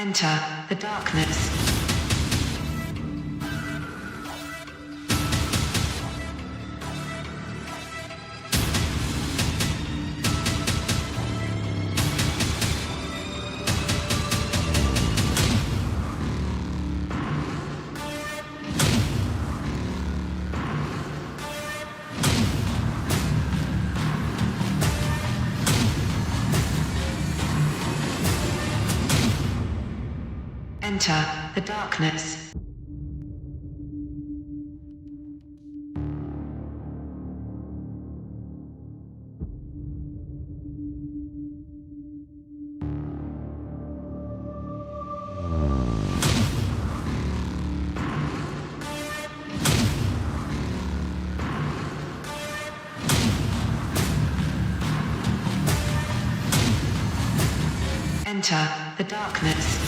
Enter the darkness. Enter the darkness. Enter the darkness.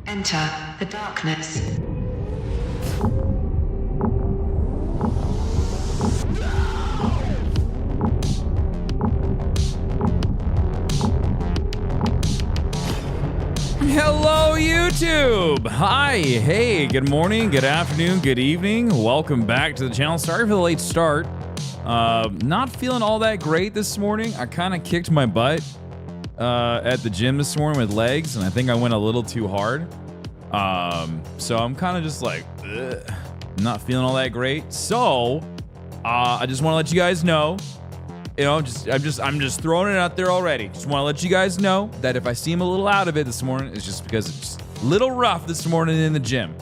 Enter the darkness. Hello, YouTube! Hi, hey, good morning, good afternoon, good evening. Welcome back to the channel. Sorry for the late start. Not feeling all that great this morning. I kind of kicked my butt at the gym this morning with legs, and I think I went a little too hard. So I'm kind of just like, ugh, not feeling all that great. So, I just want to let you guys know, you know, I'm just throwing it out there already. Just want to let you guys know that if I seem a little out of it this morning, it's just because it's just a little rough this morning in the gym.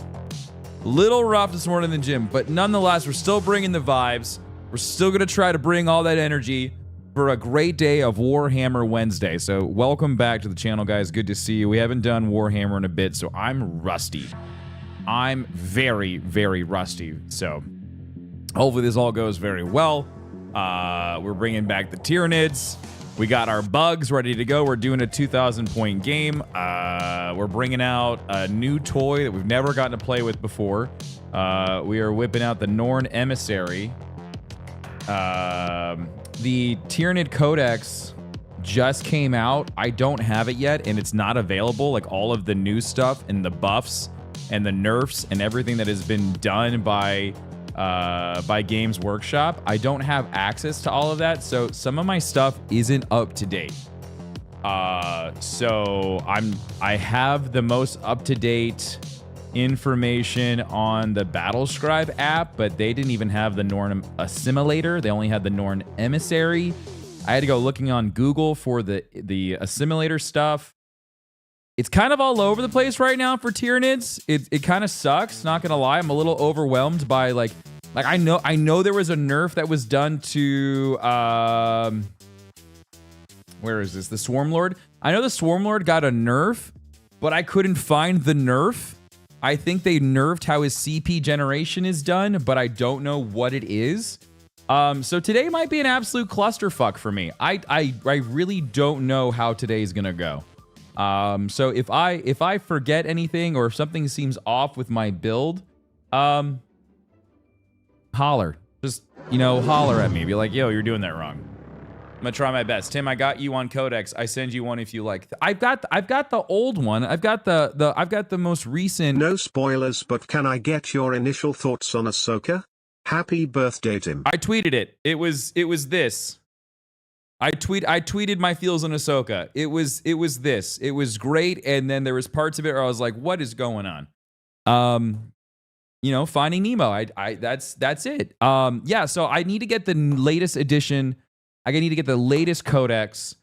But nonetheless, we're still bringing the vibes. We're still going to try to bring all that energy for a great day of Warhammer Wednesday. So welcome back to the channel, guys. Good to see you. We haven't done Warhammer in a bit, so I'm rusty. I'm very, very rusty. So hopefully this all goes very well. We're bringing back the Tyranids. We got our bugs ready to go. We're doing a 2,000 point game. We're bringing out a new toy that we've never gotten to play with before. We are whipping out the Norn Emissary. The Tyranid Codex just came out. I don't have it yet, and it's not available. Like all of the new stuff and the buffs and the nerfs and everything that has been done by Games Workshop, I don't have access to all of that, so some of my stuff isn't up to date. So I have the most up to date information on the Battlescribe app, but they didn't even have the Norn Assimilator. They only had the Norn Emissary. I had to go looking on Google for the Assimilator stuff. It's kind of all over the place right now for Tyranids. It kind of sucks, not gonna lie. I'm a little overwhelmed by like I know there was a nerf that was done to where is this? The Swarmlord. I know the Swarmlord got a nerf, but I couldn't find the nerf. I think they nerfed how his CP generation is done, but I don't know what it is. So today might be an absolute clusterfuck for me. I really don't know how today's gonna go. So if I forget anything or if something seems off with my build, holler. Just, you know, holler at me. Be like, yo, you're doing that wrong. I'm gonna try my best. Tim, I got you on Codex. I send you one if you like. I've got the old one. I've got the most recent. No spoilers, but can I get your initial thoughts on Ahsoka? Happy birthday, Tim. I tweeted it. It was this. I tweeted my feels on Ahsoka. It was this. It was great, and then there was parts of it where I was like, what is going on? You know, Finding Nemo. That's it. Yeah, so I need to get the latest edition. I need to get the latest Codex.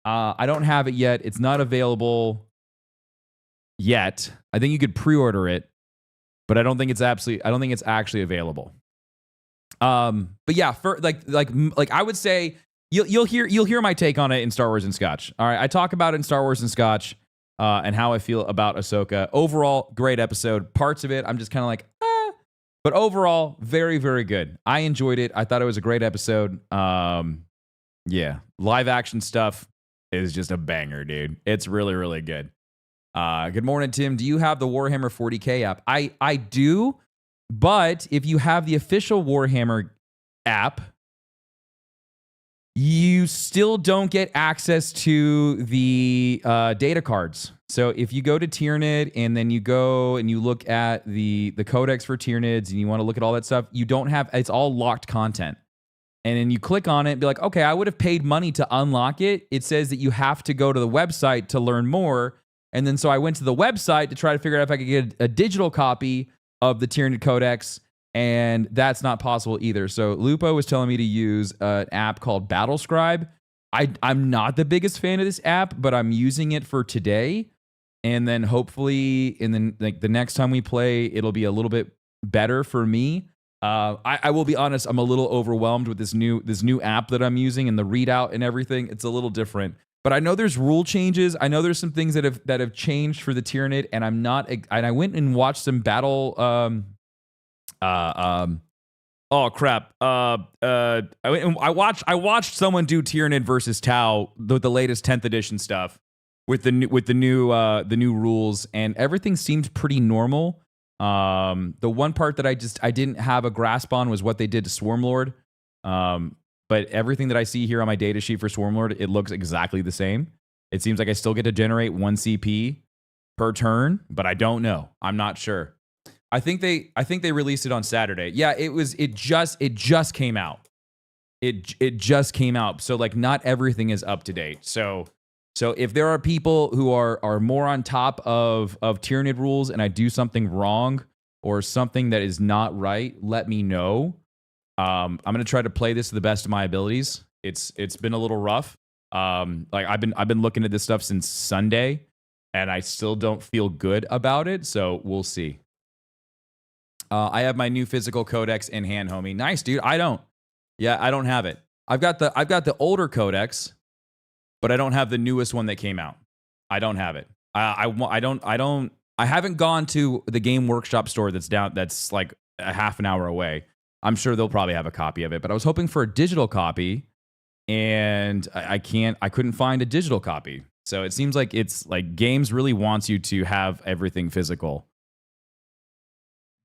I don't have it yet. It's not available yet. I think you could pre-order it, but I don't think it's actually available. But yeah, for like I would say you'll hear my take on it in Star Wars and Scotch. All right, I talk about it in Star Wars and Scotch. and how I feel about Ahsoka. Overall, great episode. Parts of it, I'm just kind of like, ah. But overall, very, very good. I enjoyed it. I thought it was a great episode. Yeah, live action stuff is just a banger, dude. It's really, really good. Good morning, Tim. Do you have the Warhammer 40K app? I do, but if you have the official Warhammer app, you still don't get access to the data cards. So if you go to Tyranid and then you go and you look at the Codex for Tyranids and you want to look at all that stuff, you don't have, it's all locked content. And then you click on it and be like, okay, I would have paid money to unlock it. It says that you have to go to the website to learn more. And then so I went to the website to try to figure out if I could get a digital copy of the Tyranid Codex, and that's not possible either. So Lupo was telling me to use an app called Battlescribe. I'm not the biggest fan of this app, but I'm using it for today. And then hopefully in the next time we play, it'll be a little bit better for me. I will be honest, I'm a little overwhelmed with this new app that I'm using and the readout and everything. It's a little different. But I know there's rule changes. I know there's some things that have changed for the Tyranid, and I went and watched some battle oh crap. I watched someone do Tyranid versus Tau, the latest 10th edition stuff with the new rules, and everything seemed pretty normal. The one part that I didn't have a grasp on was what they did to Swarmlord. But everything that I see here on my data sheet for Swarmlord, it looks exactly the same. It seems like I still get to generate 1 CP per turn, but I don't know. I'm not sure. I think they released it on Saturday. Yeah, it just came out. It just came out. So like not everything is up to date. So if there are people who are more on top of Tyranid rules and I do something wrong or something that is not right, let me know. I'm gonna try to play this to the best of my abilities. It's been a little rough. Like I've been looking at this stuff since Sunday, and I still don't feel good about it. So we'll see. I have my new physical codex in hand, homie. Nice, dude. I don't. Yeah, I don't have it. I've got the older codex, but I don't have the newest one that came out. I don't have it. I haven't gone to the Game Workshop store that's like a half an hour away. I'm sure they'll probably have a copy of it, but I was hoping for a digital copy, and I couldn't find a digital copy. So it seems like it's like Games really wants you to have everything physical.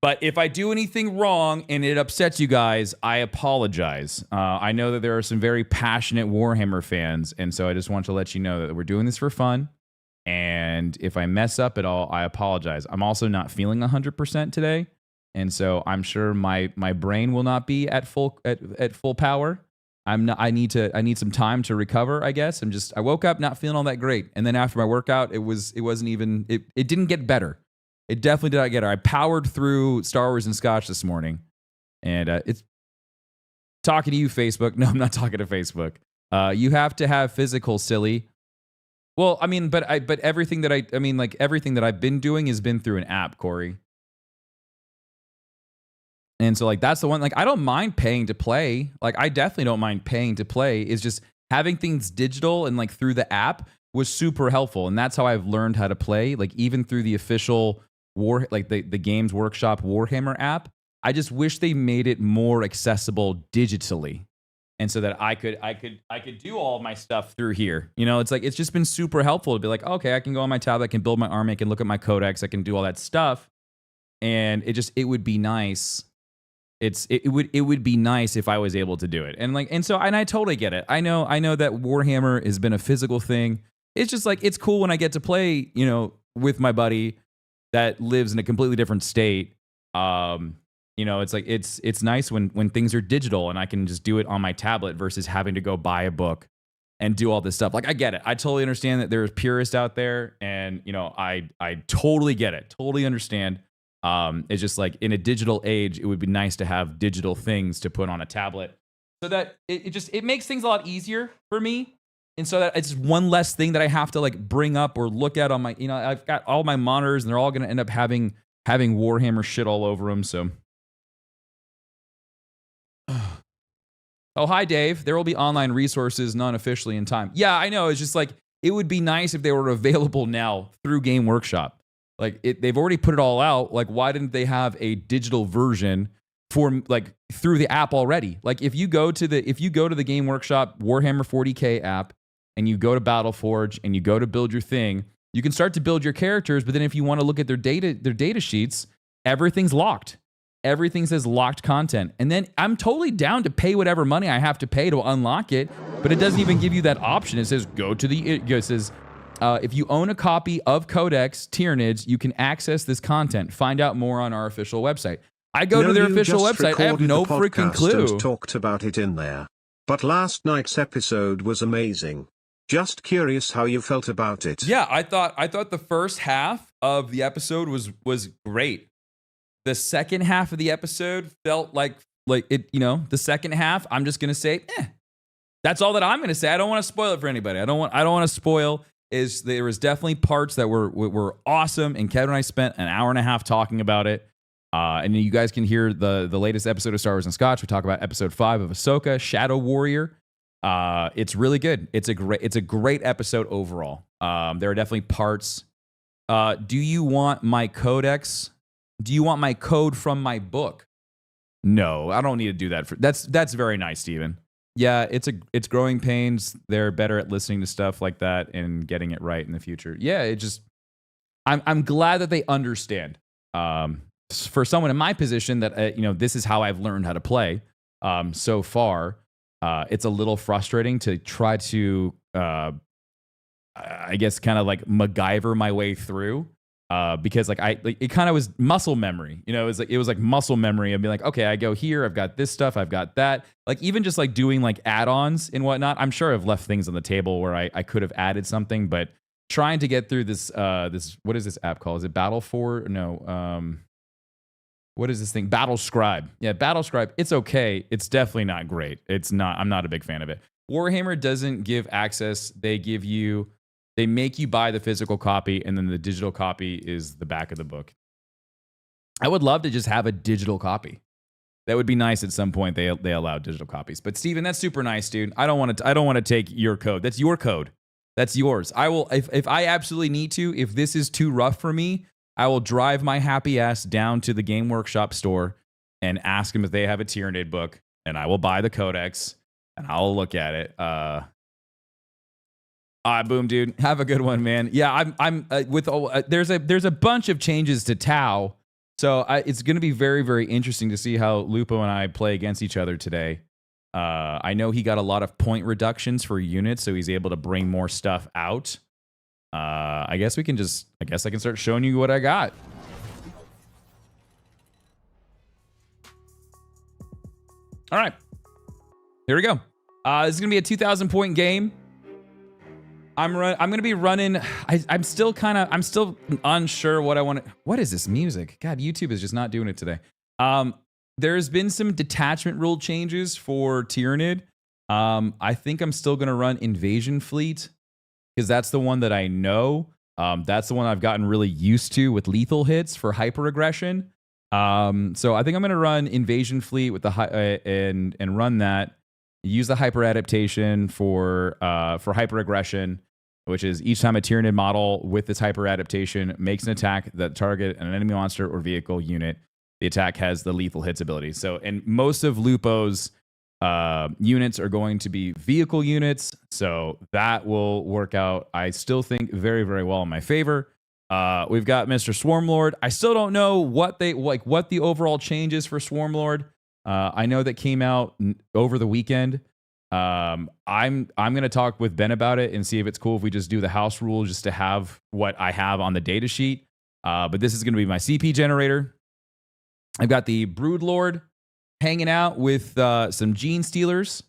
But if I do anything wrong and it upsets you guys, I apologize. I know that there are some very passionate Warhammer fans, and so I just want to let you know that we're doing this for fun. And if I mess up at all, I apologize. I'm also not feeling 100% today. And so I'm sure my brain will not be at full power. I need some time to recover, I guess. I woke up not feeling all that great. And then after my workout, it didn't get better. It definitely did not get better. I powered through Star Wars and Scotch this morning. And it's talking to you, Facebook. No, I'm not talking to Facebook. You have to have physical, silly. Well, I mean, but everything that everything that I've been doing has been through an app, Corey. And so, like, that's the one, like, I don't mind paying to play. Like, I definitely don't mind paying to play. It's just having things digital and, like, through the app was super helpful. And that's how I've learned how to play. Like, even through the official the Games Workshop Warhammer app, I just wish they made it more accessible digitally. And so that I could do all of my stuff through here. You know, it's like, it's just been super helpful to be like, okay, I can go on my tablet, I can build my army, I can look at my codex, I can do all that stuff. And it would be nice. It would be nice if I was able to do it. And I totally get it. I know that Warhammer has been a physical thing. It's just like, it's cool when I get to play, you know, with my buddy that lives in a completely different state. You know, it's like, it's nice when things are digital and I can just do it on my tablet versus having to go buy a book and do all this stuff. Like, I get it. I totally understand that there's purists out there, and, you know, I totally get it. Totally understand. It's just like, in a digital age, it would be nice to have digital things to put on a tablet so that it makes things a lot easier for me. And so that it's one less thing that I have to like bring up or look at on my, you know, I've got all my monitors and they're all going to end up having Warhammer shit all over them. So, oh, hi, Dave. There will be online resources non-officially in time. Yeah, I know. It's just like, it would be nice if they were available now through Game Workshop. Like they've already put it all out. Like, why didn't they have a digital version for like through the app already? Like if you go to the Game Workshop Warhammer 40K app and you go to Battleforge and you go to build your thing, you can start to build your characters, but then if you want to look at their data sheets, everything's locked. Everything says locked content. And then I'm totally down to pay whatever money I have to pay to unlock it, but it doesn't even give you that option. It says it says if you own a copy of Codex Tyranids, you can access this content. Find out more on our official website. I go to their official website. I have no freaking clue. And talked about it in there. But last night's episode was amazing. Just curious how you felt about it. Yeah, I thought the first half of the episode was great. The second half of the episode felt like it, the second half, I'm just gonna say, that's all that I'm gonna say. I don't want to spoil it for anybody. I don't want to spoil. There was definitely parts that were awesome, and Kevin and I spent an hour and a half talking about it. And you guys can hear the latest episode of Star Wars and Scotch. We talk about episode 5 of Ahsoka, Shadow Warrior. It's really good. It's a great episode overall. There are definitely parts. Do you want my codex? Do you want my code from my book? No, I don't need to do that. That's very nice, Steven. Yeah, it's growing pains. They're better at listening to stuff like that and getting it right in the future. Yeah, I'm glad that they understand. For someone in my position that this is how I've learned how to play. So far, it's a little frustrating to try to, I guess, kind of like MacGyver my way through. Because it kind of was muscle memory, it was like muscle memory. I'd be like, okay, I go here, I've got this stuff, I've got that. Like even just like doing like add-ons and whatnot. I'm sure I've left things on the table where I could have added something, but trying to get through this, what is this app called? Is it Battle4? No. What is this thing? Battle Scribe. Yeah, Battle Scribe. It's okay. It's definitely not great. I'm not a big fan of it. Warhammer doesn't give access. They make you buy the physical copy, and then the digital copy is the back of the book. I would love to just have a digital copy. That would be nice at some point. They allow digital copies. But Steven, that's super nice, dude. I don't want to take your code. That's your code. That's yours. I will if I absolutely need to. If this is too rough for me, I will drive my happy ass down to the Game Workshop store and ask them if they have a Tyranid book, and I will buy the Codex and I'll look at it. Boom, dude. Have a good one, man. Yeah, I'm with there's a bunch of changes to Tau, so it's going to be very, very interesting to see how Lupo and I play against each other today. I know he got a lot of point reductions for units, so he's able to bring more stuff out. I guess I can start showing you what I got. All right, here we go. This is gonna be a 2,000 point game. I'm gonna be running. I'm still unsure what I want to. What is this music? God, YouTube is just not doing it today. There's been some detachment rule changes for Tyranid. I think I'm still gonna run Invasion Fleet because that's the one that I know. That's the one I've gotten really used to with lethal hits for hyper aggression. So I think I'm gonna run Invasion Fleet with the and run that. Use the hyper adaptation for hyper aggression, which is each time a Tyranid model with this hyper adaptation makes an attack that target an enemy monster or vehicle unit, the attack has the lethal hits ability. So, and most of Lupo's units are going to be vehicle units, so that will work out, I still think, very, very well in my favor. We've got Mr. Swarmlord. I still don't know what the overall change is for Swarmlord. I know that came out over the weekend. I'm gonna talk with Ben about it and see if it's cool if we just do the house rule just to have what I have on the data sheet. But this is gonna be my CP generator. I've got the Broodlord hanging out with some Gene Stealers,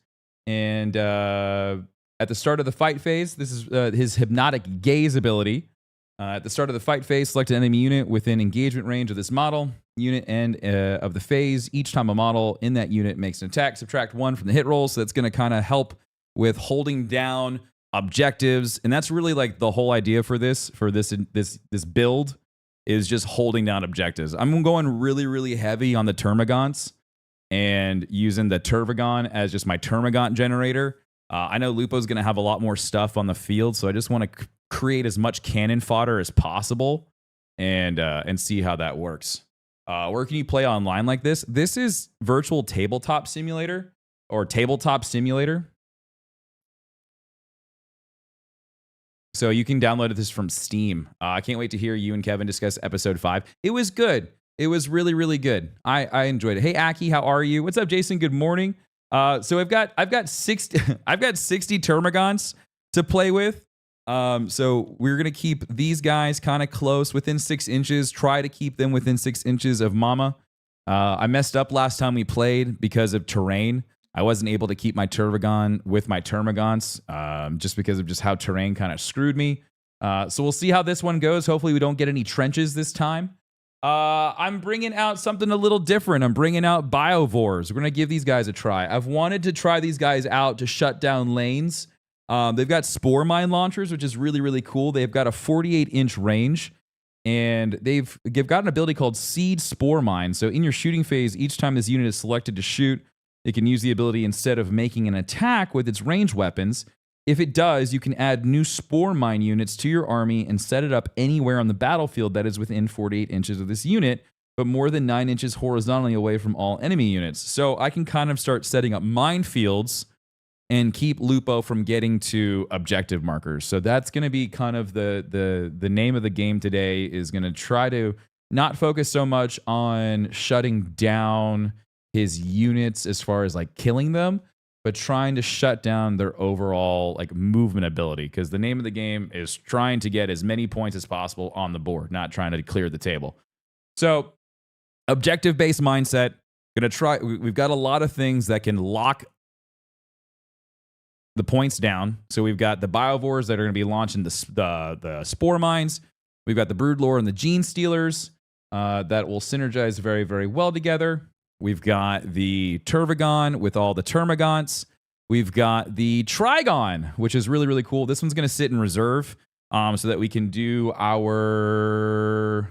and at the start of the fight phase, this is his Hypnotic Gaze ability. At the start of the fight phase, select an enemy unit within engagement range of this model unit and of the phase. Each time a model in that unit makes an attack, subtract 1 from the hit roll. So that's going to kind of help with holding down objectives, and that's really like the whole idea for this build is just holding down objectives. I'm going really, really heavy on the Termagants and using the Tervagon as just my Termagant generator. I know Lupo's going to have a lot more stuff on the field, so I just want to create as much cannon fodder as possible and see how that works. Where can you play online like this? This is Virtual Tabletop Simulator or Tabletop Simulator. So you can download this from Steam. I can't wait to hear you and Kevin discuss episode 5. It was good. It was really, really good. I enjoyed it. Hey, Aki, how are you? What's up, Jason? Good morning. So I've got 60 Termagants to play with. So we're gonna keep these guys kind of close, within 6 inches. Try to keep them within 6 inches of Mama. I messed up last time we played because of terrain. I wasn't able to keep my Tervagon with my Termagants, just because of just how terrain kind of screwed me. So we'll see how this one goes. Hopefully we don't get any trenches this time. I'm bringing out something a little different. I'm bringing out Biovores. We're going to give these guys a try. I've wanted to try these guys out to shut down lanes. They've got Spore Mine launchers, which is really, really cool. They've got a 48-inch range, and they've got an ability called Seed Spore Mine. So in your shooting phase, each time this unit is selected to shoot, it can use the ability instead of making an attack with its ranged weapons. If it does, you can add new Spore Mine units to your army and set it up anywhere on the battlefield that is within 48 inches of this unit, but more than 9 inches horizontally away from all enemy units. So I can kind of start setting up minefields and keep Lupo from getting to objective markers. So that's going to be kind of the name of the game today, is going to try to not focus so much on shutting down his units as far as like killing them, but trying to shut down their overall like movement ability, because the name of the game is trying to get as many points as possible on the board, not trying to clear the table. So objective-based mindset. Gonna try. We've got a lot of things that can lock the points down. So we've got the Biovores that are going to be launching the Spore Mines. We've got the Broodlore and the Gene Stealers that will synergize very, very well together. We've got the Tervagon with all the Termagants. We've got the Trigon, which is really, really cool. This one's going to sit in reserve so that we can do our...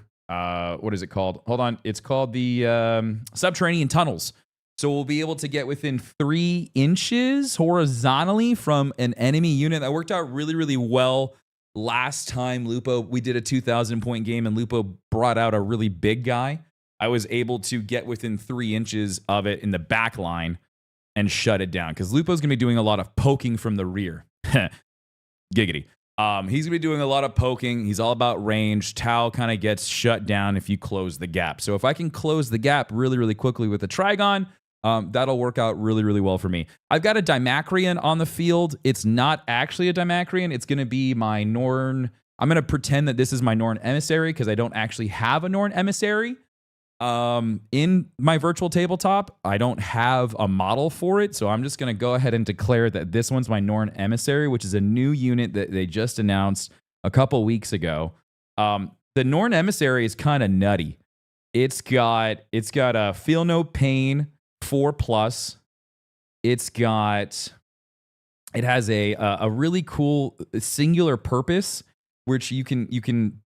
what is it called? Hold on. It's called the Subterranean Tunnels. So we'll be able to get within 3 inches horizontally from an enemy unit. That worked out really, really well last time Lupo, we did a 2,000-point game and Lupo brought out a really big guy. I was able to get within 3 inches of it in the back line and shut it down, because Lupo's going to be doing a lot of poking from the rear. Giggity. He's going to be doing a lot of poking. He's all about range. Tau kind of gets shut down if you close the gap. So if I can close the gap really, really quickly with the Trigon, that'll work out really, really well for me. I've got a Dimacrian on the field. It's not actually a Dimacrian. It's going to be my Norn. I'm going to pretend that this is my Norn Emissary, because I don't actually have a Norn Emissary. In my virtual tabletop, I don't have a model for it, so I'm just going to go ahead and declare that this one's my Norn Emissary, which is a new unit that they just announced a couple weeks ago. The Norn Emissary is kind of nutty. It's got a Feel No Pain 4+. It has a really cool singular purpose, which you can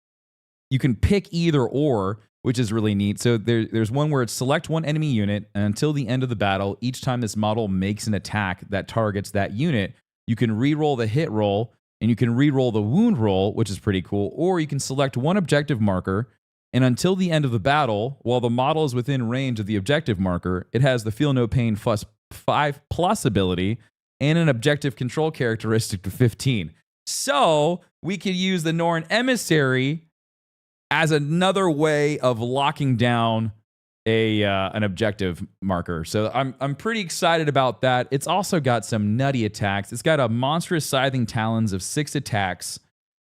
pick either or, which is really neat. So there's one where it's select one enemy unit, and until the end of the battle, each time this model makes an attack that targets that unit, you can re-roll the hit roll, and you can re-roll the wound roll, which is pretty cool. Or you can select one objective marker, and until the end of the battle, while the model is within range of the objective marker, it has the Feel No Pain +5+ ability and an objective control characteristic of 15. So we could use the Norn Emissary as another way of locking down an objective marker. So I'm pretty excited about that. It's also got some nutty attacks. It's got a monstrous Scything Talons of 6 attacks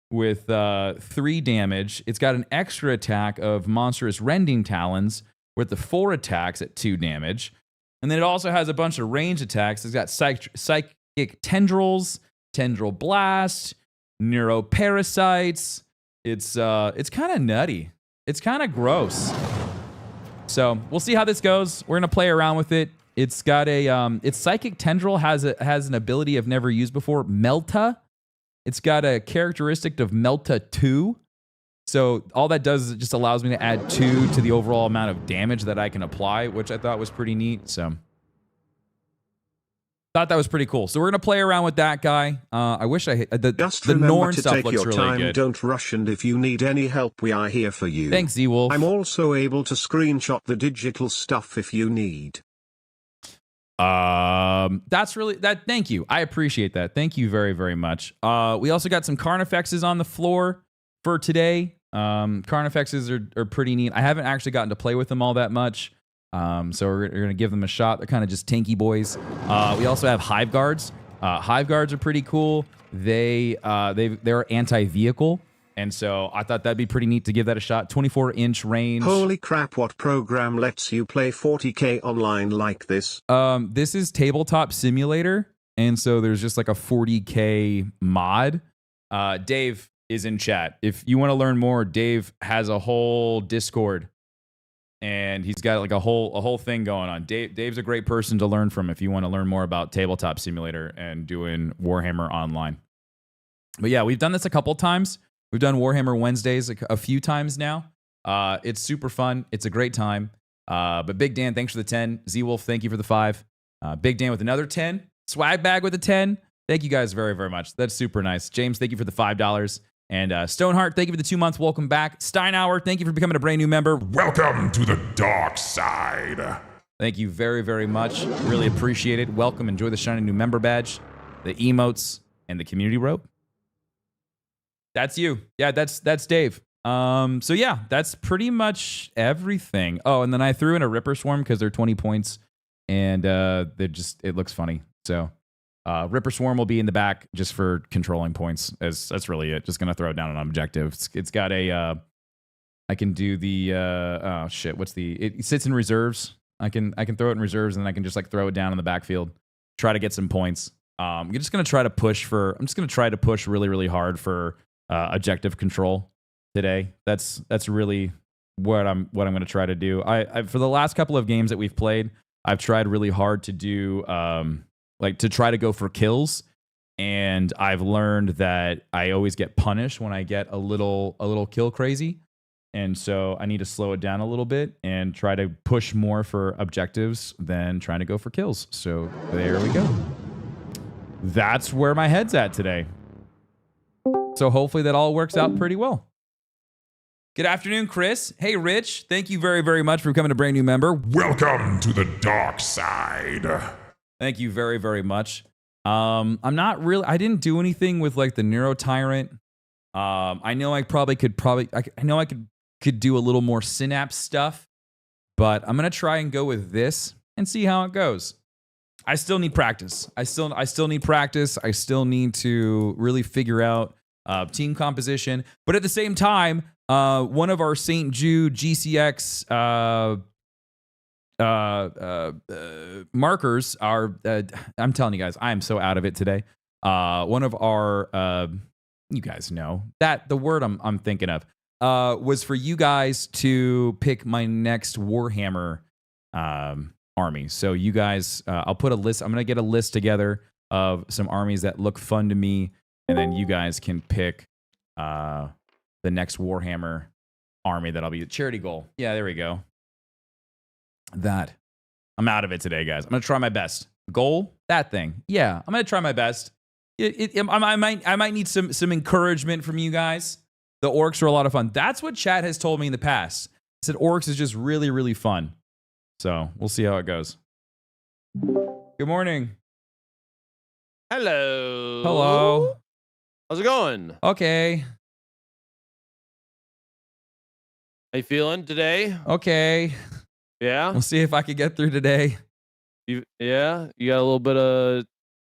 with 3 damage. It's got an extra attack of monstrous Rending Talons with the 4 attacks at 2 damage. And then it also has a bunch of range attacks. It's got Psychic Tendrils, Tendril Blast, Neuroparasites. It's kind of nutty. It's kind of gross. So we'll see how this goes. We're gonna play around with it. It's got its Psychic Tendril has an ability I've never used before, Melta. It's got a characteristic of Melta 2. So all that does is it just allows me to add 2 to the overall amount of damage that I can apply, which I thought was pretty neat. So Thought that was pretty cool. So we're gonna play around with that guy. I wish I the Just the remember Norn to stuff take looks your really time, good. don't rush, and if you need any help, we are here for you. Thanks, Z-Wolf. I'm also able to screenshot the digital stuff if you need. That's really that. Thank you. I appreciate that. Thank you very, very much. We also got some Carnifexes on the floor for today. Carnifexes are pretty neat. I haven't actually gotten to play with them all that much. So we're gonna give them a shot. They're kind of just tanky boys. We also have Hive Guards. Hive Guards are pretty cool. They're anti-vehicle, and so I thought that'd be pretty neat to give that a shot. 24-inch range. Holy crap, what program lets you play 40k online like this? This is Tabletop Simulator, and so there's just like a 40k mod. Dave is in chat. If you want to learn more, Dave has a whole Discord. And he's got like a whole thing going on. Dave's a great person to learn from if you want to learn more about Tabletop Simulator and doing Warhammer online. But yeah, we've done this a couple times. We've done Warhammer Wednesdays a few times now. It's super fun. It's a great time. But Big Dan, thanks for the 10. Z-Wolf, thank you for the 5. Big Dan with another 10. Swag Bag with a 10. Thank you guys very, very much. That's super nice. James, thank you for the $5. And Stoneheart, thank you for the 2 months. Welcome back. Steinauer, thank you for becoming a brand new member. Welcome to the dark side. Thank you very, very much. Really appreciate it. Welcome. Enjoy the shiny new member badge, the emotes, and the community rope. That's you. Yeah, that's Dave. So yeah, that's pretty much everything. Oh, and then I threw in a Ripper Swarm because they're 20 points, and it looks funny. So Ripper Swarm will be in the back just for controlling points. That's really it. Just gonna throw it down on objective. It's got a. I can do the. Oh shit! What's the? It sits in reserves. I can throw it in reserves, and then I can just like throw it down in the backfield. Try to get some points. I'm just gonna try to push really, really hard for objective control today. That's really what I'm gonna try to do. I for the last couple of games that we've played, I've tried really hard to do like to try to go for kills, and I've learned that I always get punished when I get a little kill crazy, and so I need to slow it down a little bit and try to push more for objectives than trying to go for kills. So there we go. That's where my head's at today. So hopefully that all works out pretty well. Good afternoon, Chris. Hey, Rich. Thank you very, very much for becoming a brand new member. Welcome to the dark side. Thank you very, very much. I didn't do anything with like the Neuro Tyrant. I know I could do a little more Synapse stuff, but I'm gonna try and go with this and see how it goes. I still need practice. I still need practice. I still need to really figure out team composition. But at the same time, one of our St. Jude GCX markers are I'm telling you guys, I am so out of it today. One of our you guys know that the word I'm thinking of was for you guys to pick my next Warhammer army. So you guys, I'll put a list. I'm gonna get a list together of some armies that look fun to me, and then you guys can pick the next Warhammer army that'll be the charity goal. Yeah, there we go. That. I'm out of it today, guys. I'm gonna try my best. Goal? That thing. Yeah, I'm gonna try my best. I might need some encouragement from you guys. The orcs are a lot of fun. That's what chat has told me in the past. It said orcs is just really, really fun. So we'll see how it goes. Good morning. Hello. Hello. How's it going? Okay. How you feeling today? Okay. Yeah? We'll see if I can get through today. You got a little bit of...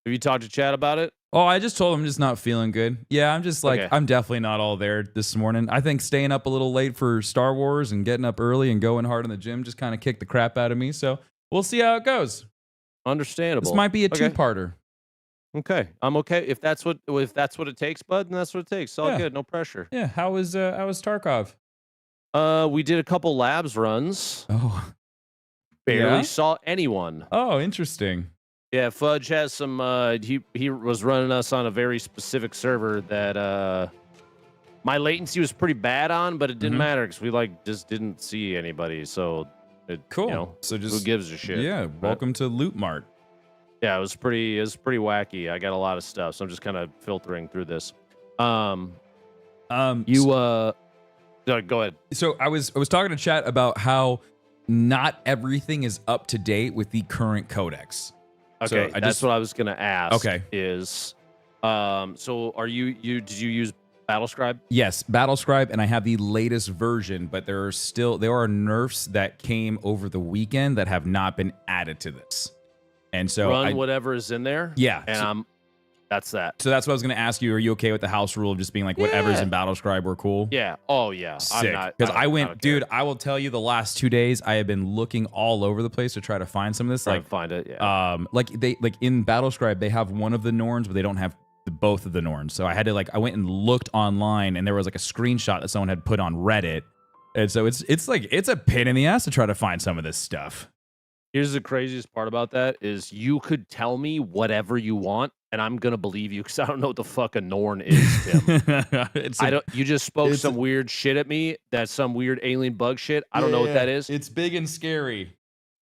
Have you talked to chat about it? Oh, I just told him I'm just not feeling good. Yeah, I'm just like, Okay. I'm definitely not all there this morning. I think staying up a little late for Star Wars and getting up early and going hard in the gym just kind of kicked the crap out of me. So we'll see how it goes. Understandable. This might be a Okay. two-parter. Okay. I'm okay. If that's what it takes, bud, then that's what it takes. It's all Yeah. good. No pressure. Yeah, how was Tarkov? We did a couple labs runs. Oh. Barely Yeah? saw anyone. Oh, interesting. Yeah, Fudge has some... he was running us on a very specific server that... my latency was pretty bad on, but it didn't matter because we just didn't see anybody. So, Cool. You know, So just who gives a shit? Yeah, right? welcome to Loot Mart. Yeah, it was pretty wacky. I got a lot of stuff, so I'm just kind of filtering through this. No, go ahead. So I was talking to chat about how not everything is up to date with the current codex. Okay, so that's what I was gonna ask. Okay. Is so are you did you use Battlescribe? Yes, Battlescribe, and I have the latest version, but there are nerfs that came over the weekend that have not been added to this. And so Run whatever is in there. Yeah. And that's that. So that's what I was going to ask you. Are you okay with the house rule of just being like whatever's in Battlescribe we're cool? Yeah. Oh yeah. Sick. Because I went, dude, I will tell you the last 2 days I have been looking all over the place to try to find some of this. Like find it. Yeah. Like in Battlescribe, they have one of the Norns, but they don't have both of the Norns. So I had to I went and looked online, and there was like a screenshot that someone had put on Reddit. And so it's a pain in the ass to try to find some of this stuff. Here's the craziest part about that is you could tell me whatever you want, and I'm gonna believe you because I don't know what the fuck a Norn is, Tim. You just spoke some weird shit at me. That's some weird alien bug shit. I don't know what that is. It's big and scary.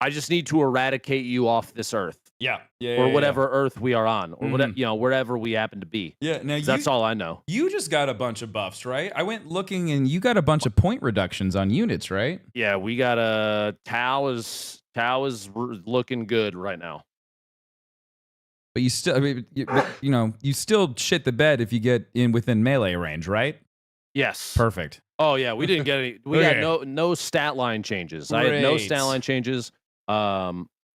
I just need to eradicate you off this earth. Yeah. Or whatever earth we are on, or whatever, wherever we happen to be. Yeah. Now that's all I know. You just got a bunch of buffs, right? I went looking, and you got a bunch of point reductions on units, right? Yeah, we got a Tau is looking good right now. But you still, I mean, you still shit the bed if you get in within melee range, right? Yes. Perfect. Oh yeah, we didn't get any. We had no stat line changes. I had no stat line changes.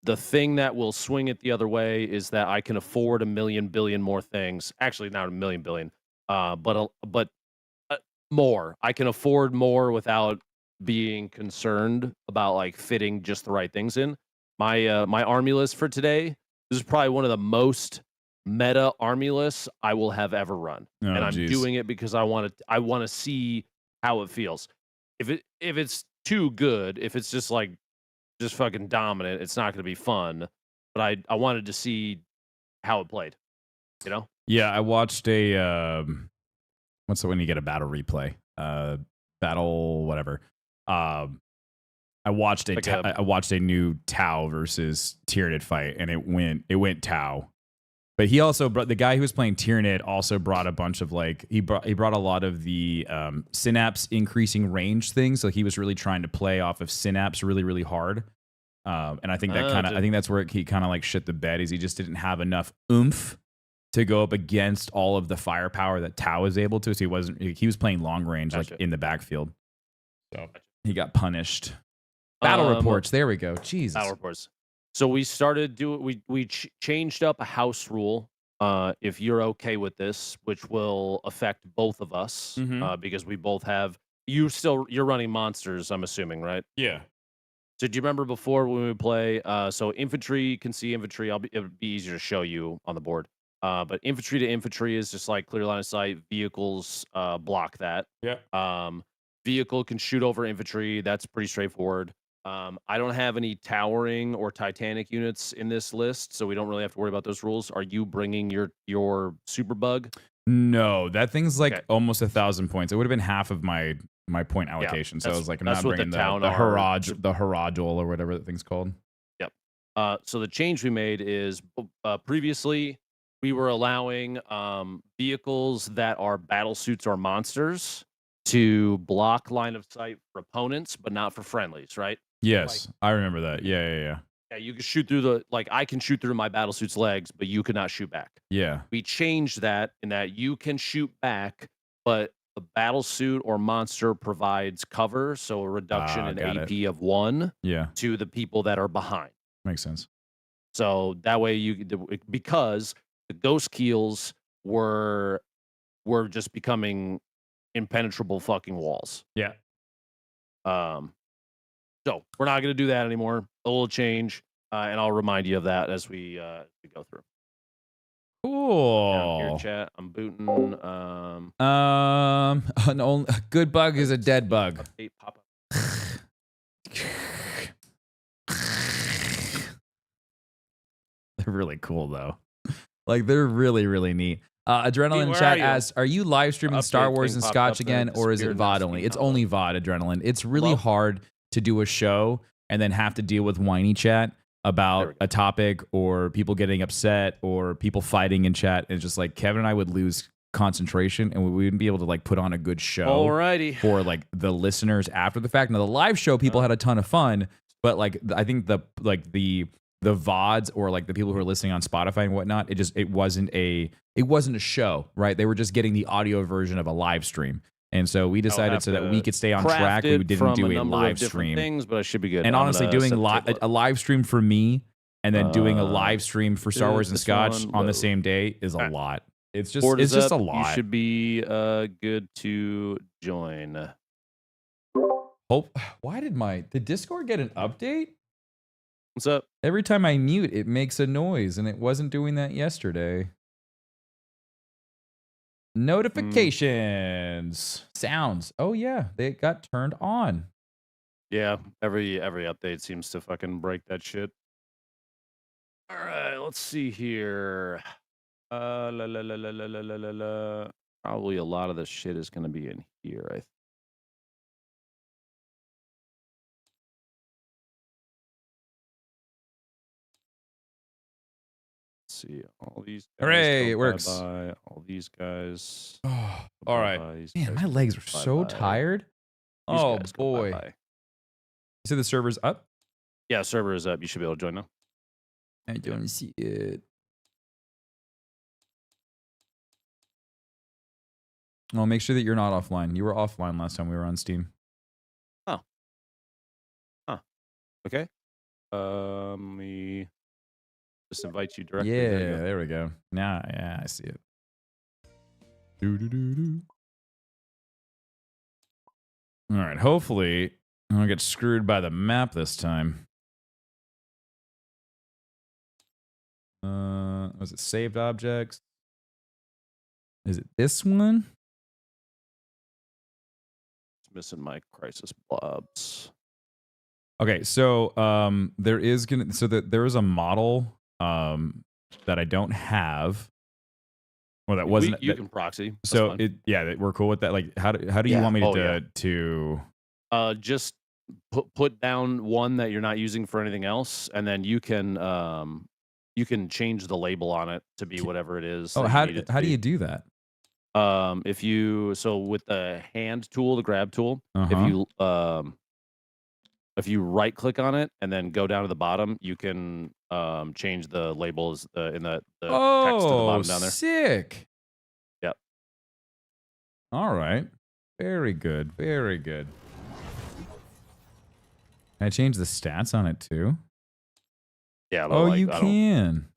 The thing that will swing it the other way is that I can afford a million billion more things. Actually, not a million billion, but more. I can afford more without being concerned about like fitting just the right things in. My army list for today, this is probably one of the most meta army lists I will have ever run, and I'm doing it because I want to see how it feels. If it's too good, if it's just fucking dominant, it's not going to be fun. But I wanted to see how it played. You know? Yeah, I watched a what's the when you get a battle replay? Battle whatever. I watched I watched a new Tau versus Tyranid fight, and it went Tau. But he also brought the guy who was playing Tyranid also brought a bunch of he brought a lot of the synapse increasing range things. So he was really trying to play off of synapse really, really hard. And I think that I think that's where he kind of shit the bed is he just didn't have enough oomph to go up against all of the firepower that Tau was able to. So he was playing long range in the backfield. So he got punished. Battle reports. There we go. Jesus. Battle reports. So we started we changed up a house rule. If you're okay with this, which will affect both of us, because we both have you're running monsters. I'm assuming, right? Yeah. So do you remember before when we would play? So infantry can see infantry. It would be easier to show you on the board. But infantry to infantry is just clear line of sight. Vehicles block that. Yeah. Vehicle can shoot over infantry. That's pretty straightforward. I don't have any towering or Titanic units in this list, so we don't really have to worry about those rules. Are you bringing your super bug? No, that thing's almost 1,000 points. It would have been half of my point allocation. So I was I'm not bringing the Haradul or whatever that thing's called. Yep. So the change we made is previously we were allowing vehicles that are battle suits or monsters to block line of sight for opponents, but not for friendlies, right? Yes, I remember that. Yeah. Yeah, you can shoot through I can shoot through my battle suit's legs, but you cannot shoot back. Yeah. We changed that in that you can shoot back, but a battle suit or monster provides cover, so a reduction in AP of 1 to the people that are behind. Makes sense. So that way because the ghost keels were just becoming impenetrable fucking walls. Yeah. So we're not going to do that anymore. A little change, and I'll remind you of that as we go through. Cool. Here, chat. I'm booting. A good bug is a dead bug. Update pop up. They're really cool though. They're really, really neat. Adrenaline chat asks, are you live streaming Star Wars and Scotch again, or is it VOD only? It's only VOD, Adrenaline. It's really hard to do a show and then have to deal with whiny chat. about a topic or people getting upset or people fighting in chat. And it's just like Kevin and I would lose concentration and we wouldn't be able to like put on a good show Alrighty. for like the listeners after the fact. Now the live show, people had a ton of fun, but like I think the VODs or like the people who are listening on Spotify and whatnot, it wasn't a show, right? They were just getting the audio version of a live stream. And so we decided so that we could stay on track, we didn't do a live stream. Things, but I should be good. And honestly, doing a live stream for me and then doing a live stream for Star Wars and Scotch on the same day is a lot. It's just a lot. You should be good to join. Why did Discord get an update? What's up? Every time I mute, it makes a noise, and it wasn't doing that yesterday. Notifications. Sounds. Oh yeah, they got turned on. Yeah, every update seems to fucking break that shit. All right, let's see here. Probably a lot of the shit is going to be in here, I think. See all these guys. Hooray, it works. All these guys. Oh, all right. Man, my legs are so tired. Oh boy. You said the server's up? Yeah, server is up. You should be able to join now. I don't see it. Well, make sure that you're not offline. You were offline last time we were on Steam. Oh. Huh. Okay. Let me just invite you directly. Yeah, there we go. Now, yeah, I see it. All right, hopefully I don't get screwed by the map this time. Was it saved objects? Is it this one? It's missing my crisis blobs. Okay, so there is there is a model that I don't have. Well, that wasn't. You can proxy. That's so fine. we're cool with that. Like, how do you want me to just put down one that you're not using for anything else, and then you can change the label on it to be whatever it is. Oh, how do you do that? With the hand tool, the grab tool, if you right click on it and then go down to the bottom, you can change the labels in the text to the bottom down there. Sick. Yep. All right. Very good. Very good. Can I change the stats on it too? Yeah. Oh, you can.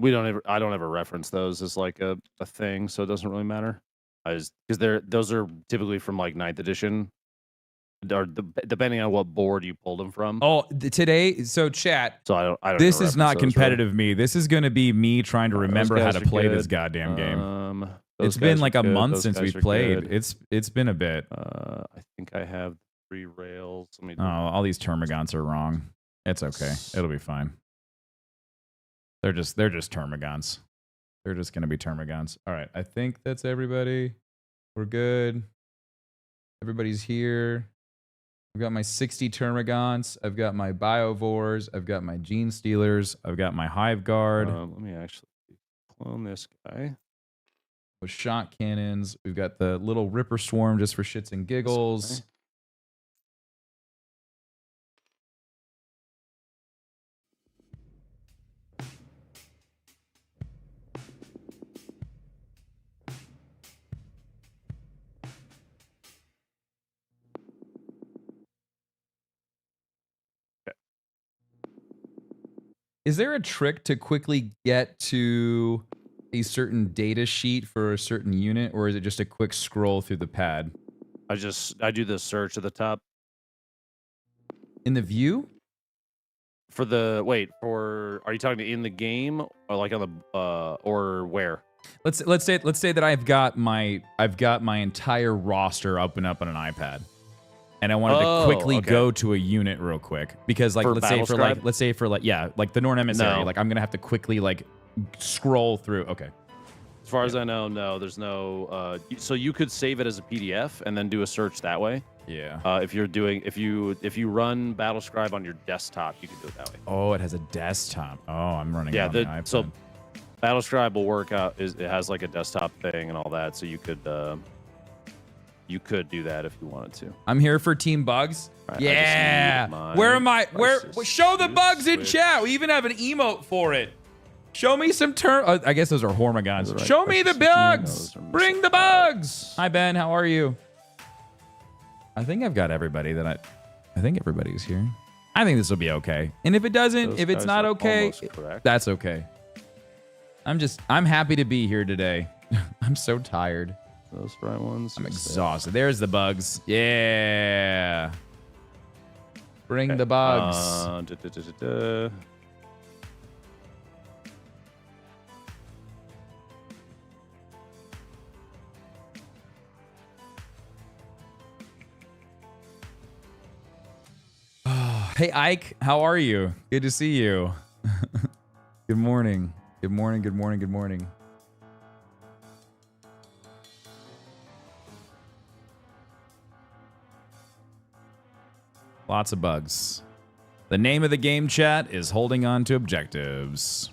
I don't ever reference those as like a thing, so it doesn't really matter. Because those are typically from like 9th edition, or depending on what board you pulled them from. Oh, today, so chat. So I don't. This is not competitive me. This is going to be me trying to remember how to play this goddamn game. It's been like a month since we've played. It's been a bit. I think I have 3 rails. All these termagants are wrong. It's okay. It'll be fine. They're just termagants. They're just gonna be termagants. All right, I think that's everybody. We're good. Everybody's here. I've got my 60 termagants. I've got my biovores. I've got my gene stealers. I've got my hive guard. Let me actually clone this guy. With shot cannons. We've got the little ripper swarm just for shits and giggles. Okay. Is there a trick to quickly get to a certain data sheet for a certain unit, or is it just a quick scroll through the pad? I do the search at the top. In the view? Are you talking in the game or like on the or where? Let's say that I've got my entire roster up on an iPad. And I wanted to quickly go to a unit real quick because let's say for the Norn Emissary, like I'm gonna have to quickly like scroll through. Okay. As far as I know, no, there's no. So you could save it as a PDF and then do a search that way. Yeah. If you run Battlescribe on your desktop, you can do it that way. Oh, it has a desktop. Oh, I'm running. Yeah, on the iPad. so Battlescribe will work out. It has like a desktop thing and all that, so you could do that if you wanted to. I'm here for Team Bugs. Right, yeah. Where am I? Show the bugs in chat. We even have an emote for it. Show me some I guess those are Hormigons. Show me the bugs. Bring the bugs. Hi Ben, how are you? I think I've got everybody I think everybody's here. I think this will be okay. And if it doesn't, if it's not okay, that's okay. I'm happy to be here today. I'm so tired. Those right ones. I'm exhausted. There's the bugs. Yeah. Bring the bugs. Hey, Ike, how are you? Good to see you. Good morning. Good morning, good morning, good morning. Lots of bugs. The name of the game, chat, is holding on to objectives.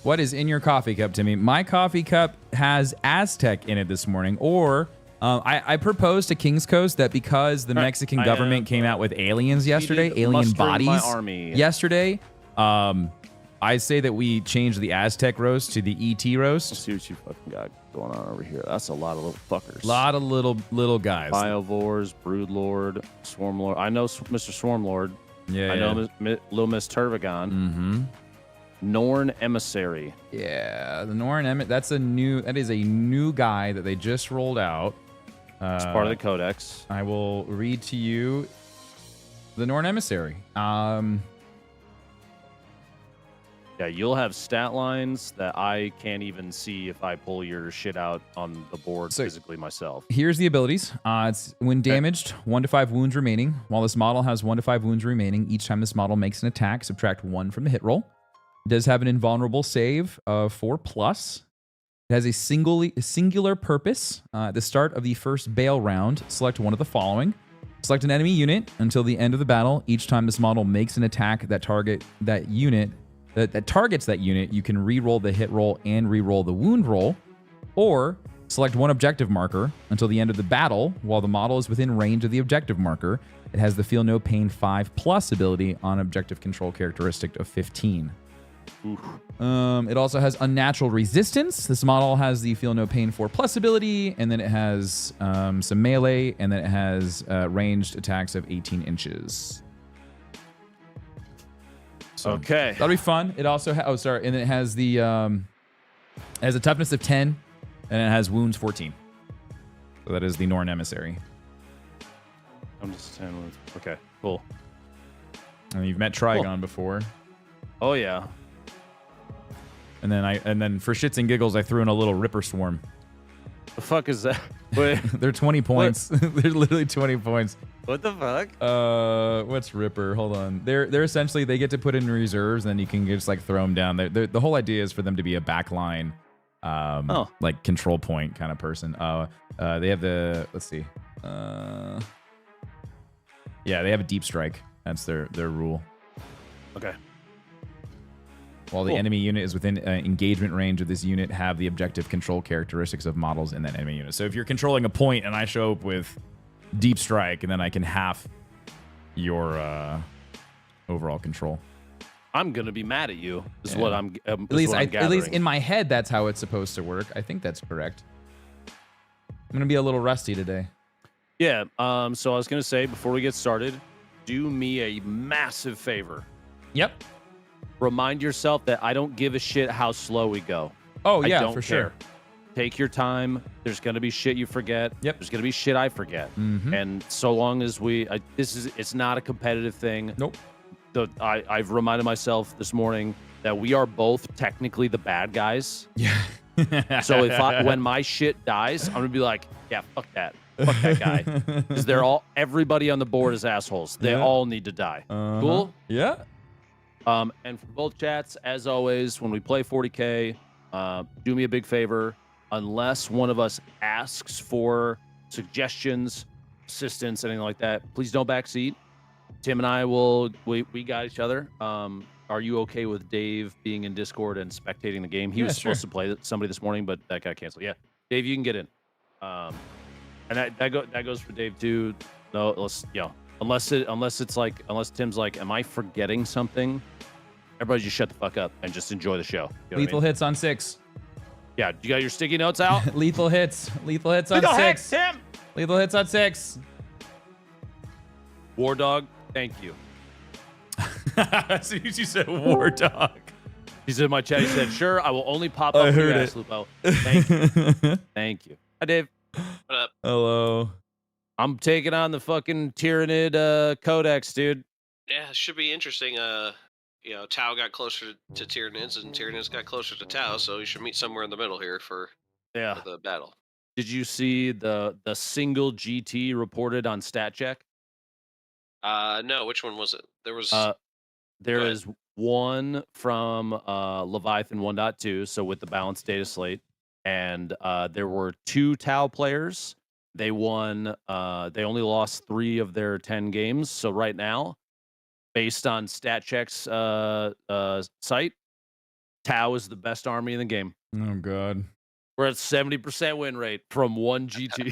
What is in your coffee cup, Timmy? My coffee cup has Aztec in it this morning, or I proposed to King's Coast that because the Mexican government came out with aliens yesterday, alien bodies yesterday, I say that we change the Aztec roast to the ET roast. Let's see what you fucking got going on over here. That's a lot of little fuckers. A lot of little guys. Biovores, Broodlord, Swarmlord. I know Mr. Swarmlord. Yeah. I know Little Miss Turvagon. Mm-hmm. Norn Emissary. Yeah, the Norn that is a new guy that they just rolled out. It's part of the Codex. I will read to you the Norn Emissary. Yeah, you'll have stat lines that I can't even see if I pull your shit out on the board physically myself. Here's the abilities. It's when damaged, 1 to 5 wounds remaining. While this model has 1 to 5 wounds remaining, each time this model makes an attack, subtract 1 from the hit roll. It does have an invulnerable save of 4+. It has a singular purpose. At the start of the first Bale round, select one of the following. Select an enemy unit until the end of the battle. Each time this model makes an attack that targets that unit, you can re-roll the hit roll and re-roll the wound roll. Or select one objective marker until the end of the battle. While the model is within range of the objective marker, it has the Feel No Pain 5+ ability on objective control characteristic of 15. It also has Unnatural Resistance. This model has the Feel No Pain 4+ ability, and then it has some melee, and then it has ranged attacks of 18 inches. So okay, that'll be fun. It also and then it has the it has a toughness of 10, and it has wounds 14. So that is the Norn Emissary. I'm just 10 wounds. Okay, cool. And you've met Trigon before. Oh yeah. And then for shits and giggles, I threw in a little Ripper Swarm. The fuck is that? Wait. They're 20 points. They're literally 20 points. What the fuck? What's Ripper? Hold on. They're essentially, they get to put in reserves, and then you can just like throw them down. The whole idea is for them to be a backline, like control point kind of person. They have let's see. Yeah, they have a deep strike. That's their rule. Okay. While the enemy unit is within engagement range of this unit, have the objective control characteristics of models in that enemy unit. So if you're controlling a point and I show up with deep strike, and then I can half your overall control. I'm gonna be mad at you. Is Yeah. what I'm. At least in my head, that's how it's supposed to work. I think that's correct. I'm gonna be a little rusty today. Yeah. So I was gonna say before we get started, do me a massive favor. Yep. Remind yourself that I don't give a shit how slow we go. Oh I yeah, don't for care. sure. Take your time. There's gonna be shit you forget. Yep. There's gonna be shit I forget. Mm-hmm. And so long as it's not a competitive thing. Nope. I've reminded myself this morning that we are both technically the bad guys. Yeah. So when my shit dies, I'm gonna be like, yeah, fuck that guy, because everybody on the board is assholes. They all need to die. Cool. Yeah. And for both chats, as always, when we play 40K, do me a big favor. Unless one of us asks for suggestions, assistance, anything like that, please don't backseat. Tim and I we got each other. Are you okay with Dave being in Discord and spectating the game? He was supposed to play somebody this morning, but that got canceled. Yeah, Dave, you can get in. And that goes for Dave too. No, let's unless Tim's like, am I forgetting something? Everybody just shut the fuck up and just enjoy the show. You know Lethal hits on 6. Yeah, you got your sticky notes out? Lethal hits on 6. Tim! Lethal hits on 6. War Dog, thank you. As soon as you said War Dog. He's in my chat. He said, sure, I will only pop up your ass, Lupo. Thank you. Thank you. Hi, Dave. What up? Hello. I'm taking on the fucking Tyranid Codex, dude. Yeah, it should be interesting. Tau got closer to Tyranids, and Tyranids got closer to Tau, so you should meet somewhere in the middle here for the battle. Did you see the single GT reported on StatCheck? No, which one was it? There was there is one from Leviathan 1.2, so with the balanced data slate, and there were 2 Tau players. They won. They only lost 3 of their 10 games. So right now, based on StatCheck's site, Tau is the best army in the game. Oh God. We're at 70% win rate from 1 GT.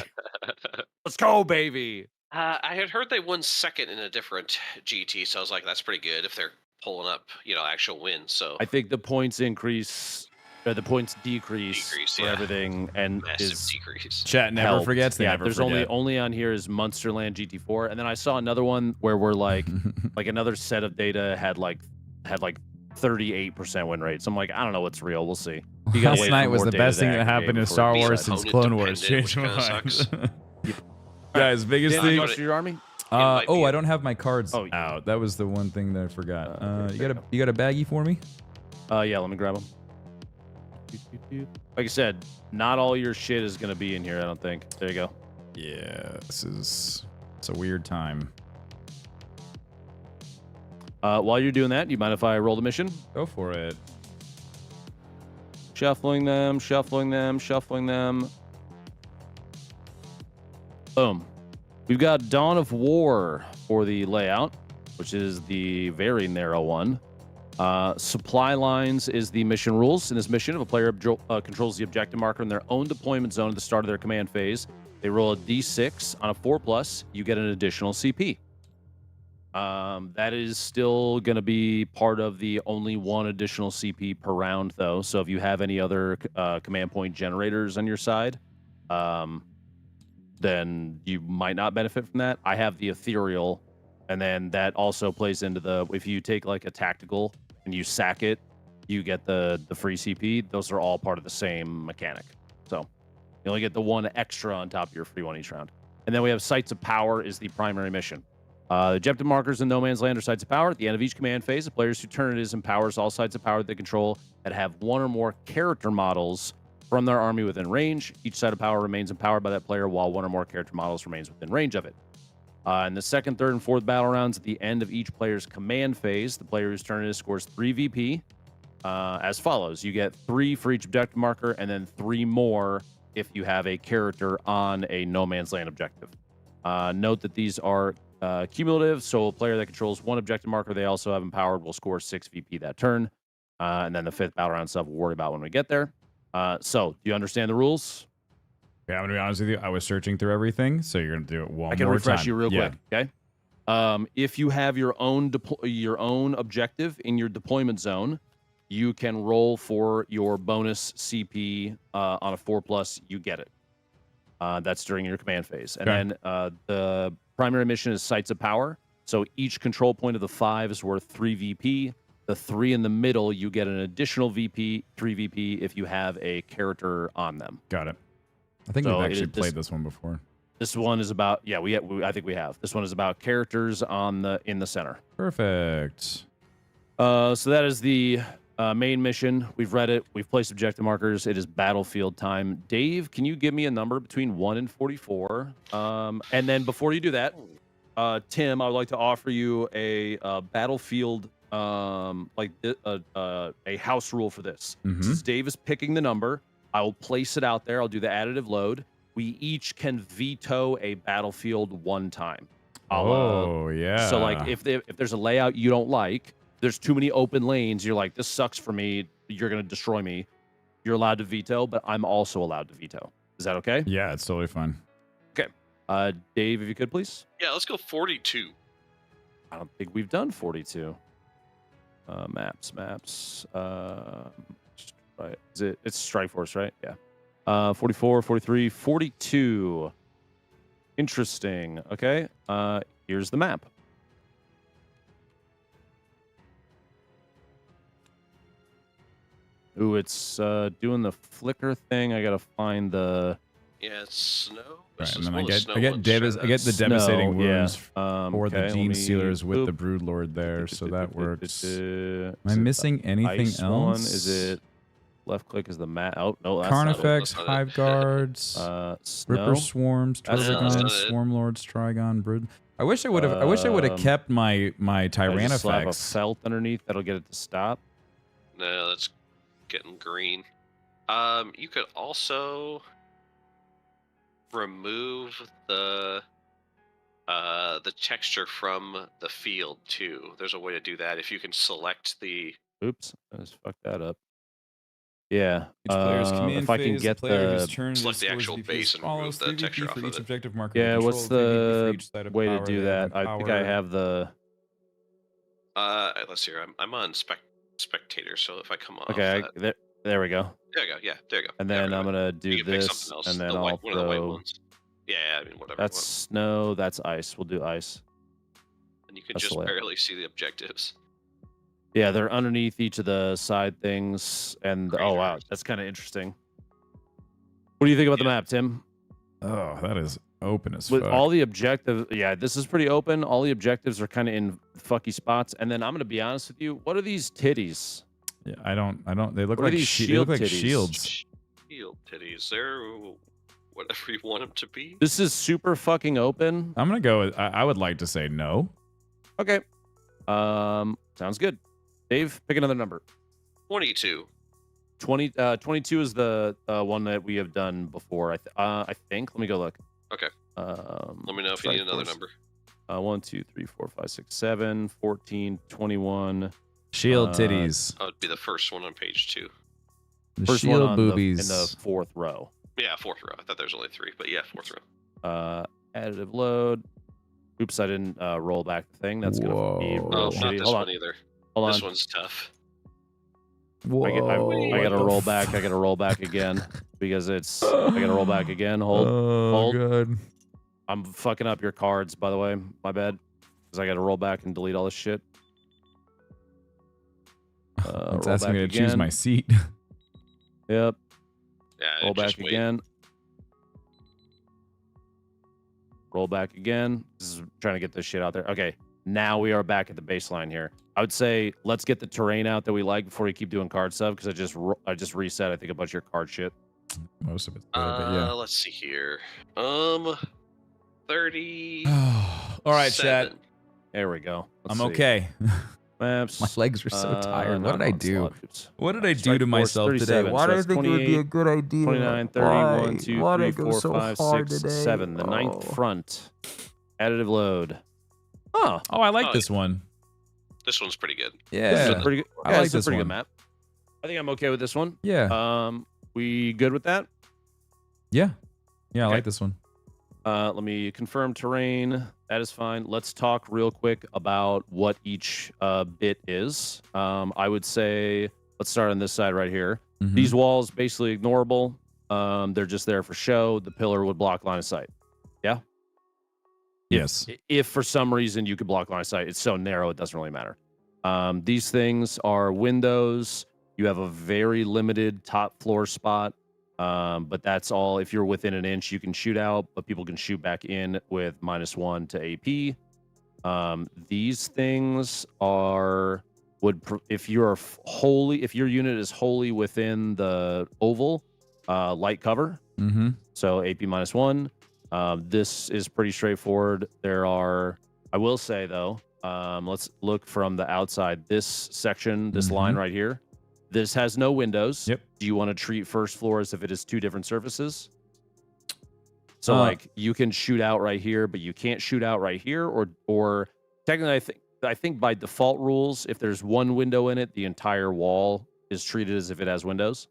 Let's go, baby. I had heard they won second in a different GT, so I was like, that's pretty good if they're pulling up, actual wins. So I think the points increase, or the points decrease for everything, and massive decrease. Chat never forgets. They never there's forget. only on here is Munsterland GT4, and then I saw another one where we're like another set of data had 38% win rate. So I'm like, I don't know what's real. We'll see. Last night was the best thing that happened in Star Wars since Clone Wars. Changed my mind. Guys, biggest thing. Most of your army? I don't have my cards out. That was the one thing that I forgot. You got a baggie for me? Yeah, let me grab them. Like I said, not all your shit is gonna be in here, I don't think. There you go. Yeah, it's a weird time. While you're doing that, you mind if I roll the mission? Go for it. Shuffling them, shuffling them, shuffling them. Boom. We've got Dawn of War for the layout, which is the very narrow one. Supply lines is the mission rules. In this mission, if a player controls the objective marker in their own deployment zone at the start of their command phase, they roll a d6. On a 4+, you get an additional CP. That is still going to be part of the only 1 additional CP per round, though. So if you have any other command point generators on your side, then you might not benefit from that. I have the ethereal, and then that also plays into if you take like a tactical and you sack it, you get the free CP. Those are all part of the same mechanic. So you only get the 1 extra on top of your free 1 each round. And then we have Sites of Power is the primary mission. Objective markers in No Man's Land are sites of power. At the end of each command phase, the players who turn it is empowers all sites of power that they control that have 1 or more character models from their army within range. Each side of power remains empowered by that player while 1 or more character models remains within range of it. In the second, third, and fourth battle rounds, at the end of each player's command phase, the player whose turn it is scores 3 VP as follows. You get 3 for each objective marker, and then 3 more if you have a character on a No Man's Land objective. Note that these are cumulative, so a player that controls 1 objective marker they also have empowered will score 6 VP that turn. And then the 5th battle round stuff we'll worry about when we get there. So, do you understand the rules? Yeah, I'm gonna be honest with you. I was searching through everything, so you're gonna do it one more time. I can refresh you real quick, okay? If you have your own objective in your deployment zone, you can roll for your bonus CP on a 4+. You get it. That's during your command phase, and then the primary mission is Sites of Power. So each control point of the 5 is worth 3 VP. The 3 in the middle, you get an additional VP, 3 VP if you have a character on them. Got it. I think we've actually played this one before. This one is about I think we have. This one is about characters in the center. Perfect. So that is the main mission. We've read it. We've placed objective markers. It is battlefield time. Dave, can you give me a number between 1 and 44? And then before you do that, Tim, I would like to offer you a battlefield a house rule for this. Since Dave is picking the number, I will place it out there. I'll do the additive load. we each can veto a battlefield one time. Oh, yeah. So like if there's a layout you don't like, there's too many open lanes, you're like, this sucks for me, you're going to destroy me. You're allowed to veto, but I'm also allowed to veto. Is that okay? Yeah, it's totally fine. Okay. Dave, if you could, please. Yeah, let's go 42. I don't think we've done 42. Maps. Right. It's Strike Force, right? Yeah. 44, 43, 42. Interesting. Okay. Here's the map. Ooh, it's doing the flicker thing. I gotta find the. Yeah, it's snow. Right, and then I get the devastating wounds for the Gene Stealers with the Brood Lord there, so that works. Am I missing anything else? One? Is it left click is the map? Oh no, that's Carnifex, Hive Guards, Ripper Swarms, Trigon, Swarm Lords, Trigon, Brood. I wish I would have kept my Tyrannifex. Slap a felt underneath that'll get it to stop. No, that's getting green. You could also remove the texture from the field too. There's a way to do that if you can select the. Oops, I just fucked that up. Yeah. Each player's command if I can phase, get the turn select the actual base and remove the texture off for of each it. objective marker. Yeah, what's the way to power do that? I think I have the. Let's see here. I'm on spectator, so if I come off. Okay, there we go. There you go. Yeah, there you go. And then I'm gonna do this, and then I'll one of the white ones. Yeah, I mean whatever. That's snow. That's ice. We'll do ice. And you can just barely see the objectives. Yeah, they're underneath each of the side things, and oh wow, that's kind of interesting. What do you think about the map, Tim? Oh, that is open as With fuck. all the objectives, yeah, this is pretty open. All the objectives are kind of in fucky spots. And then I'm gonna be honest with you. What are these titties? Yeah, I don't. They look What like are these they look like titties? shields. Shield titties. They're whatever you want them to be. This is super fucking open. I'm gonna go with. I would like to say no. Okay. Sounds good. Dave, pick another number. 22. 22 is the one that we have done before. I think. Let me go look. Okay. Let me know if you need another number. 1, 2, 3, 4, 5, 6, 7, 14, 21. Shield titties. That would be the first one on page 2. The First shield one on boobies. in the fourth row. Yeah, fourth row. I thought there was only 3, but yeah, fourth row. Additive load. Oops, I didn't roll back the thing. That's gonna be real not shitty. this Hold one on. either. Hold on. This one's tough. Whoa, I gotta roll back. I gotta roll back again because it's. I gotta roll back again. Hold. Hold. God. I'm fucking up your cards, by the way. My bad. Because I gotta roll back and delete all this shit. It's asking me to choose my seat. Yep. Yeah. Roll back just wait. again. Roll back again. This is trying to get this shit out there. Okay. Now we are back at the baseline here. I would say let's get the terrain out that we like before we keep doing card stuff because I just reset I think a bunch of your card shit. Most of it's good, but yeah. Let's see here. 30. All right, chat. There we go. Let's I'm see. okay. Maps. My legs are so tired. What not did I on do? slot. Oops. What did I do Strike to force, myself today? 37, Why so did I that's think it would be a 28, good idea? 29, 30, Why? 1, 2, Why 3, did I go 4, so 5, hard 6, today? 7. The ninth front. Additive load. Oh, I like this one. This one's pretty good. Yeah, this is a pretty good. I Yeah, like it's a this pretty one. good map. I think I'm okay with this one. Yeah. We good with that? Yeah. I Okay. like this one. Let me confirm terrain. That is fine. Let's talk real quick about what each bit is. I would say let's start on this side right here. Mhm. These walls basically ignorable. They're just there for show. The pillar would block line of sight. Yeah. Yes. If for some reason you could block line of sight, it's so narrow it doesn't really matter. These things are windows. You have a very limited top floor spot. But that's all. If you're within an inch, you can shoot out, but people can shoot back in with -1 to AP. These things are if your unit is wholly within the oval, light cover. Mm-hmm. So AP -1. This is pretty straightforward. I will say though, let's look from the outside. This section, this line right here. This has no windows. Yep. Do you want to treat first floor as if it is 2 different surfaces? So like you can shoot out right here, but you can't shoot out right here, or technically I think by default rules, if there's one window in it, the entire wall is treated as if it has windows.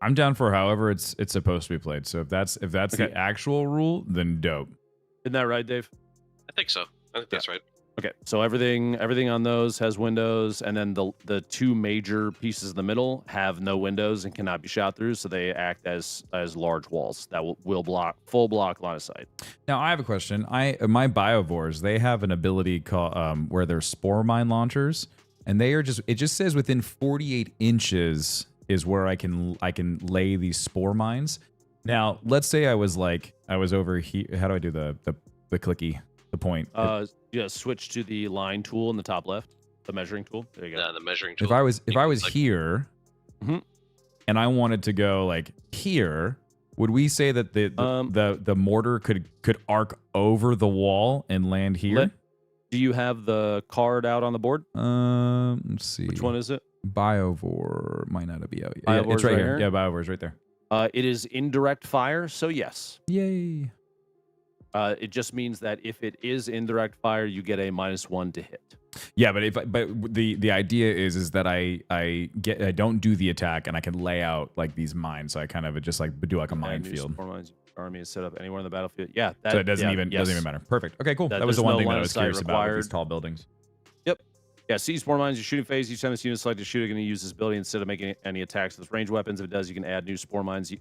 I'm down for however it's supposed to be played. So if that's the actual rule, then dope. Isn't that right, Dave? I think so. I think that's right. Okay, so everything on those has windows, and then the two major pieces in the middle have no windows and cannot be shot through, so they act as large walls that will block full block line of sight. Now I have a question. My biovores, they have an ability called where they're spore mine launchers, and they are it just says within 48 inches is where I can lay these spore mines. Now let's say I was over here. How do I do the clicky? The point. Yeah, switch to the line tool in the top left, the measuring tool. There you go. Yeah, the measuring tool. If I was here, and I wanted to go like here, would we say that the mortar could arc over the wall and land here? Do you have the card out on the board? Let's see. Which one is it? Biovore might not be out yet. Biovore's it's right right here. here? Yeah, Biovore's right there. It is indirect fire, so yes. Yay. It just means that if it is indirect fire, you get a -1 to hit. Yeah, but the idea is that I don't do the attack and I can lay out like these mines, so I kind of just like do like a minefield. Army is set up anywhere on the battlefield. Yeah, so it doesn't even matter. Perfect. Okay, cool. That was the one thing that I was curious about with these tall buildings. Yep. Yeah, see spore mines, your shooting phase. Each time this unit selected to shoot, you're going to use this ability instead of making any attacks with ranged weapons. If it does, you can add new spore mines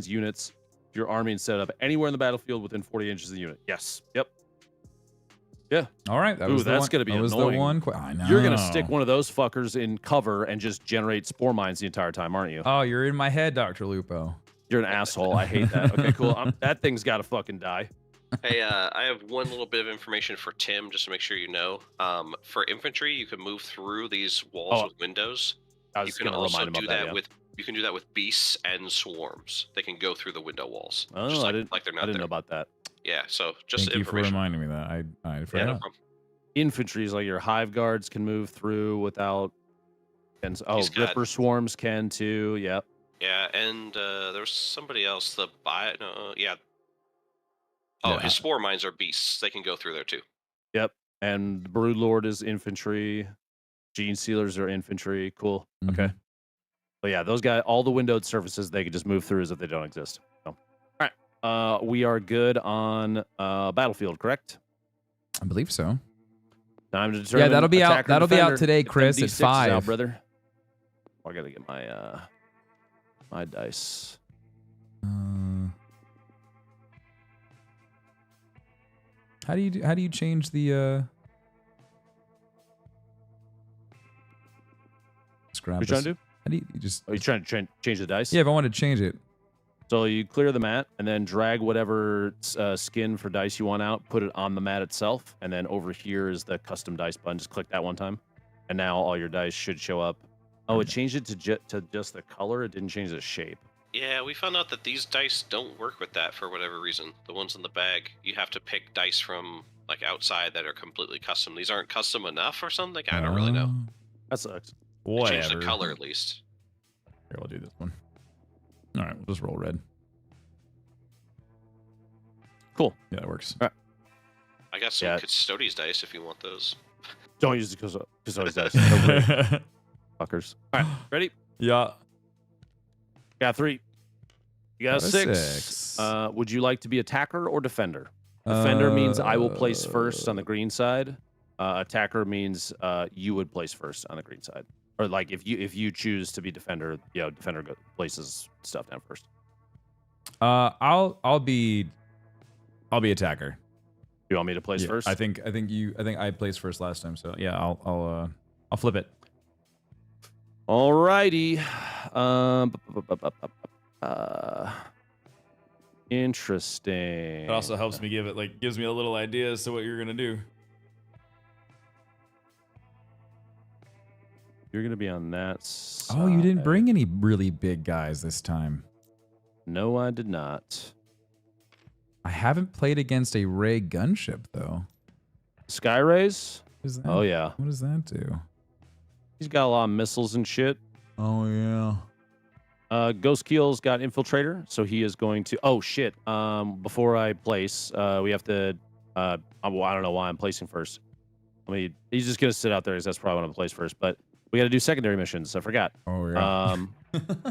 units to your army and set up anywhere in the battlefield within 40 inches of the unit. Yes. Yep. Yeah. All right. That's going to be annoying. I know. You're going to stick one of those fuckers in cover and just generate spore mines the entire time, aren't you? Oh, you're in my head, DrLupo. You're an asshole. I hate that. Okay, cool. That thing's got to fucking die. Hey, I have one little bit of information for Tim, just to make sure you know. For infantry, you can move through these walls with windows. You can also do that with. You can do that with beasts and swarms. They can go through the window walls. Oh, I didn't know about that. Yeah, so just Thank you for reminding me that. I forgot. Yeah, no problem. Infantry is like your hive guards can move through without. And Ripper swarms can too. Yep. Yeah, and there was somebody else. His spore mines are beasts. They can go through there too. Yep. And the Broodlord is infantry. Gene Sealers are infantry. Cool. Mm-hmm. Okay. But yeah, those guys, all the windowed surfaces, they could just move through as if they don't exist. So, all right. We are good on battlefield, correct? I believe so. Time to determine. Yeah, that'll be out. That'll be out today, Chris. At 5. Out, brother. I gotta get my my dice. How do you change the? What are you trying to do? How do you just? Are you trying to change the dice? Yeah, if I want to change it. So you clear the mat and then drag whatever skin for dice you want out, put it on the mat itself, and then over here is the custom dice button. Just click that one time, and now all your dice should show up. Oh, it changed it to just the color. It didn't change the shape. Yeah, we found out that these dice don't work with that for whatever reason. The ones in the bag, you have to pick dice from like outside that are completely custom. These aren't custom enough or something. I don't really know. That sucks. Whatever. Change the color at least. Here, we'll do this one. All right, we'll just roll red. Cool. Yeah, that works. All right. I got some Custodes dice if you want those. Don't use the Custodes dice. Fuckers. All right, ready? Yeah. Got 3. You got a 6. Would you like to be attacker or defender? Defender means I will place first on the green side. Attacker means you would place first on the green side. Or like if you choose to be defender, defender places stuff down first. I'll be attacker. You want me to place first? I think I placed first last time, so yeah, I'll flip it. Alrighty. Interesting. It also helps me gives me a little idea as to what you're gonna do. You're gonna be on that side. Oh, you didn't bring any really big guys this time. No, I did not. I haven't played against a Ray gunship though. Sky Rays? Oh yeah. What does that do? He's got a lot of missiles and shit. Oh yeah. Ghost Keel's got Infiltrator, so he is going to... Oh, shit. Before I place, we have to... I don't know why I'm placing first. He's just going to sit out there because that's probably what I'm place first. But we got to do secondary missions. I forgot. Oh, yeah.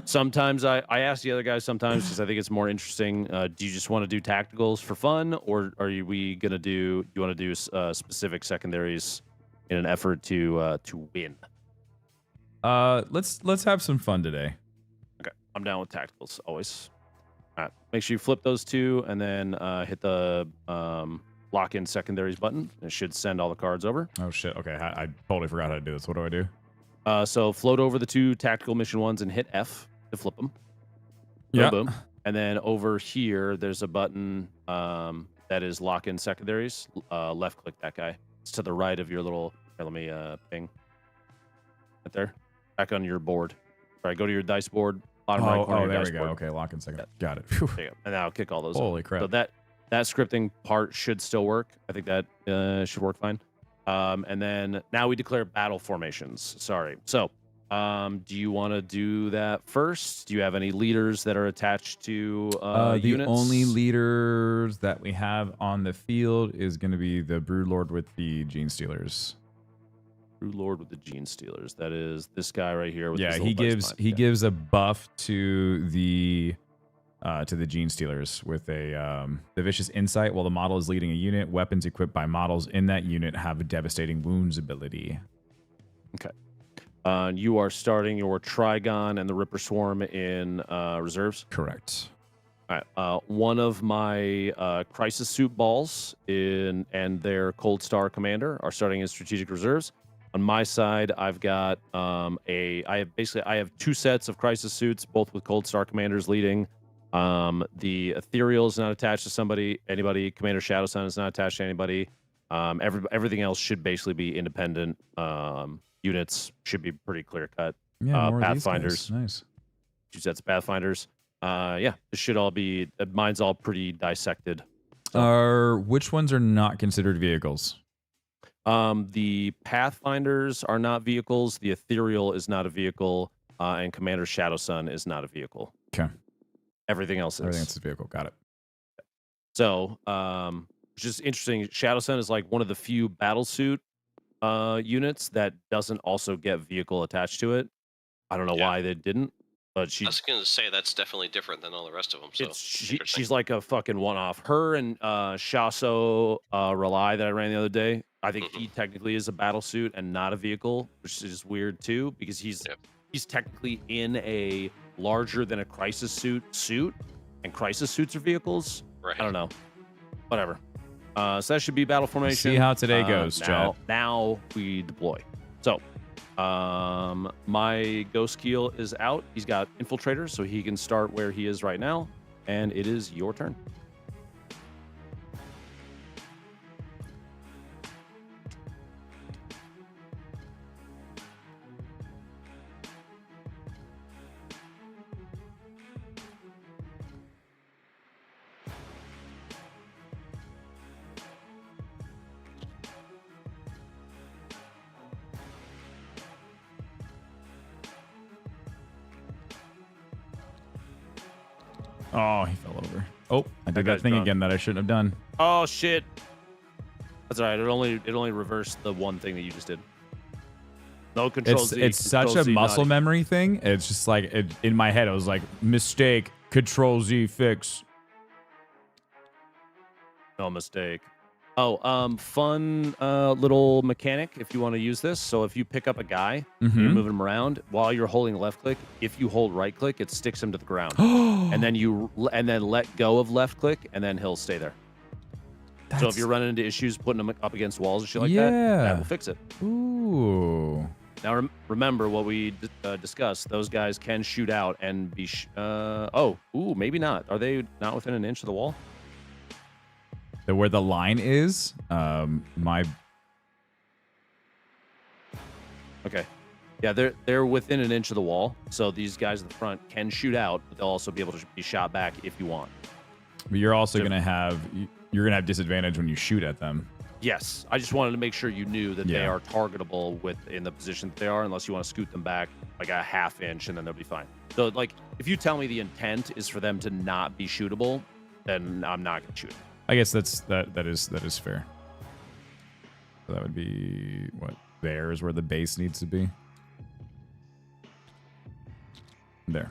Sometimes I ask the other guys sometimes because I think it's more interesting. Do you just want to do tacticals for fun, or we going to do... You want to do specific secondaries in an effort to win? Let's have some fun today. Okay, I'm down with tacticals always. All right, make sure you flip those two and then hit the lock-in secondaries button. It should send all the cards over. Oh shit! Okay, I totally forgot how to do this. What do I do? So float over the two tactical mission ones and hit F to flip them. Yeah. Boom. And then over here, there's a button that is lock-in secondaries. Left-click that guy. It's to the right of your little... Here, let me ping. Right there. Back on your board. All right, go to your dice board. Bottom right corner. Oh, of your there dice we go. board. Okay, lock in second. Yeah. Got it. There you go. And then I'll kick all those. Holy crap. So that scripting part should still work. I think that should work fine. And then now we declare battle formations. Sorry. So do you want to do that first? Do you have any leaders that are attached to the units? only leaders that we have on the field is going to be the Broodlord with the Gene Stealers. Lord with the Gene Stealers. That is this guy right here. With Yeah, his he little dice gives line. gives a buff to the Gene Stealers with a the Vicious Insight. While the model is leading a unit, weapons equipped by models in that unit have a devastating wounds ability. Okay. You are starting your Trigon and the Ripper Swarm in reserves. Correct. All right. One of my Crisis Suit balls and their Cold Star Commander are starting in strategic reserves. On my side, I've got I have two sets of Crisis Suits, both with Cold Star Commanders leading. The Ethereal is not attached to anybody. Commander Shadow Sun is not attached to anybody. Everything else should basically be independent. Units should be pretty clear cut. Yeah, more Pathfinders. Of these guys. Nice. Two sets of Pathfinders. Yeah, this should all be. Mine's all pretty dissected. Which ones are not considered vehicles? The Pathfinders are not vehicles. The Ethereal is not a vehicle, and Commander Shadow Sun is not a vehicle. Okay. Everything else is. Everything else is a vehicle. Got it. So, which is interesting. Shadow Sun is like one of the few battlesuit units that doesn't also get vehicle attached to it. I don't know why they didn't, but I was going to say that's definitely different than all the rest of them. So she's like a fucking one-off. Her and Shaso Rely that I ran the other day. I think he technically is a battlesuit and not a vehicle, which is weird too, because he's technically in a larger than a crisis suit, and crisis suits are vehicles. Right. I don't know. Whatever. So that should be battle formation. See how today goes, Chad. Now we deploy. So my Ghost Keel is out. He's got Infiltrator, so he can start where he is right now, and it is your turn. Oh, he fell over. Oh, I did that guy's thing gone. again that I shouldn't have done. Oh shit! That's all right. It only reversed the one thing that you just did. No control Z. It's such Control a Z, muscle not- memory thing. It's just like in my head, I was like, mistake, Control Z, fix. No mistake. Oh, fun little mechanic if you want to use this. So if you pick up a guy, you're moving him around while you're holding left click. If you hold right click, it sticks him to the ground, and then let go of left click, and then he'll stay there. So if you're running into issues, putting them up against walls and shit like that will fix it. Ooh. Now remember what we discussed. Those guys can shoot out and be. Maybe not. Are they not within an inch of the wall? Where the line is, my... Okay. Yeah, they're within an inch of the wall, so these guys in the front can shoot out, but they'll also be able to be shot back if you want. But you're also gonna have disadvantage when you shoot at them. Yes, I just wanted to make sure you knew that they Yeah. are targetable in the position that they are, unless you want to scoot them back like a ½ inch, and then they'll be fine. So, like, if you tell me the intent is for them to not be shootable, then I'm not going to shoot. I guess that is fair. So that would be what there is where the base needs to be. There.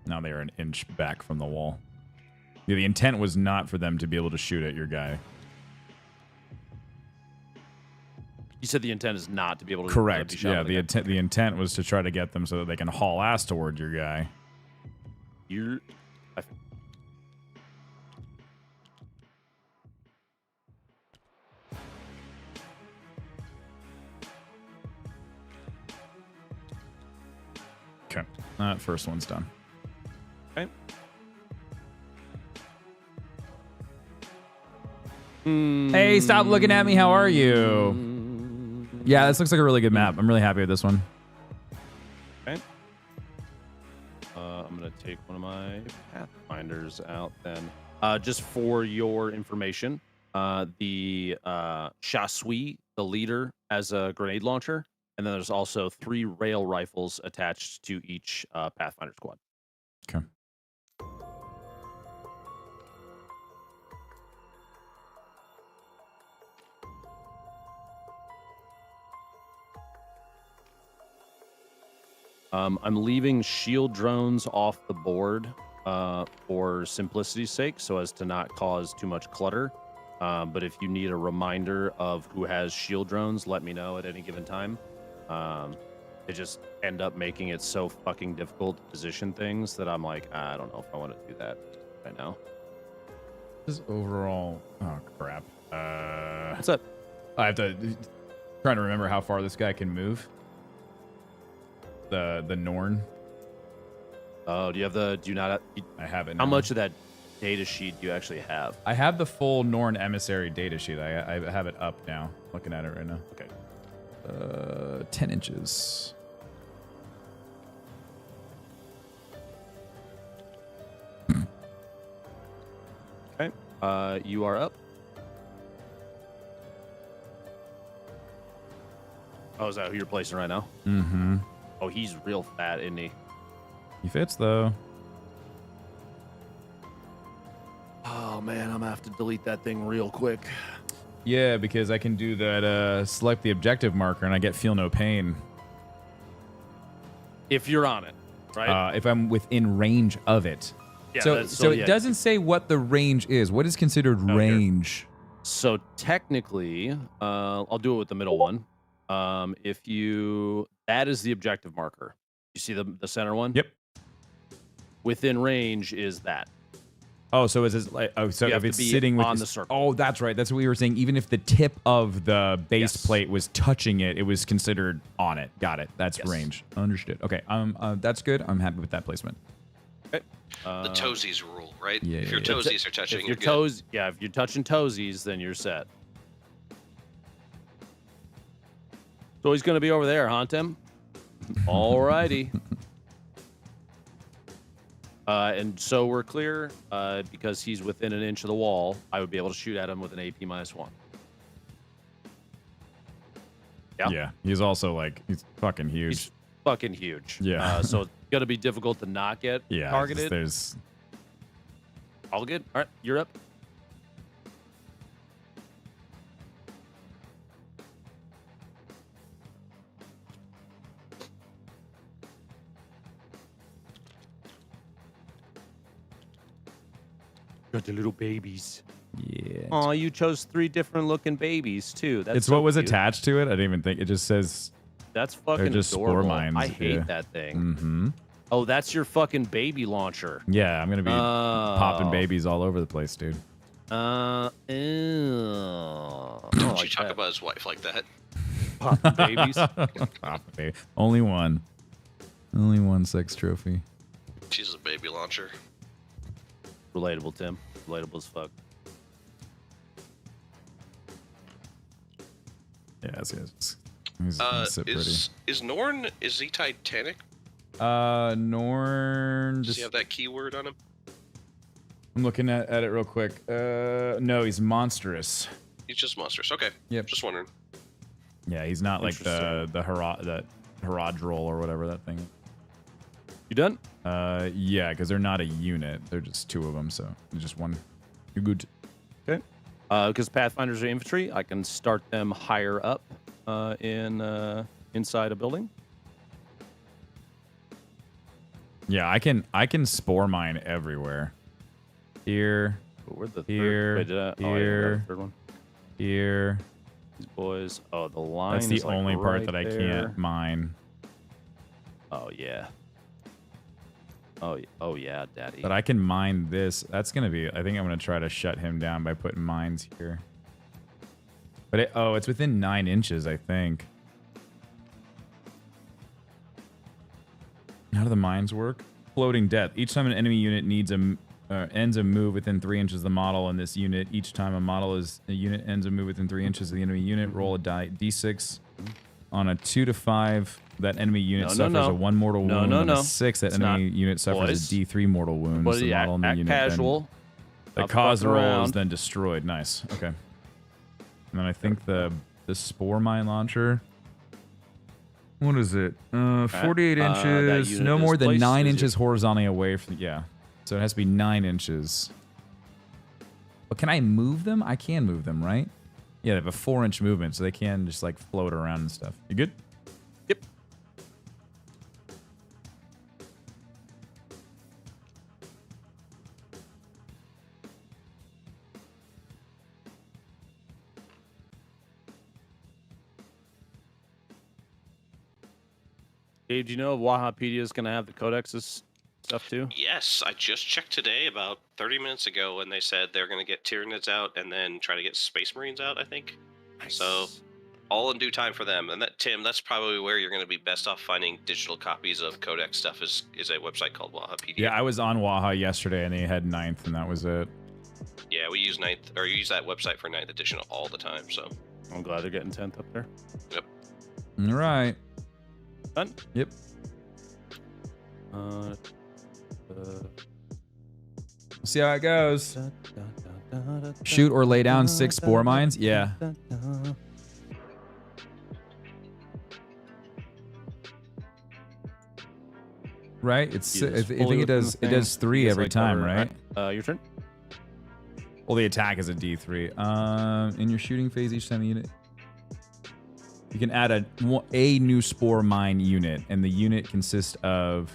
Now they are an inch back from the wall. Yeah, the intent was not for them to be able to shoot at your guy. You said the intent is not to be able to Correct. be shot Yeah, with a gun. the intent was to try to get them so that they can haul ass toward your guy. Okay. That first one's done. Okay. Hey, stop looking at me. How are you? Yeah, this looks like a really good map. I'm really happy with this one. Okay. I'm going to take one of my Pathfinders out then. Just for your information, the Chasui, the leader, has a grenade launcher, and then there's also 3 rail rifles attached to each Pathfinder squad. Okay. I'm leaving shield drones off the board for simplicity's sake, so as to not cause too much clutter. But if you need a reminder of who has shield drones, let me know at any given time. They just end up making it so fucking difficult to position things that I'm like, I don't know if I want to do that right now. This overall... Oh, crap. What's up? I have to... Trying to remember how far this guy can move. The Norn. Oh, do you have the... Do you not... I have it now. How much of that data sheet do you actually have? I have the full Norn emissary data sheet. I have it up now. Looking at it right now. Okay. 10 inches. Okay. You are up. Oh, is that who you're placing right now? Mm-hmm. Oh, he's real fat, isn't he? He fits, though. Oh, man, I'm going to have to delete that thing real quick. Yeah, because I can do that, select the objective marker, and I get feel no pain. If you're on it, right? If I'm within range of it. Yeah, so it doesn't say what the range is. What is considered range? So technically, I'll do it with the middle one. If you... That is the objective marker. You see the center one? Yep. Within range is that. Oh, so is it like... Oh, so You if have to it's be sitting with... on the circle. Oh, that's right. That's what we were saying. Even if the tip of the base plate was touching it, it was considered on it. Got it. That's range. Understood. Okay. That's good. I'm happy with that placement. Okay. The toesies rule, right? Yeah, if your toesies are touching, if your you're toes, yeah, if you're touching toesies, then you're set. So he's going to be over there, huh, Tim? Alrighty. And so we're clear, because he's within an inch of the wall. I would be able to shoot at him with an AP -1. Yeah. Yeah. He's also like, he's fucking huge. He's fucking huge. Yeah. So it's going to be difficult to not get yeah. targeted. There's... All good? All right, you're up. Got the little babies. Yeah. Oh, you chose 3 different looking babies too. That's It's so what was cute. attached to it. I didn't even think. It just says... That's fucking They're just adorable. spore mines. I hate Yeah. that thing. Mm-hmm. Oh, that's your fucking baby launcher. Yeah, I'm going to be popping babies all over the place, dude. Ew. Don't you talk about his wife like that? Popping babies. Popping baby. Only one. Only one sex trophy. She's a baby launcher. Relatable, Tim. Relatable as fuck. Yeah, he's gonna sit pretty. Is Norn, is he Titanic? Norn. Does he have that keyword on him? I'm looking at it real quick. No, he's monstrous. He's just monsters. Okay. Yep. Just wondering. Yeah, he's not like the Herodrol or whatever that thing. You done? Yeah, because they're not a unit. They're just 2 of them, so just one. You're good. Okay. Because Pathfinders are infantry, I can start them higher up inside a building. Yeah, I can spore mine everywhere. Here. Where'd the Here. Wait, here. Here. Third one. Here. These boys. Oh, the line. That's the is like only part right that I there. can't mine. Oh yeah. Oh yeah, Daddy. But I can mine this. That's gonna be. I think I'm gonna try to shut him down by putting mines here. But it's within 9 inches, I think. How do the mines work? Floating depth. Each time an enemy unit ends a move within 3 inches of the model in this unit, each time a unit ends a move within 3 inches of the enemy unit, roll a d6. On a 2 to 5, that enemy unit suffers a 1 mortal wound. On a 6, that enemy unit suffers a d3 mortal wound. But The model in the unit casual. the cause roll is then destroyed. Nice. Okay. And then I think the spore mine launcher. What is it? 48 inches. No more than 9 inches horizontally away from. Yeah. So it has to be 9 inches. But can I move them? I can move them, right? Yeah, they have a 4-inch movement, so they can just like float around and stuff. You good? Yep. Dave, do you know if Wahapedia is going to have the codexes stuff too? Yes, I just checked today about 30 minutes ago, and they said they're going to get Tyranids out and then try to get Space Marines out, I think. Nice. So, all in due time for them. And that, Tim, that's probably where you're going to be best off finding digital copies of Codex stuff is a website called Wahapedia. Yeah, I was on Waha yesterday, and they had 9th, and that was it. Yeah, we use use that website for 9th edition all the time, so. I'm glad they're getting 10th up there. Yep. All right. Done? Yep. See how it goes. Shoot or lay down 6 spore mines? Yeah. Right? It's. I think it does. It does 3 every time, right? Your turn. Well, the attack is a D3. In your shooting phase, each time a unit, you can add a new spore mine unit, and the unit consists of.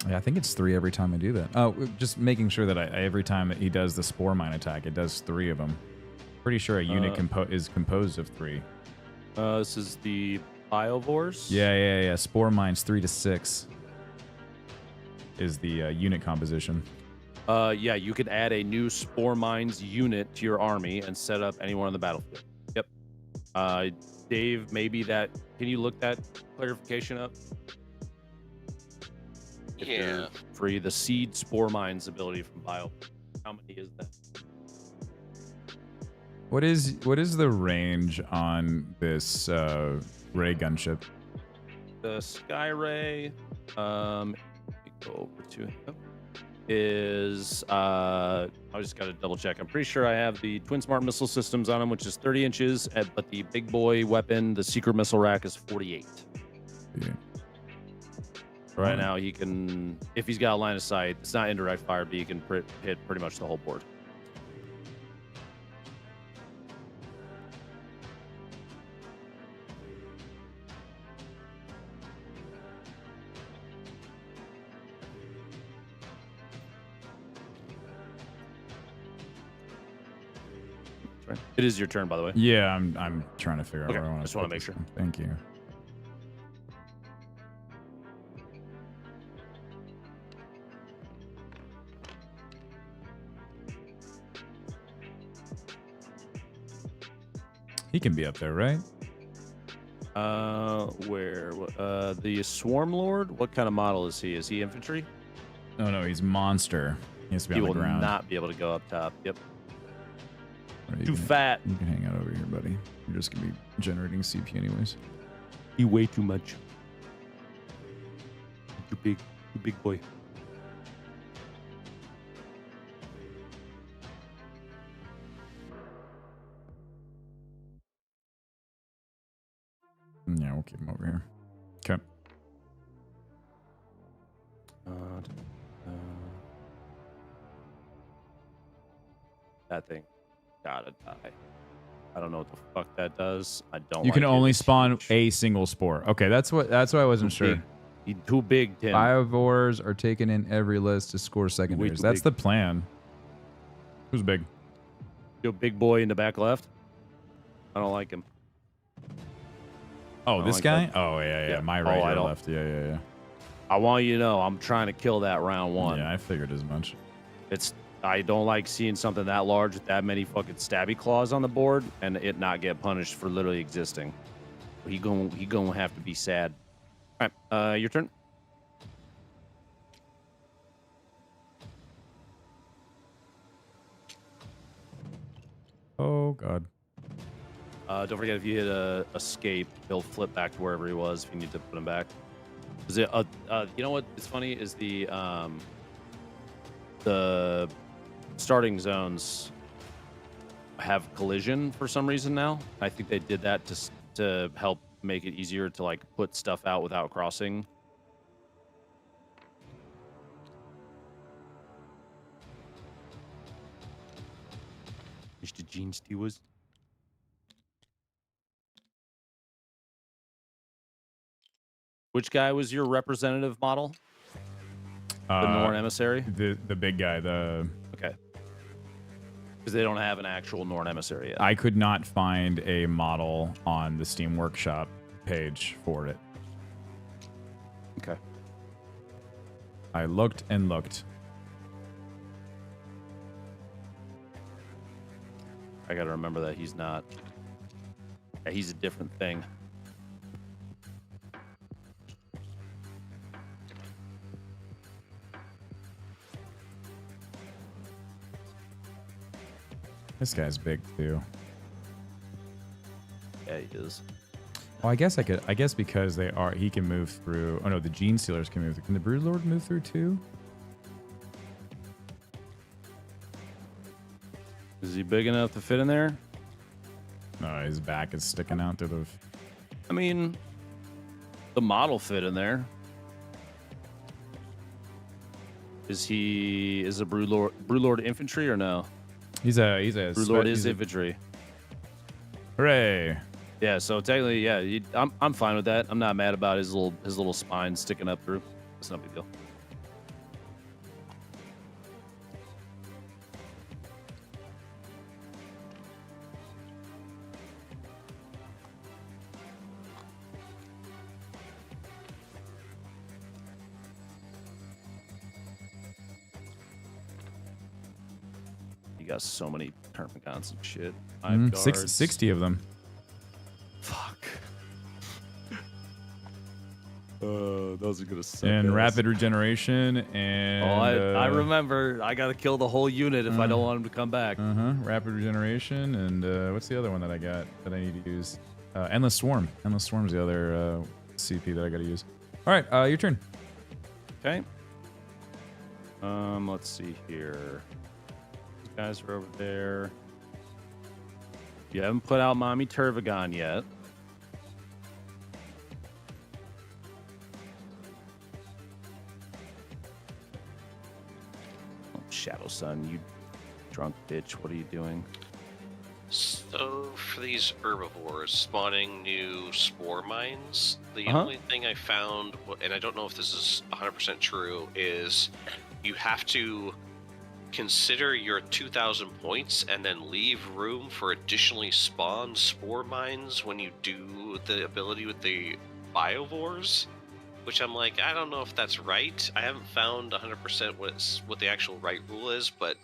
Yeah, I think it's 3 every time I do that. Oh, just making sure that every time that he does the spore mine attack, it does 3 of them. Pretty sure a unit is composed of 3. This is the Biovores. Yeah. Spore mines 3 to 6 is the unit composition. Yeah, you could add a new Spore Mines unit to your army and set up anywhere on the battlefield. Yep. Dave, maybe that. Can you look that clarification up? If you're free, the Seed Spore Mines ability from Bio. How many is that? What is the range on this ray gunship? The Sky Ray. Let me go over to him. Is I just got to double check. I'm pretty sure I have the Twin Smart missile systems on him, which is 30 inches, but the big boy weapon, the secret missile rack, is 48. Yeah. Right now, he can, if he's got a line of sight, it's not indirect fire, but he can hit pretty much the whole board. It is your turn, by the way. Yeah, I'm trying to figure out Okay, where I want to. just want to make sure. Thank you. He can be up there, right? Where? The Swarm Lord? What kind of model is he? Is he infantry? No, he's monster. He has to be He on the will ground. not be able to go up top. Yep. Right, Too fat. You can hang out over here, buddy. You're just gonna be generating CP anyways. You weigh too much. Too big boy. Yeah, we'll keep him over here. Okay. That thing gotta die. I don't know what the fuck that does. I don't. You can like only it. It's spawn huge. a single spore. Okay, that's what I wasn't sure. Too big, Tim. Biovores are taken in every list to score secondaries. That's the plan. Who's big? Your big boy in the back left. I don't like him. Oh, this like guy? that. Oh, yeah. Yeah. My right I or don't. left. Yeah. I want you to know I'm trying to kill that round one. Yeah, I figured as much. I don't like seeing something that large with that many fucking stabby claws on the board and it not get punished for literally existing. He gonna have to be sad. All right, your turn. Oh, God. Don't forget, if you hit escape, he'll flip back to wherever he was if you need to put him back. Is it? You know what is funny is the starting zones have collision for some reason now. I think they did that to help make it easier to like put stuff out without crossing. Mr. Gene Stewards. Which guy was your representative model? The Norn emissary? The big guy. Okay. Because they don't have an actual Norn emissary yet. I could not find a model on the Steam Workshop page for it. Okay. I looked and looked. I gotta remember that he's not. Yeah, he's a different thing. This guy's big too. Yeah, he is. Well, I guess because he can move through. Oh no, the Gene Stealers can move through. Can the Broodlord move through too? Is he big enough to fit in there? No, his back is sticking out to the. I mean, the model fit in there. Is a Broodlord infantry or no? He's a Broodlord is infantry. Hooray! Yeah, so technically, yeah, I'm fine with that. I'm not mad about his little spine sticking up through. It's no big deal. You got so many Termagants and shit. 60 of them. Fuck. Those are gonna suck. And ass. rapid regeneration and. Oh, I remember. I gotta kill the whole unit if I don't want him to come back. Rapid regeneration and what's the other one that I got that I need to use? Endless Swarm. Endless Swarm's the other CP that I gotta use. All right, your turn. Okay. Let's see here. These guys are over there. You haven't put out Mommy Turvagon yet. Oh, Shadow Sun, you drunk bitch. What are you doing? So, for these herbivores spawning new spore mines, the only thing I found, and I don't know if this is 100% true, is you have to consider your 2,000 points and then leave room for additionally spawned spore mines when you do the ability with the biovores, which I'm like, I don't know if that's right. I haven't found 100% what the actual right rule is, but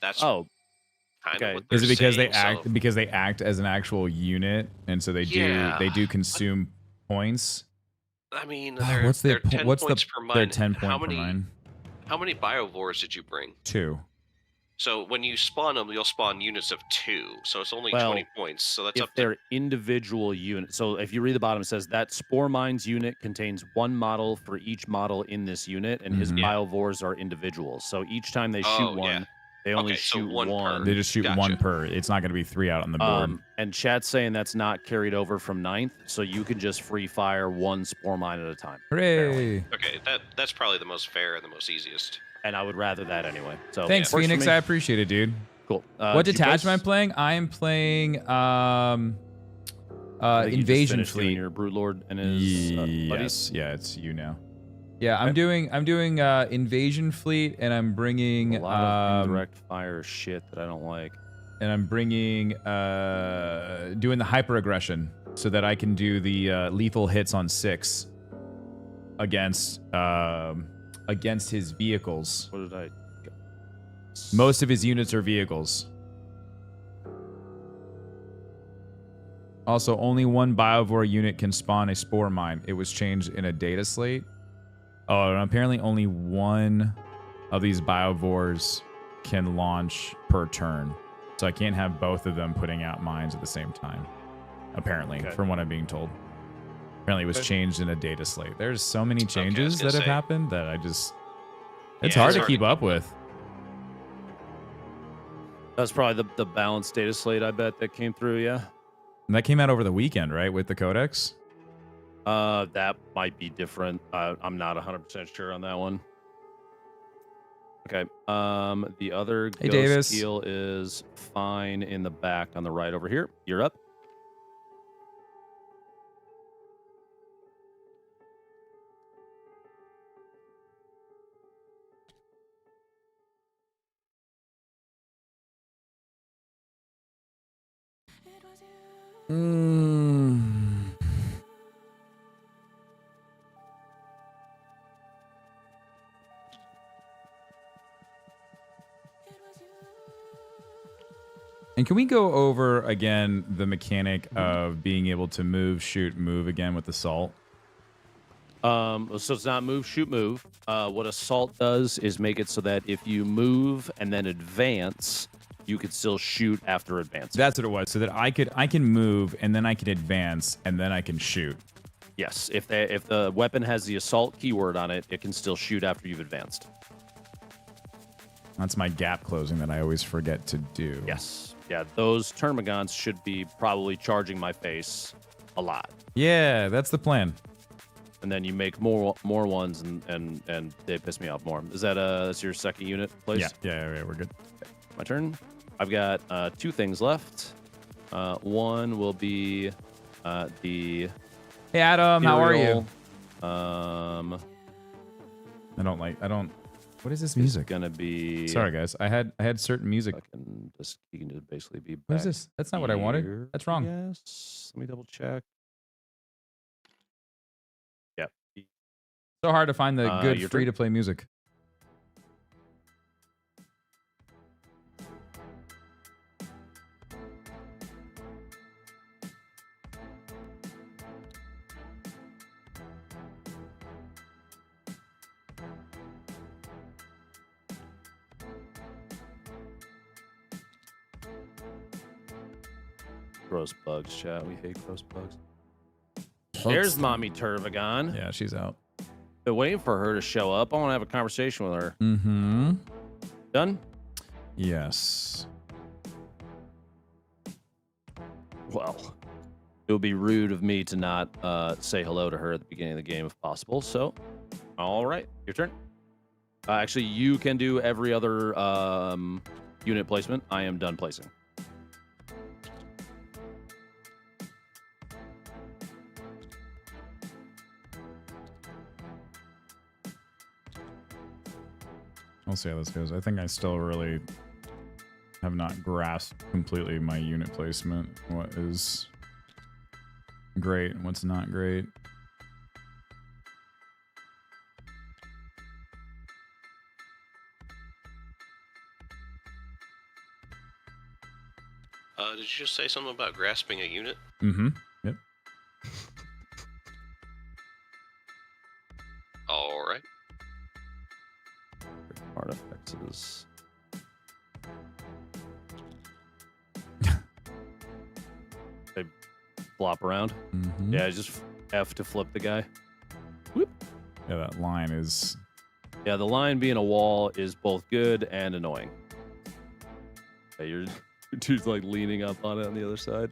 that's kind of what they're Is it because saying, they act as an actual unit and so they do consume points? I mean, what's they're 10 what's points the per mine. they're 10 point per mine? How many biovores did you bring? 2. So when you spawn them, you'll spawn units of 2. So it's only 20 points. So that's if up to they're individual units. So if you read the bottom, it says that Spore Mines unit contains 1 model for each model in this unit, and his biovores are individuals. So each time they shoot one, They only Okay, so shoot one per. They just shoot Gotcha. one per. It's not going to be 3 out on the board. And chat's saying that's not carried over from 9th, so you can just free fire 1 spore mine at a time. Hooray! Okay, that's probably the most fair and the most easiest. And I would rather that anyway. So Thanks, works for Phoenix. me. I appreciate it, dude. Cool. What did you detachment place? I'm playing? I am playing I think you just Invasion finished doing Fleet. your Brood Lord and his buddies. Yes, yeah, it's you now. Yeah, I'm doing Invasion Fleet, and I'm bringing A lot of indirect fire shit that I don't like. and I'm bringing doing the hyper aggression so that I can do the lethal hits on 6 against his vehicles. What did I? Most of his units are vehicles. Also, only one Biovore unit can spawn a spore mine. It was changed in a data slate. Oh, and apparently only one of these Biovores can launch per turn. So I can't have both of them putting out mines at the same time. Apparently, Okay. from what I'm being told. Apparently it was changed in a data slate. There's so many changes gonna that have say. happened that I just... It's Yeah, hard it's to hard keep to up with. That's probably the balanced data slate. I bet that came through. Yeah. And that came out over the weekend, right? With the Codex? That might be different. I'm not 100% sure on that one. Okay. The other Hey, ghost Davis. deal is fine in the back on the right over here. You're up. And can we go over again the mechanic of being able to move, shoot, move again with assault? So it's not move, shoot, move. What assault does is make it so that if you move and then advance, you could still shoot after advancing. That's what it was. So that I can move and then I can advance and then I can shoot. Yes, if the weapon has the assault keyword on it, it can still shoot after you've advanced. That's my gap closing that I always forget to do. Yes. Yeah, those termagants should be probably charging my face a lot. Yeah, that's the plan. And then you make more ones and they piss me off more. Is that that's your second unit, please? Yeah, we're good. My turn. I've got 2 things left. One will be the Hey Adam, how are you? Imperial, I don't what is this music? Gonna be Sorry guys. I had certain music. you can just basically be What is back this? That's not what I wanted. here, That's wrong. Yes. Let me double check. Yep. So hard to find the good your free turn. to play music. Gross bugs, chat. We hate gross bugs. There's Mommy Turvagon. Yeah, she's out. Been waiting for her to show up. I want to have a conversation with her. Mm-hmm. Done? Yes. Well, it would be rude of me to not say hello to her at the beginning of the game if possible. So, all right, your turn. Actually, you can do every other unit placement. I am done placing. We'll see how this goes. I think I still really have not grasped completely my unit placement. What is great and what's not great. Did you just say something about grasping a unit? Mm-hmm. Yep. All right. Artifacts is... They flop around. Mm-hmm. Yeah, just F to flip the guy. Yeah, that line is... Yeah, the line being a wall is both good and annoying. Yeah, your dude's like leaning up on it on the other side.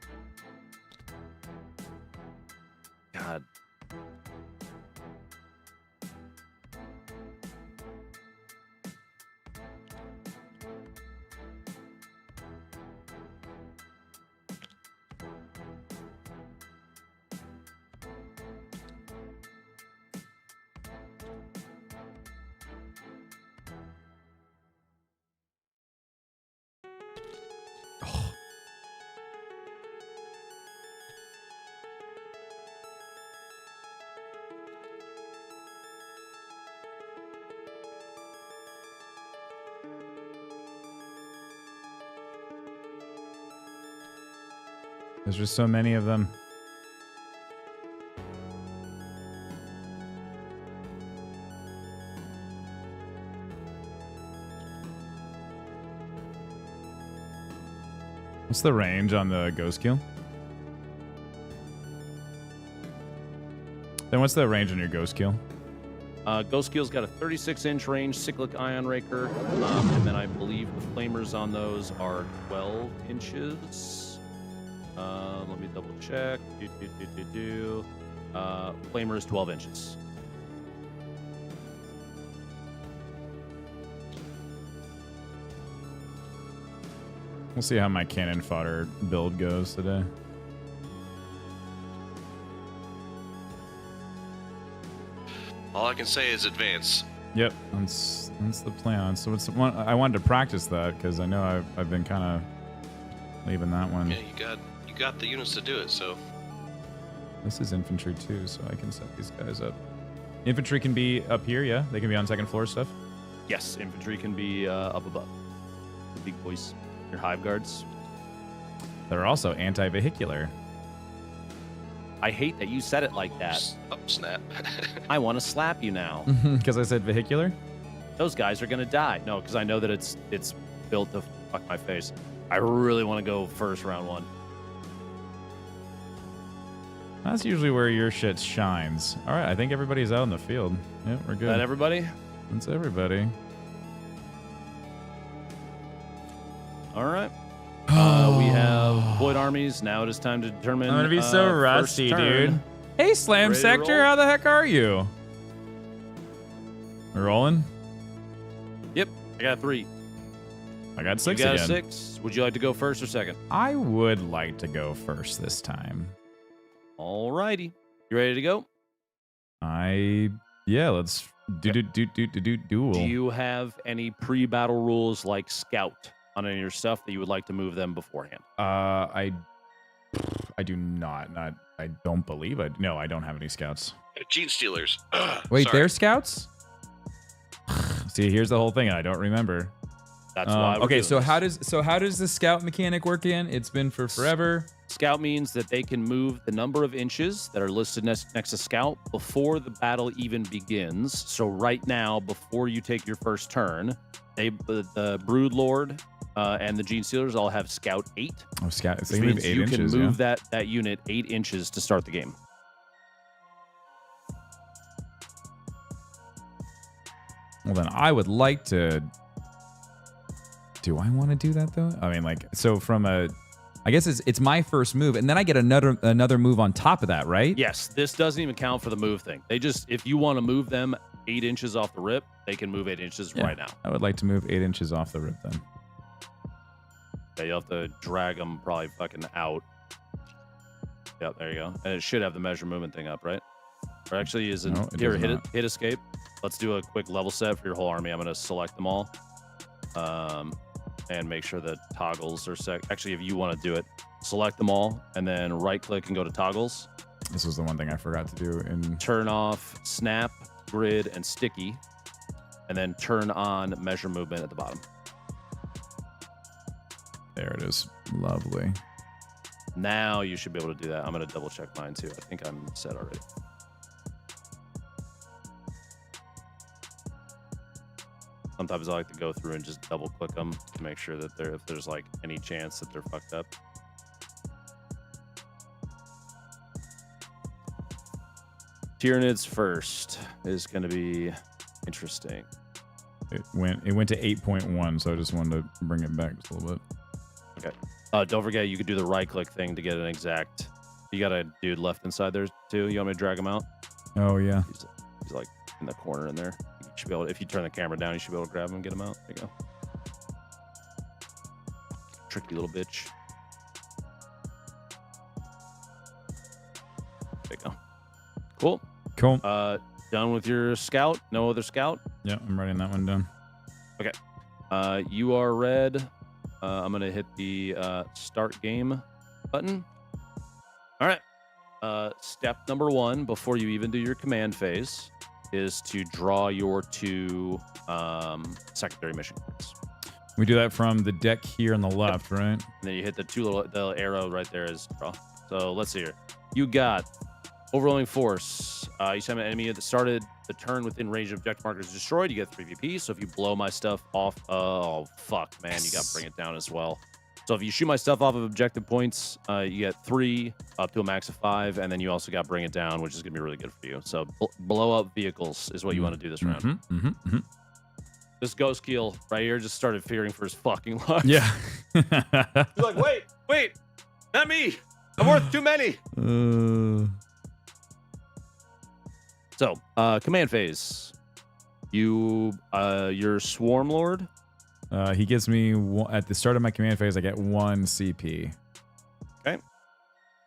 God. There's just so many of them. What's the range on the ghost kill? Then what's the range on your ghost kill? Ghost Kill's got a 36-inch range, cyclic ion raker, and then I believe the flamers on those are 12 inches. Let me double check. Flamer is 12 inches. We'll see how my cannon fodder build goes today. All I can say is advance. Yep, that's the plan. So it's one I wanted to practice that because I know I've been kind of leaving that one. Yeah, you got the units to do it. So this is infantry too, so I can set these guys up. Infantry can be up here, yeah. They can be on second floor stuff. Yes, infantry can be up above. The big boys, your hive guards. They're also anti-vehicular. I hate that you said it like that. Oh, snap. I want to slap you now. Because I said vehicular? Those guys are going to die. No, because I know that it's built to fuck my face. I really want to go first round one. That's usually where your shit shines. All right, I think everybody's out in the field. Yep, we're good. Is that everybody? That's everybody. All right. We have void armies. Now it is time to determine. I'm gonna be so rusty, dude. Hey, Slam Ready to Sector, roll? how the heck are you? We're rolling? Yep, I got 3. I got 6 You got again. 6. Would you like to go first or second? I would like to go first this time. All righty. You ready to go? Yeah, let's duel. Do you have any pre-battle rules like scout on any of your stuff that you would like to move them beforehand? I do not. I don't believe I. No, I don't have any scouts. Gene Stealers. Wait, Sorry. they're scouts? See, here's the whole thing. I don't remember. That's why. We're Okay, doing so this. how does the scout mechanic work again? It's been for forever. Scout means that they can move the number of inches that are listed next to scout before the battle even begins. So right now, before you take your first turn, the Brood Lord and the Gene Stealers all have scout 8. Oh, scout. So Which they move means 8 you inches. can move Yeah. that unit 8 inches to start the game. Well, then I would like to. Do I want to do that though? I mean, like, so from a, I guess it's my first move, and then I get another move on top of that, right? Yes, this doesn't even count for the move thing. They just, if you want to move them 8 inches off the rip, they can move 8 inches Yeah, right now. I would like to move 8 inches off the rip then. Yeah, you'll have to drag them probably fucking out. Yep, there you go. And it should have the measure movement thing up, right? Or actually, isn't. No, it Here, does hit not. hit escape. Let's do a quick level set for your whole army. I'm going to select them all. And make sure that toggles are set. Actually, if you want to do it, select them all and then right click and go to toggles. This was the one thing I forgot to do in. Turn off snap, grid, and sticky. And then turn on measure movement at the bottom. There it is. Lovely. Now you should be able to do that. I'm going to double check mine too. I think I'm set already. Sometimes I like to go through and just double click them to make sure that if there's like any chance that they're fucked up. Tyranids first is going to be interesting. It went to 8.1, so I just wanted to bring it back just a little bit. Don't forget, you could do the right-click thing to get an exact. You got a dude left inside there too. You want me to drag him out? Oh yeah. He's like in the corner in there. You should be able. If you turn the camera down, you should be able to grab him and get him out. There you go. Tricky little bitch. There you go. Cool. Cool. Done with your scout? No other scout? Yeah, I'm writing that one down. Okay. You are red. I'm going to hit the start game button. All right. Step number 1, before you even do your command phase, is to draw your 2 secondary mission cards. We do that from the deck here on the left, right? And then you hit the the arrow right there is draw. So let's see here. You got overwhelming force. Each time an enemy that started the turn within range of objective marker is destroyed, you get 3 VP. So if you blow my stuff off, oh fuck, man, you got to bring it down as well. So if you shoot my stuff off of objective points, you get 3 up to a max of 5, and then you also got bring it down, which is gonna be really good for you. So blow up vehicles is what you want to do this round. This ghost keel right here just started fearing for his fucking life. Yeah. He's like, wait, not me. I'm worth too many. So, command phase. Your Swarm Lord. He gives me at the start of my command phase, I get 1 CP. Okay.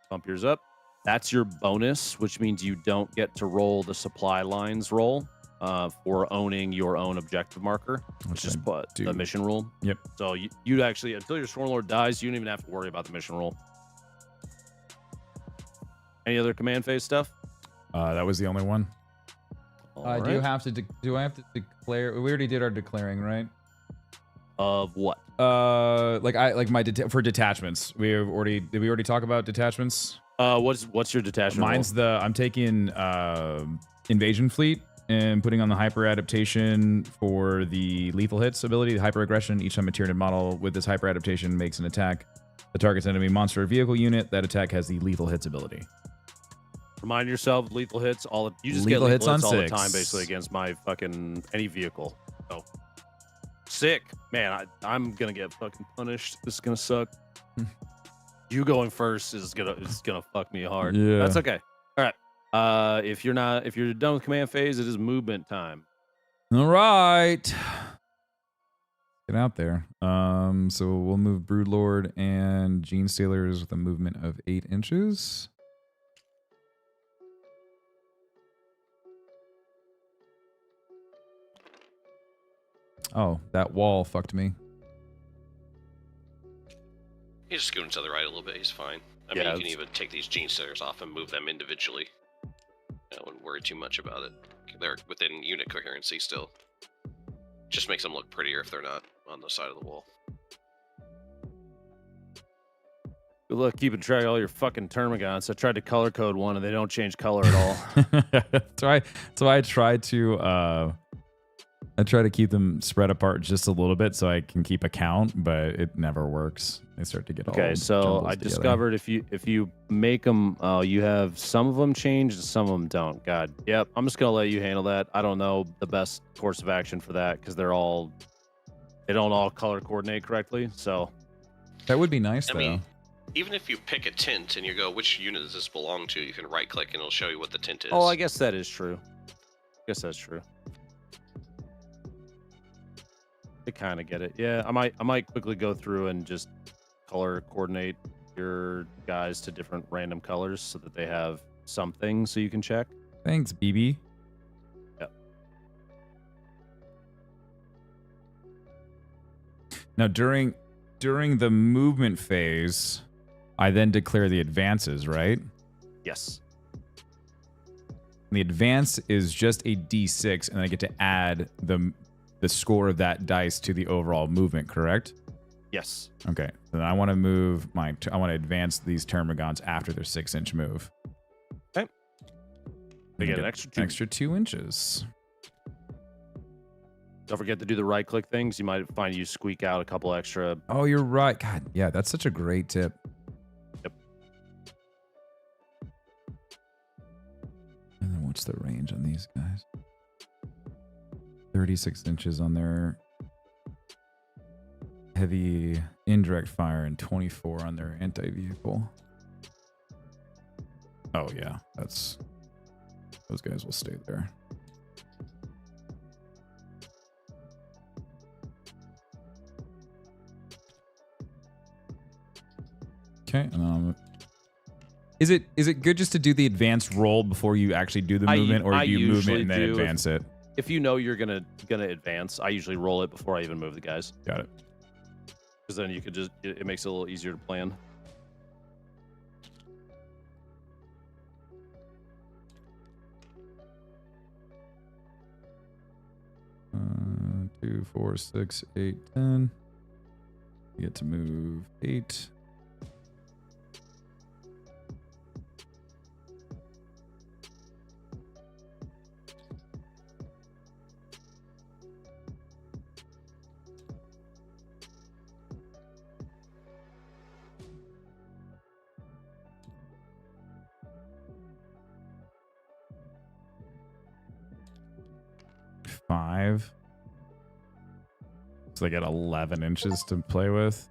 Bump yours up. That's your bonus, which means you don't get to roll the supply lines roll for owning your own objective marker. It's just the mission rule. Yep. So you'd actually, until your Swarm Lord dies, you don't even have to worry about the mission rule. Any other command phase stuff? That was the only one. All Do you have to? Do I have to declare? We already did our declaring, right? Of what? For detachments. Did we already talk about detachments? What's your detachment? Mine's I'm taking invasion fleet and putting on the hyper adaptation for the lethal hits ability, the hyper aggression. Each time a Tyranid model with this hyper adaptation makes an attack, the target's enemy monster or vehicle unit, that attack has the lethal hits ability. Remind yourself, lethal hits. You just lethal get hits all the 6 time, basically, against my fucking any vehicle. So sick, man. I'm gonna get fucking punished. This is gonna suck. You going first is gonna fuck me hard. Yeah, that's okay. All right. If you're done with command phase, it is movement time. All right. Get out there. So we'll move Broodlord and Gene Stealers with a movement of 8 inches. Oh, that wall fucked me. He just scoot to the right a little bit. He's fine. I mean, you can even take these Gene Stealers off and move them individually. I wouldn't worry too much about it. They're within unit coherency still. Just makes them look prettier if they're not on the side of the wall. Good luck keeping track of all your fucking termagants. I tried to color code one and they don't change color at all. So I try to keep them spread apart just a little bit so I can keep a count, but it never works. They start to get all okay. So I discovered if you make them, you have some of them changed and some of them don't. God, yep. I'm just gonna let you handle that. I don't know the best course of action for that because they don't all color coordinate correctly. So that would be nice. I mean, even if you pick a tint and you go, which unit does this belong to? You can right click and it'll show you what the tint is. Oh, I guess that is true. I guess that's true. I kind of get it. Yeah, I might quickly go through and just color coordinate your guys to different random colors so that they have something so you can check. Thanks, BB. Yep. Now during the movement phase, I then declare the advances, right? Yes. And the advance is just a D6, and I get to add the score of that dice to the overall movement, correct? Yes. Okay. Then I want to move I want to advance these termagants after their 6-inch move. Okay. They get an extra 2 inches. Don't forget to do the right click things. You might find you squeak out a couple extra. Oh, you're right. God, yeah, that's such a great tip. Yep. And then what's the range on these guys? 36 inches on their heavy indirect fire and 24 on their anti-vehicle. Oh yeah, those guys will stay there. Okay, is it good just to do the advanced roll before you actually do the movement, or do you move it and then advance it? If you know you're gonna advance, I usually roll it before I even move the guys. Got it. Because then you could just it makes it a little easier to plan. 2, 4, 6, 8, 10. You get to move 8. Five. So they got 11 inches to play with.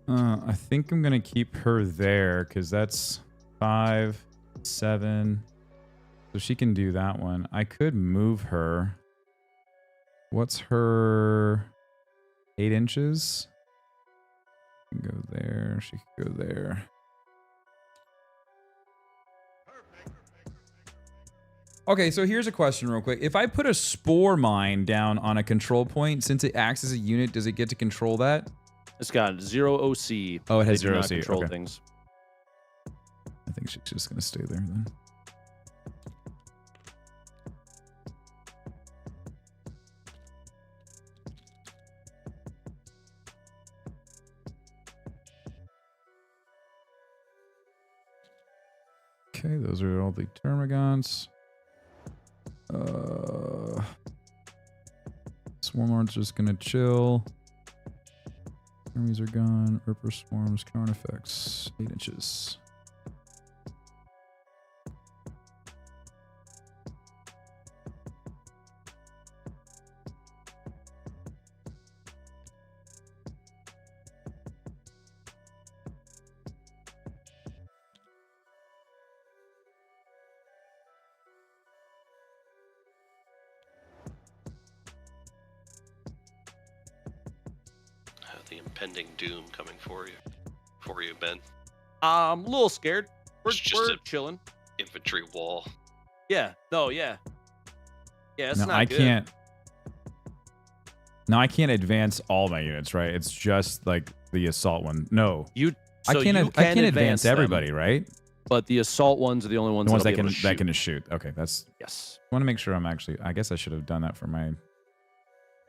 I think I'm gonna keep her there because that's 5, 7. So she can do that one. I could move her. What's her 8 inches? She can go there. She can go there. Okay, so here's a question real quick. If I put a spore mine down on a control point, since it acts as a unit, does it get to control that? It's got 0 OC. Oh, it has They do 0 not OC. control Okay. things. I think she's just gonna stay there then. Okay, those are all the termagants. Swarmlord's just gonna chill. Armies are gone. Urper swarms, current effects, 8 inches. The impending doom coming for you, Ben. I'm a little scared. We're It's just a- chilling. Infantry wall. Yeah. No. Yeah. Yeah. It's No, not I good. can't. No, I can't advance all my units, right? It's just like the assault one. No, You. I So can't. you I can't can advance them, everybody, right? But the assault ones are the only ones, The ones that that'll can be able to shoot. Okay, that's. Yes. I want to make sure I'm actually. I guess I should have done that for my. I'm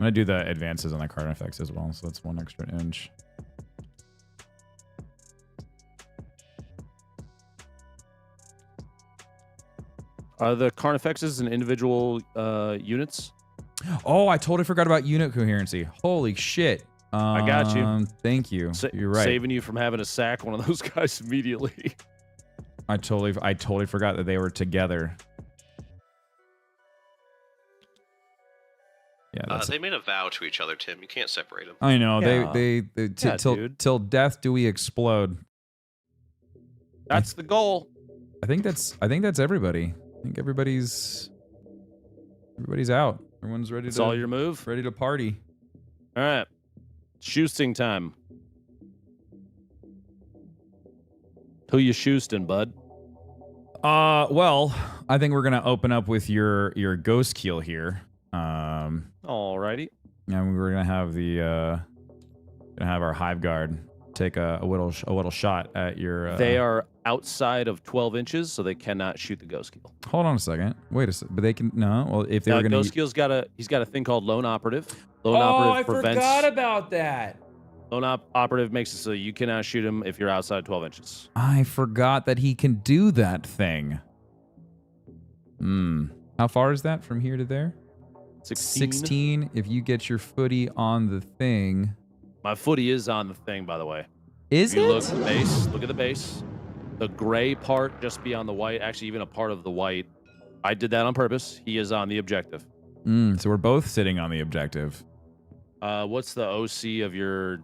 gonna do the advances on the card effects as well, so that's 1 extra inch. Are the Carnifexes and individual units? Oh, I totally forgot about unit coherency. Holy shit. I got you. Thank you. You're right. Saving you from having to sack one of those guys immediately. I totally forgot that they were together. Yeah, that's They made a vow to each other, Tim. You can't separate them. I know. Yeah. They Yeah, till dude. till death do we explode. That's the goal. I think that's everybody. I think everybody's out. Everyone's ready That's to all your move. ready to party. All right. Shoosting time. Who you shoosting, bud? Well, I think we're gonna open up with your ghost keel here. Alrighty. And we're gonna have our hive guard take a little shot at your. They are outside of 12 inches, so they cannot shoot the ghost keel. Hold on a second. Wait a second. But they can no. Well, if they were going to ghost keel's got a thing called lone operative. Lone operative prevents. forgot about that. Lone operative makes it so you cannot shoot him if you're outside 12 inches. I forgot that he can do that thing. How far is that from here to there? 16. If you get your footy on the thing. My footy is on the thing, by the way. Is if you it? Look at the base. Look at the base. The gray part just beyond the white. Actually, even a part of the white. I did that on purpose. He is on the objective. So we're both sitting on the objective. What's the OC of your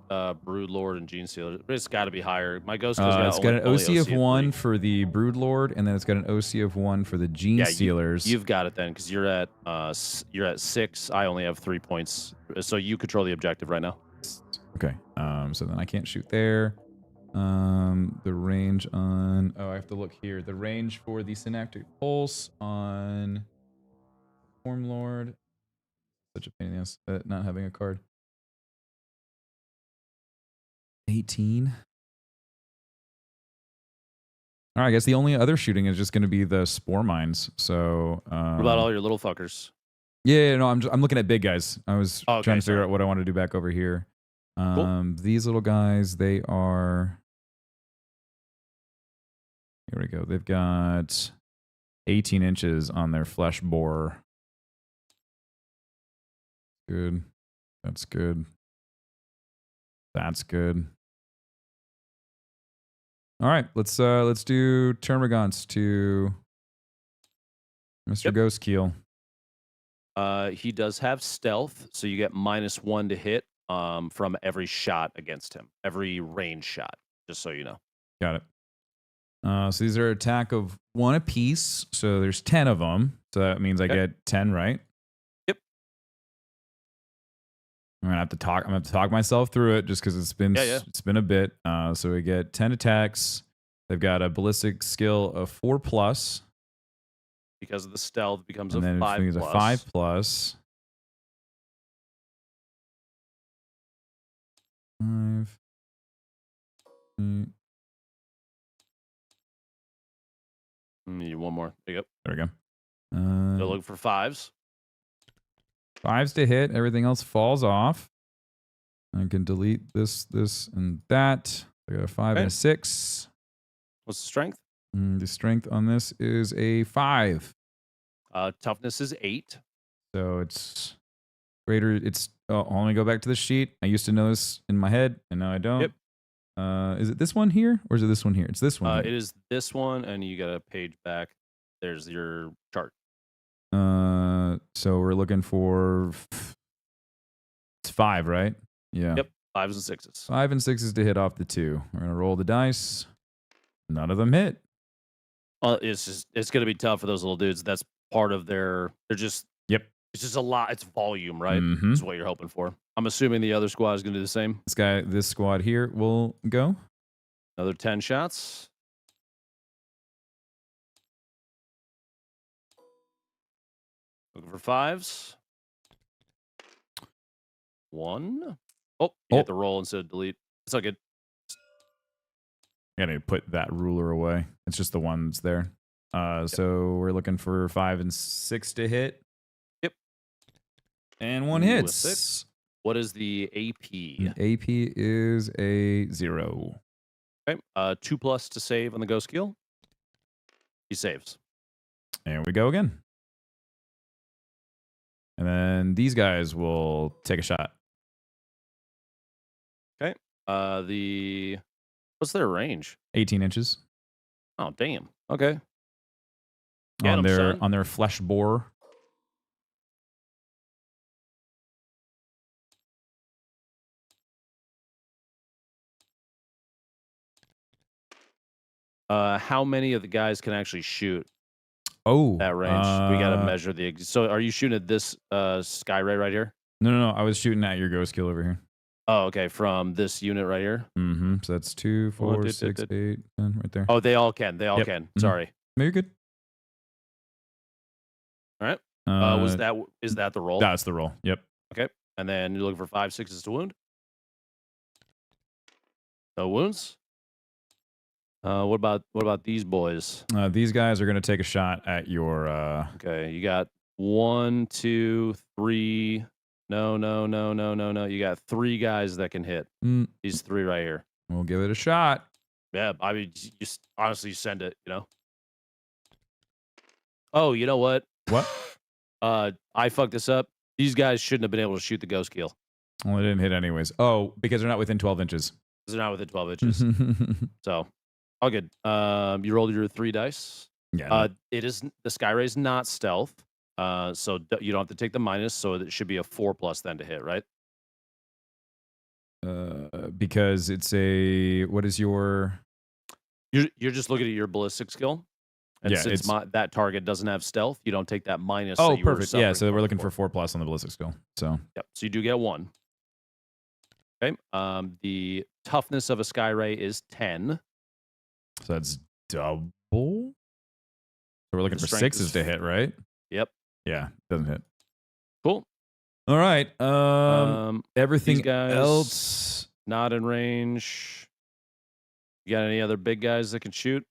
Brood Lord and Gene Sealer? It's got to be higher. My Ghost Kill's It's got an OC of 1 3. for the Brood Lord, and then it's got an OC of 1 for the Gene Sealers. You've got it then, because you're at 6. I only have 3 points, so you control the objective right now. Okay. So then I can't shoot there. The range on... Oh, I have to look here. The range for the Synaptic Pulse on Storm Lord. Such a pain in the ass, not having a card. 18. All right, I guess the only other shooting is just going to be the Spore Mines. So... what about all your little fuckers? Yeah, no, I'm looking at big guys. I was okay, trying to figure out what I want to do back over here. Cool. These little guys, they are... Here we go. They've got 18 inches on their flesh bore. Good. That's good. That's good. All right, let's do Termagants to Mr. Ghost Keel. He does have stealth, so you get -1 to hit from every shot against him, every range shot. Just so you know. Got it. So these are attack of 1 apiece. So there's 10 of them. So that means I get 10, right? Yep. I'm gonna have to talk myself through it just because it's been it's been a bit. So we get 10 attacks. They've got a ballistic skill of 4+. Because of the stealth, becomes a 5+. A 5+. 5. 8. Need one more. There you go. There we go. So look for 5s. 5s to hit. Everything else falls off. I can delete this, and that. I got a 5 and a 6. What's the strength? The strength on this is a 5. Toughness is 8. So it's greater. I'll only go back to the sheet. I used to know this in my head, and now I don't. Yep. Is it this one here, or is it this one here? It's this one. It is this one, and you got a page back. There's your chart. So we're looking for... It's 5, right? Yeah. Yep. 5s and 6s. 5 and 6s to hit off the 2. We're gonna roll the dice. None of them hit. It's going to be tough for those little dudes. That's part of their... They're just... Yep. It's just a lot. It's volume, right? Mm-hmm. That's what you're hoping for. I'm assuming the other squad is going to do the same. This squad here will go. Another 10 shots. Looking for 5s. 1. Oh, you hit the roll instead of delete. It's all good. I gotta put that ruler away. It's just the one that's there. So we're looking for 5 and 6 to hit. Yep. And 1 hits. 6. What is the AP? AP is a 0. Okay. 2+ to save on the ghost skill. He saves. And we go again. And then these guys will take a shot. Okay. What's their range? 18 inches. Oh, damn. Okay. On their flesh bore. How many of the guys can actually shoot Oh, that range? We got to measure the... So are you shooting at this sky ray right here? No. I was shooting at your ghost kill over here. Oh, okay. From this unit right here? Mm-hmm. So that's 2, 4, 6, 8, 10 right there. Oh, they all can. They all Yep. can. Mhm. Sorry. No, you're good. All right. Is that the roll? That's the roll. Yep. Okay. And then you're looking for 5, 6s to wound. No wounds. What about these boys? These guys are going to take a shot at your. Okay, you got 1, 2, 3. No. You got 3 guys that can hit. These 3 right here. We'll give it a shot. Yeah, I mean, just honestly send it. Oh, you know what? What? I fucked this up. These guys shouldn't have been able to shoot the ghost kill. Well, they didn't hit anyways. Oh, because they're not within 12 inches. They're not within 12 inches. So, all good. You rolled your 3 dice. Yeah. It is the Skyray is not stealth. So you don't have to take the minus. So it should be a 4+ then to hit, right? Because it's a. What is your? You're just looking at your ballistic skill. And since that target doesn't have stealth, you don't take that minus. Oh, perfect. Yeah, so we're looking for 4+ on the ballistic skill. So. Yep. So you do get 1. Okay. The toughness of a Skyray is 10. So that's double. So we're looking for 6s to hit, right? Yep. Yeah, doesn't hit. Cool. All right. Everything guys, else not in range. You got any other big guys that can shoot?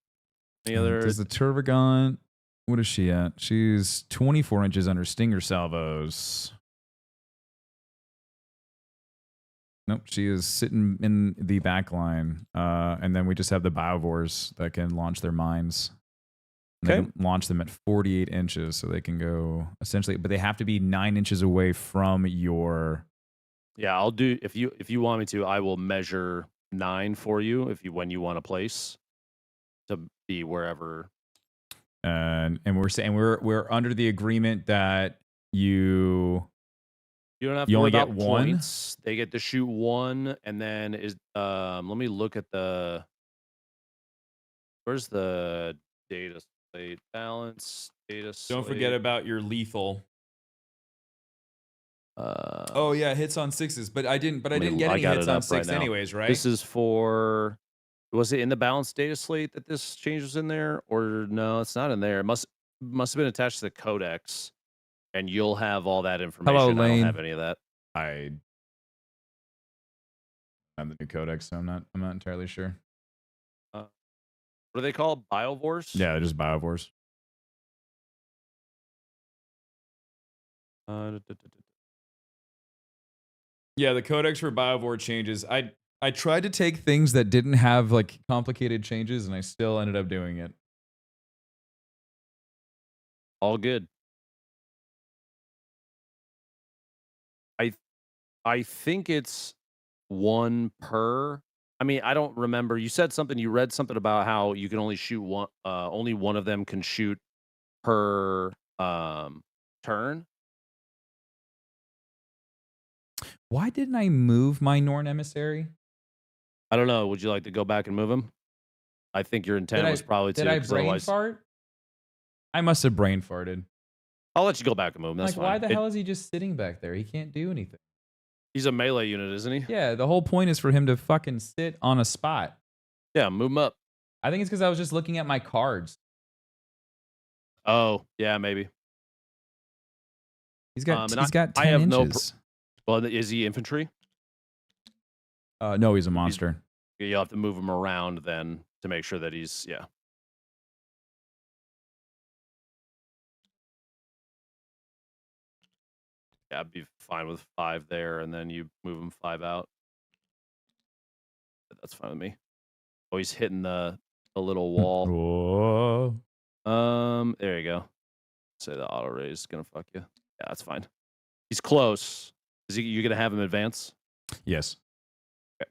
Any other? Does the Turvagant? What is she at? She's 24 inches under stinger salvos. Nope, she is sitting in the back line. And then we just have the Biovores that can launch their mines. And Okay. they can launch them at 48 inches, so they can go essentially, but they have to be 9 inches away from your. Yeah, I'll do if you want me to. I will measure 9 for you when you want to place to be wherever. And we're saying we're under the agreement that you don't have to only worry get about 1. Points. They get to shoot 1, and then let me look at where's the data slate balance data slate. Don't forget about your lethal. Oh yeah, hits on 6s, but I didn't get any hits on 6 anyways, right? This is for. Was it in the balance data slate that this change was in there, or no? It's not in there. It must have been attached to the Codex, and you'll have all that information. Hello, I don't Lane. have any of that. I have the new Codex, so I'm not entirely sure. What are they called? Biovores? Yeah, they're just Biovores. Yeah, the Codex for Biovore changes. I tried to take things that didn't have like complicated changes, and I still ended up doing it. All good. I think it's 1 per. I mean, I don't remember. You said something. You read something about how you can only shoot one. Only one of them can shoot per turn. Why didn't I move my Norn Emissary? I don't know. Would you like to go back and move him? I think your intent was probably to. Did I brain fart? I must have brain farted. I'll let you go back and move him. That's like, fine. Why the hell is he just sitting back there? He can't do anything. He's a melee unit, isn't he? Yeah, the whole point is for him to fucking sit on a spot. Yeah, move him up. I think it's because I was just looking at my cards. Oh, yeah, maybe. He's got 10 inches. Well, is he infantry? No, he's a monster. You'll have to move him around then to make sure that he's, yeah. Yeah, I'd be fine with 5 there, and then you move him 5 out. That's fine with me. Oh, he's hitting the little wall. Whoa. There you go. Say the auto raise is gonna fuck you. Yeah, that's fine. He's close. You gonna have him advance? Yes. Okay.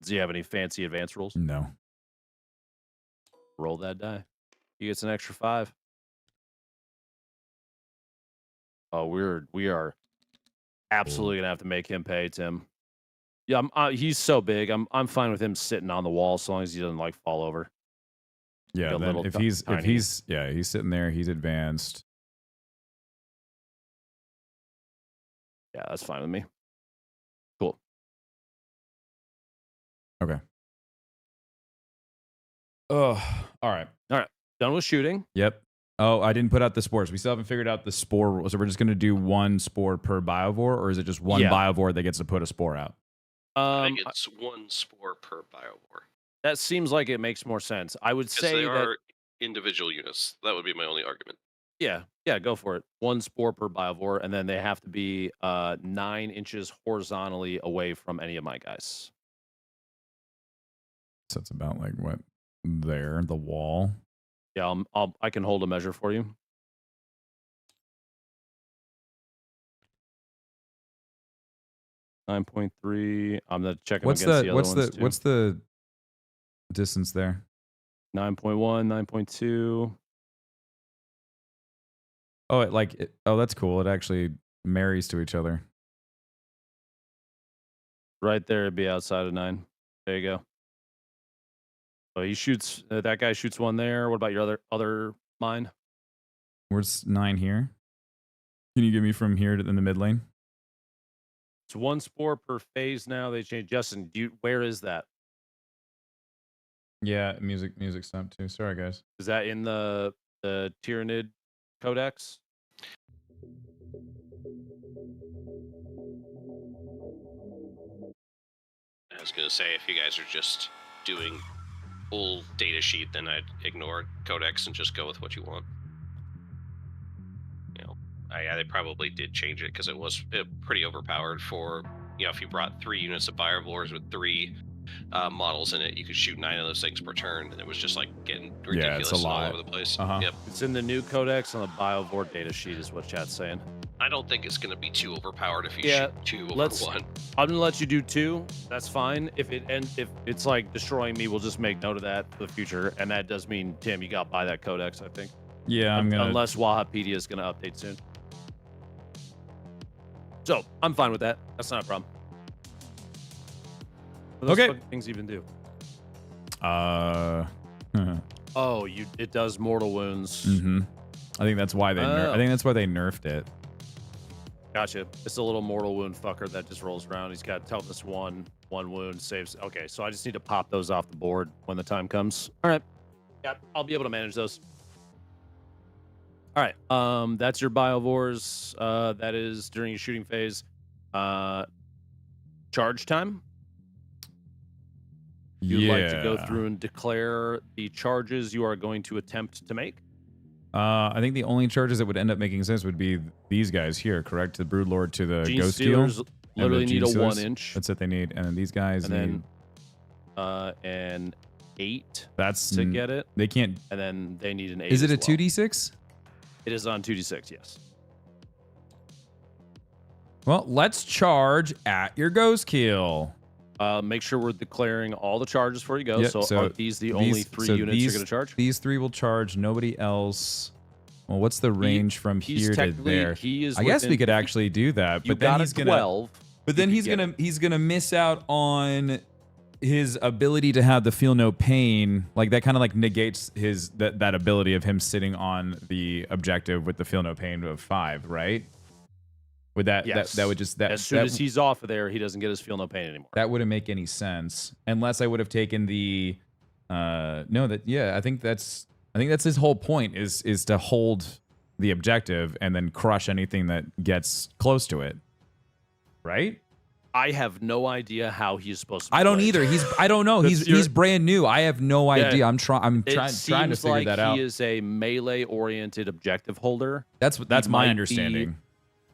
Does he have any fancy advance rules? No. Roll that die. He gets an extra 5. Oh, we are absolutely gonna have to make him pay, Tim. Yeah, he's so big. I'm fine with him sitting on the wall so long as he doesn't like fall over. Yeah, then if he's sitting there, he's advanced. Yeah, that's fine with me. Cool. Okay. Oh, all right. Done with shooting. Yep. Oh, I didn't put out the spores. We still haven't figured out the spore rule. So we're just going to do 1 spore per biovore, or is it just one biovore that gets to put a spore out? I think it's 1 spore per biovore. That seems like it makes more sense. I would Because say they that are individual units. That would be my only argument. yeah, go for it. 1 spore per biovore, and then they have to be 9 inches horizontally away from any of my guys. So it's about like what there, the wall. Yeah, I can hold a measure for you. .3. I'm gonna check them against the other ones too. What's the distance there? 9.1, 9.2. Oh, oh, that's cool. It actually marries to each other. Right there, it'd be outside of 9. There you go. So he shoots. That guy shoots one there. What about your other mine? Where's 9 here? Can you give me from here to in the mid lane? It's 1 spore per phase now. They changed. Justin, where is that? Yeah, music stopped too. Sorry, guys. Is that in the Tyranid Codex? I was going to say, if you guys are just doing full data sheet, then I'd ignore Codex and just go with what you want. You know, they probably did change it because it was pretty overpowered for, if you brought 3 units of Biovores with 3 models in it, you could shoot 9 of those things per turn, and it was just like getting ridiculous it's a all lot. over the place. Yep. It's in the new Codex on the Biovore data sheet, is what chat's saying. I don't think it's going to be too overpowered if you shoot 2 over 1. I'm gonna let you do 2. That's fine. If it's like destroying me, we'll just make note of that for the future. And that does mean, Tim, you got to buy that Codex, I think. Yeah, I'm gonna. Unless Wahapedia is gonna update soon. So I'm fine with that. That's not a problem. What do those fucking things even do? Oh, it does mortal wounds. Mm-hmm. I think that's why they. I think that's why they nerfed it. Gotcha. It's a little mortal wound fucker that just rolls around. He's got toughness 1 wound, saves. Okay, so I just need to pop those off the board when the time comes. All right. Yeah, I'll be able to manage those. All right. That's your Biovores. That is during your shooting phase. Charge time. You'd like to go through and declare the charges you are going to attempt to make? I think the only charges that would end up making sense would be these guys here, correct? The Broodlord to the Gene Ghost Steel. Literally need a Stealers. 1 inch. That's what they need. And then these guys and need... then an 8 That's to get it. They can't... And then they need an 8 Is it a as well. 2d6? It is on 2d6, yes. Well, let's charge at your Ghost Kill. Make sure we're declaring all the charges before you go. Yep, so are these the only 3 units you're going to charge? These 3 will charge. Nobody else. Well, what's the range from here to there? I guess we could actually do that, but then he's gonna. 12. But then he's gonna miss out on his ability to have the feel no pain. Like that kind of like negates his that ability of him sitting on the objective with the feel no pain of 5, right? Would that Yes. that would just that as soon that, as he's off of there, he doesn't get his feel no pain anymore. that wouldn't make any sense unless I would have taken the I think that's his whole point is to hold the objective and then crush anything that gets close to it, right? I have no idea how he's supposed to. I don't play. either. I don't know. He's brand new. I have no idea. I'm trying to figure that out. He is a melee-oriented objective holder. That's my understanding.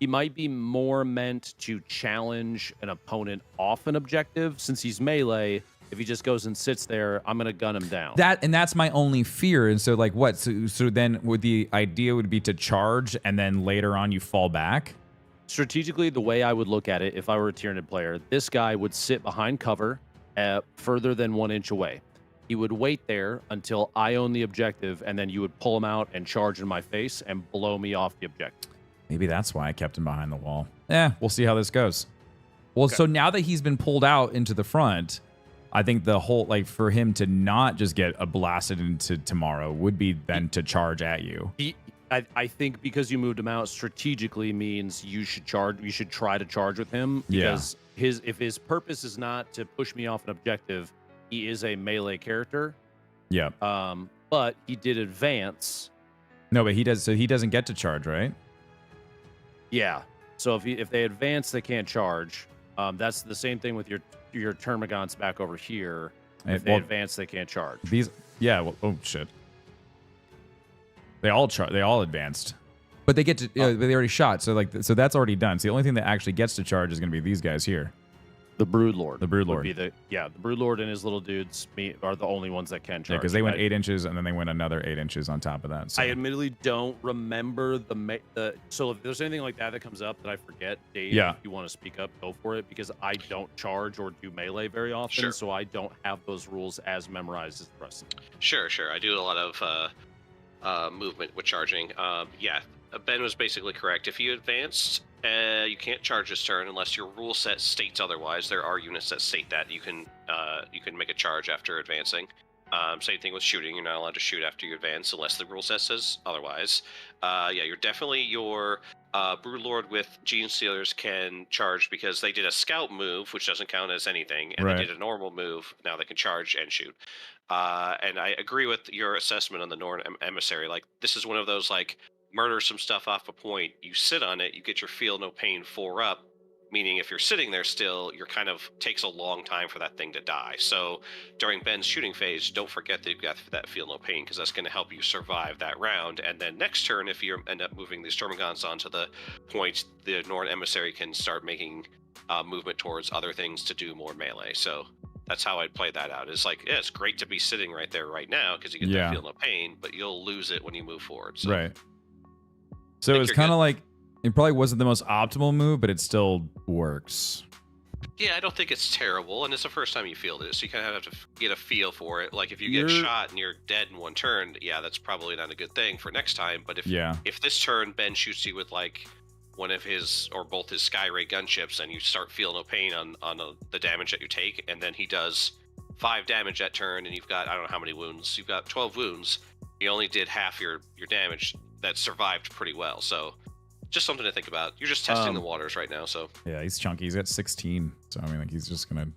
He might be more meant to challenge an opponent off an objective. Since he's melee, if he just goes and sits there, I'm gonna gun him down. That's my only fear. And so like what? So then the idea would be to charge and then later on you fall back? Strategically, the way I would look at it, if I were a Tyranid player, this guy would sit behind cover further than 1 inch away. He would wait there until I own the objective, and then you would pull him out and charge in my face and blow me off the objective. Maybe that's why I kept him behind the wall. We'll see how this goes. Well, So now that he's been pulled out into the front, I think the whole, like, for him to not just get blasted into tomorrow would be then to charge at you. I think because you moved him out strategically means you should charge. You should try to charge with him because if his purpose is not to push me off an objective, he is a melee character. Yeah. But he did advance. No, but he does. So he doesn't get to charge, right? Yeah. So if they advance, they can't charge. That's the same thing with your Termagants back over here. If they advance, they can't charge. These, yeah. Well, oh shit. They all advanced, but they get to. They already shot, so so that's already done. So the only thing that actually gets to charge is going to be these guys here. The Broodlord. The Broodlord. Would be the Broodlord and his little dudes are the only ones that can charge. Yeah, because they went 8 inches and then they went another 8 inches on top of that. So. I admittedly don't remember so if there's anything like that comes up that I forget, Dave, if you want to speak up, go for it, because I don't charge or do melee very often, so I don't have those rules as memorized as the rest of them. Sure. I do a lot of movement with charging. Ben was basically correct. If you advanced, you can't charge this turn unless your rule set states otherwise. There are units that state that you can make a charge after advancing. Same thing with shooting. You're not allowed to shoot after you advance unless the rule set says otherwise. You're definitely your Broodlord with Gene Stealers can charge because they did a scout move, which doesn't count as anything, and they did a normal move. Now they can charge and shoot. And I agree with your assessment on the Norn Emissary. Like, this is one of those, like, murder some stuff off a point, you sit on it, you get your feel no pain 4 up, meaning if you're sitting there still, you're kind of takes a long time for that thing to die. So during Ben's shooting phase, don't forget that you've got that feel no pain, because that's going to help you survive that round. And then next turn, if you end up moving these Termagants onto the point, the Norn Emissary can start making movement towards other things to do more melee. So that's how I'd play that out. It's like, it's great to be sitting right there right now because you get that feel no pain, but you'll lose it when you move forward. So. Right. So it's kind of like, it probably wasn't the most optimal move, but it still works. Yeah, I don't think it's terrible, and it's the first time you fielded it, so you kind of have to get a feel for it. Like, if you get shot and you're dead in one turn, that's probably not a good thing for next time. But if this turn Ben shoots you with, like, one of his or both his Skyray gunships, and you start feeling no pain on the damage that you take, and then he does 5 damage that turn, and you've got, I don't know how many wounds, you've got 12 wounds, you only did half your damage. That survived pretty well, so just something to think about. You're just testing the waters right now, so yeah, he's chunky. He's at 16, so I mean, like, he's just gonna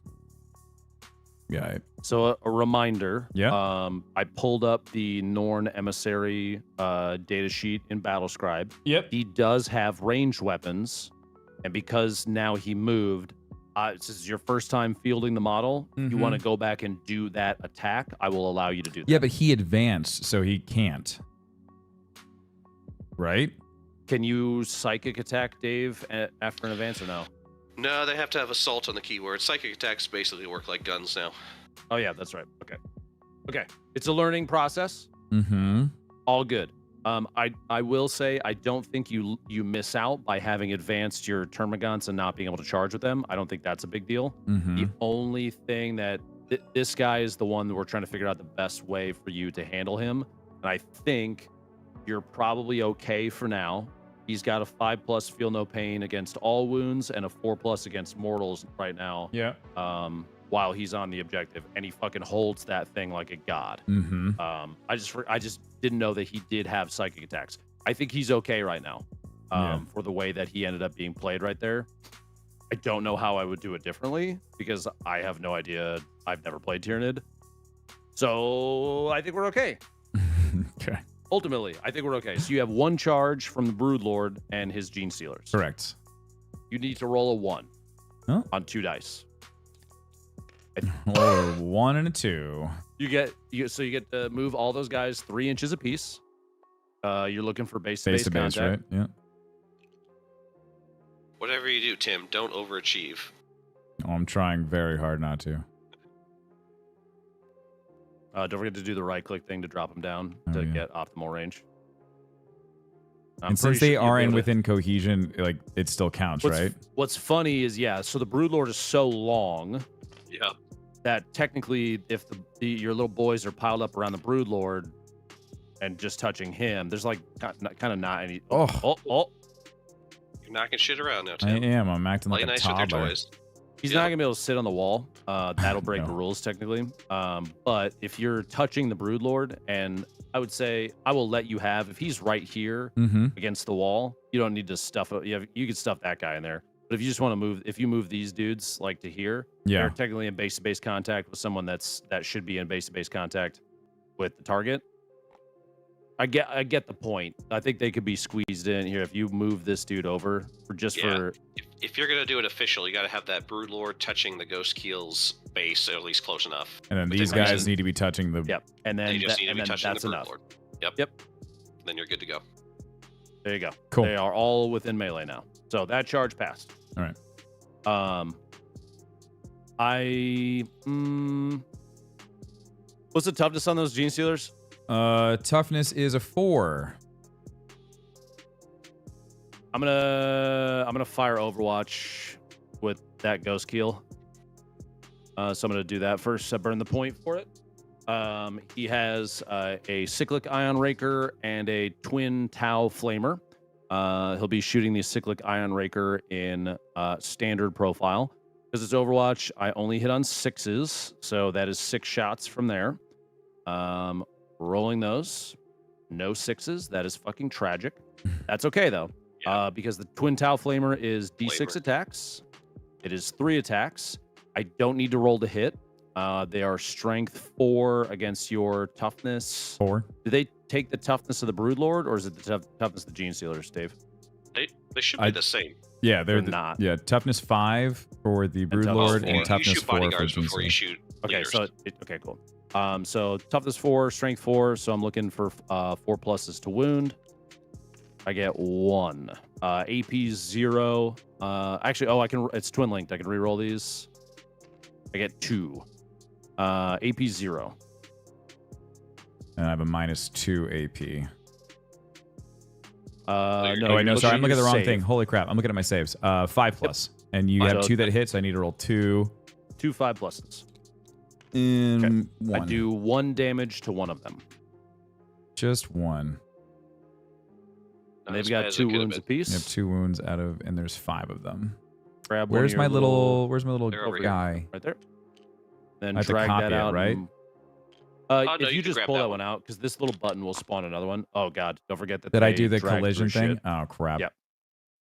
So a reminder. I pulled up the Norn Emissary data sheet in Battlescribe. He does have ranged weapons, and because now he moved, this is your first time fielding the model. If you want to go back and do that attack, I will allow you to do that. Yeah, but he advanced, so he can't. Right? Can you psychic attack Dave after an advance or no? No, they have to have assault on the keyword. Psychic attacks basically work like guns now. Oh yeah, that's right. Okay. It's a learning process. All good. I will say I don't think you miss out by having advanced your Termagants and not being able to charge with them. I don't think that's a big deal. The only thing that this guy is the one that we're trying to figure out the best way for you to handle him, and I think you're probably okay for now. He's got a 5+ feel no pain against all wounds and a 4+ against mortals right now. While he's on the objective, and he fucking holds that thing like a god. I just didn't know that he did have psychic attacks. I think he's okay right now. For the way that he ended up being played right there. I don't know how I would do it differently because I have no idea. I've never played Tyranid. So I think we're okay. Okay. Ultimately, I think we're okay. So you have 1 charge from the Broodlord and his Gene Stealers. Correct. You need to roll a 1 on 2 dice. Or 1 and a 2. You get to move all those guys 3 inches apiece. You're looking for base-to-base contact. Right? Yeah. Whatever you do, Tim, don't overachieve. Oh, I'm trying very hard not to. Don't forget to do the right-click thing to drop them down to get optimal range. And since they are within cohesion, like, it still counts, right? What's funny is, so the Broodlord is so long that technically, if your little boys are piled up around the Broodlord and just touching him, there's like kind of not any. Oh! You're knocking shit around now, Tim. I am. I'm acting like a nice toddler. with your toys. He's not gonna be able to sit on the wall. That'll break the rules technically. But if you're touching the Broodlord, and I would say I will let you have, if he's right here against the wall, you don't need to stuff it. You can stuff that guy in there. But if you just want to move, if you move these dudes like to here, they're technically in base-to-base contact with someone that should be in base-to-base contact with the target. I get the point. I think they could be squeezed in here if you move this dude over for. If you're gonna do it official, you got to have that Broodlord touching the Ghost Keel's base, or at least close enough. And then But these then- guys need to be touching the. Yep. And then, They just need to and be then touching that's the enough. Broodlord. Yep. Yep. Then you're good to go. There you go. Cool. They are all within melee now. So that charge passed. All right. What's the toughness on those Gene Stealers? Toughness is a 4. I'm gonna fire Overwatch with that Ghost Keel. So I'm gonna do that first. I burn the point for it. He has a cyclic ion raker and a twin Tau flamer. He'll be shooting the cyclic ion raker in standard profile. Because it's Overwatch, I only hit on 6s, so that is 6 shots from there. Rolling those, no 6s. That is fucking tragic. That's okay though, because the twin Tau flamer is D6 attacks. It is 3 attacks. I don't need to roll to hit. They are strength 4 against your toughness. 4. Do they take the toughness of the Broodlord, or is it the toughness of the Gene Stealers, Dave? They should be the same. Yeah, they're not. Yeah, toughness 5 for the Broodlord and You toughness shoot 4 for bodyguards the before you shoot Okay, leaders. so okay, cool. So toughness 4, strength 4. So I'm looking for 4 pluses to wound. I get 1. AP 0. Actually, I can. It's twin linked. I can reroll these. I get 2. AP 0. And I have a -2 AP. No, Oh, wait, no, sorry. I'm looking at the wrong save. thing. Holy crap. I'm looking at my saves. 5 plus. And you have So 2 that hit, so I need to roll 2. 2 5 pluses. And 1. I do 1 damage to one of them. Just 1. And Not they've as got bad as 2 it could've wounds been. apiece. You have 2 wounds out of, and there's 5 of them. Grab one of Where's your my little They're over here. guy? right there. Then I have to drag copy that it, out. right? and- no, if you you can just grab pull that that one. one out, because this little button will spawn another one. Oh god, don't forget that. Did I they do the drag collision through thing? shit. Oh, crap. Yep.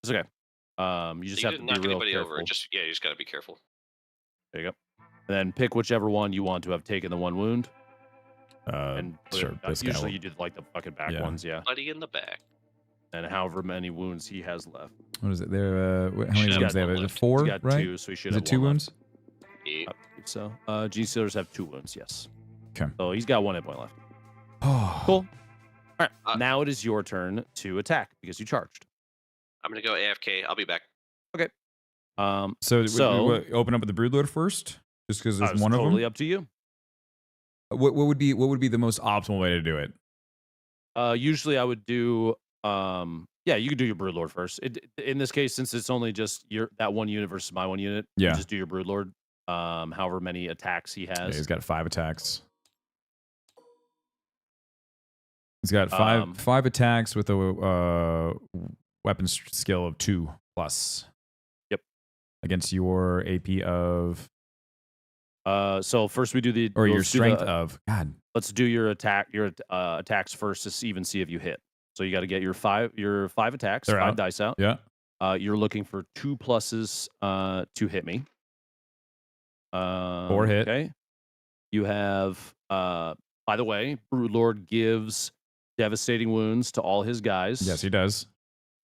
It's okay. You just You have to didn't be knock real anybody careful. over. You just got to be careful. There you go. And then pick whichever one you want to have taken the 1 wound. And put sure. it, This guy usually will- you did like the fucking back Yeah. ones, yeah. Buddy in the back. And however many wounds he has left. What is it? There. How many Should have wounds they have? one Is it left. 4, He's got right? 2, so he should Is have it 2 one wounds? Yeah. left. I believe so. Gene Stealers have 2 wounds, yes. Okay. So he's got 1 hit point left. Oh. Cool. All right. Uh, now it is your turn to attack because you charged. I'm gonna go AFK. I'll be back. So, So- we open up with the Broodlord first, just because there's It's one of totally them. up to you. What would be the most optimal way to do it? Usually I would do yeah, you could do your Broodlord first. In this case, since it's only just that 1 unit versus my 1 unit, you Yeah. just do your Broodlord. However many attacks he Yeah, has. he's got 5 attacks. He's got five attacks with a weapon skill of 2 plus. Yep. Against your AP of, So first we do the or your let's do strength the- of. God. Let's do your attacks first to even see if you hit. So you got to get your 5 attacks, They're 5 out. dice out. Yeah. You're looking for 2 pluses to hit me. 4 hit. Okay. You have, by the way, Broodlord gives devastating wounds to all his guys. Yes, he does.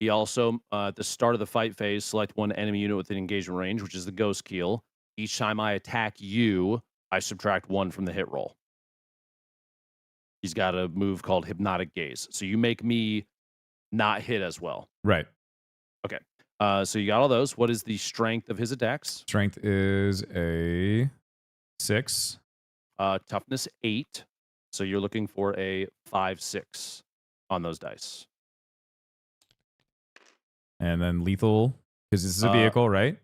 He also, at the start of the fight phase, select 1 enemy unit within engagement range, which is the Ghost Keel. Each time I attack you, I subtract 1 from the hit roll. He's got a move called Hypnotic Gaze. So you make me not hit as well. Right. So you got all those. What is the strength of his attacks? Strength is a 6. Toughness 8. So you're looking for a 5/6 on those dice. And then lethal, because this is a vehicle, right?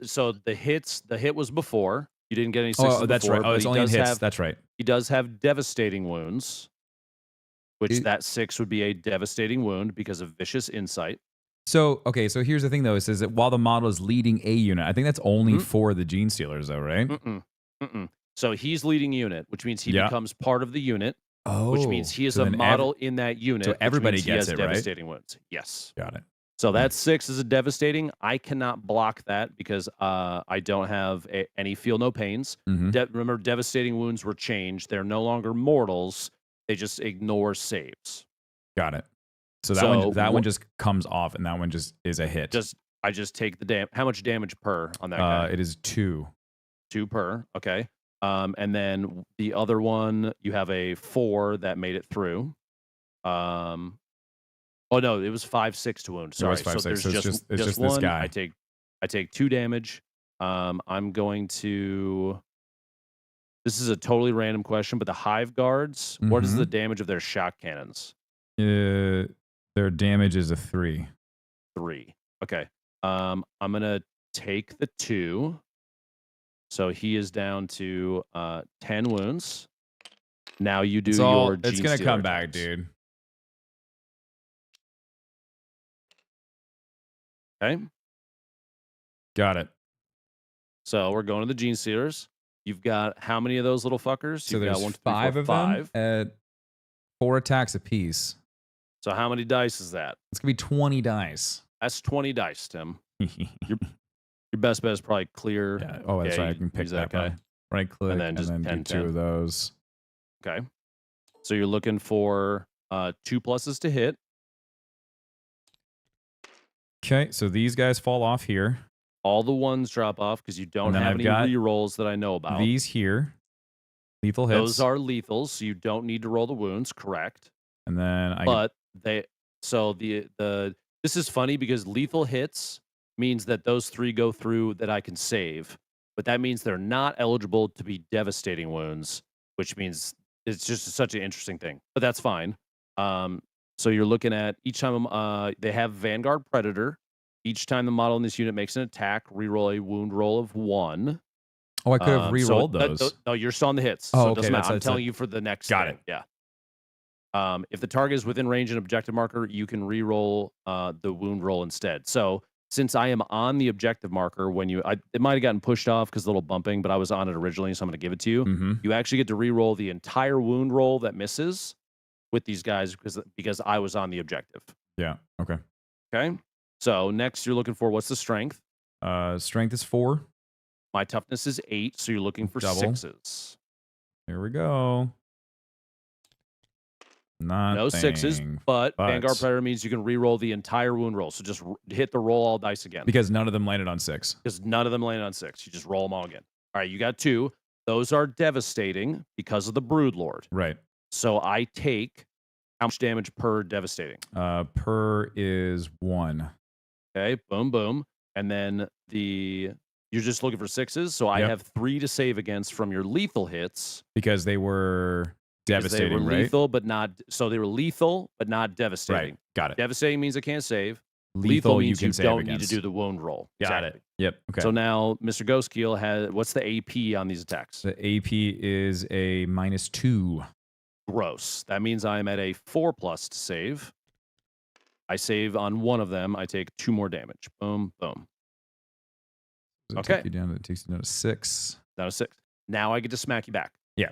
So the hit was before. You didn't get any sixes Oh, that's before, right. but Oh, it's he only in does hits. have- That's right. He does have devastating wounds, which It- that 6 would be a devastating wound because of vicious insight. So, okay, so here's the thing, though. It says that while the model is leading a unit, I think that's only Mhm. for the Gene Stealers, though, right? Mm-mm. So he's leading unit, which means he Yeah. becomes part of the unit, Oh. which means he is so a then model in that unit. which everybody means he gets has it, right? devastating wounds. Yes. Got it. So that 6 is a devastating. I cannot block that because I don't have any feel no pains. Mm-hmm. Remember, devastating wounds were changed. They're no longer mortals. They just ignore saves. Got it. So that So one just comes off, and that one just is a hit. I just take the how much damage per on that guy? It is 2. 2 per. Okay. And then the other one, you have a 4 that made it through. Oh no, it was 5-6 to wound. Sorry. It was 5-6. So there's So just this one. guy. I take 2 damage. I'm going to. This is a totally random question, but the Hive Guards, what is the damage of their shock cannons? Their damage is a 3. 3. Okay. I'm gonna take the 2. So he is down to 10 wounds. Now you do your. It's gonna come back, dude. Okay. Got it. So we're going to the Gene Stealers. You've got how many of those little fuckers? So You've there's got 1, 2, 3, 5 4, of 5. them at 4 attacks apiece. So how many dice is that? It's gonna be 20 dice. That's 20 dice, Tim. Your best bet is probably clear. Yeah. Oh, that's right. I can pick that guy. Right click and then just do 10. 2 of those. Okay. So you're looking for 2 pluses to hit. Okay, so these guys fall off here. All the ones drop off because you don't have any rerolls that I know about. These here, lethal hits. Those are lethals, so you don't need to roll the wounds. Correct. And then this is funny because lethal hits means that those 3 go through that I can save, but that means they're not eligible to be devastating wounds, which means it's just such an interesting thing. But that's fine. So you're looking at each time they have Vanguard Predator. Each time the model in this unit makes an attack, reroll a wound roll of 1. Oh, I could have rerolled those. No, you're still on the hits. Oh, so it okay. doesn't matter. I'm telling you for the next. Got it. Yeah. If the target is within range and objective marker, you can reroll the wound roll instead. So since I am on the objective marker, it might have gotten pushed off because a little bumping, but I was on it originally, so I'm going to give it to you. You actually get to reroll the entire wound roll that misses with these guys because I was on the objective. Yeah. Okay. Okay. So next you're looking for what's the strength? Strength is 4. My toughness is 8, so you're looking for Double. 6s. Here we go. No 6s, but Vanguard Predator means you can re-roll the entire wound roll. So just hit the roll all dice again. Because none of them landed on 6. Because none of them landed on 6. You just roll them all again. All right, you got 2. Those are devastating because of the Broodlord. Right. So I take how much damage per devastating? Per is 1. Okay, boom, boom. And then you're just looking for 6s. So I have 3 to save against from your lethal hits. Because they were devastating, they were right? lethal, but not. So they were lethal, but not devastating. Right. Got it. Devastating means I can't save. Lethal means you don't against. need to do the wound roll. Got it. Yep. Okay. So now Mr. Ghostkeel has what's the AP on these attacks? The AP is a -2. Gross. That means I'm at a 4+ to save. I save on one of them. I take 2 more damage. Boom, boom. So Okay. It takes you down to 6. Down to 6. Now I get to smack you back. Yeah.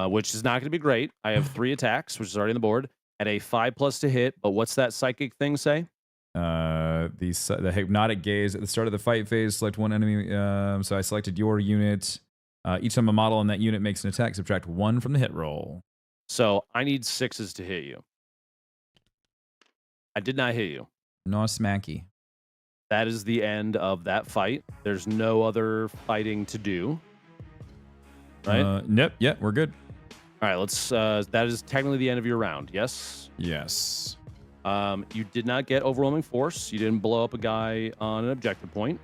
Which is not going to be great. I have 3 attacks, which is already on the board, at a 5+ to hit. But what's that psychic thing say? The hypnotic gaze at the start of the fight phase. Select one enemy. So I selected your unit. Each time a model in that unit makes an attack, subtract 1 from the hit roll. So I need 6s to hit you. I did not hit you. No smacky. That is the end of that fight. There's no other fighting to do. Right? Nope. Yeah, we're good. All right, let's. That is technically the end of your round. Yes. Yes. You did not get overwhelming force. You didn't blow up a guy on an objective point.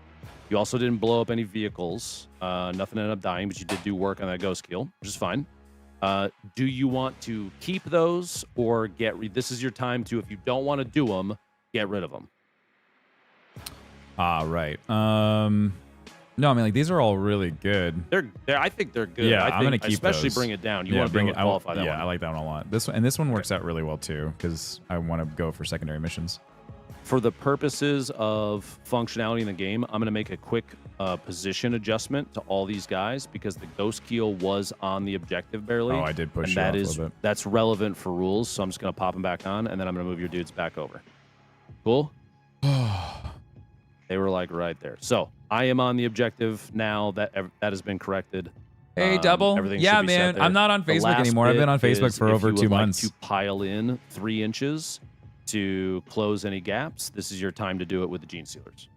You also didn't blow up any vehicles. Nothing ended up dying, but you did do work on that Ghostkeel, which is fine. Do you want to keep those or this is your time to, if you don't want to do them, get rid of them. Right. No, I mean, like, these are all really good. I think they're good. Yeah, I'm gonna keep especially those. bring it down. You want to bring it qualify that one. Yeah, I like that one a lot. This one works out really well too because I want to go for secondary missions. For the purposes of functionality in the game, I'm going to make a quick position adjustment to all these guys because the Ghostkeel was on the objective barely. Oh, I did push and you off a little bit. That's relevant for rules, so I'm just going to pop them back on, and then I'm going to move your dudes back over. Cool? They were like right there. So I am on the objective now. That has been corrected. Hey, Double. Yeah, man. I'm not on Facebook anymore. I've been on Facebook for over 2 months. If you would like to pile in 3 inches to close any gaps, this is your time to do it with the Gene Stealers.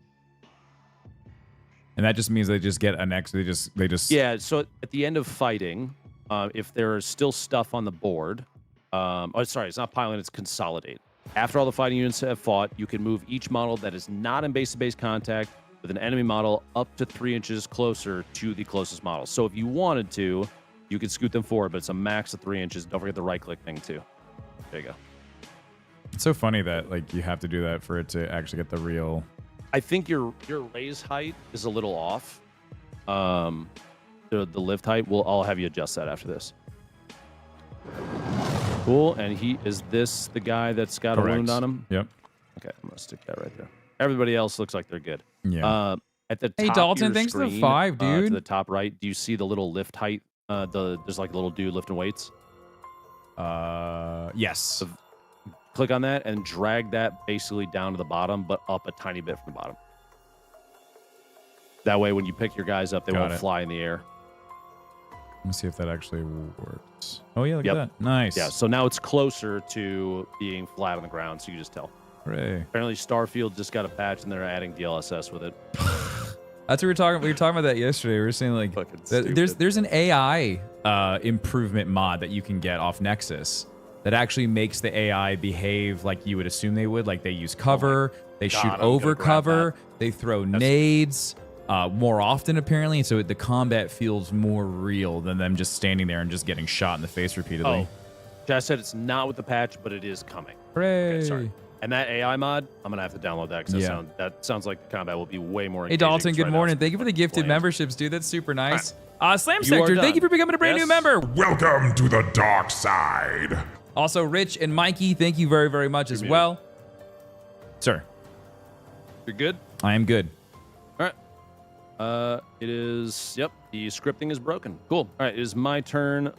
And that just means they just get an X. They just. Yeah. So at the end of fighting, if there's still stuff on the board, oh, sorry, it's not piling, it's consolidate. After all the fighting units have fought, you can move each model that is not in base-to-base contact with an enemy model up to 3 inches closer to the closest model. So if you wanted to, you could scoot them forward, but it's a max of 3 inches. Don't forget the right-click thing too. There you go. It's so funny that like you have to do that for it to actually get the real. I think your raise height is a little off. The lift height, I'll have you adjust that after this. Cool. And is this the guy that's got Correct. a wound on him? Yep. Okay, I'm gonna stick that right there. Everybody else looks like they're good. Yeah. At the top Hey, of Dalton, your thanks for the screen, 5, to dude. the top right, do you see the little lift height? There's like a little dude lifting weights. Yes. Click on that and drag that basically down to the bottom, but up a tiny bit from the bottom. That way, when you pick your guys up, they won't fly in the air. Let me see if that actually works. Oh yeah, look Yep. at that. Nice. Yeah, so now it's closer to being flat on the ground, so you just tell. Hooray. Apparently, Starfield just got a patch and they're adding DLSS with it. That's what we were talking. We were talking about that yesterday. We were saying like there's an AI improvement mod that you can get off Nexus that actually makes the AI behave like you would assume they would. Like they use cover, they shoot over cover, they throw nades more often apparently, and so the combat feels more real than them just standing there and just getting shot in the face repeatedly. I said it's not with the patch, but it is coming. Hooray! Okay, sorry. And that AI mod, I'm gonna have to download that because that sounds like the combat will be way more. Hey Dalton, good morning. Thank you for the gifted memberships, dude. That's super nice. Slam You Sector, are thank you done. for becoming a brand new member. Welcome to the dark side. Also, Rich and Mikey, thank you very, very much as well. Sir, You're good. I am good. All right. It is. Yep. The scripting is broken. Cool. All right. It is my turn.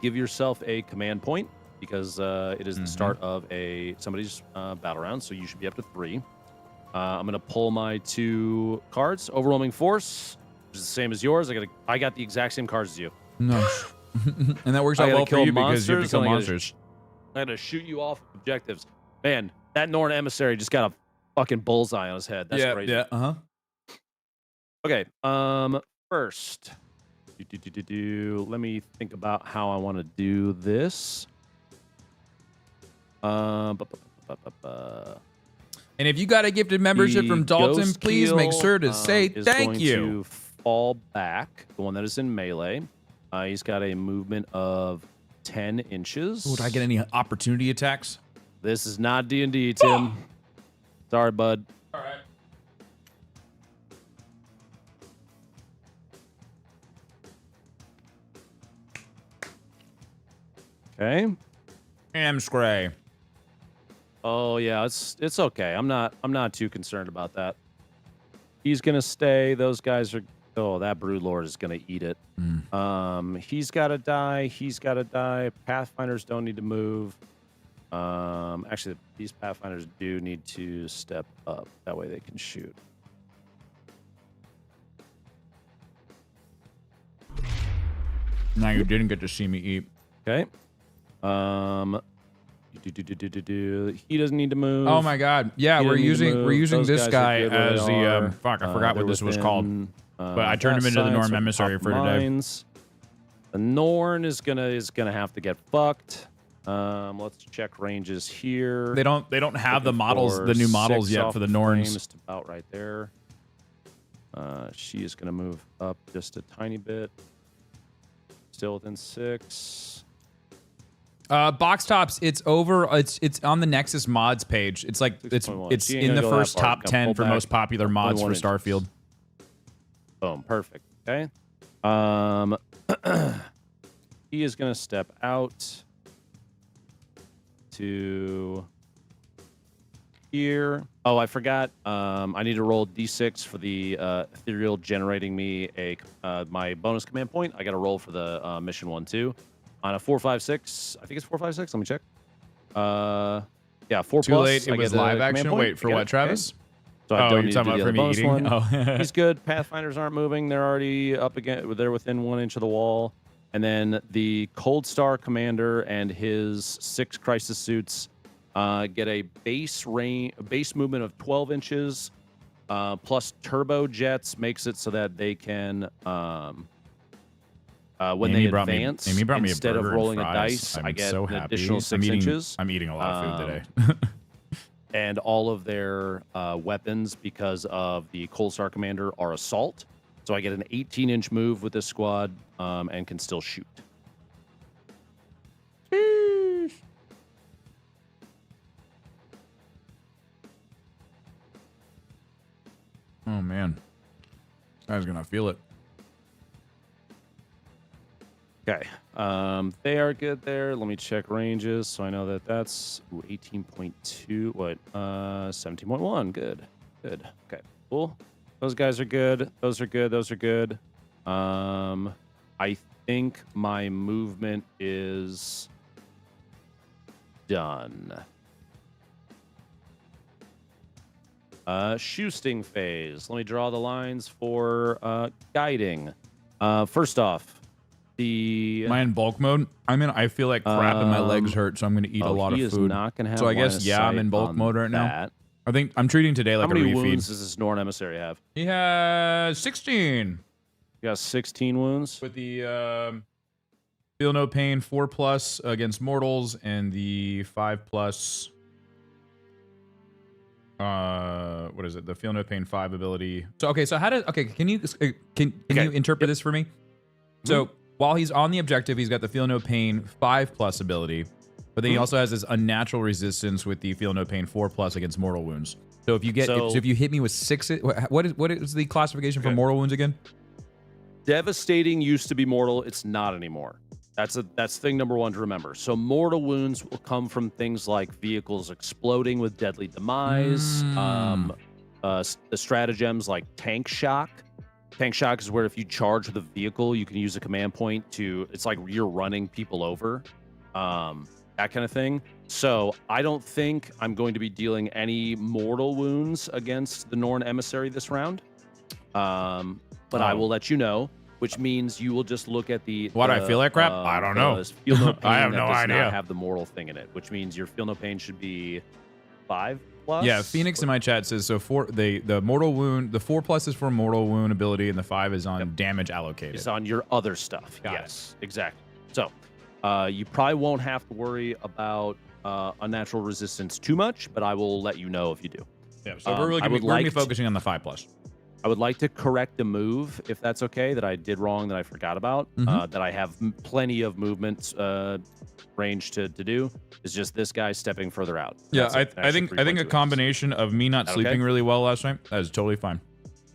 Give yourself a command point because it is the start of somebody's battle round. So you should be up to 3. I'm gonna pull my 2 cards. Overwhelming Force, which is the same as yours. I got the exact same cards as you. Nice. And that works out well for you because you have to kill monsters. I gotta shoot you off objectives. Man, that Norn emissary just got a fucking bullseye on his head. That's crazy. Yeah. Okay. First, let me think about how I want to do this. And if you got a gifted membership from Dalton, please make sure to say thank you. To fall back, the one that is in melee. He's got a movement of 10 inches. Would I get any opportunity attacks? This is not D&D, Tim. Sorry, bud. All right. Okay. Scray. Oh yeah, it's okay. I'm not too concerned about that. He's gonna stay. Those guys are. Oh, that Broodlord is gonna eat it. He's gotta die. He's gotta die. Pathfinders don't need to move. Actually, these Pathfinders do need to step up. That way they can shoot. Now you didn't get to see me eat. Okay. He doesn't need to move. Oh my god. Yeah, we're using this guy as the fuck, I forgot what this was called. But I turned him into the Norn emissary for today. The Norn is gonna have to get fucked. Let's check ranges here. They don't have the models, the new models yet for the Norns. Just about right there. She is gonna move up just a tiny bit. Still within 6. Box tops, it's over. It's on the Nexus mods page. It's like it's in the first top 10 for most popular mods for Starfield. Boom, perfect. Okay. He is gonna step out to here. Oh, I forgot. I need to roll D6 for the ethereal generating me my bonus command point. I got to roll for the mission 1 too. On a 4, 5, 6. I think it's 4, 5, 6. Let me check. Yeah, 4 Too plus. late. It was live action. Wait for what, Travis? Okay. So I don't you're talking about for me eating? One. Oh. He's good. Pathfinders aren't moving. They're already up again. They're within 1 inch of the wall. And then the Cold Star Commander and his 6 crisis suits get a base movement of 12 inches plus turbojets makes it so that they can when Amy they brought advance, Amy brought me a instead of burger and rolling a fries. dice, I'm I get so an happy. additional 6 inches. I'm eating a lot of food today. And all of their weapons, because of the Cold Star Commander, are assault. So I get an 18-inch move with this squad and can still shoot. Oh, man. I was going to feel it. Okay. They are good there. Let me check ranges so I know that that's 18.2. What? 17.1. Good. Good. Okay. Cool. Those guys are good. Those are good. Those are good. I think my movement is done. Shoosting phase. Let me draw the lines for guiding. First off, Am I in bulk mode? I feel like crap and my legs hurt, so I'm going to eat a lot of food. He is not going to have so I guess, yeah, I'm in bulk mode right now. I think I'm treating today like a refeed. How many wounds does this Norn emissary have? He has 16. He got 16 wounds. With the feel no pain 4+ against mortals and the 5+. What is it? The feel no pain 5 ability. So okay, so how does can you you interpret this for me? So while he's on the objective, he's got the feel no pain 5+ ability, but then he also has this unnatural resistance with the feel no pain 4+ against mortal wounds. So if you get if you hit me with 6, what is the classification for mortal wounds again? Devastating used to be mortal. It's not anymore. That's thing number one to remember. So mortal wounds will come from things like vehicles exploding with deadly demise, the stratagems like tank shock. Tank shock is where if you charge with a vehicle, you can use a command point to, it's like you're running people over, that kind of thing. So I don't think I'm going to be dealing any mortal wounds against the Norn emissary this round. But I will let you know, which means you will just look at the... What, I feel like crap? I don't know. Feel no pain I have no that does idea. not have the mortal thing in it, which means your feel no pain should be 5+. Yeah, Phoenix in my chat says so. The mortal wound, the 4+ is for mortal wound ability, and the 5 is on damage allocated. It's on your other stuff. Yes, exactly. So you probably won't have to worry about unnatural resistance too much, but I will let you know if you do. Yeah, so we're really going to be focusing on the 5+. I would like to correct a move, if that's okay, that I did wrong, that I forgot about, that I have plenty of movement range to do. It's just this guy stepping further out. Yeah, I think a combination of me not sleeping really well last night, that is totally fine.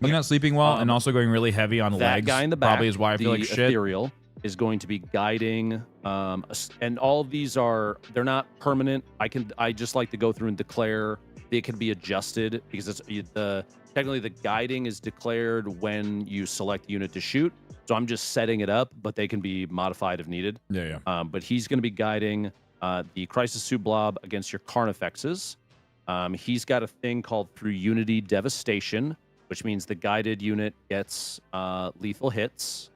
Me not sleeping well and also going really heavy on legs guy in the back, probably is why I feel like shit. Ethereal is going to be guiding, and all of these they're not permanent. I just like to go through and declare they can be adjusted because it's technically the guiding is declared when you select unit to shoot. So I'm just setting it up, but they can be modified if needed. Yeah. But he's going to be guiding the Crisis Suit Blob against your Carnifexes. He's got a thing called Through Unity Devastation, which means the guided unit gets lethal hits.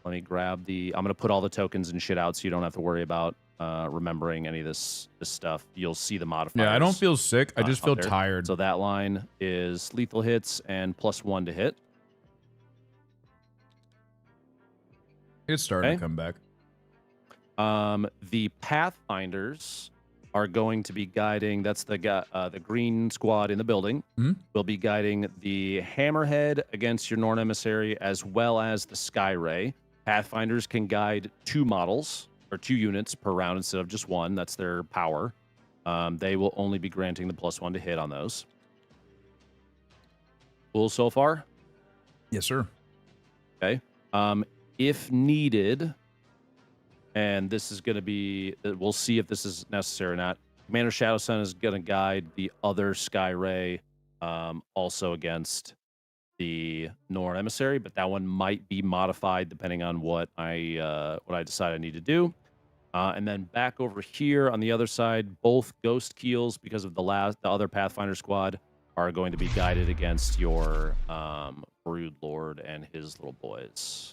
Let me grab I'm going to put all the tokens and shit out so you don't have to worry about remembering any of this stuff. You'll see the modifiers. Yeah, I don't feel sick. I just feel tired. So that line is lethal hits and +1 to hit. It's starting to come back. The Pathfinders are going to be guiding. That's the green squad in the building. Will be guiding the Hammerhead against your Norn emissary as well as the Skyray. Pathfinders can guide 2 models or 2 units per round instead of just 1. That's their power. They will only be granting the +1 to hit on those. Cool so far? Yes, sir. Okay. If needed, and this is going to be, we'll see if this is necessary or not. Commander Shadow Sun is going to guide the other Skyray also against the Norn emissary, but that one might be modified depending on what I decide I need to do. And then back over here on the other side, both Ghost Keels, because of the other Pathfinder squad, are going to be guided against your Brood Lord and his little boys.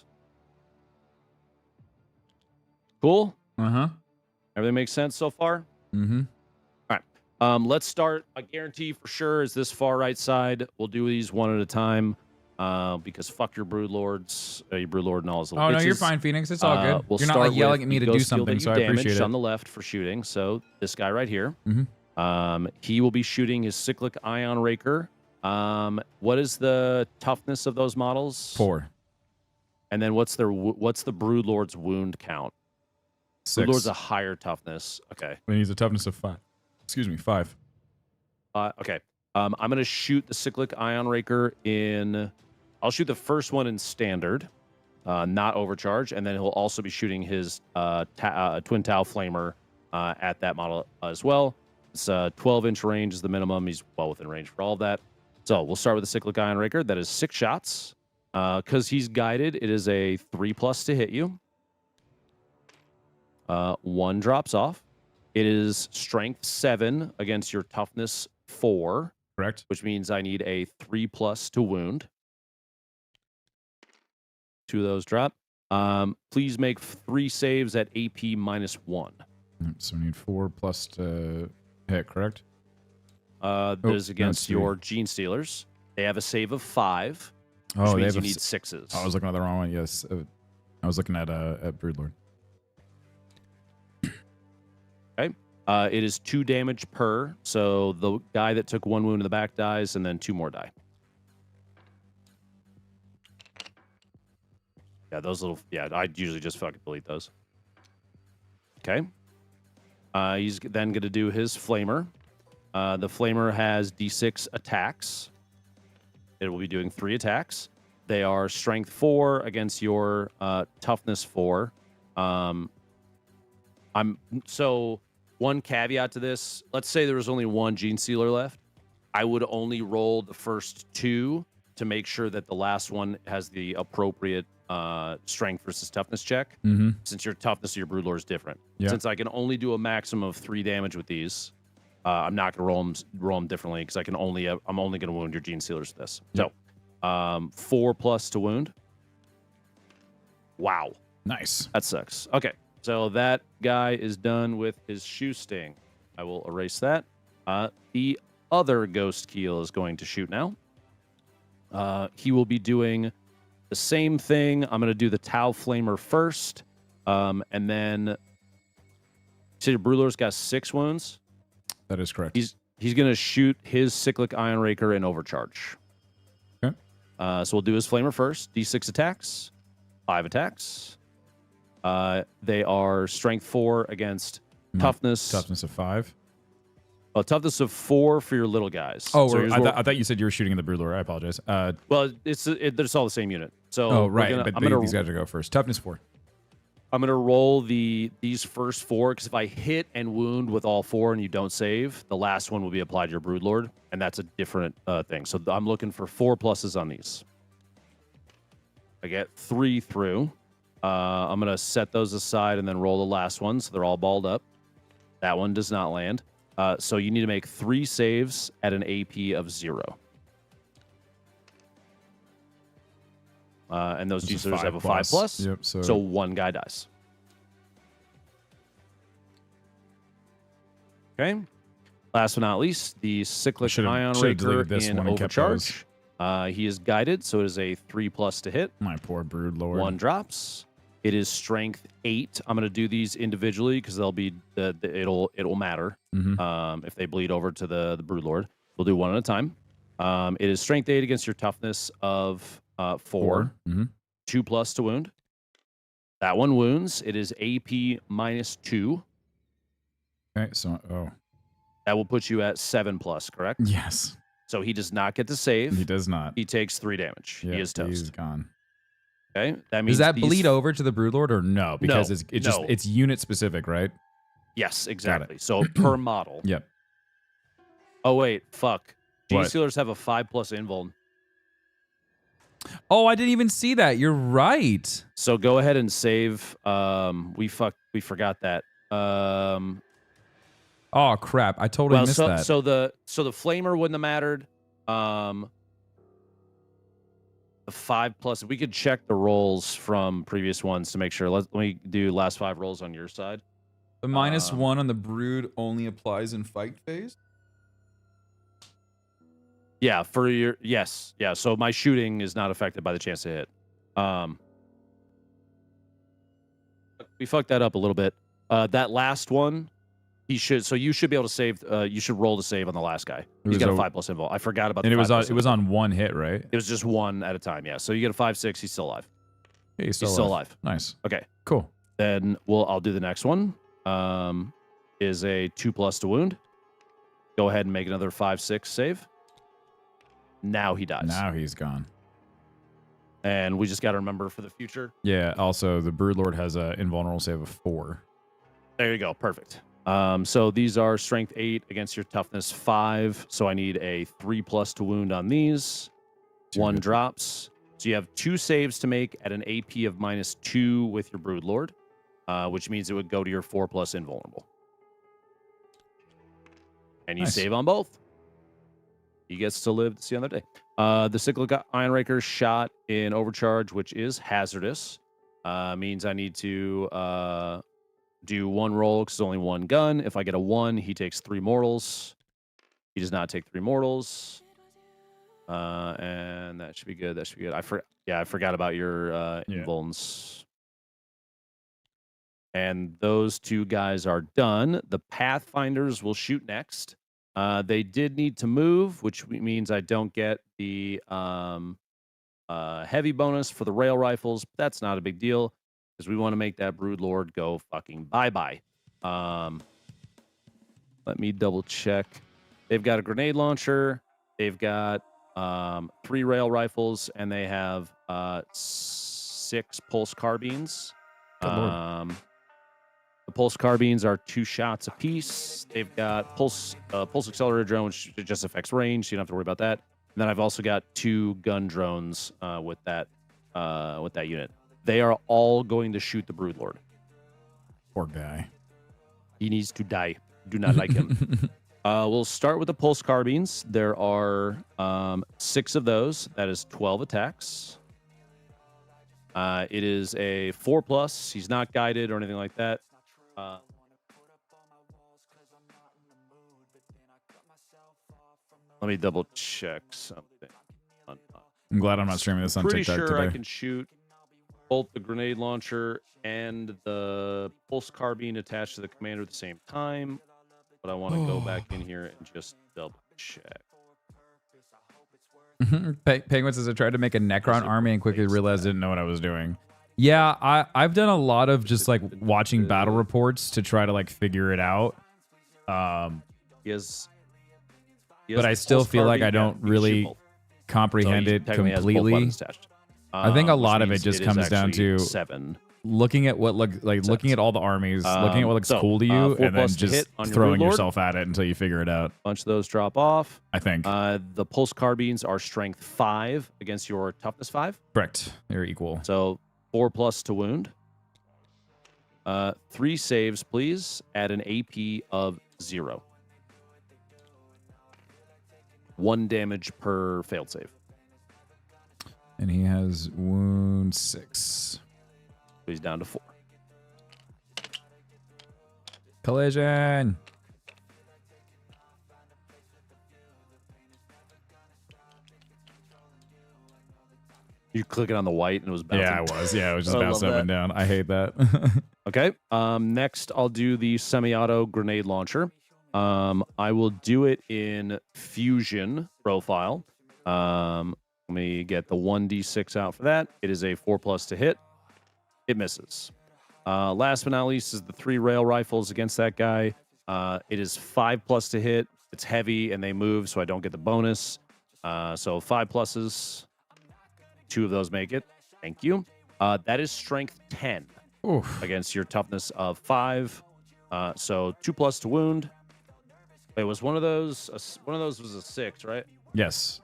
Cool? Uh-huh. Everything makes sense so far? Mm-hmm. All Let's start. I guarantee for sure is this far right side. We'll do these one at a time. Because fuck your broodlords, your broodlord and all his little bitches. No, you're fine, Phoenix. It's all good. We'll you're not start like yelling with at me the to do ghost steel something, that so you I appreciate damaged it. on the left for shooting. So this guy right here, Mm-hmm. he will be shooting his cyclic ion raker. What is the toughness of those models? 4. And then what's the broodlord's wound count? 6. Broodlord's a higher toughness. Okay. He needs a toughness of 5. Excuse me, 5. Okay. I'm gonna shoot the cyclic ion raker in. I'll shoot the first one in standard, not overcharge, and then he'll also be shooting his twin Tau flamer at that model as well. It's 12-inch range is the minimum. He's well within range for all of that. So we'll start with the cyclic ion raker. That is 6 shots. Because he's guided, it is a 3+ to hit you. 1 drops off. It is strength 7 against your toughness 4. Correct. Which means I need a 3+ to wound. 2 of those drop. Please make 3 saves at AP -1. So we need 4+ to hit, correct? That is against your Gene Stealers. They have a save of 5. Which Oh, means they you have need 6s. I was looking at the wrong one. Yes, I was looking at Broodlord. Okay. It is 2 damage per. So the guy that took 1 wound in the back dies, and then 2 more die. Yeah, those little. Yeah, I usually just fucking delete those. Okay. He's then going to do his flamer. The flamer has D6 attacks. It will be doing 3 attacks. They are strength 4 against your toughness 4. So one caveat to this. Let's say there was only 1 Gene Sealer left. I would only roll the first 2 to make sure that the last one has the appropriate strength versus toughness check. Mm-hmm. Since your toughness of your broodlord is different. Yeah. Since I can only do a maximum of 3 damage with these, I'm not going to roll them differently because I'm only going to wound your Gene Sealers with this. Yep. So 4+ to wound. Wow. Nice. That sucks. Okay. So that guy is done with his shoe sting. I will erase that. The other ghost keel is going to shoot now. He will be doing the same thing. I'm going to do the Tau Flamer first. And then... See, your Broodlord's got 6 wounds. That is correct. He's going to shoot his Cyclic Ion Raker in overcharge. Okay. So we'll do his Flamer first. D6 attacks. 5 attacks. They are strength 4 against toughness. Toughness of 5. Toughness of 4 for your little guys. Oh, so I thought you said you were shooting in the Broodlord. I apologize. Well, it's all the same unit. So oh, right. I'm These gonna guys to go first. Toughness 4. I'm gonna roll these first 4 because if I hit and wound with all 4 and you don't save, the last one will be applied to your Broodlord, and that's a different thing. So I'm looking for 4 pluses on these. I get 3 through. I'm gonna set those aside and then roll the last one, so they're all balled up. That one does not land. So you need to make 3 saves at an AP of 0. And those users have a 5+. Yep. So 1 guy dies. Okay. Last but not least, the Cyclic Ion Raker in overcharge. He is guided, so it is a 3+ to hit. My poor Broodlord. 1 drops. It is strength 8. I'm going to do these individually because they'll be it'll matter if they bleed over to the Broodlord. We'll do one at a time. It is strength 8 against your toughness of 4. 2+ to wound. That one wounds. It is AP -2. Okay, so that will put you at 7+, correct? Yes. So he does not get to save. He does not. He takes 3 damage. Yep, he is toast. He's gone. Okay, that means does that bleed over to the Broodlord or no? Because No, it's unit specific, right? Yes, exactly. So per model. Yep. Oh wait, fuck. Gene What? Stealers have a 5+ invuln. Oh, I didn't even see that. You're right. So go ahead and save. We forgot that. Oh crap! I totally missed that. So the flamer wouldn't have mattered. The 5+. We could check the rolls from previous ones to make sure. Let me do last 5 rolls on your side. The -1 on the Brood only applies in fight phase. Yeah, for your yes, yeah. So my shooting is not affected by the chance to hit. We fucked that up a little bit. That last one, you should be able to save. You should roll to save on the last guy. He's got a 5+ invul. I forgot about. And the it was on one hit, right? It was just one at a time. Yeah. So you get a 5/6. He's still alive. Yeah, he's still alive. Nice. Okay. Cool. Then I'll do the next one. Is a 2+ to wound. Go ahead and make another 5/6 save. Now he dies. Now he's gone. And we just got to remember for the future. Yeah. Also, the Broodlord has a invulnerable save of 4. There you go. Perfect. So these are strength 8 against your toughness 5. So I need a 3+ to wound on these. 1 drops. So you have 2 saves to make at an AP of -2 with your Broodlord, which means it would go to your 4+ invulnerable. And you save on both. He gets to live to see another day. The Cyclic Ironraker shot in overcharge, which is hazardous, means I need to do 1 roll because it's only 1 gun. If I get a 1, he takes 3 mortals. He does not take 3 mortals. And that should be good. That should be good. I forgot about your invulns. And those 2 guys are done. The Pathfinders will shoot next. They did need to move, which means I don't get the heavy bonus for the rail rifles. But that's not a big deal because we want to make that Broodlord go fucking bye-bye. Let me double check. They've got a grenade launcher. They've got 3 rail rifles, and they have 6 pulse carbines. The pulse carbines are 2 shots apiece. They've got pulse accelerator drone, which just affects range, so you don't have to worry about that. And then I've also got 2 gun drones with that unit. They are all going to shoot the Broodlord. Poor guy. He needs to die. Do not like him. We'll start with the pulse carbines. There are 6 of those. That is 12 attacks. It is a 4+. He's not guided or anything like that. Let me double check something. I'm glad I'm not streaming this on Pretty TikTok sure today. I can shoot both the grenade launcher and the pulse carbine attached to the commander at the same time. But I want to go back in here and just double check. Penguin says I tried to make a Necron army and quickly realized I didn't know what I was doing. Yeah, I've done a lot of just like watching battle reports to try to like figure it out. But I still feel like I don't really comprehend it completely. I think a lot of it just comes down to 7. Looking at what looking at all the armies, looking at what looks cool to you, and then just throwing yourself at it until you figure it out. Bunch of those drop off. I think the pulse carbines are strength 5 against your toughness 5. Correct. They're equal. So 4+ to wound. 3 saves, please, at an AP of 0. 1 damage per failed save. And he has wound 6. So he's down to 4. Collision. You clicking on the white and it was bouncing. Yeah, I was. Yeah, I was just bouncing up and down. I hate that. Okay. Next, I'll do the semi-auto grenade launcher. I will do it in fusion profile. Let me get the 1d6 out for that. It is a 4+ to hit. It misses. Last but not least is the 3 rail rifles against that guy. It is 5+ to hit. It's heavy and they move, so I don't get the bonus. So 5 pluses. 2 of those make it. Thank you. That is strength 10 against your toughness of 5. So 2+ to wound. Wait, was one of those was a 6, right? Yes.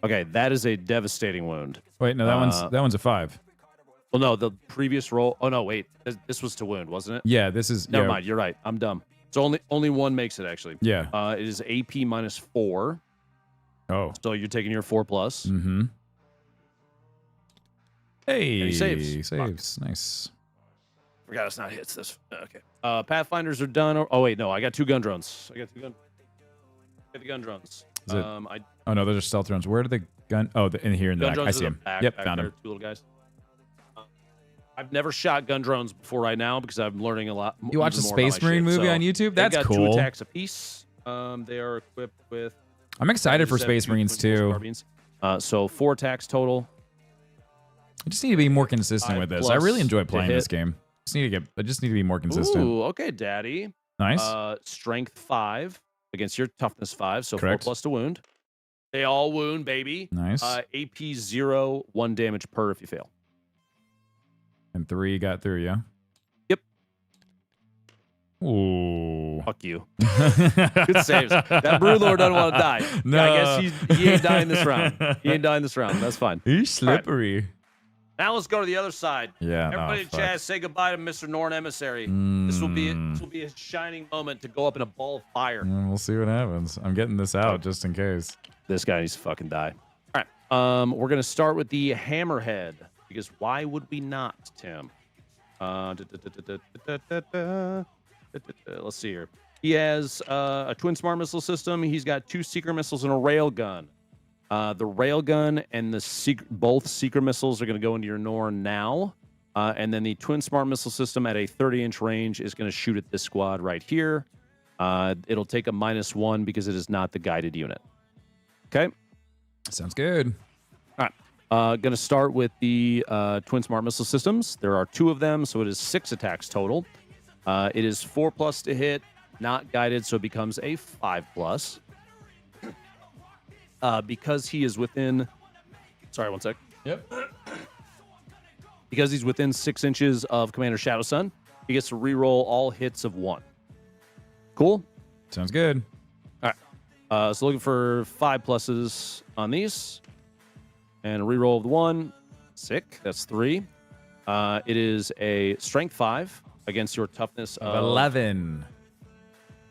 Okay, that is a devastating wound. Wait, no, that one's a 5. Well, no, the previous roll. Oh no, wait, this was to wound, wasn't it? Yeah, this is. Never mind. You're right. I'm dumb. So only one makes it actually. Yeah. It is AP -4. Oh. So you're taking your 4+. Mm-hmm. Hey, and he saves. Nice. Forgot it's not hits this. Okay. Pathfinders are done. Oh wait, no, I got 2 gun drones. I got the gun drones. Is it? Oh no, those are stealth drones. Where are the gun? Oh, in here in the back. I see him. Yep, found him. Two little guys. I've never shot gun drones before right now because I'm learning a lot. You watch the Space Marine movie on YouTube? That's cool. They got 2 attacks apiece. They are equipped with. I'm excited for Space Marines too. So 4 attacks total. I just need to be more consistent with this. I really enjoy playing this game. I just need to be more consistent. Ooh, okay, Daddy. Nice. Strength 5 against your toughness 5, so Correct. 4+ to wound. They all wound, baby. Nice. AP 0, 1 damage per if you fail. And 3 got through, yeah? Yep. Ooh. Fuck you. Good saves. That Broodlord doesn't want to die. No. Yeah, I guess he ain't dying this round. He ain't dying this round. That's fine. He's slippery. Now let's go to the other side. Yeah. Everybody in chat, say goodbye to Mr. Norn Emissary. This will be a shining moment to go up in a ball of fire. We'll see what happens. I'm getting this out just in case. This guy needs to fucking die. All right. We're gonna start with the Hammerhead because why would we not, Tim? Let's see here. He has a twin smart missile system. He's got 2 secret missiles and a railgun. The railgun and both secret missiles are going to go into your Norn now. And then the twin smart missile system at a 30-inch range is going to shoot at this squad right here. It'll take a -1 because it is not the guided unit. Okay? Sounds good. All right. Going to start with the twin smart missile systems. There are 2 of them, so it is 6 attacks total. It is 4+ to hit, not guided, so it becomes a 5+. Because he is within. Sorry, one sec. Yep. Because he's within 6 inches of Commander Shadowsun, he gets to reroll all hits of 1. Cool? Sounds good. All right. So looking for 5+ on these. And a reroll of the 1. Sick. That's 3. It is a strength 5 against your toughness of 11.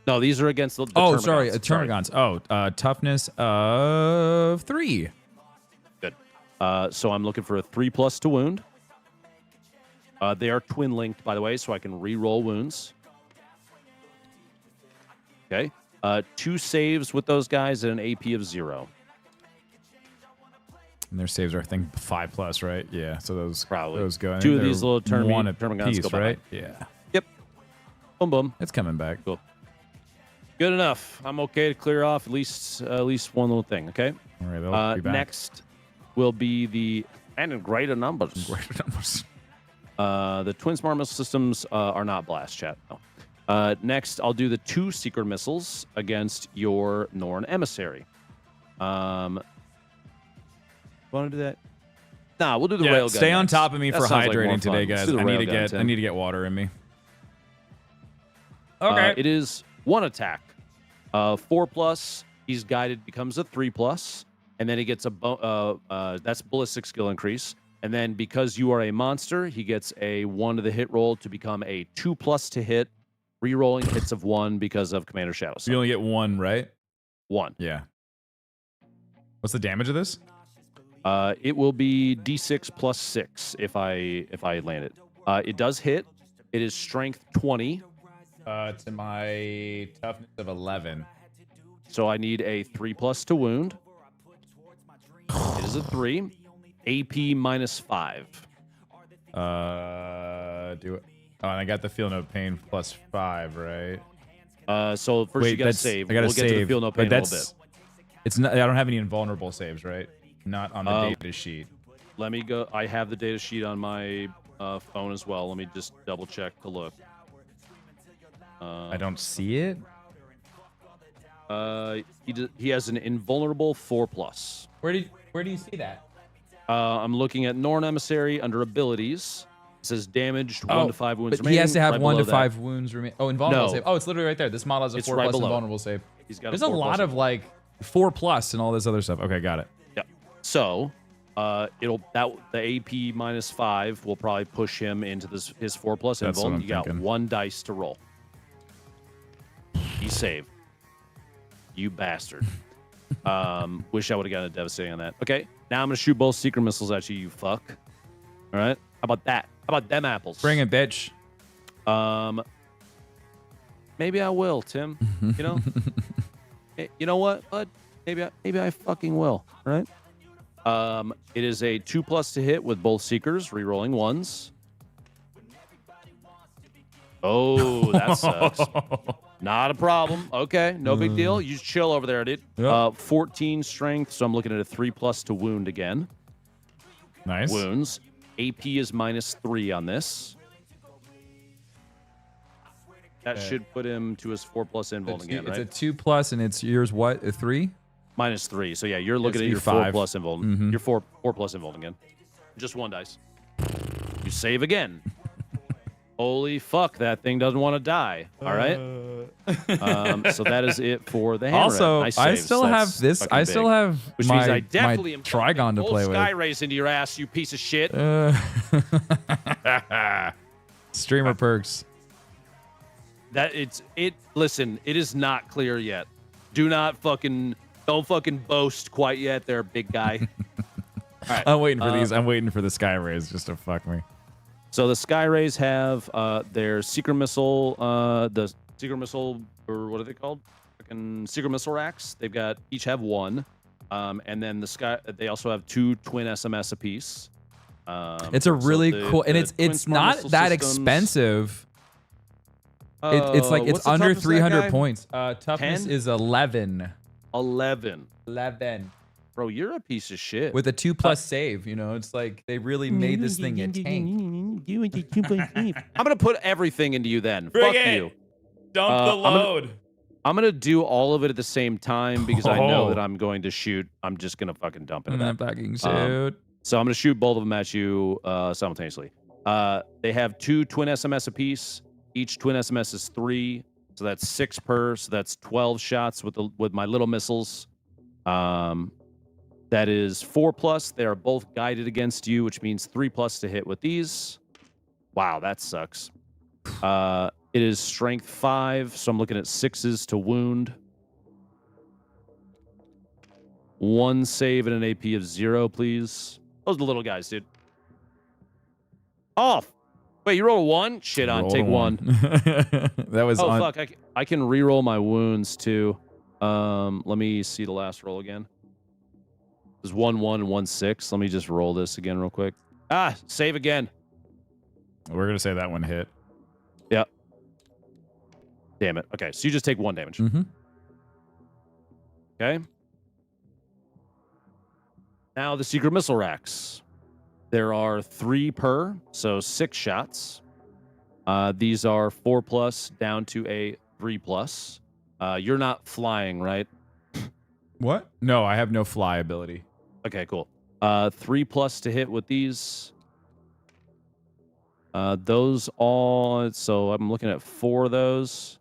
No, these are against the oh, sorry, Termagants. Oh, toughness of 3. Good. So I'm looking for a 3+ to wound. They are twin linked, by the way, so I can re-roll wounds. Okay. 2 saves with those guys at an AP of 0. And their saves are, I think, 5+, right? Yeah. So those probably those go. 2 of these little Termagants go by. right? Yeah. Yep. Boom, boom. It's coming back. Cool. Good enough. I'm okay to clear off at least one little thing. Okay. All right. They'll be back. Next will be the greater numbers. Greater numbers. The twin smart missile systems are not blast chat. No. Next, I'll do the 2 secret missiles against your Norn Emissary. Want to do that? Nah, we'll do the railgun. Stay on next. top of me That for sounds like hydrating more today, fun. guys. Let's do the railgun, I need to get water in me. Okay. It is 1 attack. 4+. He's guided, becomes a 3+, and then he gets that's ballistic skill increase. And then because you are a monster, he gets a 1 to the hit roll to become a 2+ to hit, re-rolling hits of 1 because of Commander Shadow. So you only get 1, right? 1. Yeah. What's the damage of this? It will be D6 plus 6 if I land it. It does hit. It is strength 20. To my toughness of 11. So I need a 3+ to wound. It is a 3. AP -5. Do it. Oh, and I got the feel no pain +5, right? So first you gotta save. I gotta we'll save. get to the feel no pain in a little bit. It's not. I don't have any invulnerable saves, right? Not on the data sheet. Let me go. I have the data sheet on my phone as well. Let me just double check to look. I don't see it. He has an invulnerable 4+. Where do you see that? I'm looking at Norn Emissary under abilities. It says damaged 1 to 5 wounds but remaining. He has to have right 1 to below 5 wounds remaining. Oh, invulnerable No. save. Oh, it's literally right there. This model has a It's 4+ right below. invulnerable save. He's got There's a a 4+ lot of like 4+ and all this other stuff. Okay, got it. Yeah. So, the AP -5 will probably push him into his 4+ That's what invul. I'm You got thinking. 1 dice to roll. He saved. You bastard. Wish I would have gotten a devastating on that. Okay, now I'm gonna shoot both secret missiles at you. You fuck. All right. How about that? How about them apples? Bring it, bitch. Maybe I will, Tim. You know. You know what, bud? Maybe I fucking will. Right? It is a 2+ to hit with both seekers, rerolling ones. Oh, that sucks. Not a problem. Okay, no big deal. You just chill over there, dude. Yep. 14 strength, so I'm looking at a 3+ to wound again. Nice. Wounds. AP is -3 on this. That should put him to his 4+ invuln again, right? It's a 2+ and it's yours what? A 3? -3. So yeah, you're looking at your 4+ invuln. Your 4+ invuln again. Just 1 dice. You save again. Holy fuck, that thing doesn't want to die. All right. So that is it for the hammer. Also, nice I saves. still That's have this. fucking I big. still have Which my, means I definitely am Trigon to play with. Sky race into your ass, you piece of shit. Streamer perks. Listen, it is not clear yet. Don't fucking boast quite yet there, big guy. All right. I'm waiting for these. I'm waiting for the Sky Rays just to fuck me. So the Sky Rays have their Secret Missile, the Secret Missile, or what are they called? Fucking Secret Missile racks. Each have 1. And then they also have 2 twin SMS apiece. It's a really cool, and it's not that expensive. It's like it's under 300 points. Toughness 10? is 11. 11. Bro, you're a piece of shit. With a 2+ save, it's like they really made this thing a tank. I'm gonna put everything into you then. Bring Fuck it. you. Dump the load. I'm gonna do all of it at the same time because I know that I'm going to shoot. I'm just gonna fucking dump it. I'm gonna fucking shoot. So I'm gonna shoot both of them at you simultaneously. They have 2 twin SMS apiece. Each twin SMS is 3, so that's 6 per. So that's 12 shots with my little missiles. That is 4+. They are both guided against you, which means 3+ to hit with these. Wow, that sucks. It is strength 5, so I'm looking at 6s to wound. 1 save and an AP of 0, please. Those are the little guys, dude. Off. Wait, you roll a 1? Shit on. Take 1. That was. Oh fuck! I can re-roll my wounds too. Let me see the last roll again. There's 1, 1, and 1, 6. Let me just roll this again real quick. Save again. We're gonna say that one hit. Yep. Damn it. Okay, so you just take 1 damage. Okay. Now the secret missile racks. There are 3 per, so 6 shots. These are 4+ down to a 3+. You're not flying, right? What? No, I have no fly ability. Okay, cool. 3+ to hit with these. Those all. So I'm looking at 4 of those.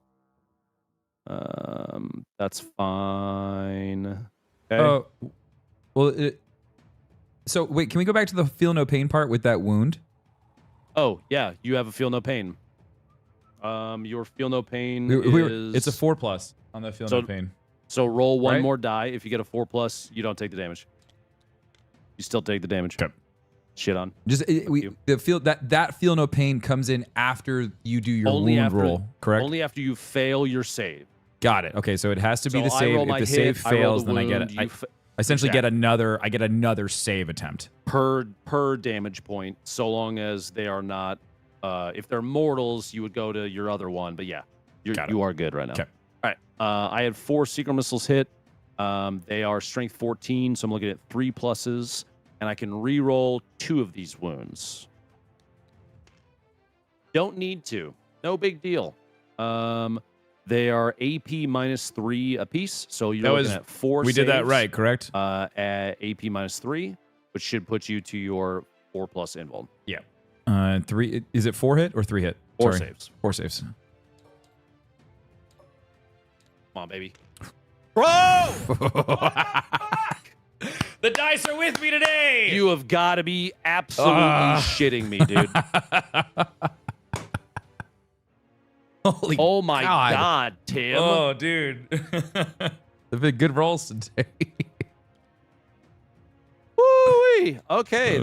That's fine. Okay. Well, so wait, can we go back to the feel no pain part with that wound? Oh yeah, you have a feel no pain. Your feel no pain is. It's a 4+ on the feel no pain. So roll 1 Right? more die. If you get a 4+, you don't take the damage. You still take the damage. Okay. Shit on. That feel no pain comes in after you do your wound roll, correct? Only after you fail your save. Got it. Okay, so it has to be the I save. roll If my the hit, save I roll fails, the then I get wound, it. I essentially get Exactly. another save attempt. per damage point, so long as they are not. If they're mortals, you would go to your other one. But yeah, you are good right now. Okay. All right. I had 4 secret missiles hit. They are strength 14, so I'm looking at 3 pluses, and I can re-roll 2 of these wounds. Don't need to. No big deal. They are AP -3 apiece, so you're looking at 4 We did that saves, right, correct? At AP -3, which should put you to your 4+ invuln. Yeah. 3. Is it 4 hit or 3 hit? 4 Sorry. saves. 4 saves. Come on, baby. Bro! The dice are with me today. You have got to be absolutely shitting me, dude. Holy Oh my God, Tim. Oh, dude. They've been good rolls today. Woo-wee. Okay,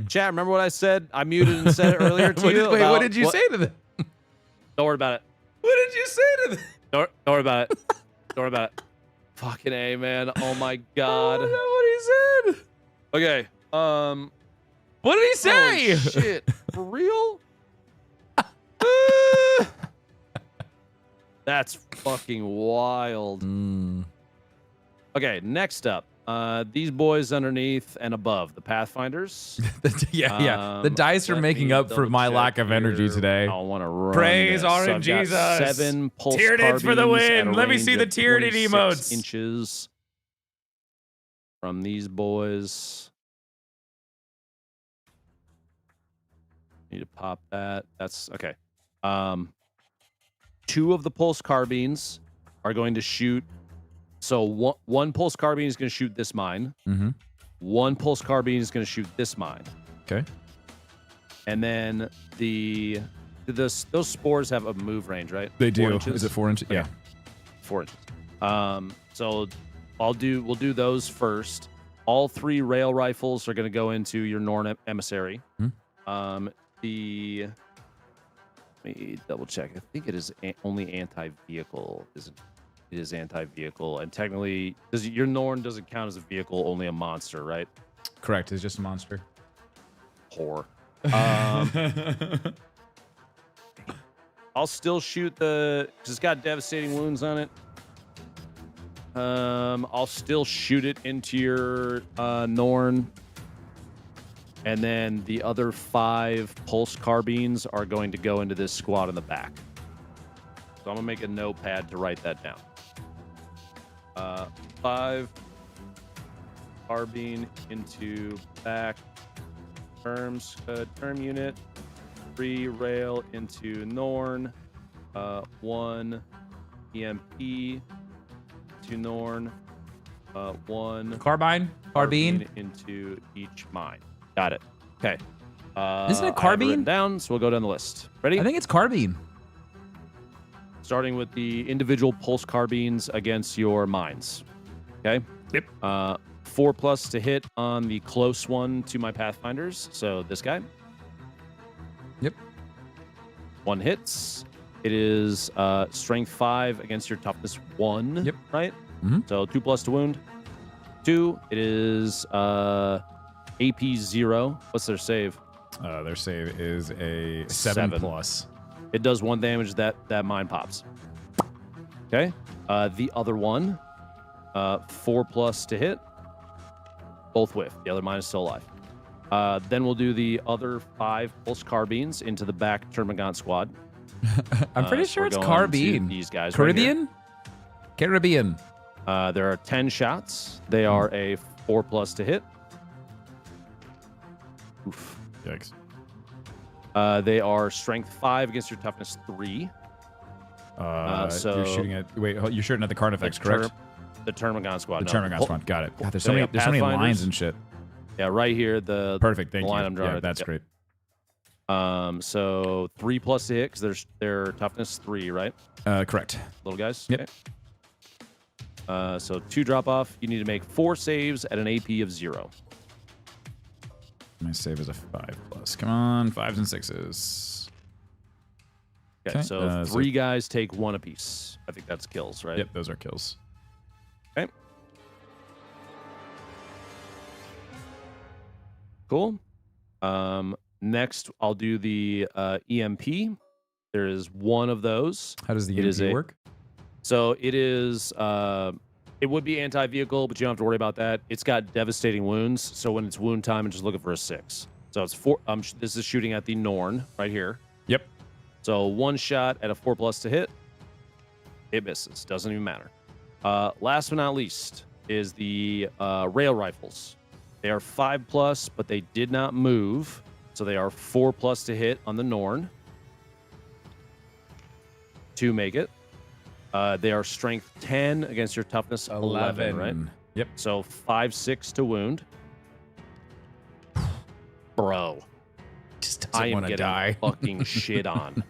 chat, remember what I said? I muted and said it earlier to you. Wait, about what did you say to them? Don't worry about it. What did you say to them? Don't worry about it. Don't worry about it. Fucking A, man. Oh my god. Oh, is that what he said? Okay. What did he say? Holy shit. For real? That's fucking wild. Okay, next up. These boys underneath and above, the Pathfinders. yeah. The dice are making up for my lack of energy today. I want to run. Praise this. our So I've got Jesus. 7 pulse Tyranids for the carbines at win. a Let me range see the of Tyranid 26 emotes. Inches from these boys. Need to pop that. That's okay. 2 of the pulse carbines are going to shoot. So one pulse carbine is going to shoot this mine. Mm-hmm. 1 pulse carbine is going to shoot this mine. Okay. And then those spores have a move range, right? They do. 4 inches? Is it 4 inches? Okay. Yeah. 4 inches. So we'll do those first. All 3 rail rifles are going to go into your Norn emissary. Hmm. Let me double check. I think it is only anti-vehicle. It is anti-vehicle, and technically, your Norn doesn't count as a vehicle, only a monster, right? Correct. It's just a monster. Whore. I'll still shoot because it's got devastating wounds on it. I'll still shoot it into your Norn. And then the other 5 pulse carbines are going to go into this squad in the back. So I'm going to make a notepad to write that down. 5 carbine into back. Term unit. 3 rail into Norn. 1 EMP to Norn. 1 Carbine? Carbine? into each mine. Got it. Okay. Isn't it I have carbine? written down, so we'll go down the list. Ready? I think it's carbine. Starting with the individual pulse carbines against your mines. Okay? Yep. 4+ to hit on the close one to my Pathfinders. So this guy. Yep. 1 hits. It is strength 5 against your toughness 1. Yep. Right? Mm-hmm. So 2+ to wound. 2. It is AP 0. What's their save? Their save is a 7+. 7. It does 1 damage. That mine pops. Okay. The other one, 4+ to hit. Both whiff. The other mine is still alive. Then we'll do the other 5 pulse carbines into the back Termagant squad. I'm pretty So sure we're it's going carbine. to these guys. Caribbean? Caribbean. There are 10 shots. They are a 4+ to hit. Oof. Yikes. They are strength 5 against your toughness 3. So you're shooting at you're shooting at the Carnifex, correct? The Termagant squad. The Termagant squad. Got it. God, there's so They many. got There's so many Pathfinders. lines and shit. Yeah, right here. The Perfect. Thank the line you. I'm drawing. Yeah, right that's there. great. So 3+ to hit because their toughness 3, right? Correct. Little guys. Yep. Okay. So 2 drop off. You need to make 4 saves at an AP of 0. My save is a 5+. Come on, 5s and 6s. Okay. So 3 guys take 1 apiece. I think that's kills, right? Yep, those are kills. Okay. Cool. Next, I'll do the EMP. There is 1 of those. How does the It is EMP a- work? So it is. It would be anti-vehicle, but you don't have to worry about that. It's got devastating wounds, so when it's wound time, I'm just looking for a 6. So it's 4. This is shooting at the Norn right here. Yep. So 1 shot at a 4+ to hit. It misses. Doesn't even matter. Last but not least is the rail rifles. They are 5+, but they did not move, so they are 4+ to hit on the Norn. 2 make it. They are strength 10 against your toughness 11, right? Yep. So 5/6 to wound. Bro, Just I doesn't am want to getting die. fucking shit on.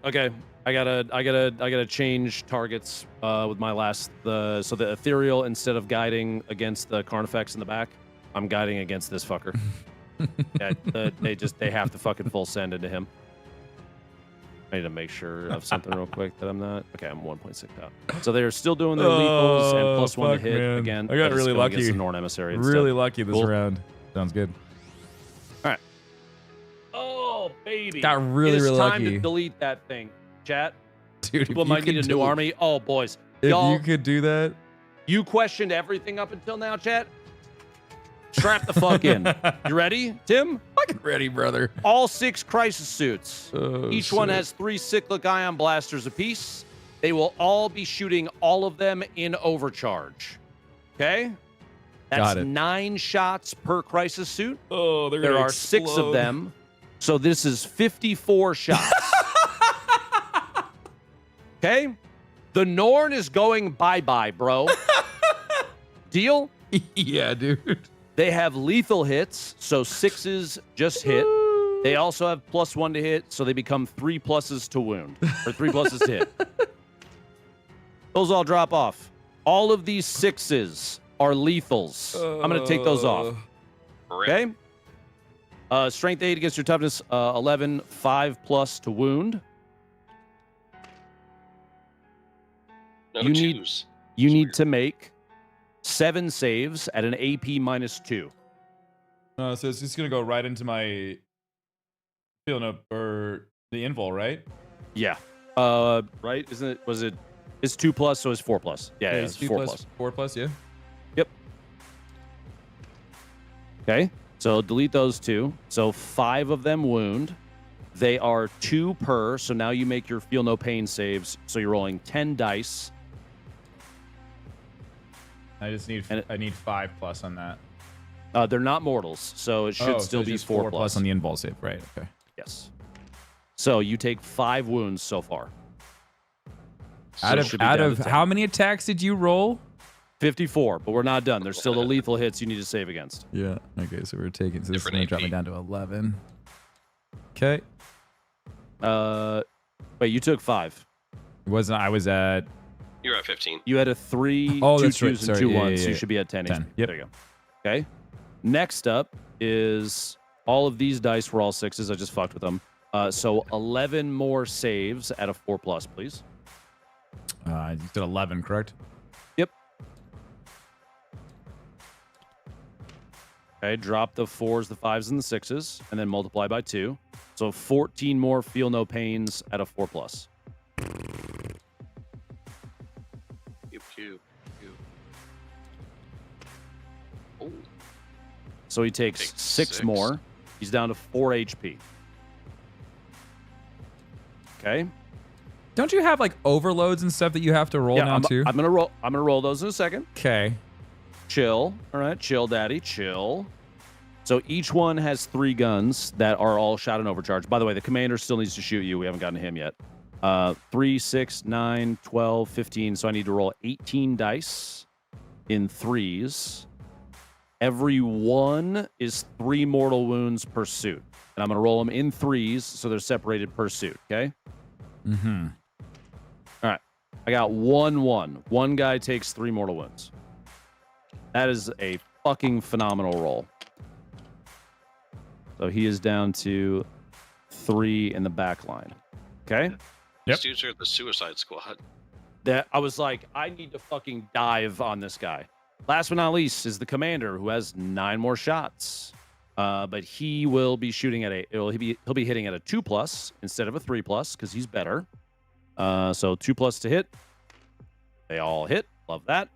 Okay, I gotta change targets with my last so the ethereal, instead of guiding against the Carnifex in the back, I'm guiding against this fucker. Yeah, they have to fucking full send into him. I need to make sure of something real quick that I'm not. Okay, I'm 1.6 out. So they're still doing their lethals and plus one to hit man. again. I got really lucky. Against the Norn Emissary Really lucky this round. Sounds good. All right. Oh, baby. Got really, really time lucky. to delete that thing. Chat. Dude, People might need a new army. Oh, boys. If Y'all, you could do that. you questioned everything up until now, chat. Strap the fuck in. You ready, Tim? Fucking ready, brother. All 6 crisis suits. Oh, Each one has 3 cyclic ion blasters apiece. They will all be shooting all of them in overcharge. Okay? Got That's it. 9 shots per crisis suit. Oh, There are 6 of them. So this is 54 shots. Okay? The Norn is going bye-bye, bro. Deal? Yeah, dude. They have lethal hits, so 6s just hit. They also have +1 to hit, so they become 3 pluses to wound, or 3 pluses to hit. Those all drop off. All of these 6s are lethals. I'm going to take those off. Okay? Strength 8 against your toughness 11, 5+ to wound. No You need- twos. You need to make 7 saves at an AP -2. So it's just gonna go right into my field note or the invul, right? Yeah. Right? Isn't it? Was it? It's 2+, so it's 4+. Yeah, it's 4+. 4+, yeah. Yep. Okay. So delete those 2. So 5 of them wound. They are 2 per. So now you make your feel no pain saves. So you're rolling 10 dice. I just need And I need 5+ on that. They're not mortals, so it should still be 4+. on the invul save, right? Okay. Yes. So you take 5 wounds so far. Out it should be of down to 10. how many attacks did you roll? 54, but we're not done. There's still the lethal hits you need to save against. Yeah. Okay, so we're taking so this is Different gonna drop me AP. down to 11. Okay. Wait, you took 5. It wasn't I was at You're at 15. You had a 3, Oh, 2 that's right. 2s, and Sorry. 2 Yeah, 1s. yeah, So you yeah. should be at 10. 10. Yep. There you go. Okay. Next up is all of these dice were all 6s. I just fucked with them. So 11 more saves at a 4+, please. you said 11, correct? Yep. Okay, drop the 4s, the 5s, and the 6s, and then multiply by 2. So 14 more feel no pains at a 4+. Pew, pew, pew. Oh, So he takes Takes 6 6. more. He's down to 4 HP. Okay. Don't you have like overloads and stuff that you have to roll now I'm too? gonna roll. I'm gonna roll those in a second. Okay. Chill. All right, chill, daddy, chill. So each one has 3 guns that are all shot and overcharged. By the way, the commander still needs to shoot you. We haven't gotten to him yet. 3, 6, 9, 12, 15. So I need to roll 18 dice in 3s. Every one is 3 mortal wounds per suit. And I'm going to roll them in 3s, so they're separated per suit, okay? Mm-hmm. All right. I got 1-1. One guy takes 3 mortal wounds. That is a fucking phenomenal roll. So he is down to 3 in the back line. Okay? Yep. These dudes are the Suicide Squad. That I was like, I need to fucking dive on this guy. Last but not least is the commander, who has 9 more shots. But he will be shooting at he'll be hitting at a 2+ instead of a 3+ because he's better. So 2+ to hit. They all hit. Love that.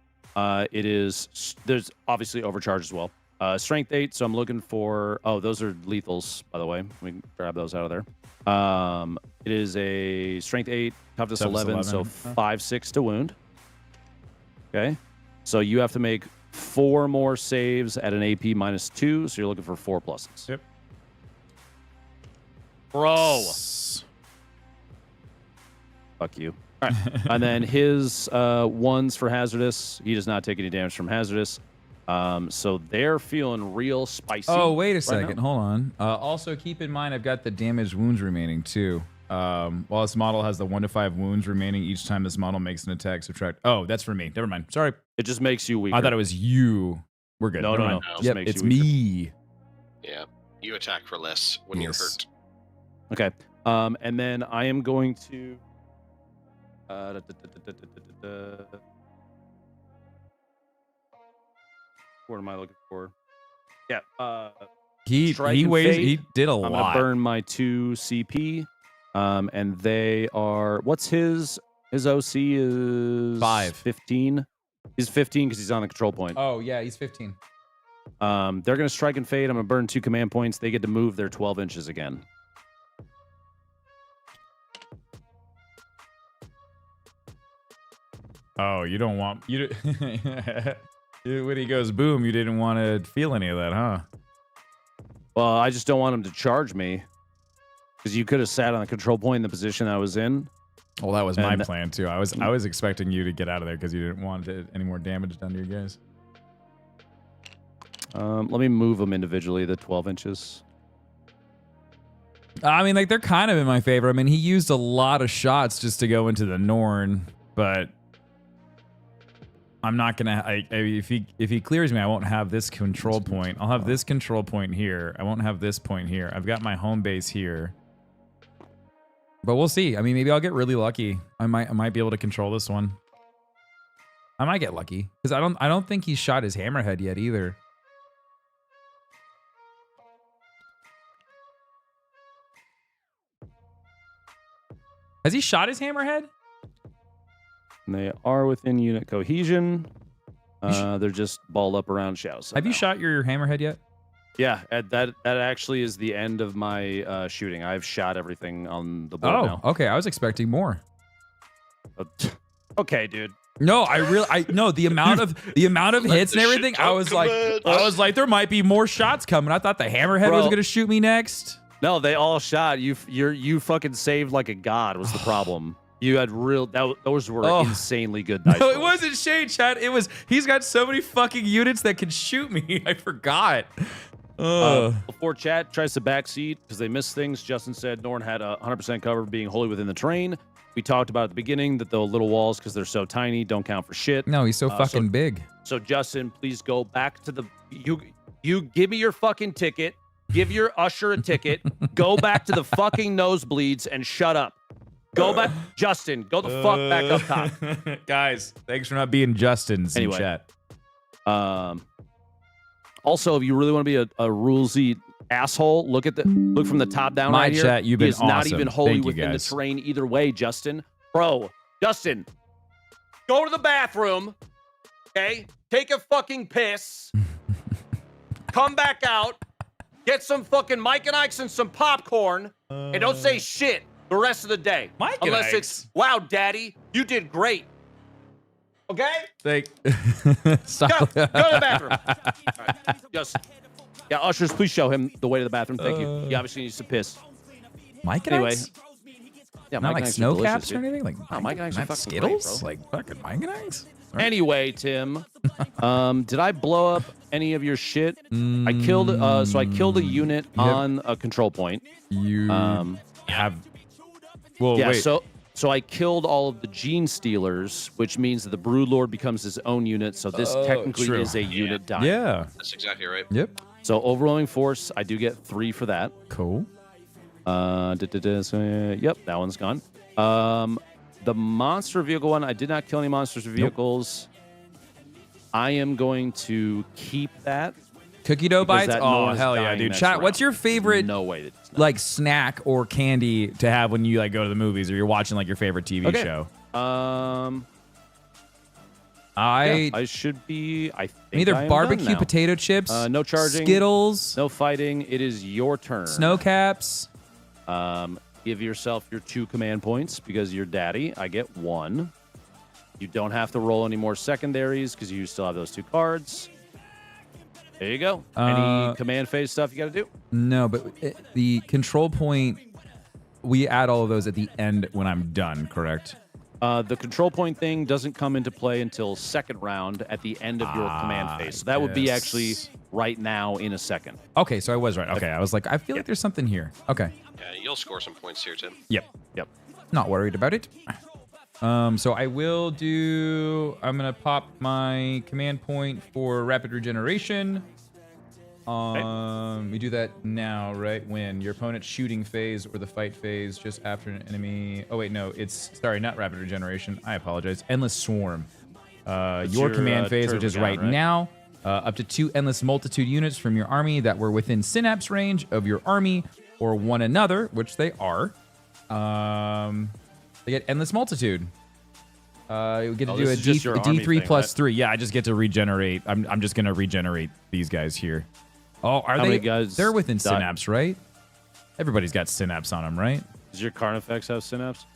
There's obviously overcharge as well. Strength 8. So I'm looking for. Oh, those are lethals, by the way. We can grab those out of there. It is a strength 8, toughness 11, so 5, 6 to wound. Okay. So you have to make 4 more saves at an AP -2, so you're looking for 4 pluses. Yep. Bro. Fuck you. All right. And then his 1s for hazardous. He does not take any damage from hazardous. So they're feeling real spicy. Oh, wait a right second. now. Hold on. Also, keep in mind I've got the damaged wounds remaining too. While this model has the 1 to 5 wounds remaining each time this model makes an attack, subtract. Oh, that's for me. Never mind. Sorry. It just makes you weaker. I thought it was you. We're good. No, Never no, mind. no. It just Yep, makes it's you weaker. me. Yeah. You attack for less when Yes. you're hurt. Okay. And then I am going to. What am I looking for? Yeah. He did a lot. I'm gonna burn my 2 CP, and they are. What's his OC is 15. He's 15 because he's on the control point. Oh yeah, he's 15. They're gonna strike and fade. I'm gonna burn 2 command points. They get to move their 12 inches again. Oh, you don't want you. When he goes boom, you didn't want to feel any of that, huh? Well, I just don't want him to charge me, because you could have sat on the control point in the position I was in. Well, that was my plan too. I was expecting you to get out of there because you didn't want any more damage done to your guys. Let me move them individually, the 12 inches. I mean, like, they're kind of in my favor. I mean, he used a lot of shots just to go into the Norn, but I'm not gonna. If he clears me, I won't have this control point. I'll have this control point here. I won't have this point here. I've got my home base here. But we'll see. I mean, maybe I'll get really lucky. I might be able to control this one. I might get lucky because I don't think he's shot his hammerhead yet either. Has he shot his hammerhead? And they are within unit cohesion. They're just balled up around Xiao. Have you shot your hammerhead yet? Yeah, that actually is the end of my shooting. I've shot everything on the board now. Okay. I was expecting more. Okay, dude. No, the amount of hits and everything. I was like, there might be more shots coming. I thought the hammerhead was gonna shoot me next. No, they all shot. You fucking saved like a god was the problem. You had those were insanely good dice. No, it wasn't Shane, Chad. He's got so many fucking units that can shoot me. I forgot. Before chat tries to backseat because they missed things, Justin said Norn had 100% cover being wholly within the terrain. We talked about at the beginning that the little walls, because they're so tiny, don't count for shit. No, he's so fucking big. So Justin, please go back to the you give me your fucking ticket. Give your usher a ticket. Go back to the fucking nosebleeds and shut up. Go back, Justin. Go the fuck back up top, guys. Thanks for not being Justins in chat. Also, if you really want to be a rulesy asshole, look from the top down. My right here. chat, you've been awesome. Not even wholly within the guys. terrain either way, Justin. Bro, Justin, go to the bathroom. Okay, take a fucking piss. Come back out. Get some fucking Mike and Ike's and some popcorn, and don't say shit the rest of the day. Unless it's, wow, Daddy, you did great. Okay? Stop. Go to the bathroom. All right. Yeah, ushers, please show him the way to the bathroom. Thank you. He obviously needs to piss. Mike and Ike's? Yeah, not Mike like and snow Ike's are caps delicious, or anything? Like Mike and Ike's are fucking Skittles? great, bro. Like fucking Mike and Ike's? Right. Anyway, Tim, did I blow up any of your shit? I killed a unit on a control point. You have. Well, yeah, wait. So I killed all of the Gene Stealers, which means that the Broodlord becomes his own unit. So this technically is a unit die. Yeah. That's exactly right. Yep. So overwhelming force, I do get 3 for that. Cool. Yep, that one's gone. The monster vehicle one, I did not kill any monsters or vehicles. I am going to keep that. Cookie dough bites? Oh, Noah's hell yeah, dying dude. next Chat, round. what's your favorite No way that it's not. like snack or candy to have when you like go to the movies or you're watching like your favorite TV show? I should be. I think either I am barbecue done now. potato chips, no charging, Skittles, no fighting. It is your turn. snow caps. Give yourself your 2 command points because you're daddy. I get 1. You don't have to roll any more secondaries because you still have those 2 cards. There you go. Any command phase stuff you got to do? No, but the control point, we add all of those at the end when I'm done, correct? The control point thing doesn't come into play until second round at the end of your command phase. So that would be actually right now in a second. Okay, so I was right. Okay, I was like, I feel like there's something here. Okay. Yeah, you'll score some points here, Tim. Yep. Yep. Not worried about it. So I will do, I'm going to pop my command point for rapid regeneration. We do that now, right? When your opponent's shooting phase or the fight phase just after an enemy. Oh wait, no, it's sorry, not rapid regeneration. I apologize. Endless swarm. Your command phase, which is right now, up to 2 endless multitude units from your army that were within synapse range of your army or one another, which they are. They get endless multitude. You get to do a D3 plus 3. Yeah, I just get to regenerate. I'm just gonna regenerate these guys here. Oh, are they? Guys they're within synapse, right? Everybody's got synapse on them, right? Does your Carnifex have synapse?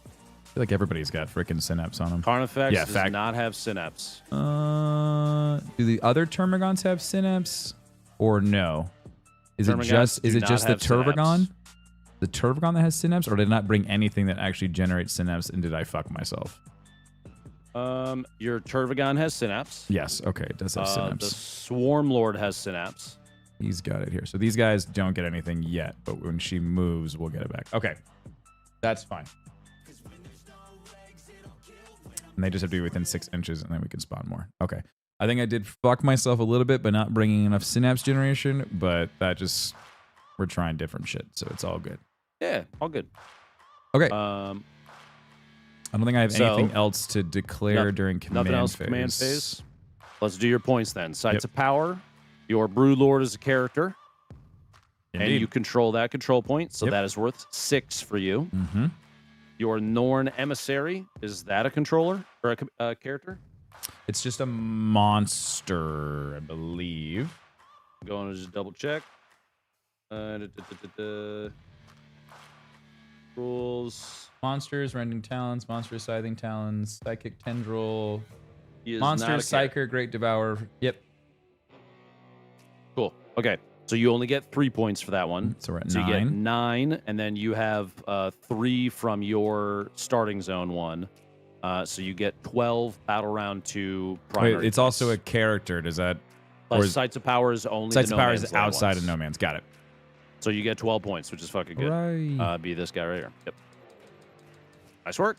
I feel like everybody's got freaking synapse on them. Carnifex does not have synapse. Do the other Termagants have synapse, or no? Is it just the Tervagon? The Tervagon that has synapse, or did it not bring anything that actually generates synapse? And did I fuck myself? Your Tervagon has synapse. Yes. Okay, it does have synapse. The Swarm Lord has synapse. He's got it here. So these guys don't get anything yet, but when she moves, we'll get it back. Okay, that's fine. And they just have to be within 6 inches, and then we can spawn more. Okay. I think I did fuck myself a little bit by not bringing enough synapse generation, but that just we're trying different shit, so it's all good. Yeah, all good. Okay. I don't think I have anything else to declare during command phase. Nothing else command phase. Let's do your points then. Sites of Power. Your Brood Lord is a character. Indeed. And you control that control point, so that is worth 6 for you. Mm-hmm. Your Norn Emissary, is that a controller or a character? It's just a monster, I believe. Going to just double check. Rules. Monsters, Rending Talons, Monster Scything Talons, Psychic Tendril, Monster Psyker, Great Devourer. Yep. Cool. Okay. So you only get 3 points for that one. So we're at 9. So you get 9, and then you have 3 from your starting zone 1. So you get 12 battle round 2 primary. Wait, it's also a character. Does that? Sites of Power is only Sites of Power is outside of No Man's. Got it. So you get 12 points, which is fucking good. Right. Be this guy right here. Yep. Nice work.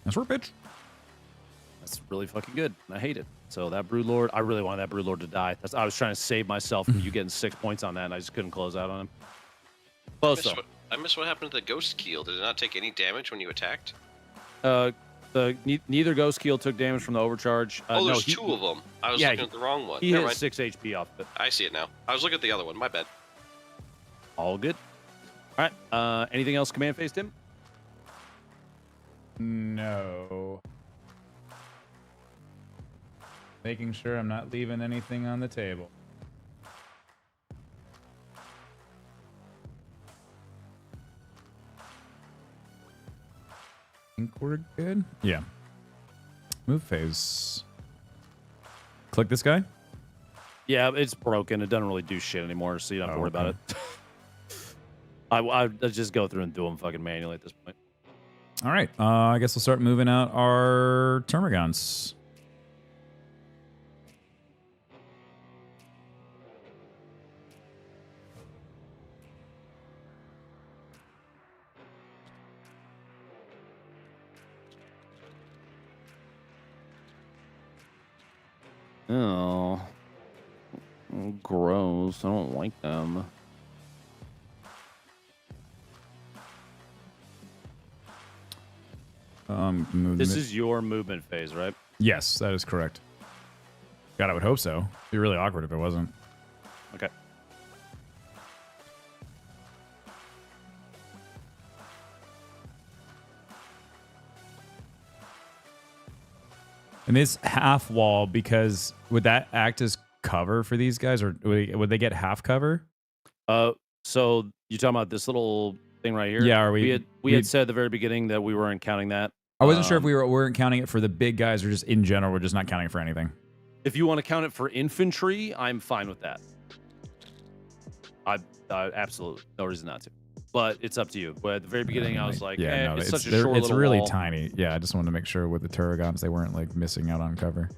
Nice work, bitch. That's really fucking good. I hate it. So that Brood Lord, I really wanted that Brood Lord to die. I was trying to save myself from you getting 6 points on that, and I just couldn't close out on him. I missed what happened to the Ghost Keel. Did it not take any damage when you attacked? Neither Ghost Keel took damage from the overcharge. There's 2 of them. I was looking at the wrong one. He hit 6 HP off it. I see it now. I was looking at the other one. My bad. All good. All right. Anything else command phase, Tim? No. Making sure I'm not leaving anything on the table. Think we're good? Yeah. Move phase. Click this guy? Yeah, it's broken. It doesn't really do shit anymore, so you don't have to worry about it. I just go through and do them fucking manually at this point. All right. I guess we'll start moving out our Termagants. Oh, gross. I don't like them. This is your movement phase, right? Yes, that is correct. God, I would hope so. It'd be really awkward if it wasn't. Okay. And this half wall, because would that act as cover for these guys, or would they get half cover? So you're talking about this little thing right here? Yeah, we had said at the very beginning that we weren't counting that. I wasn't sure if we weren't counting it for the big guys or just in general. We're just not counting it for anything. If you want to count it for infantry, I'm fine with that. I absolutely no reason not to. But it's up to you. But at the very beginning, I was like, it's such a short little It's really wall. tiny. Yeah, I just wanted to make sure with the Terragons they weren't like missing out on cover.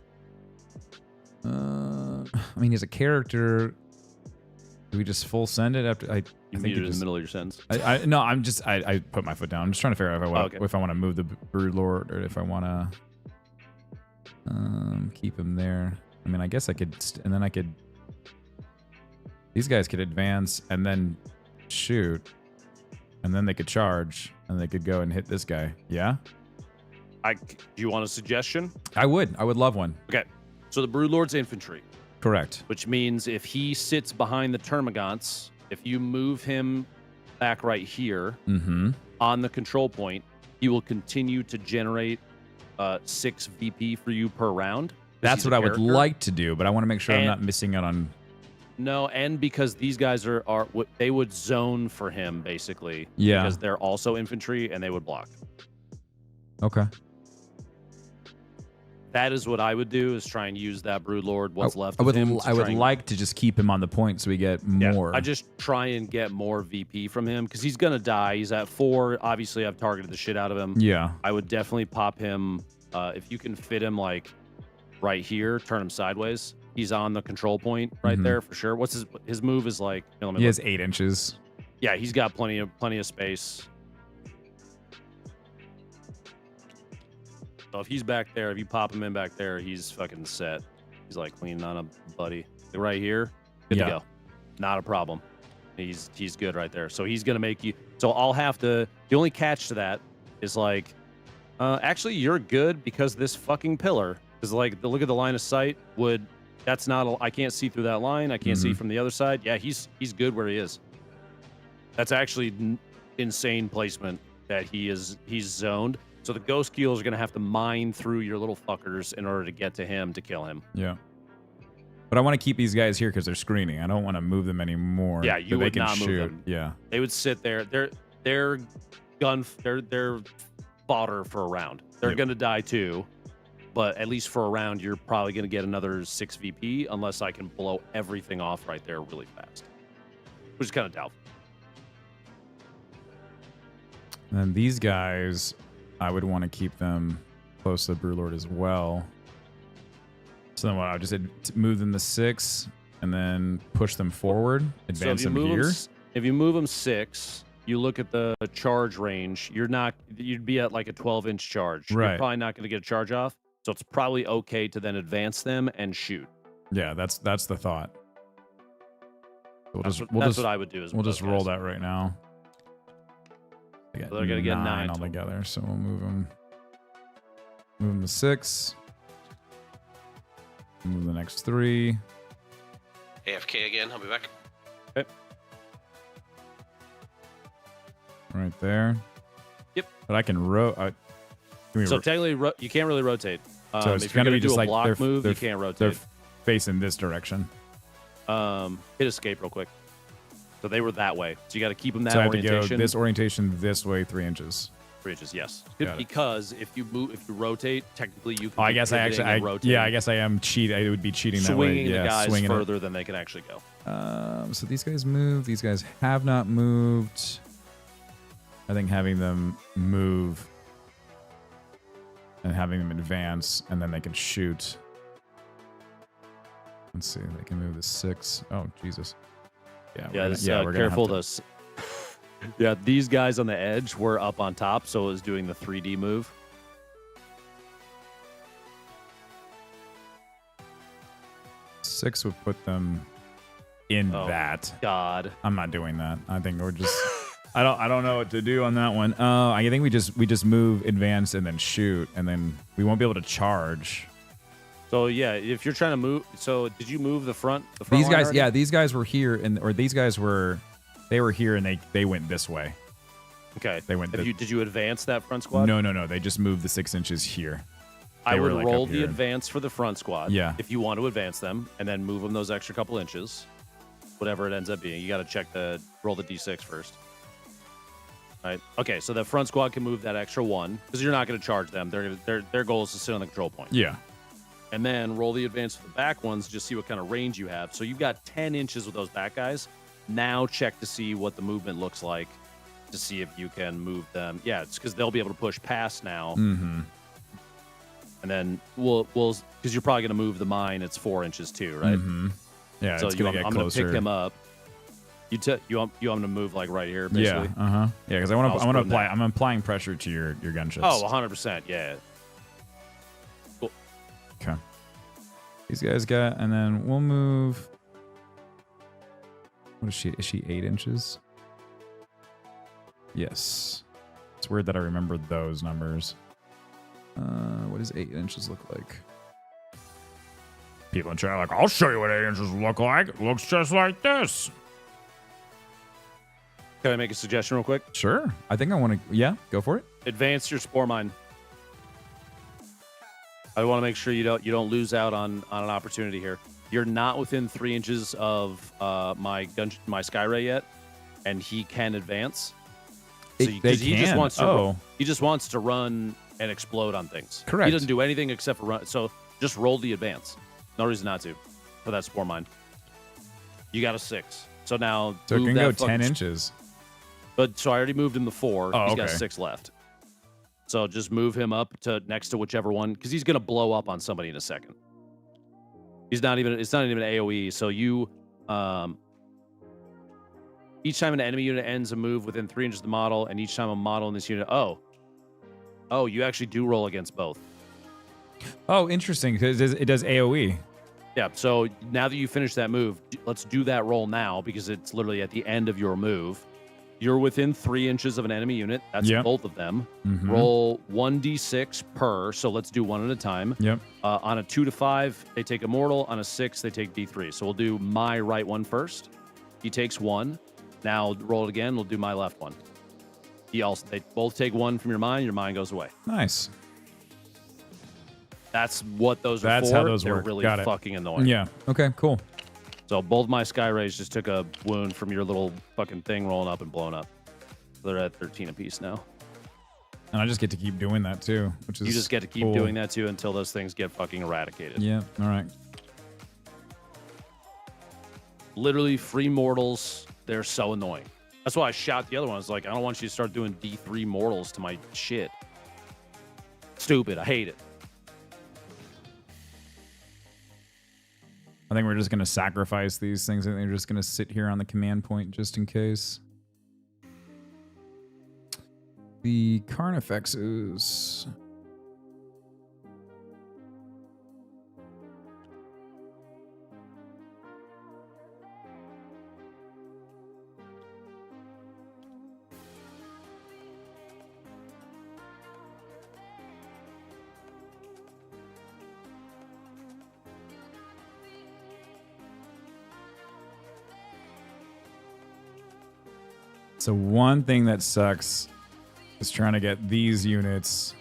I mean, as a character, do we just full send it after? I think it in the middle of your sentence. No, I put my foot down. I'm just trying to figure out if I want to move the Brood Lord or if I want to keep him there. I mean, I guess I could, and then I could. These guys could advance and then shoot, and then they could charge, and they could go and hit this guy. Yeah? Do you want a suggestion? I would love one. Okay. So the Broodlord's infantry. Correct. Which means if he sits behind the Termagants, if you move him back right here on the control point, he will continue to generate 6 VP for you per round. That's what I would like to do, but I want to make sure I'm not missing out on... No, and because these guys they would zone for him, basically. Yeah. Because they're also infantry, and they would block. Okay. That is what I would do, is try and use that Broodlord, what's left of him. I would like to just keep him on the point so we get more. I just try and get more VP from him, because he's going to die. He's at 4. Obviously, I've targeted the shit out of him. Yeah. I would definitely pop him. If you can fit him, like, right here, turn him sideways. He's on the control point right there for sure. What's his move is like? He has 8 inches. Yeah, he's got plenty of space. So if he's back there, if you pop him in back there, he's fucking set. He's like leaning on a buddy right here. Good to go. Not a problem. He's good right there. So he's gonna make you. So I'll have to. The only catch to that is like, actually you're good because this fucking pillar is like the look at the line of sight would. That's not. I can't see through that line. I can't see from the other side. Yeah, he's good where he is. That's actually insane placement that he's zoned. So the ghost keels are gonna have to mine through your little fuckers in order to get to him to kill him. Yeah. But I want to keep these guys here because they're screening. I don't want to move them anymore. Yeah, you would not move them. Yeah. They would sit there. They're fodder for a round. They're gonna die too. But at least for a round, you're probably going to get another 6 VP unless I can blow everything off right there really fast. Which is kind of doubtful. And then these guys, I would want to keep them close to the Broodlord as well. So then what? I would just move them to 6 and then push them forward, advance them here. If you move them 6, you look at the charge range, you'd be at like a 12-inch charge. Right. You're probably not going to get a charge off. So it's probably okay to then advance them and shoot. Yeah, that's the thought. That's what I would do. We'll just roll that right now. So they're gonna get 9 altogether. So we'll move them to 6. Move the next 3. AFK again. I'll be back. Okay. Right there. Yep. But I can So technically, you can't really rotate. So it's if you're gonna gonna be just do a like block move, you can't rotate. They're facing this direction. Hit escape real quick. So they were that way. So you got to keep them that so I have orientation. to go this orientation this way 3 inches. 3 inches, yes. Got it. Because if you rotate, technically you can. I guess I guess I am cheat. I would be cheating that way. Swinging the guys swinging further than they can actually go. So these guys move. These guys have not moved. I think having them move and having them advance, and then they can shoot. Let's see. They can move to 6. Oh, Jesus. Yeah, we're careful. gonna have to... Yeah, these guys on the edge were up on top, so it was doing the 3D move. Six would put them in that. God, I'm not doing that. I think we're just. I don't know what to do on that one. I think we just move, advance, and then shoot, and then we won't be able to charge. So yeah, if you're trying to move, so did you move the front? These guys, already? these guys were here, these guys were here, and they went this way. Okay, they went. Did you advance that front squad? No. They just moved the 6 inches here. I would roll the advance for the front squad. Yeah. If you want to advance them, and then move them those extra couple inches, whatever it ends up being, you got to roll the d6 first. Right. Okay. So the front squad can move that extra 1 because you're not going to charge them. Their goal is to sit on the control point. Yeah. And then roll the advance for the back ones. Just see what kind of range you have. So you've got 10 inches with those back guys. Now check to see what the movement looks like to see if you can move them. Yeah, it's because they'll be able to push past now. Mm-hmm. And then we'll because you're probably going to move the mine. It's 4 inches too, right? Mm-hmm. Yeah. So it's gonna get I'm going to pick him up. You want him to move like right here, basically. Yeah. Yeah. Because I want to apply. I'm applying pressure to your gunships. Oh, 100%. Yeah. Cool. Okay. These guys got, and then we'll move. What is she? Is she 8 inches? Yes. It's weird that I remember those numbers. What does 8 inches look like? People in chat are like, I'll show you what 8 inches look like. It looks just like this. Can I make a suggestion real quick? Sure. I think I want to. Yeah, go for it. Advance your spore mine. I want to make sure you don't lose out on an opportunity here. You're not within 3 inches of my Skyray yet, and he can advance. So he just wants to run and explode on things. Correct. He doesn't do anything except for run. So just roll the advance. No reason not to for that spore mine. You got a 6. So now so it can go 10 inches. But so I already moved him to 4. Oh, He's okay. got 6 left. So just move him up to next to whichever one, because he's gonna blow up on somebody in a second. It's not even AoE. So you each time an enemy unit ends a move within 3 inches of the model, and each time a model in this unit you actually do roll against both. Oh, interesting, because it does AoE. Yeah, so now that you finish that move, let's do that roll now, because it's literally at the end of your move. You're within 3 inches of an enemy unit. That's both of them. Mm-hmm. Roll 1d6 per, so let's do one at a time. Yep. On a 2 to 5, they take a mortal. On a 6, they take d3. So we'll do my right one first. He takes 1. Now roll it again. We'll do my left one. They both take 1 from your mind. Your mind goes away. Nice. That's what those are for. That's how those They're work. really Got it. fucking annoying. Yeah. Okay, cool. So both my Sky Rays just took a wound from your little fucking thing rolling up and blowing up. They're at 13 apiece now. And I just get to keep doing that too, which is You just get to keep cool. doing that too until those things get fucking eradicated. Yeah, all right. Literally, free mortals, they're so annoying. That's why I shot the other one. I was like, I don't want you to start doing D3 mortals to my shit. Stupid. I hate it. I think we're just going to sacrifice these things. I think they're just going to sit here on the command point just in case. The Carnifexes. So one thing that sucks is trying to get these units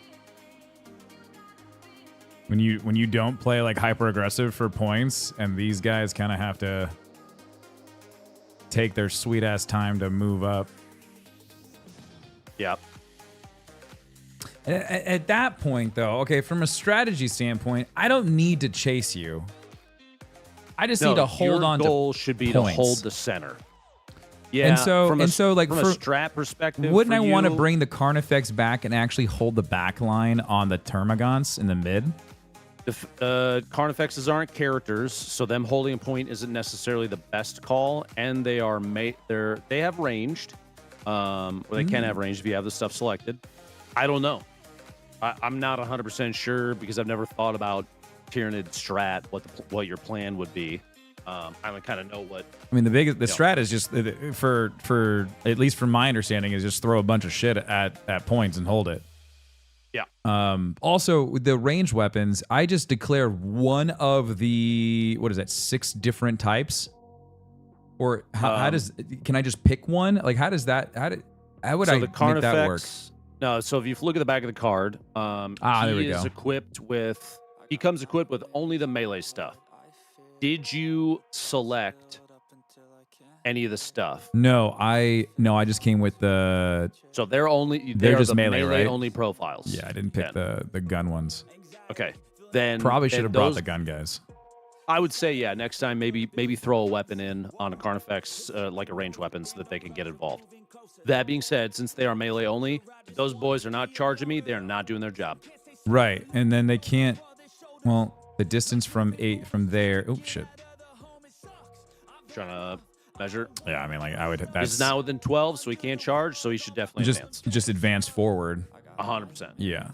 when you don't play like hyper aggressive for points, and these guys kind of have to take their sweet ass time to move up. Yep. At that point, though, okay, from a strategy standpoint, I don't need to chase you. I just need to hold on to Your goal should be points. to hold the center. Yeah, and so from a strat perspective, wouldn't I want to bring the Carnifex back and actually hold the back line on the Termagants in the mid? The Carnifexes aren't characters, so them holding a point isn't necessarily the best call, and they are they have ranged, or they can have ranged if you have the stuff selected. I don't know. I'm not 100% sure because I've never thought about Tyranid strat, what your plan would be. I don't kind of know what. I mean, the strat is just for at least from my understanding is just throw a bunch of shit at points and hold it. Yeah. Also, with the ranged weapons, I just declare one of the 6 different types, or how does can I just pick one? Like how does that how would I make that work? No, so if you look at the back of the card, there we go. He comes equipped with only the melee stuff. Did you select any of the stuff? No, I just came with the. So they're just melee, right? Only profiles. Yeah, I didn't pick the gun ones. Okay, then probably should have brought the gun guys. I would say next time maybe throw a weapon in on a Carnifex, like a ranged weapon, so that they can get involved. That being said, since they are melee only, if those boys are not charging me, they're not doing their job. Right, and then they can't. Well, the distance from there. Oh shit! Trying to measure. Yeah, I mean, like I would. He's now within 12, so he can't charge. So he should definitely advance. Just advance forward. 100%. Yeah.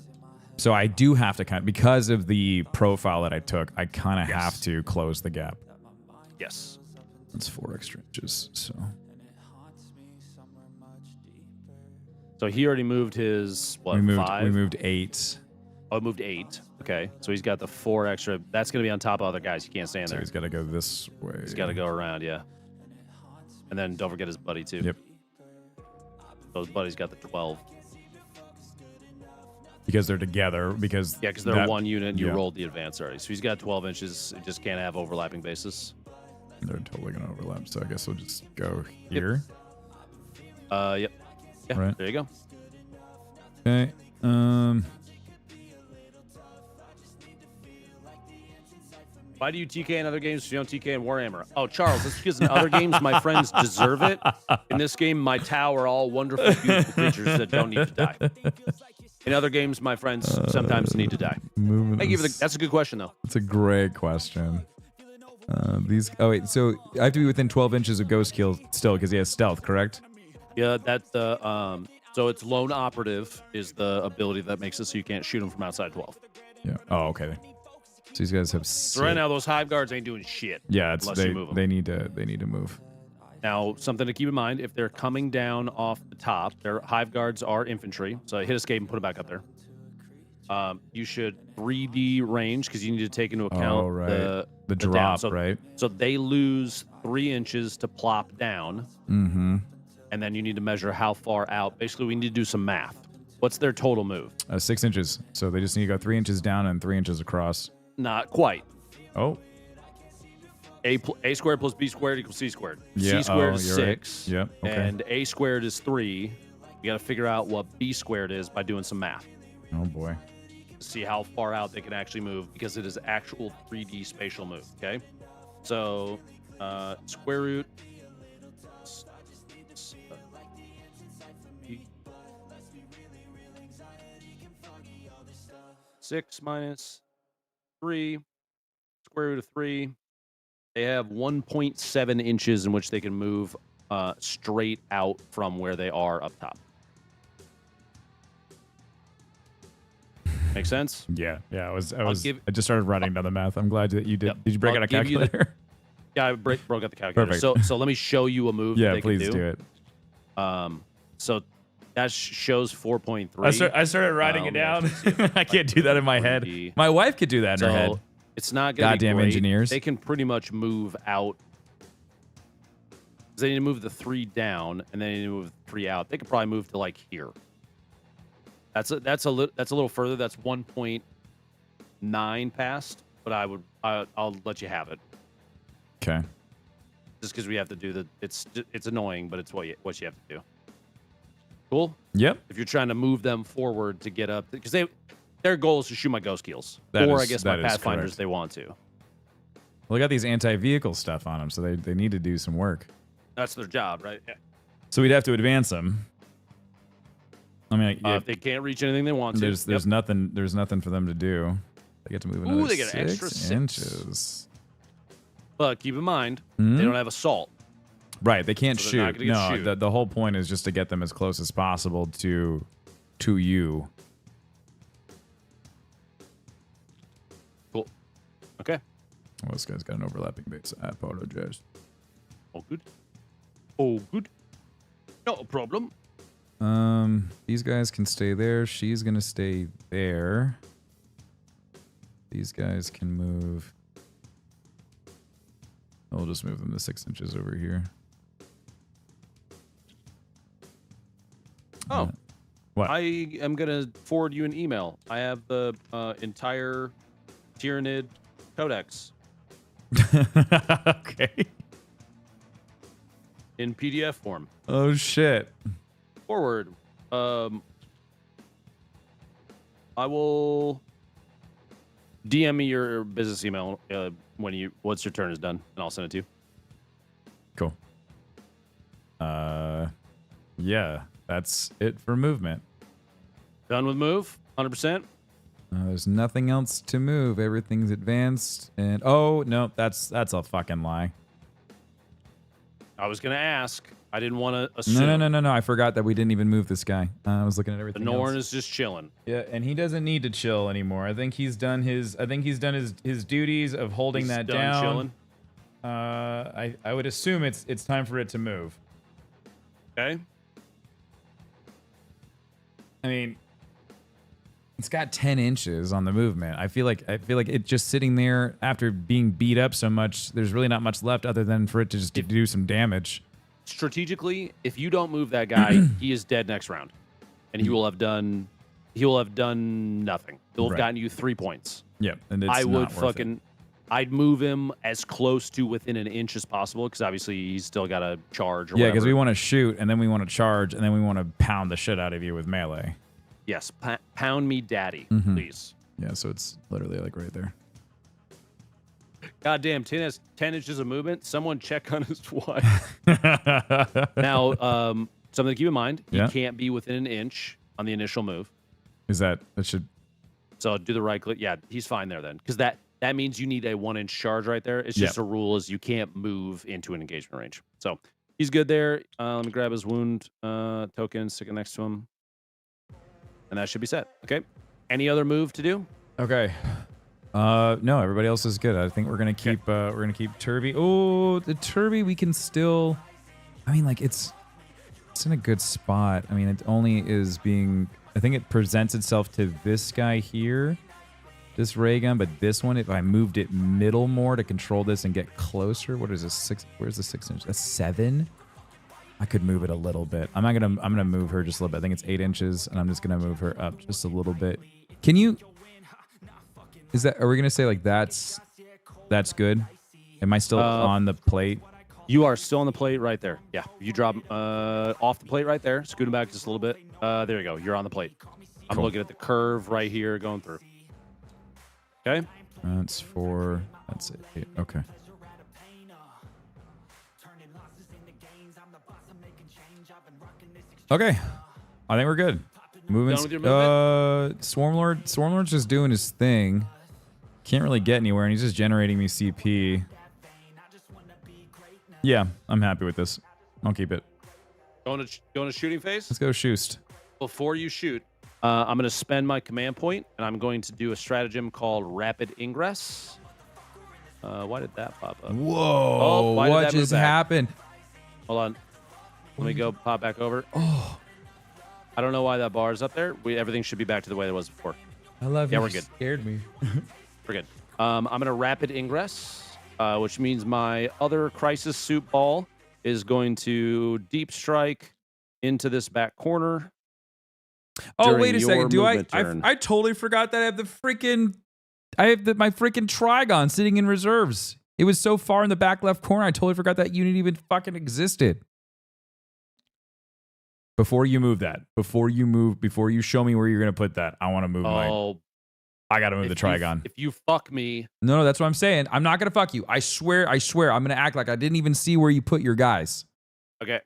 So I do have to because of the profile that I took, I kind of have to close the gap. Yes. That's 4 extra inches. So he already moved his what? We moved 5? we moved 8. Oh, it moved 8. Okay, so he's got the 4 extra. That's going to be on top of other guys. He can't stand So there. he's got to go this way. He's got to go around, yeah. And then don't forget his buddy too. Yep. So his buddy's got the 12. Because they're together. Because they're one unit. And you rolled the advance already, so he's got 12 inches. You just can't have overlapping bases. They're totally gonna overlap. So I guess we'll just go here. Yep. Yeah. Right. There you go. Okay. Why do you TK in other games if you don't TK in Warhammer? Oh, Charles, that's because in other games my friends deserve it. In this game, my Tau are all wonderful, beautiful creatures that don't need to die. In other games, my friends sometimes need to die. That's a good question, though. That's a great question. So I have to be within 12 inches of Ghost Kill still because he has stealth, correct? Yeah, that's the so it's lone operative is the ability that makes it so you can't shoot him from outside 12. Yeah. Oh, okay. So these guys have. So right now, those hive guards ain't doing shit. Yeah, unless you move them. They need to move. Now, something to keep in mind: if they're coming down off the top, their hive guards are infantry. So hit escape and put it back up there. You should 3D range because you need to take into account the drop, down. right? So they lose 3 inches to plop down. Mm-hmm. And then you need to measure how far out. Basically, we need to do some math. What's their total move? 6 inches. So they just need to go 3 inches down and 3 inches across. Not quite. Oh. A squared plus B squared equals C squared. Yeah. C squared is 6. Right. Yep. Okay. And A squared is 3. You got to figure out what B squared is by doing some math. Oh, boy. See how far out they can actually move because it is actual 3D spatial move, okay? So, square root... 6 minus 3, square root of 3. They have 1.7 inches in which they can move straight out from where they are up top. Make sense? Yeah. I just started writing down the math. I'm glad that you did. Yep. Did you break out a calculator? Yeah, I broke out the calculator. Perfect. So let me show you a move. Yeah, that they please can do it. So that shows 4.3. I started writing it down. I can't do that in my head. My wife could do that in her head. It's not going to be goddamn great. engineers. They can pretty much move out. They need to move the 3 down, and then they need to move the 3 out. They could probably move to like here. That's a little further. That's 1.9 past, but I'll let you have it. Okay. Just because we have to do it's annoying, but it's what you have to do. Cool. Yep. If you're trying to move them forward to get up, because their goal is to shoot my ghost kills, I guess my pathfinders correct. they want to. Well, they got these anti-vehicle stuff on them, so they need to do some work. That's their job, right? Yeah. So we'd have to advance them. I mean, if they can't reach anything they want to, there's nothing for them to do. They get to move another they get an extra 6 6 inches. But keep in mind, they don't have assault. Right, they can't So shoot. No, the whole point is just to get them as close as possible to you. Cool. Okay. Well, this guy's got an overlapping base. I apologize. Oh, good. Oh, good. Not a problem. These guys can stay there. She's gonna stay there. These guys can move. I'll just move them to 6 inches over here. Oh. What? I am going to forward you an email. I have the entire Tyranid Codex. Okay. In PDF form. Oh, shit. Forward. I will DM me your business email once your turn is done, and I'll send it to you. Cool. Yeah, that's it for movement. Done with move? 100%? There's nothing else to move. Everything's advanced. And oh no, that's a fucking lie. I was gonna ask. I didn't want to assume. No. I forgot that we didn't even move this guy. I was looking at everything. The Norn else. is just chilling. Yeah, and he doesn't need to chill anymore. I think he's done his duties of holding that down. Chilling. I would assume it's time for it to move. Okay. I mean, it's got 10 inches on the movement. I feel like it just sitting there after being beat up so much. There's really not much left other than for it to just do some damage. Strategically, if you don't move that guy, he is dead next round, and he will have done nothing. He'll have gotten you 3 points. Yeah, and it's I would not worth it. I'd move him as close to within an inch as possible because obviously he's still got to charge. Or Yeah, because whatever. we want to shoot, and then we want to charge, and then we want to pound the shit out of you with melee. Yes, pound me, daddy, please. Yeah, so it's literally like right there. Goddamn, 10 has 10 inches of movement. Someone check on his wife. Now, something to keep in mind: he can't be within an inch on the initial move. Is that should? So do the right click. Yeah, he's fine there then, because that means you need a 1-inch charge right there. It's just a rule is you can't move into an engagement range. So he's good there. Let me grab his wound token, stick it next to him, and that should be set. Okay. Any other move to do? Okay. No, everybody else is good. I think we're gonna keep Turvy. Oh, the Turvy we can still. I mean, like it's in a good spot. I mean, it only is being. I think it presents itself to this guy here, this ray gun, but this one, if I moved it middle more to control this and get closer, what is this 6? Where's the 6 inch? That's 7. I could move it a little bit. I'm gonna move her just a little bit. I think it's 8 inches, and I'm just gonna move her up just a little bit. Can you? Are we gonna say like that's good? Am I still on the plate? You are still on the plate right there. Yeah, you drop off the plate right there. Scoot him back just a little bit. There you go. You're on the plate. I'm looking at the curve right here going through. Okay. That's it. Okay. Okay. I think we're good. Moving. Done with your movement? Swarmlord's just doing his thing. Can't really get anywhere, and he's just generating me CP. Yeah, I'm happy with this. I'll keep it. Going to shooting phase? Let's go shoot. Before you shoot, I'm going to spend my command point, and I'm going to do a stratagem called Rapid Ingress. Why did that pop up? Whoa! What just happened? Hold on. Let me go pop back over. Oh. I don't know why that bar is up there. Everything should be back to the way it was before. I love you. Yeah, we're good. Scared me. We're good. I'm going to Rapid Ingress, which means my other Crisis Soup ball is going to deep strike into this back corner. Oh, wait a second. Do I totally forgot that I have my freaking Trigon sitting in reserves. It was so far in the back left corner. I totally forgot that unit even fucking existed. Before you move that, before you show me where you're going to put that, I want to move mine. I got to move the Trigon. If you fuck me. No, that's what I'm saying. I'm not going to fuck you. I swear. I'm going to act like I didn't even see where you put your guys. Okay.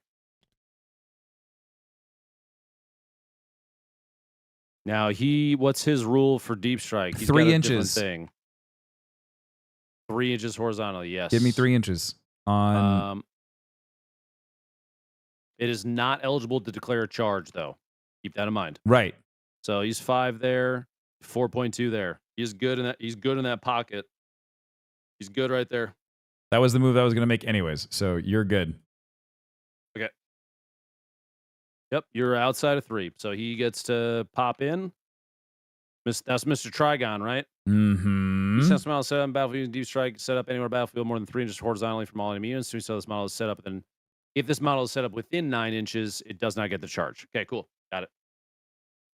Now what's his rule for deep strike? He's 3 inches. Thing. 3 inches horizontally, yes. Give me 3 inches on. It is not eligible to declare a charge, though. Keep that in mind. Right. So he's 5 there, 4.2 there. He's good in that. He's good in that pocket. He's good right there. That was the move I was going to make anyways. So you're good. Okay. Yep, you're outside of 3, so he gets to pop in. That's Mr. Trigon, right? Mm-hmm. This model set up in battlefield using deep strike, set up anywhere battlefield more than 3 inches horizontally from all enemy units. So this model is set up, then if this model is set up within 9 inches, it does not get the charge. Okay, cool, got it.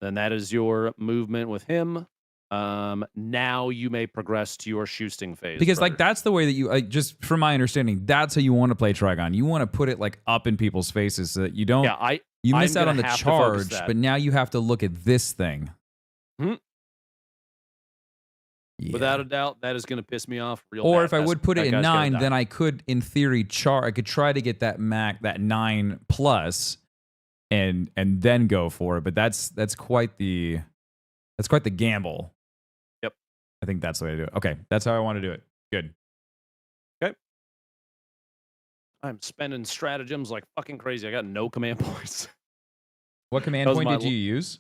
Then that is your movement with him. Now you may progress to your shooting phase. Because like that's the way that you just from my understanding, that's how you want to play Trigon. You want to put it like up in people's faces so that you don't. Yeah, you miss out on the charge, but now you have to look at this thing. Hmm. Yeah. Without a doubt, that is going to piss me off real Or bad. if I would put it in 9, then I could, in theory, I could try to get that 9 plus, and then go for it. But that's quite the gamble. Yep. I think that's the way to do it. Okay, that's how I want to do it. Good. Okay. I'm spending stratagems like fucking crazy. I got no command points. What command point did you use?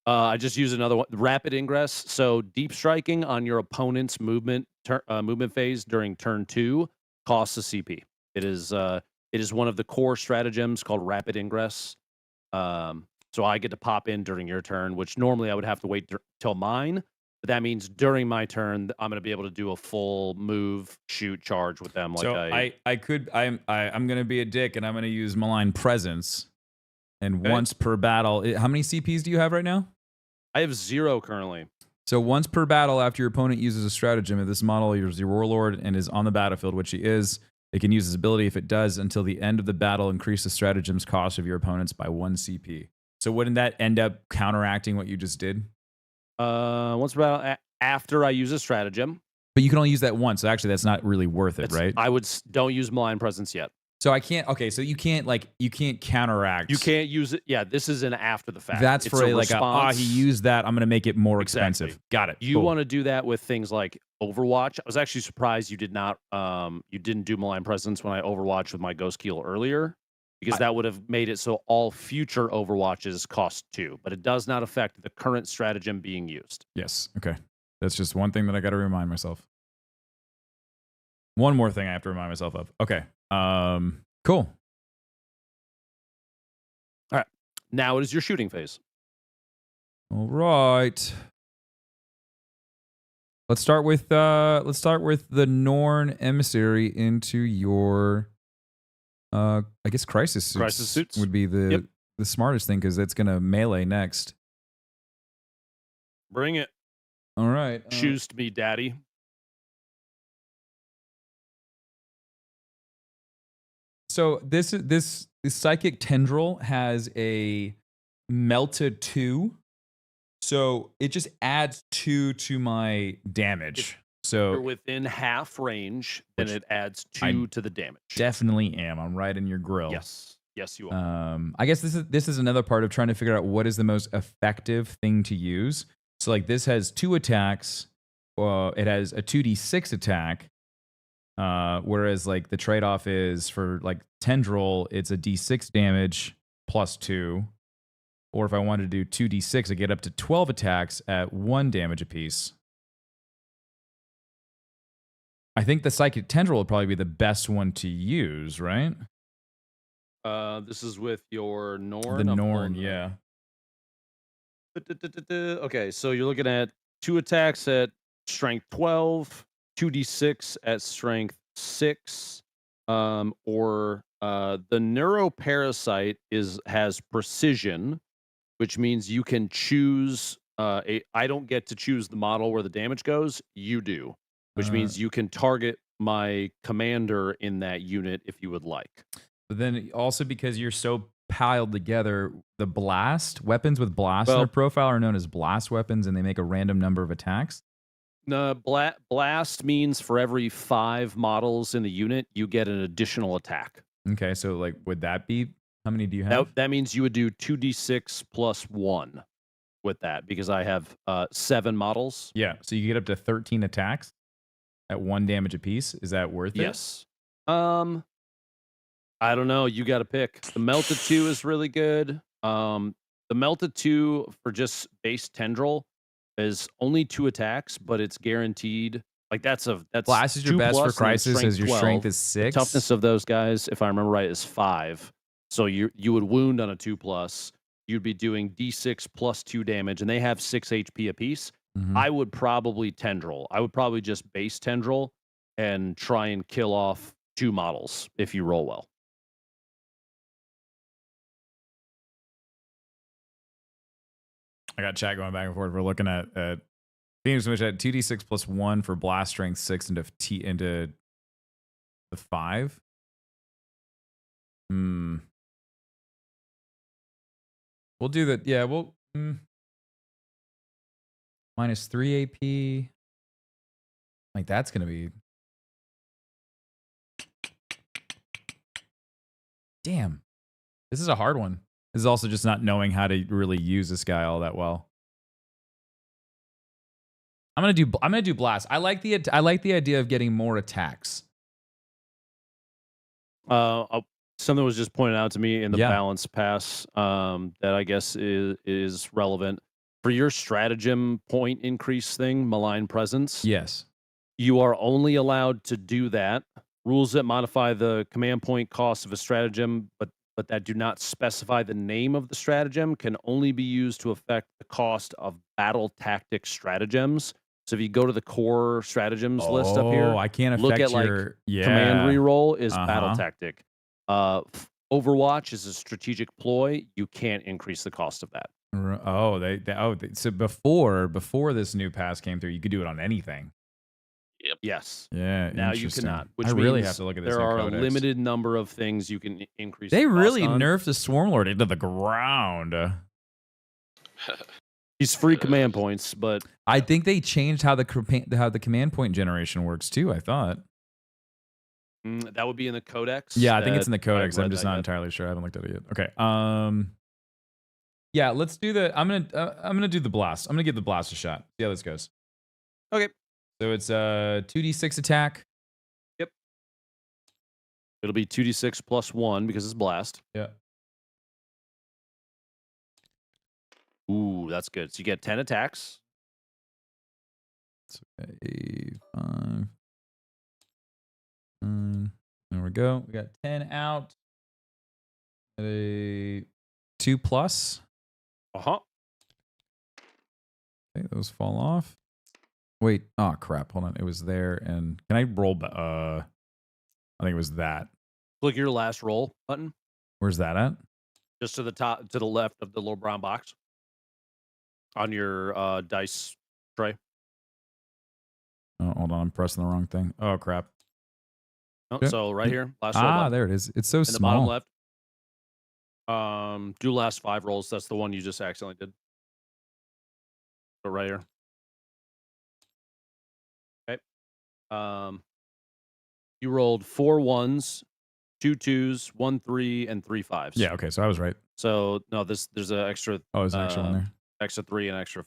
I just use another one, Rapid Ingress. So deep striking on your opponent's movement phase during turn 2 costs a CP. It is one of the core stratagems called Rapid Ingress. So I get to pop in during your turn, which normally I would have to wait till mine. But that means during my turn, I'm going to be able to do a full move, shoot, charge with them. Like so I'm going to be a dick, and I'm going to use Malign Presence. And once per battle, how many CPs do you have right now? I have 0 currently. So once per battle, after your opponent uses a stratagem, if this model is your warlord and is on the battlefield, which he is, it can use his ability if it does until the end of the battle, increase the stratagem's cost of your opponents by 1 CP. So wouldn't that end up counteracting what you just did? Once per battle, after I use a stratagem. But you can only use that once, so actually that's not really worth it, right? Don't use Malign Presence yet. So I can't. Okay, so you can't counteract. You can't use it. Yeah, this is an after the fact. That's for he used that. I'm going to make it more expensive. Got it. You want to do that with things like Overwatch. I was actually surprised you did not. You didn't do Malign Presence when I Overwatched with my Ghost Keel earlier, because that would have made it so all future Overwatches cost 2, but it does not affect the current stratagem being used. Yes. Okay. That's just one thing that I got to remind myself. One more thing I have to remind myself of. Okay. Cool. All right. Now it is your shooting phase. All right. Let's start with the Norn emissary into your I guess crisis suits. Crisis suits would be the smartest thing, because it's gonna melee next. Bring it. All right. Choose to be daddy. So this psychic tendril has a melted 2. So it just adds 2 to my damage. So you're within half range, then it adds 2 to the damage. Definitely am. I'm right in your grill. Yes. Yes, you are. I guess this is another part of trying to figure out what is the most effective thing to use. So like this has 2 attacks. It has a 2d6 attack. Whereas like the trade-off is for like tendril, it's a d6 damage plus 2. Or if I wanted to do 2d6, I get up to 12 attacks at 1 damage apiece. I think the psychic tendril would probably be the best one to use, right? This is with your Norn. The Norn, yeah. Okay, so you're looking at 2 attacks at strength 12, 2d6 at strength 6, or the neuroparasite has precision, which means you can choose. I don't get to choose the model where the damage goes. You do, which means you can target my commander in that unit if you would like. But then also because you're so piled together, the weapons with blast in their profile are known as blast weapons, and they make a random number of attacks. No, blast means for every 5 models in the unit, you get an additional attack. Okay, so like, would that be, how many do you have? That means you would do 2d6 plus 1 with that, because I have 7 models. Yeah, so you get up to 13 attacks at 1 damage apiece. Is that worth it? Yes. I don't know. You got to pick. The Melted 2 is really good. The Melted 2 for just base tendril is only 2 attacks, but it's guaranteed. Like that's blast is your best for crisis, as your strength is 6. The toughness of those guys, if I remember right, is 5. So you would wound on a 2+. You'd be doing d6 plus 2 damage, and they have 6 HP apiece. Mm-hmm. I would probably tendril. I would probably just base tendril and try and kill off 2 models if you roll well. I got chat going back and forth. We're looking at Phoenix, which had 2d6 plus 1 for blast strength 6 into the 5. We'll do that. Yeah, we'll minus 3 AP. Like that's gonna be. Damn, this is a hard one. This is also just not knowing how to really use this guy all that well. I'm gonna do blast. I like the idea of getting more attacks. Something was just pointed out to me in the balance pass that I guess is relevant for your stratagem point increase thing. Malign presence. Yes, you are only allowed to do that Rules that modify the command point cost of a stratagem, but that do not specify the name of the stratagem, can only be used to affect the cost of battle tactic stratagems. So if you go to the core stratagems list up here, I can't look affect at like your command reroll is battle Uh-huh. tactic. Overwatch is a strategic ploy. You can't increase the cost of that. So before this new pass came through, you could do it on anything. Yep. Yes. Yeah, Now you interesting. cannot. Which I really means have to look at this there new are Codex. a limited number of things you can increase. They the cost really on. nerfed the Swarmlord into the ground. He's free command points, but I think they changed how the command point generation works too. I thought. That would be in the Codex. Yeah, I think it's in the Codex. I'm just not yet. entirely sure. I haven't looked at it yet. Okay. Yeah, let's do the. I'm gonna do the blast. I'm gonna give the blast a shot. See how this goes. Okay. So it's 2d6 attack. Yep. It'll be 2d6 plus 1 because it's blast. Yeah. Ooh, that's good. So you get 10 attacks. It's okay. 5. 9. There we go. We got 10 out. A 2+. Uh-huh. Okay, those fall off. Wait. Oh crap. Hold on. It was there. And can I roll? I think it was that. Click your last roll button. Where's that at? Just to the top, to the left of the little brown box on your dice tray. Oh, hold on. I'm pressing the wrong thing. Oh crap. Oh, Yep. so right here, last roll Ah, button. there it is. It's so In the bottom small. left. Do last 5 rolls. That's the one you just accidentally did. So right here. Okay. You rolled 4 1s, 2 2s, 1 3, and 3 5s. Yeah. Okay. So I was right. So no, there's an extra. Oh, there's an extra one there. Extra 3 and extra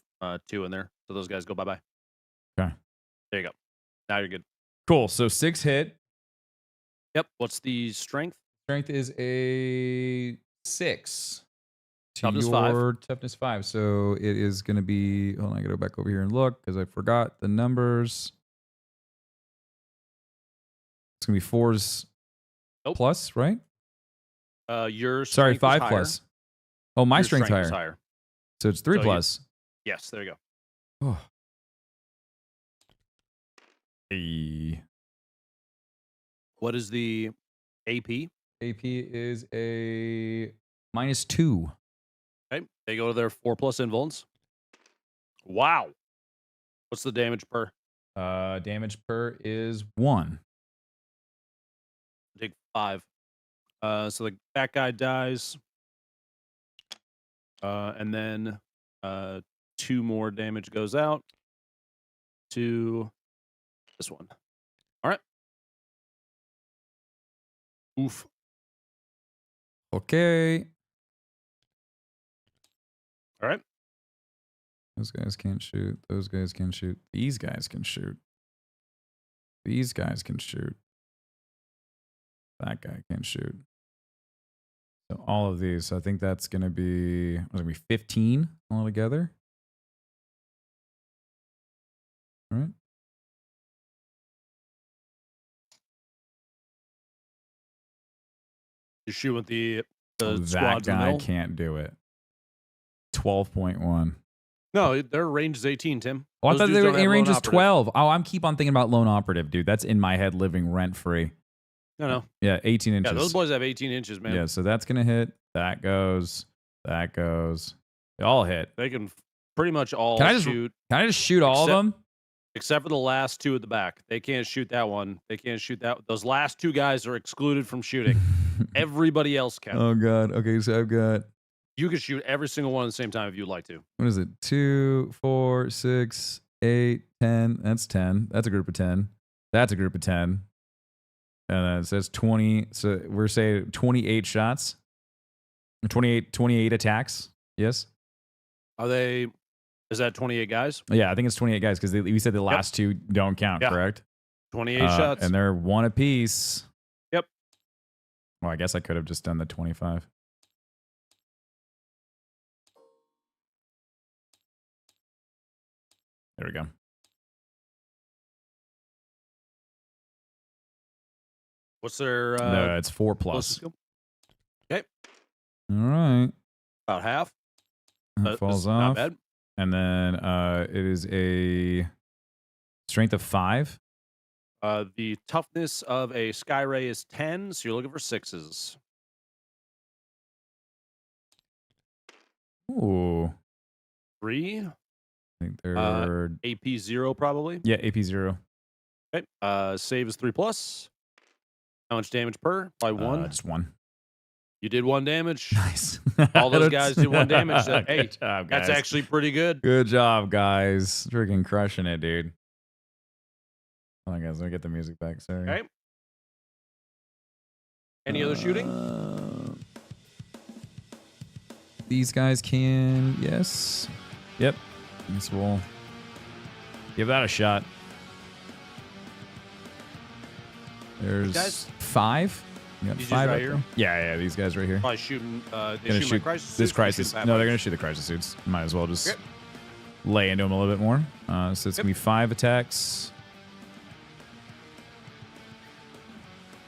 2 in there. So those guys go bye bye. Okay. There you go. Now you're good. Cool. So 6 hit. Yep. What's the strength? Strength is a 6. To Toughness your 5. toughness 5. So it is going to be. Hold on. I got to go back over here and look because I forgot the numbers. It's going to be 4s plus, right? Your Sorry, strength 5 is plus. Oh, my Your strength's strength is higher. higher. So it's 3 So plus. Yes, there you go. Oh. Hey. What is the AP? AP is a -2. Okay. They go to their 4 plus invulns. Wow. What's the damage per? Damage per is 1. Take 5. So the that guy dies. And then 2 more damage goes out to this one. All right. Oof. Okay. All right. Those guys can't shoot. Those guys can shoot. These guys can shoot. These guys can shoot. That guy can shoot. So all of these. So I think that's going to be 15 altogether. All right. You shoot with the That squads in the guy middle. can't do it. 12.1. No, their range is 18, Tim. Oh, I Those thought dudes don't have their range lone is operative. 12. Oh, I'm keep on thinking about lone operative, dude. That's in my head living rent free. No. Yeah, 18 inches. Yeah, those boys have 18 inches, man. Yeah, so that's going to hit. That goes. That goes. They all hit. They can pretty much all Can I just shoot, Can I just shoot all of them? except for the last 2 at the back. They can't shoot that one. They can't shoot that. Those last 2 guys are excluded from shooting. Everybody else can. Oh, God. Okay, so I've got. You can shoot every single one at the same time if you'd like to. What is it? 2, 4, 6, 8, 10. That's 10. That's a group of 10. That's a group of 10. And then it says 20. So we're saying 28 shots. 28 attacks. Yes. Are they? Is that 28 guys? Yeah, I think it's 28 guys because we said the last 2 don't count, Yeah. correct? 28 shots. And they're 1 apiece. Yep. Well, I guess I could have just done the 25. There we go. What's their? No, it's 4 plus. skill? Okay, All right. about half. That falls Not off. bad. And then it is a strength of 5. The toughness of a Sky Ray is 10, so you're looking for 6s. Ooh. 3. I think they're AP 0 probably. yeah, AP 0. Okay. Save is 3 plus. How much damage per? By 1. Just 1. You did 1 damage. Nice. All those guys did 1 damage. So, hey, Good job, that's guys. actually pretty good. Good job, guys. Freaking crushing it, dude. Hold on, guys. Let me get the music back. Sorry. Okay. Any other shooting? These guys can, yes. Yep. I guess we'll give that a shot. There's guys? 5. You got These 5 right up here? there? Yeah, these guys right here. Probably shooting. They Gonna shoot my shoot crisis. this suits, crisis. shoot No, they're vampires. gonna shoot the crisis suits. Might as well just Okay. lay into them a little bit more. So it's gonna be 5 attacks.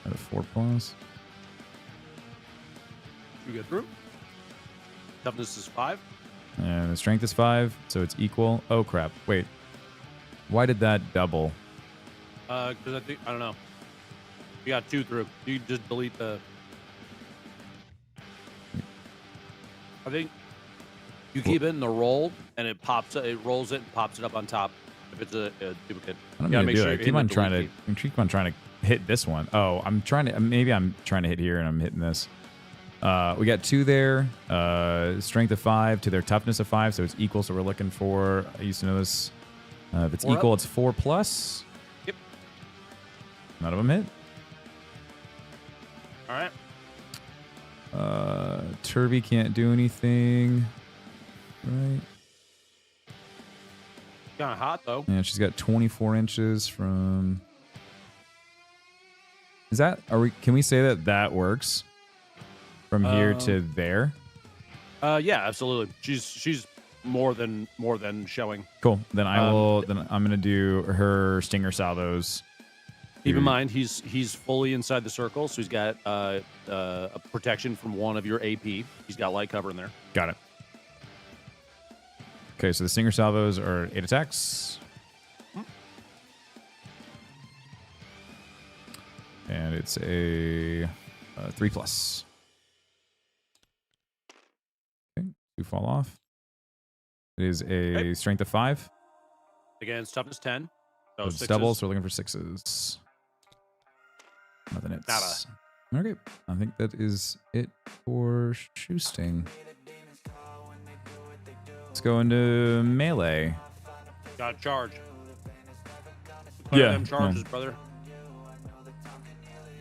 At a 4 plus. You get through. Toughness is 5. And the strength is 5, so it's equal. Oh crap! Wait, why did that double? Because I don't know. You got 2 through. You just delete the. I think you keep it in the roll, and it pops. It rolls it and pops it up on top. If it's a duplicate, I don't you gotta mean to make do sure it. I you're keep hitting on the trying to. delete key. I keep on trying to hit this one. Oh, I'm trying to. Maybe I'm trying to hit here, and I'm hitting this. We got 2 there. Strength of 5 to their toughness of 5, so it's equal. So we're looking for. I used to know this. If it's 4 equal, up. it's 4 plus. Yep. None of them hit. All right. Turby can't do anything. Right. Kind of hot though. Yeah, she's got 24 inches from. Is that? Are we? Can we say that that works? From here to there. Yeah, absolutely. She's more than showing. Cool. Then I will. Then I'm gonna do her stinger salvos. Keep in mind, he's fully inside the circle, so he's got a protection from one of your AP. He's got light cover in there. Got it. Okay, so the stinger salvos are 8 attacks. And it's a 3 plus. Okay, 2 fall off. It is a strength of 5. Against toughness 10. So It's 6s. double, so we're looking for 6s. Nothing hits. Okay, I think that is it for Shoesting. Let's go into melee. Got to charge. Yeah, Them charges, brother.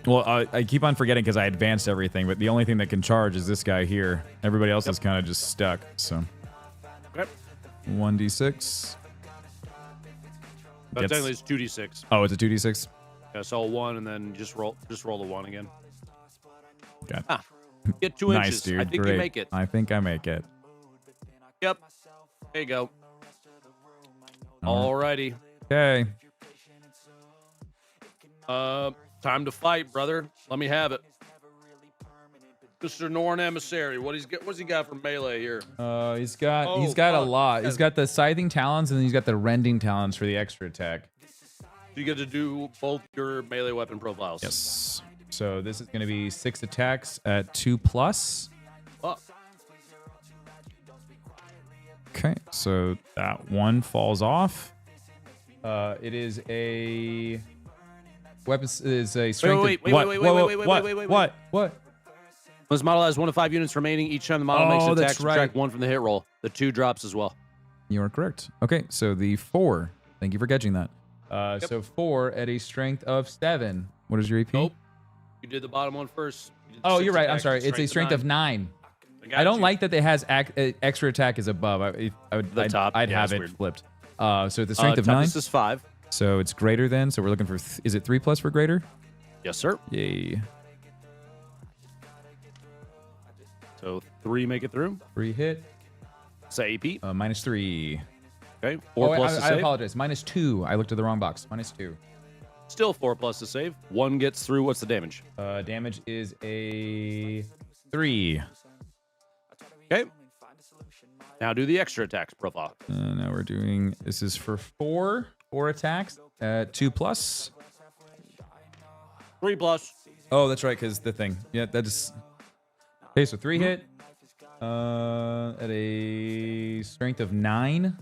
Well, I keep on forgetting because I advanced everything, but the only thing that can charge is this guy here. Everybody else is kind of just stuck. So, Okay. 1d6. But technically it's 2d6. Oh, it's a 2d6. Yeah, so a 1 and then just roll the 1 again. Okay. Get 2 Nice, inches. dude. I think Great. you make it. I think I make it. Yep. There you go. Alrighty. Okay. Time to fight, brother. Let me have it. Mr. Norn Emissary, what's he got for melee here? He's got Oh, a fuck. lot. He's got the scything talons and then he's got the rending talons for the extra attack. You get to do both your melee weapon profiles. Yes. So this is going to be 6 attacks at 2 plus. Fuck. Okay, so that one falls off. It is a weapon. Is a strength. wait, what? wait. What? This model has 1 to 5 units remaining. Each time the model makes an that's attack, subtract right. 1 from the hit roll. The 2 drops as well. You are correct. Okay, so the 4. Thank you for catching that. So 4 at a strength of 7. What is your AP? Nope. You did the bottom one first. You did Oh, 6 you're right. I'm attacks, sorry. It's a strength of 9. got I don't you. like that it has extra attack is above. I'd top. I'd Yeah, have it's it weird. flipped. So the strength of 9. Toughness is 5. So it's greater than. So we're looking for. Is it 3 plus for greater? Yes, sir. Yay. So 3 make it through. 3 hit. Say AP. -3. Okay. 4 plus the I save. apologize. -2. I looked at the wrong box. -2. Still 4+ to save. 1 gets through. What's the damage? Damage is a 3. Okay. Now do the extra attacks profile. Now we're doing, this is for 4 attacks. 2+. 3+. Oh, that's right, because the thing. Yeah, that is. Okay, so 3 hit. At a strength of 9.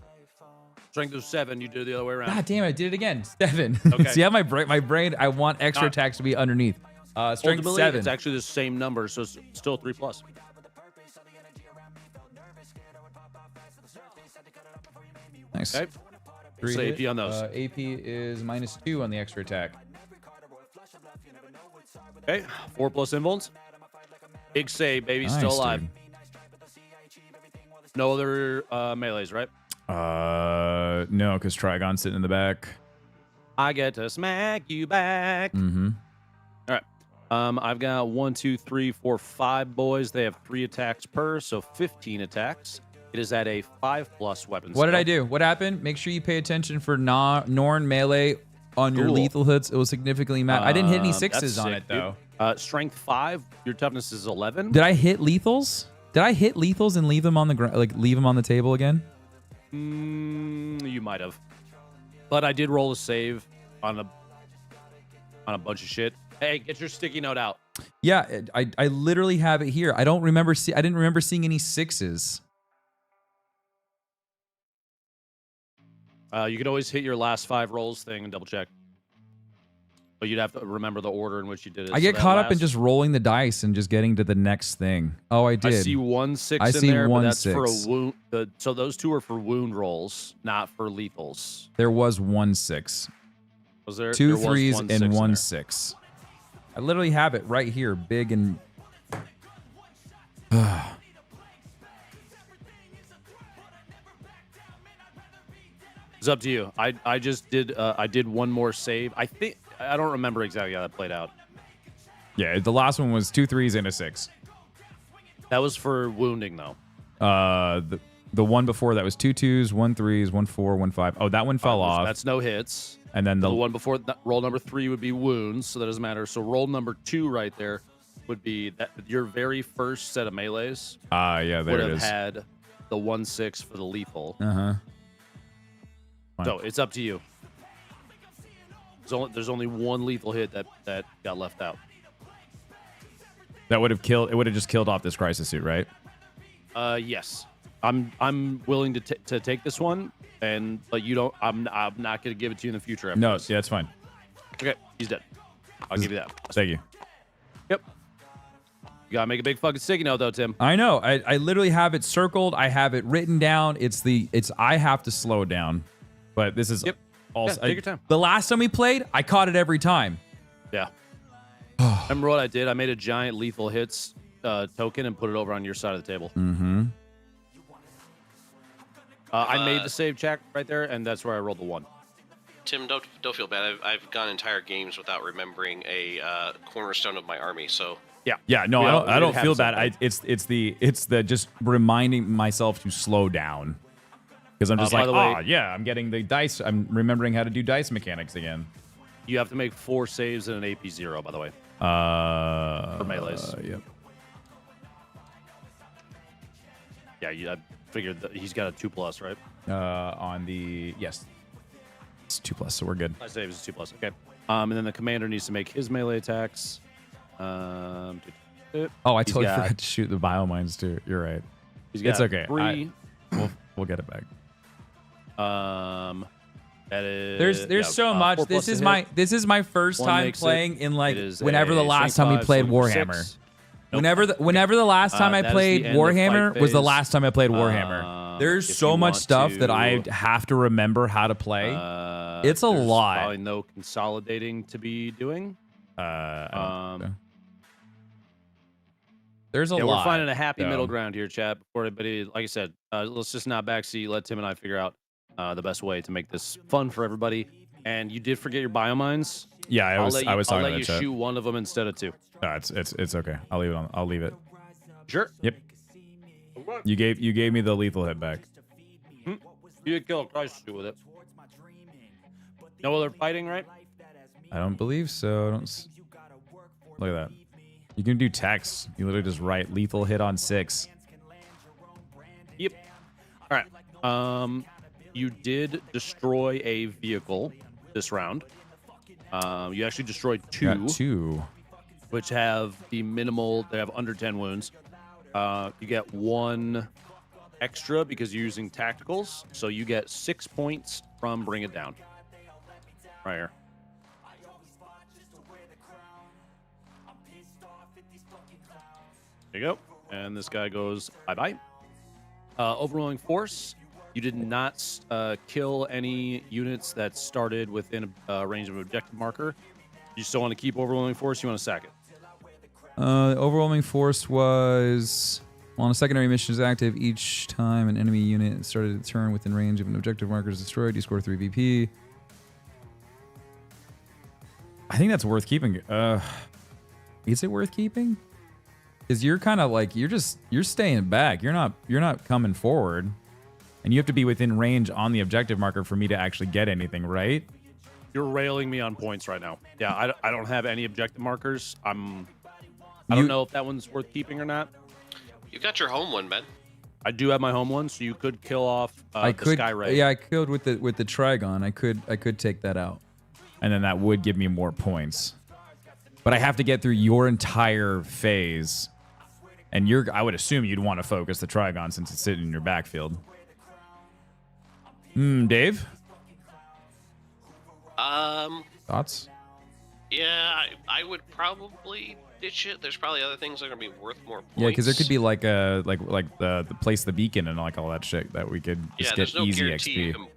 Strength of 7. You do it the other way around. God damn it, I did it again. 7. Okay. See how my brain, I want extra attacks to be underneath. Strength Ultimately, 7. it's actually the same number, so it's still 3+. Nice. Okay. 3 So hit. AP on those. AP is -2 on the extra attack. Okay. 4+ invulns. Big save, baby. Nice, Still alive. dude. No other melees, right? No, because Trigon's sitting in the back. I get to smack you back. Mm-hmm. All right. I've got 1, 2, 3, 4, 5 boys. They have 3 attacks per, so 15 attacks. It is at a 5+ weapon. What did I do? What happened? Make sure you pay attention for Norn melee on your lethal hits. It was significally I didn't hit any 6s on it though. Strength 5. Your toughness is 11. Did I hit lethals? Did I hit lethals and leave them on the ground, like leave them on the table again? You might have, but I did roll a save on a bunch of shit. Hey, get your sticky note out. Yeah, I literally have it here. I don't remember. I didn't remember seeing any 6s. You can always hit your last 5 rolls thing and double check. But you'd have to remember the order in which you did it. I get caught up in just rolling the dice and just getting to the next thing. Oh, I did. I see 1 6 I in see there, one but that's 6. for a wound. So those 2 are for wound rolls, not for lethals. There was 1 6. Was there 2 there was 3s 1 and 6 in 1 there. 6. I literally have it right here, big and. It's up to you. I just did I did 1 more save. I don't remember exactly how that played out. Yeah, the last one was 2 3s and a 6. That was for wounding though. The one before that was 2 2s, 1 3s, 1 4, 1 5. Oh, that one fell off. That's no hits. And then The one before roll number 3 would be wounds, so that doesn't matter. So roll number 2 right there would be that your very first set of melees yeah, there would it have is. had the 1 6 for the lethal. Uh-huh. So it's up to you. There's only 1 lethal hit that got left out. That would have killed. It would have just killed off this crisis suit, right? Yes. I'm willing to take this one, but you don't. I'm not going to give it to you in the future. After No, this. yeah, it's fine. Okay, he's dead. I'll give you that. Thank you. Yep. You gotta make a big fucking sticky note though, Tim. I know. I literally have it circled. I have it written down. I have to slow it down. But this is also Yeah, take your time. The last time we played, I caught it every time. Yeah. Remember what I did? I made a giant lethal hits token and put it over on your side of the table. Mm-hmm. I made the save check right there, and that's where I rolled the 1. Tim, don't feel bad. I've gone entire games without remembering a cornerstone of my army. So Yeah. No, I don't feel bad. something. It's the just reminding myself to slow down. Because I'm just by like, the way- I'm getting the dice. I'm remembering how to do dice mechanics again. You have to make 4 saves and an AP 0, by the way. For melees. Yep. Yeah, I figured that he's got a 2+, right? On the yes, it's 2+, so we're good. My save is 2+. Okay. And then the commander needs to make his melee attacks. Oh, I He's totally got- forgot to shoot the biomines too. You're right. He's got It's okay. 3. We'll get it back. That is. There's so much. 4+ This is to my hit. first 1 time makes playing it. in like It is whenever the a last strength time we 5, played so number Warhammer. 6. Nope. Whenever the last time I that is played the end of Warhammer fight was the phase. last time I played Warhammer. There's If so you much want stuff that I to- have to remember how to play. It's a There's lot. Probably no consolidating to be doing. I don't know. There's a Yeah, lot. we're finding a happy so. middle ground here, chat. Before anybody, like I said, let's just not backseat. Let Tim and I figure out the best way to make this fun for everybody. And you did forget your biomines. Yeah, I was I'll talking let about you chat. shoot one of them instead of 2. No, it's okay. I'll leave it on. I'll leave it. Sure. Yep. You gave me the lethal hit back. You did kill a crisis suit with it. No other fighting, right? I don't believe so. Look at that. You can do text. You literally just write lethal hit on 6. Yep. All right. You did destroy a vehicle this round. You actually destroyed 2. Got 2. Which have the minimal. They have under 10 wounds. You get 1 extra because you're using tacticals. So you get 6 points from Bring It Down. Right here. There you go. And this guy goes bye-bye. Overwhelming Force. You did not kill any units that started within a range of an objective marker. You still want to keep Overwhelming Force? You want to sack it? Overwhelming Force was... On a secondary mission is active, each time an enemy unit started its turn within range of an objective marker is destroyed, you score 3 VP. I think that's worth keeping. Is it worth keeping? Because you're kind of like you're staying back. You're not coming forward, and you have to be within range on the objective marker for me to actually get anything, right? You're railing me on points right now. Yeah, I don't have any objective markers. I don't know if that one's worth keeping or not. You got your home one, man. I do have my home one, so you could kill off the Sky Ray. Yeah, I could with the Trigon. I could take that out, and then that would give me more points. But I have to get through your entire phase, and I would assume you'd want to focus the Trigon since it's sitting in your backfield. Dave? Thoughts? Yeah, I would probably ditch it. There's probably other things that are gonna be worth more points. Yeah, because there could be like the place the beacon and like all that shit that we could just get there's no easy guarantee XP.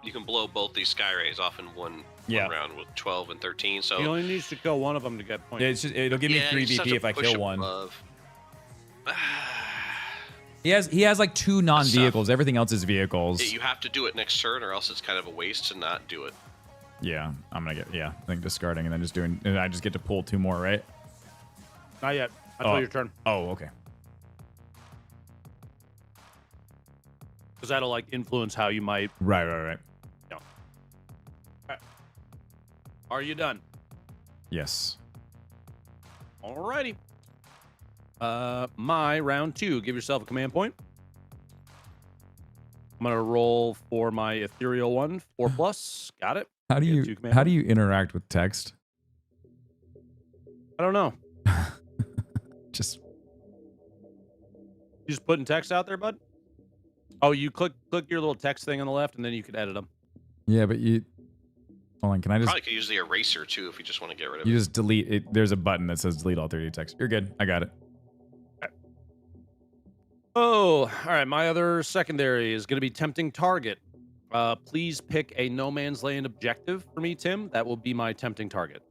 you can blow both these Sky Rays off in one round with 12 and 13. So he only needs to kill one of them to get points. Yeah, it'll give me 3 you just VP have if to I push kill one. above. He has like 2 non-vehicles. Everything else is vehicles. You have to do it next turn, or else it's kind of a waste to not do it. Yeah, I'm gonna get I think discarding and then just doing, and I just get to pull 2 more, right? Not yet. Until your turn. Oh, okay. Because that'll like influence how you might. Right. No. Right. Are you done? Yes. Alrighty. My round 2. Give yourself a command point. I'm gonna roll for my ethereal one, 4+. Got it. How do you interact with text? I don't know. Just You just putting text out there, bud? Oh, you click your little text thing on the left, and then you can edit them. Yeah, but you. Hold on, can I just? Probably could use the eraser too if you just want to get rid of it. You just delete it. There's a button that says delete all 3D text. You're good. I got it. Okay. Oh, all right. My other secondary is going to be tempting target. Please pick a no man's land objective for me, Tim. That will be my tempting target.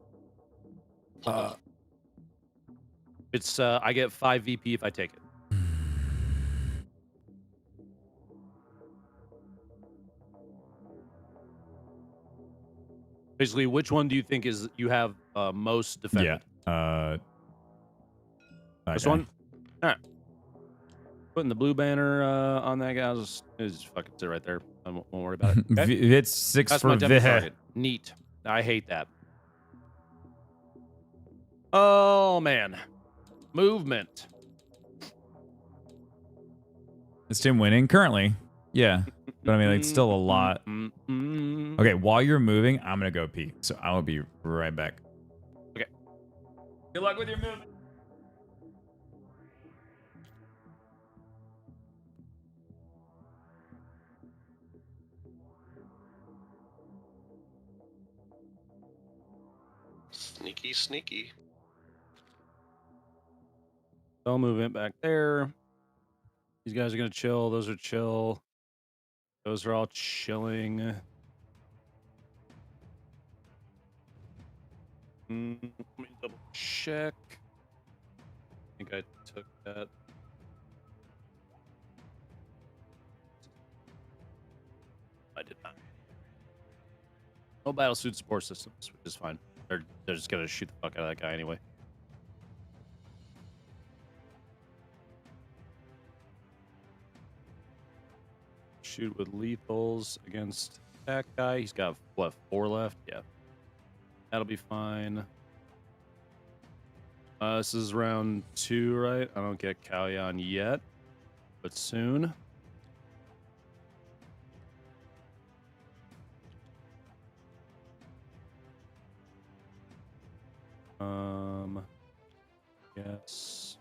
It's I get 5 VP if I take it. Basically, which one do you think is you have most defended? Yeah. This one? All right. Putting the blue banner on that guy is fucking sit right there. I won't worry about it. Okay? It's 6 That's for my tempting Vih. target. Neat. I hate that. Oh, man. Movement. Is Tim winning currently? Yeah. But I mean, it's still a lot. Okay, while you're moving, I'm going to go pee. So I will be right back. Okay. Good luck with your movement. Sneaky, sneaky. Spell movement back there. These guys are going to chill. Those are chill. Those are all chilling. Let me double check. I think I took that. I did not. No battlesuit support systems, which is fine. They're just going to shoot the fuck out of that guy anyway. Shoot with lethals against that guy. He's got, what, 4 left? Yeah. That'll be fine. This is round 2, right? I don't get Kalyan yet, but soon. Yes.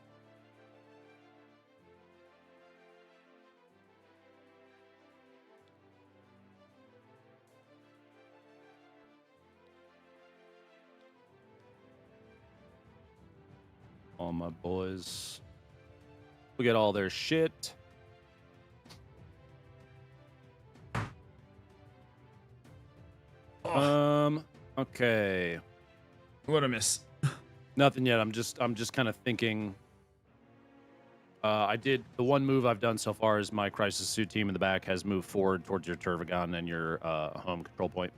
All my boys. We get all their shit. Okay. What a miss. Nothing yet. I'm just kind of thinking. I did the one move I've done so far is my crisis suit team in the back has moved forward towards your Turvagon and your home control point.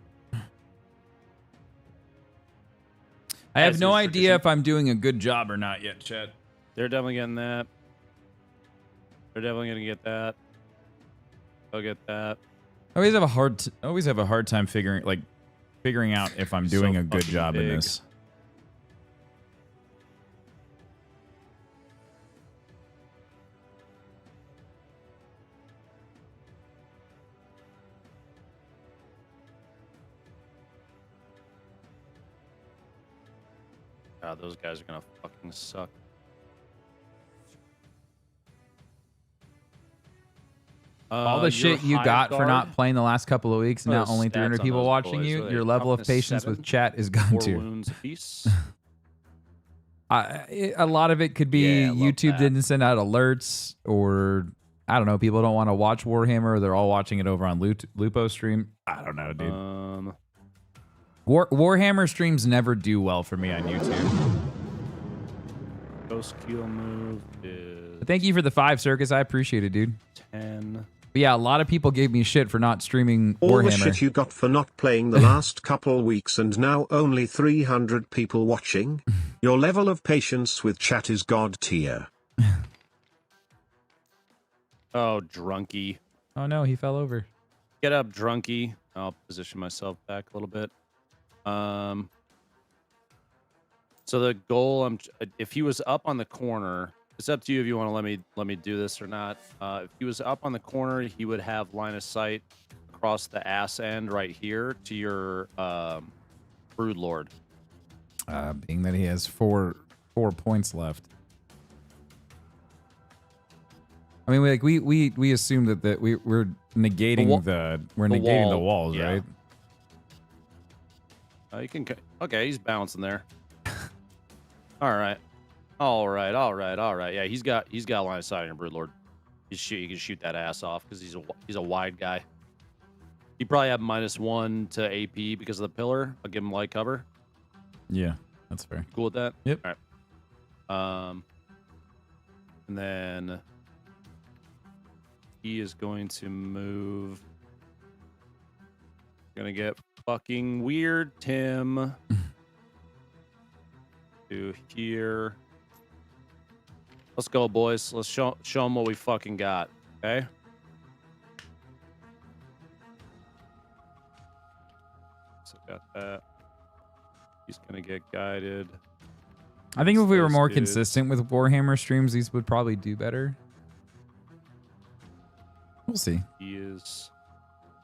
I have no idea if I'm doing a good job or not yet, Chet. They're definitely getting that. They're definitely gonna get that. They'll get that. I always have a hard time figuring out if I'm doing a good job in this. God, those guys are gonna fucking suck. All the shit you got for not playing the last couple of weeks and now only 300 people watching you, your level of patience with chat is gone 4 too. wounds apiece. A lot of it could be YouTube didn't send out alerts, or I don't know, people don't want to watch Warhammer, or they're all watching it over on Lupo stream. I don't know, dude. Warhammer streams never do well for me on YouTube. Ghost Keel move is Thank you for the 5, Circus. I appreciate it, dude. 10. But yeah, a lot of people gave me shit for not streaming All Warhammer. the shit you got for not playing the last couple weeks and now only 300 people watching? Your level of patience with chat is god tier. Oh, drunky. Oh no, he fell over. Get up, drunky. I'll position myself back a little bit. So the goal, if he was up on the corner, it's up to you if you want to let me do this or not. If he was up on the corner, he would have line of sight across the ass end right here to your Brood Lord. Being that he has four points left. I mean, we assume that we're negating the walls, yeah. right? You can. Okay, he's bouncing there. All right. Yeah, he's got line of sight on your Brood Lord. You can shoot that ass off because he's a wide guy. He probably have -1 to AP because of the pillar. I'll give him light cover. Yeah, that's fair. Cool with that? Yep. All right. And then he is going to move. Gonna get fucking weird, Tim. To here. Let's go, boys. Let's show them what we fucking got. Okay. So got that. He's gonna get guided. I think if we were more consistent with Warhammer streams, these would probably do better. We'll see. He is.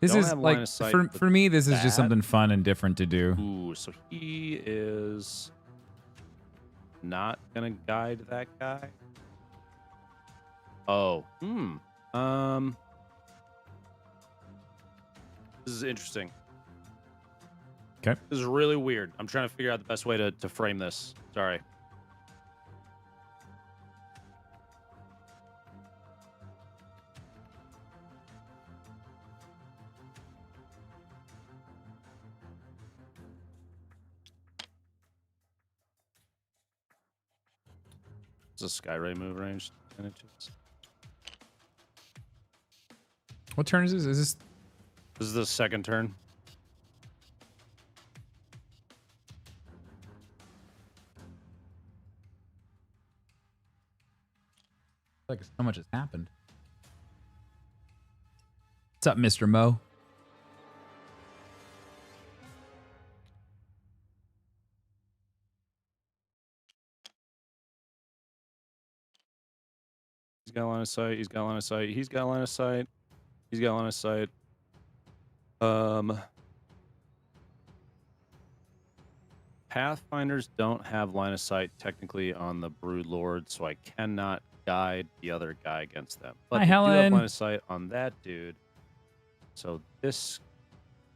This is like for me. This is just something fun and different to do. Ooh, so he is not gonna guide that guy. Oh, this is interesting. Okay. This is really weird. I'm trying to figure out the best way to frame this. Sorry. It's a Skyray move range. 10 inches. What turn is this? This is the second turn. Like so much has happened. What's up, Mr. Mo? got line of sight. He's got line of sight. He's got line of sight. He's got line of sight. Pathfinders don't have line of sight technically on the Broodlord, so I cannot guide the other guy against them. But Hi, they do have Helen. line of sight on that dude. So this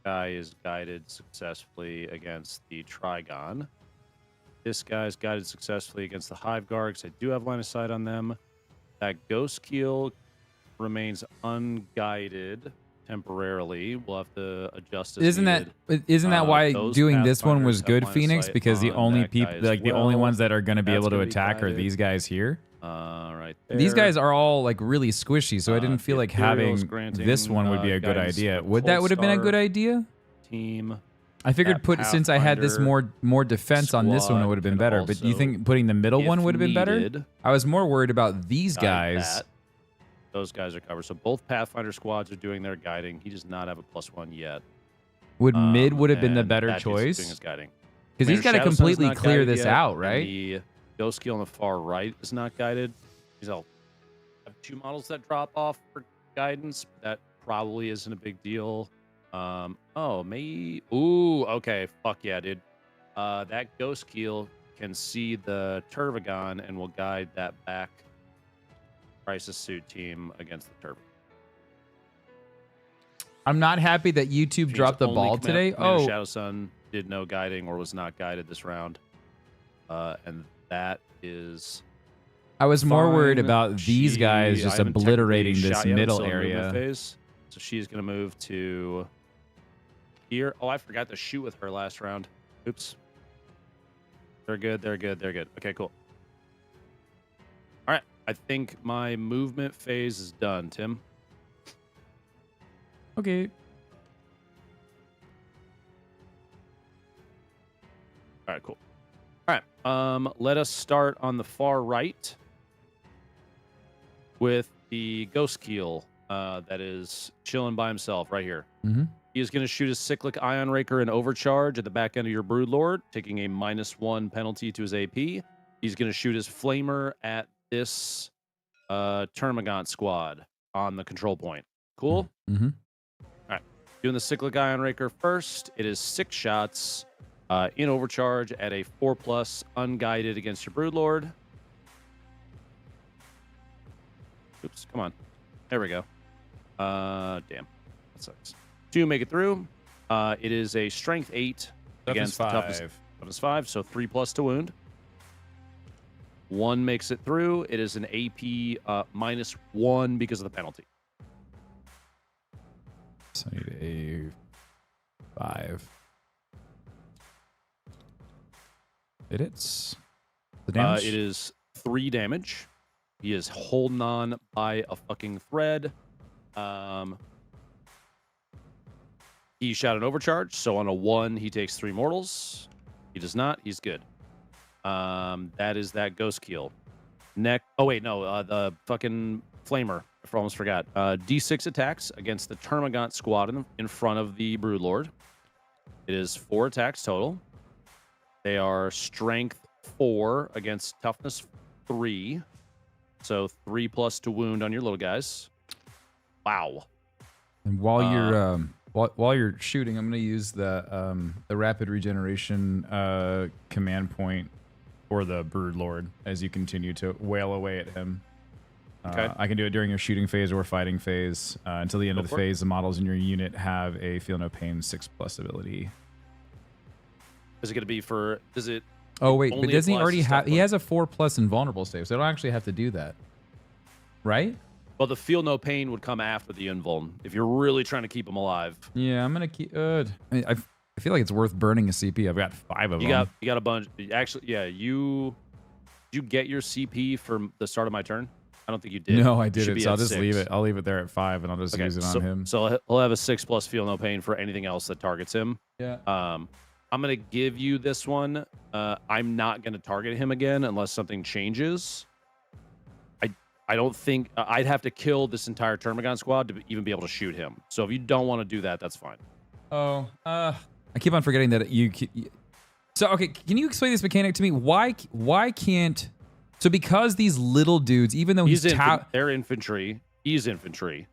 guy is guided successfully against the Trigon. This guy's guided successfully against the Hive Guards. I do have line of sight on them. That Ghost Keel remains unguided temporarily. We'll have to adjust as Isn't needed. that why Those doing this one was Pathfinders have good, line of Phoenix? sight Because the on only that people, guy as like the only well. ones that are going to be That's able to gonna be attack are guided. these guys here. Right These there. guys are all like really squishy, so I didn't feel the like Imperials having granting, this one would be a good guidance idea. to Would that Cold have been a good Star idea? team. I figured That since I had this Pathfinder more defense on this one, it squad would have been can better. But do you also, think putting the middle one if would have been better? needed, I was more worried about these guide guys. that. Those guys are covered. So both Pathfinder squads are doing their guiding. He does not have a +1 yet. Would mid would have been the and better that dude's doing his choice? guiding. Because he's got to Commander Shadowsun's completely not clear guided this yet, out, and right? The Ghost Keel on the far right is not guided. He's all have 2 models that drop off for guidance. That probably isn't a big deal. Oh, maybe. Ooh, okay. Fuck yeah, dude. That Ghost Keel can see the Turvagon and will guide that back Crisis Suit team against the Turvagon. I'm not happy that YouTube Means dropped the only ball today. Commander Oh, Shadowsun did no guiding or was not guided this round. And that is I was more worried fine. about these guys I just haven't obliterating technically this shot yet. I'm middle still in movement area. phase. So she's going to move to here. Oh, I forgot to shoot with her last round. Oops. They're good. They're good. They're good. Okay, cool. All right. I think my movement phase is done, Tim. Okay. All right, cool. All right. Let us start on the far right with the Ghost Keel that is chilling by himself right here. Mm-hmm. He is going to shoot his Cyclic Ion Raker and Overcharge at the back end of your Broodlord, taking a -1 penalty to his AP. He's going to shoot his Flamer at this Termagant squad on the control point. Cool? Mm-hmm. Doing the Cyclic Ion Raker first. It is 6 shots in Overcharge at a 4+ unguided against your Broodlord. Oops, come on. There we go. Damn. That sucks. 2 make it through. It is a Strength 8 against the toughness 5, so 3+ to wound. 1 makes it through. It is an AP -1 because of the penalty. So I need a 5. It hits. The damage? It is 3 damage. He is holding on by a fucking thread. He shot an overcharge, so on a 1, he takes 3 mortals. He does not. He's good. That is that Ghost Keel. Oh, wait, no. The fucking Flamer. I almost forgot. D6 attacks against the Termagant squad in front of the Broodlord. It is 4 attacks total. They are Strength 4 against Toughness 3. So 3+ to wound on your little guys. Wow. And while you're while you're shooting, I'm going to use the rapid regeneration command point for the Broodlord as you continue to wail away at him. Okay. I can do it during your shooting phase or fighting phase. Until the end of the for it. phase, the models in your unit have a Feel No Pain 6+ ability. Is it going to be for? Does it? Oh wait, only but doesn't he applies already to have? stuff He like- has a 4+ invulnerable save, so I don't actually have to do that, right? Well, the Feel No Pain would come after the Invuln if you're really trying to keep him alive. Yeah, I'm gonna keep. I feel like it's worth burning a CP. I've got 5 of them. You got a bunch. Actually, yeah. Did you get your CP from the start of my turn? I don't think you did. No, I You should didn't. be So I'll at just 6. leave it. I'll leave it there at 5, and I'll just Okay, use it on so, him. So he'll have a 6+ Feel No Pain for anything else that targets him. Yeah. I'm gonna give you this one. I'm not gonna target him again unless something changes. I don't think I'd have to kill this entire Termagant squad to even be able to shoot him. So if you don't want to do that, that's fine. Oh, I keep on forgetting that you. So okay, can you explain this mechanic to me? Why can't So because these little dudes, even though they're infantry, he's infantry.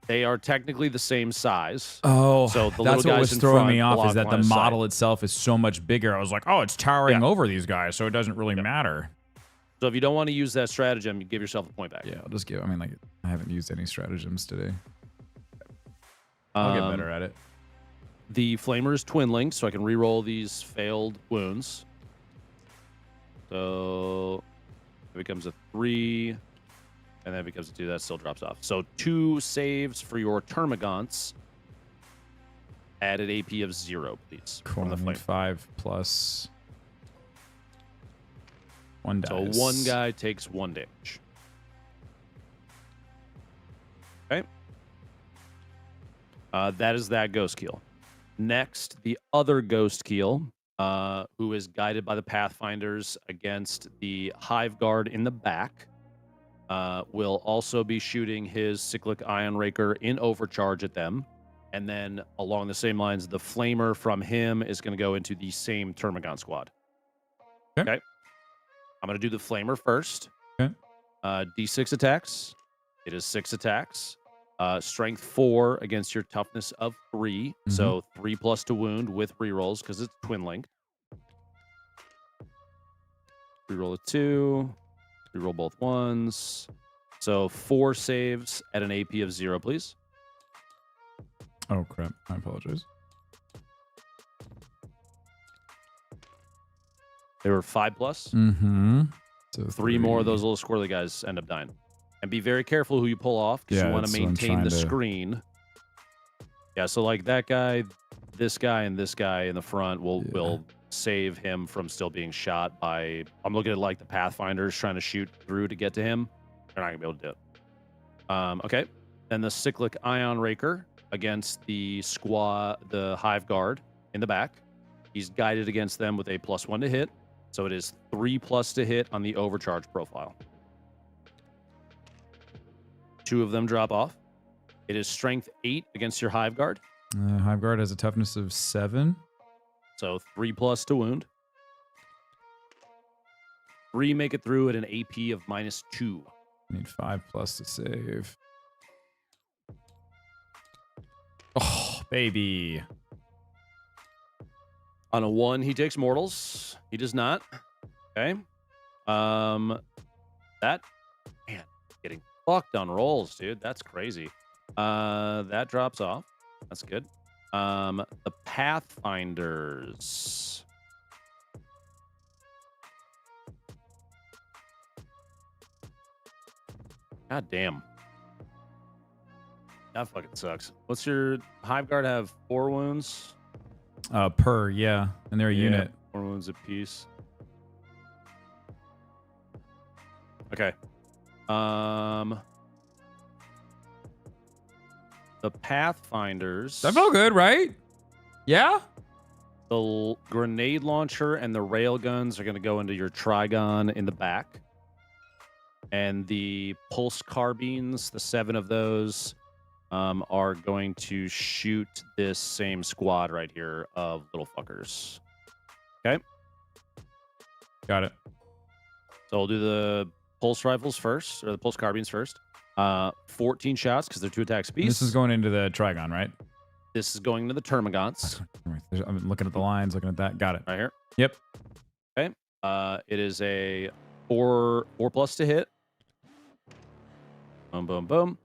They are technically the same size. Oh, so the that's little what guys was throwing in me front off is that the block line of sight. model itself is so much bigger. I was like, oh, it's towering over these guys, so it doesn't really matter. So if you don't want to use that stratagem, you give yourself a point back. Yeah, I'll just give. I mean, like, I haven't used any stratagems today. I'll get better at it. The flamer is twin linked, so I can re-roll these failed wounds. So it becomes a 3, and then it becomes a 2. That still drops off. So 2 saves for your termagants. Added AP of 0, please. Cool. From the flame. 5 plus 1 dice. So 1 guy takes 1 damage. Okay. That is that ghost keel. Next, the other ghost keel, who is guided by the Pathfinders against the Hive Guard in the back, will also be shooting his Cyclic Ion Raker in overcharge at them. And then along the same lines, the Flamer from him is going to go into the same Termagant squad. Okay. I'm going to do the Flamer first. Okay. D6 attacks. It is 6 attacks. Strength 4 against your toughness of 3. So 3 plus to wound with rerolls because it's twin linked. Reroll a 2. Reroll both ones. So 4 saves at an AP of 0, please. Oh, crap. I apologize. They were 5 plus. So 3 more of those little squirrely guys end up dying. And be very careful who you pull off because you want to maintain the screen. Yeah, so like that guy, this guy, and this guy in the front will save him from still being shot by... I'm looking at like the Pathfinders trying to shoot through to get to him. They're not going to be able to do it. Okay. Then the Cyclic Ion Raker against the Hive Guard in the back. He's guided against them with a +1 to hit. So it is 3 plus to hit on the overcharge profile. 2 of them drop off. It is strength 8 against your Hive Guard. Hive Guard has a toughness of 7. So 3 plus to wound. 3 make it through at an AP of -2. Need 5 plus to save. Oh, baby. On a 1, he takes mortals. He does not. Okay. That, man, getting fucked on rolls, dude. That's crazy. That drops off. That's good. The Pathfinders. God damn. That fucking sucks. What's your Hive Guard have? 4 wounds? Per, yeah. And they're a unit. 4 wounds apiece. Okay. The Pathfinders. That felt good, right? Yeah? The grenade launcher and the rail guns are going to go into your Trigon in the back. And the pulse carbines, the 7 of those, are going to shoot this same squad right here of little fuckers. Okay? Got it. So we'll do the pulse rifles first, or the pulse carbines first. 14 shots because they're 2 attacks apiece. This is going into the Trigon, right? This is going to the Termagants. I'm looking at the lines, looking at that. Got it. Right here. Yep. Okay. It is a 4 plus to hit. Boom, boom, boom.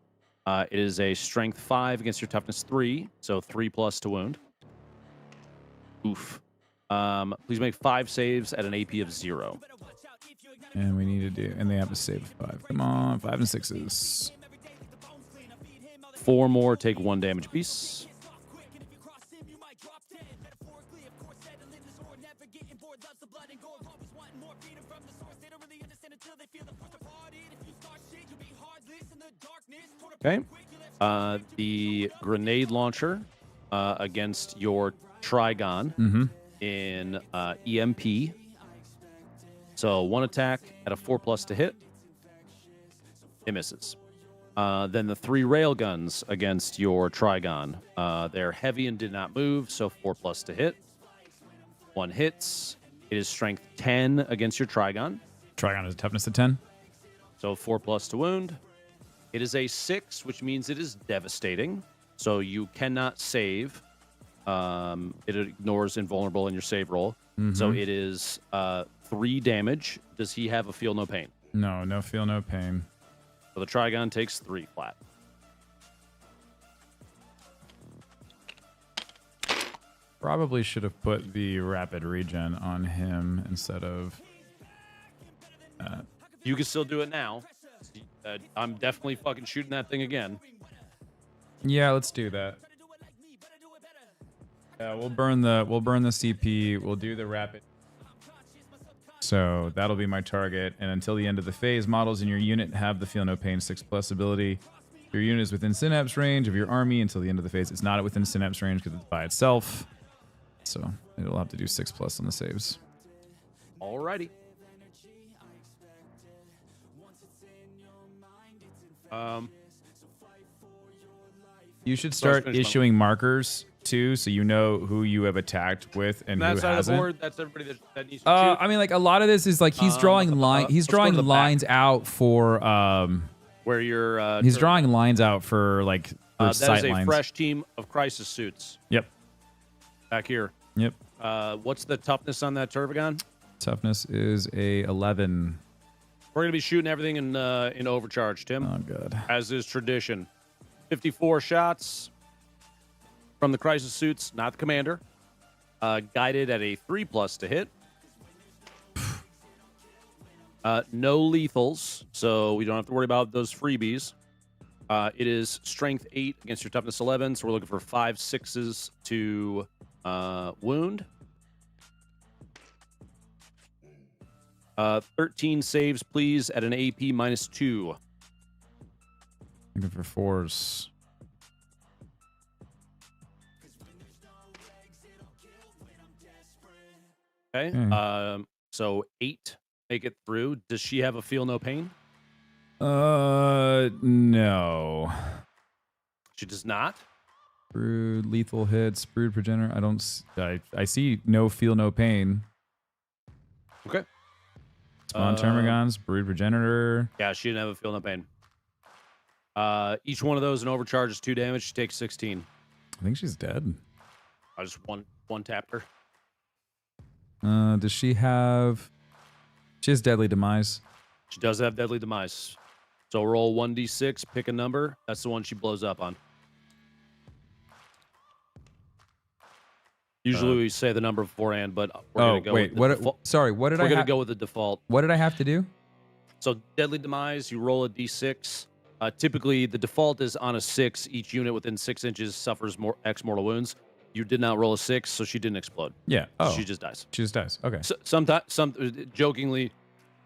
It is a strength 5 against your toughness 3, so 3 plus to wound. Oof. Please make 5 saves at an AP of 0. And we need to do, and they have to save 5. Come on, 5 and 6s. 4 more take 1 damage apiece. Okay. The grenade launcher against your Trigon in EMP. So 1 attack at a 4 plus to hit. It misses. Then the 3 rail guns against your Trigon. They're heavy and did not move, so 4 plus to hit. 1 hits. It is strength 10 against your Trigon. Trigon is toughness at 10. So 4+ to wound. It is a 6, which means it is devastating. So you cannot save. It ignores invulnerable in your save roll. So it is 3 damage. Does he have a feel no pain? No, no feel, no pain. So the Trigon takes 3 flat. Probably should have put the rapid regen on him instead of... You can still do it now. I'm definitely fucking shooting that thing again. Yeah, let's do that. Yeah, we'll burn the CP. We'll do the rapid. So that'll be my target. And until the end of the phase, models in your unit have the Feel No Pain 6+ ability. Your unit is within synapse range of your army until the end of the phase. It's not within synapse range because it's by itself. So it'll have to do 6+ on the saves. Alrighty. You should start issuing markers too, so you know who you have attacked with and who hasn't. Of the board, that's everybody that needs to shoot. I mean, like a lot of this is like he's drawing lines out for where you're. He's drawing lines out for like that sight is a lines. fresh team of crisis suits. Yep. Back here. Yep. What's the toughness on that Turbigon? Toughness is a 11. We're gonna be shooting everything in overcharge, Tim. Oh god. As is tradition. 54 shots from the crisis suits, not the commander. Guided at a 3+ to hit. No lethals, so we don't have to worry about those freebies. It is strength 8 against your toughness 11, so we're looking for 5 6s to wound. 13 saves, please, at an AP -2. Looking for 4s. Okay. So 8 make it through. Does she have a feel no pain? No. She does not. Brood, lethal hits, brood progenitor. I see no feel, no pain. Okay. Spawn termagons, brood progenitor. Yeah, she didn't have a feel no pain. Each one of those in overcharge is 2 damage. She takes 16. I think she's dead. I just one tapped her. Does she have... She has deadly demise. She does have deadly demise. So roll 1d6, pick a number. That's the one she blows up on. Usually we say the number beforehand, but we're gonna go with the default. Sorry, what did I? We're gonna go with the default. What did I have to do? So deadly demise, you roll a d6. Typically, the default is on a 6. Each unit within 6 inches suffers more X mortal wounds. You did not roll a 6, so she didn't explode. Yeah. Oh. She just dies. She just dies. Okay. So, sometimes, jokingly,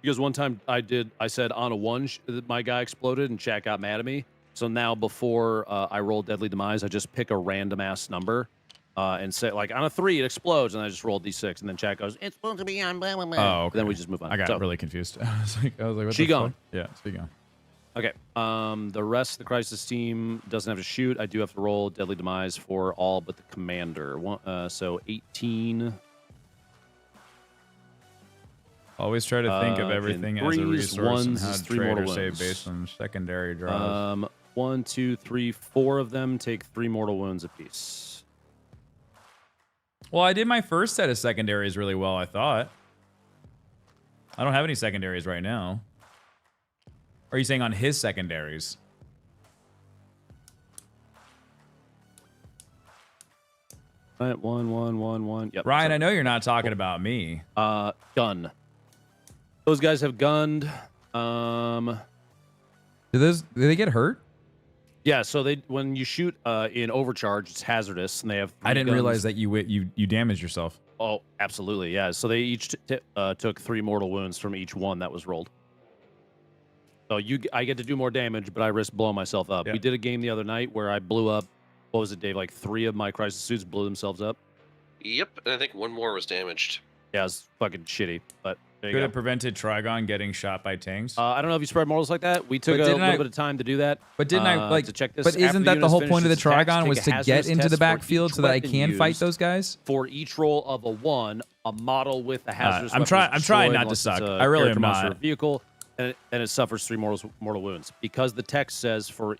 because one time I said on a 1, my guy exploded, and chat got mad at me. So now before I roll deadly demise, I just pick a random ass number. And say, like, on a 3, it explodes, and I just roll d6, and then chat goes, it's supposed to be on blah, blah, blah. Oh, okay. And then we just move on. I got really confused. I was like, what she the gone. fuck? Yeah, she gone. Okay. The rest of the crisis team doesn't have to shoot. I do have to roll deadly demise for all but the commander. So 18. Always try to think of everything as a resource and how to trade or save based on secondary draws. 1, 2, 3, 4 of them take 3 mortal wounds apiece. Well, I did my first set of secondaries really well, I thought. I don't have any secondaries right now. Are you saying on his secondaries? Right, 1, 1, 1, 1. Yep. Ryan, I know you're not talking about me. Gun. Those guys have gunned. Do they get hurt? Yeah, so when you shoot in overcharge, it's hazardous, and they have 3 I didn't guns. realize that you damaged yourself. Oh, absolutely, yeah. So they each took 3 mortal wounds from each one that was rolled. So I get to do more damage, but I risk blowing myself up. Yeah. We did a game the other night where I blew up, what was it, Dave? Like 3 of my crisis suits blew themselves up. Yep, and I think 1 more was damaged. Yeah, it was fucking shitty, but There you Could go. have prevented Trigon getting shot by tanks. I don't know if you spread mortals like that. We took But a didn't little I- bit of time to do that. But didn't I like to check this? But After isn't that the unit whole is point of the finished its attacks, Trigon was take to a get hazardous into the test for backfield each so that I weapon can fight used. those guys? For each roll of a 1, a model with a hazardous I'm weapon trying. is I'm trying destroyed not to unless suck. it's a I really character, am monster, or not. vehicle, and it suffers 3 mortal wounds. Because the text says for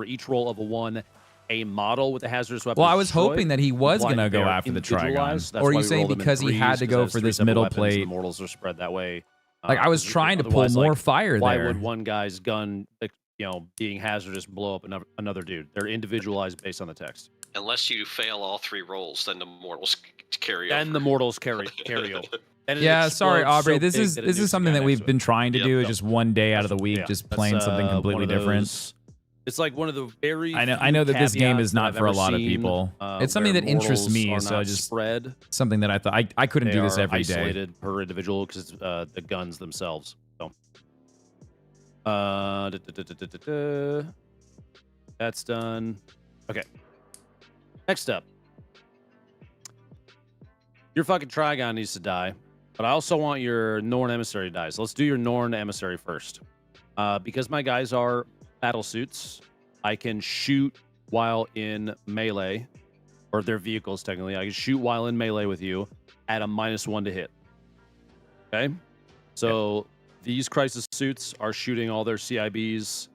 each roll of a 1, a model with a hazardous weapon. Well, is I was destroyed, hoping that he was implying gonna go they're after the Trigon. individualized. That's Or are why you we saying rolled them in because he had threes, to 'cause go that's for 3 this separate middle weapons, and plate? The mortals are spread that way. Like I was 'Cause trying to pull otherwise, more like, fire why there. would one guy's gun, being hazardous, blow up another dude? They're individualized based on the text. Unless you fail all 3 rolls, then the mortals carry over. Then the mortals carry over. And it Yeah, sorry, explodes Aubrey. so This big is that it this nukes is the something guy that next we've to it. been trying to Yep, do. Is yep. just one day out of the week, Yeah, just that's, playing something one completely of different. those- It's like one of the very. I few know that this game caveats is not that I've for a ever lot of seen, people. It's something where that interests mortals me, are so I not just spread. something that I thought I couldn't They do this are every day. isolated per individual because the guns themselves. So, that's done. Okay. Next up, your fucking Trigon needs to die, but I also want your Norn emissary to die. So let's do your Norn emissary first. Because my guys are battle suits, I can shoot while in melee, or their vehicles technically. I can shoot while in melee with you at a -1 to hit. Okay, so these crisis suits are shooting all their CIBs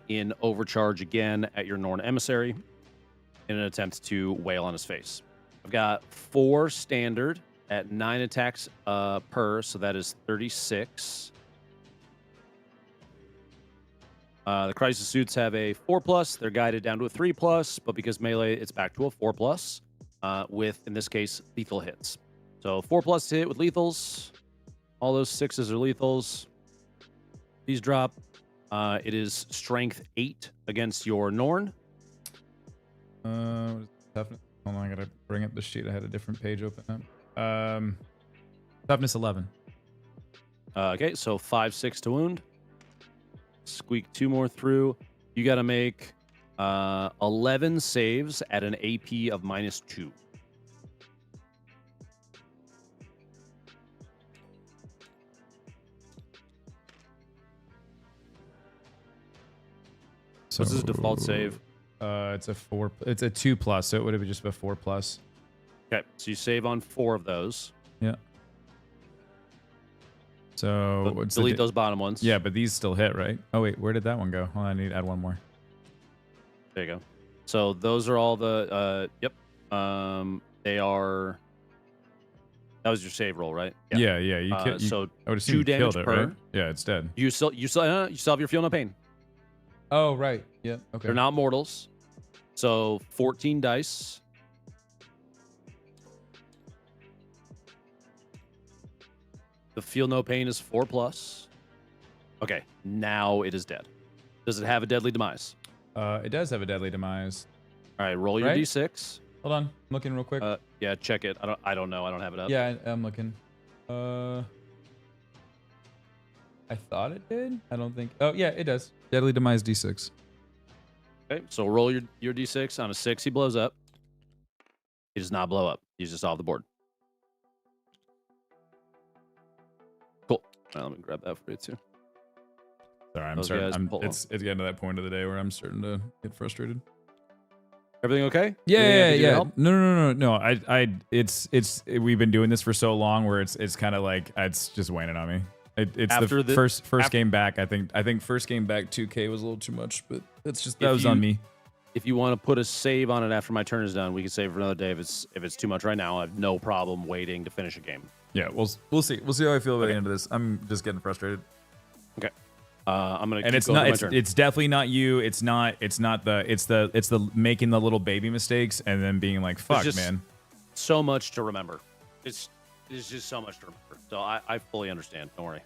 in overcharge again at your Norn emissary in an attempt to wail on his face. I've got 4 standard at 9 attacks per, so that is 36. The crisis suits have a 4+. They're guided down to a 3+, but because melee, it's back to a 4+. With, in this case, lethal hits. So 4+ to hit with lethals. All those 6s are lethals. These drop. It is strength 8 against your Norn. What is toughness? Hold on, I gotta bring up the sheet. I had a different page open up. Toughness 11. Okay, so 5/6 to wound. Squeak 2 more through. You got to make 11 saves at an AP of -2. So What's his default save? It's a 4. It's a 2+, so it would have been just a 4+. Okay, so you save on 4 of those. Yeah. So But what's delete those bottom ones. Yeah, but these still hit, right? Oh wait, where did that one go? Hold on, I need to add one more. There you go. So those are all the yep. They are. That was your save roll, right? Yeah. You, so I would assume 2 you damage killed it, per. right? Yeah, it's dead. You still have your feel no pain. Oh right. Yeah. Okay. They're not mortals. So 14 dice. The feel no pain is 4+. Okay, now it is dead. Does it have a deadly demise? It does have a deadly demise. All right, roll your Right? d6. Hold on, I'm looking real quick. Yeah, check it. I don't know. I don't have it up. Yeah, I'm looking. I thought it did. I don't think. Oh yeah, it does. Deadly demise D6. Okay, so roll your d6. On a 6, he blows up. He does not blow up. He's just off the board. Cool. All right, let me grab that for you too. Sorry, I'm Those starting. guys pull It's getting to that point of the day where I'm starting to get frustrated. Everything okay? Yeah, Anything I can do to yeah. help? No. It's we've been doing this for so long where it's kind of like it's just waning on me. It's After the first game back. I think first game back 2K was a little too much, but it's just that was on me. If you want to put a save on it after my turn is done, we can save for another day. If it's too much right now, I have no problem waiting to finish a game. Yeah, we'll see. We'll see how I feel by the end of this. I'm just getting frustrated. Okay. I'm gonna. And keep it's going not. through my turn. It's definitely not you. It's the making the little baby mistakes and then being like, fuck, just man. So much to remember. It's just so much to remember. So I fully understand. Don't worry.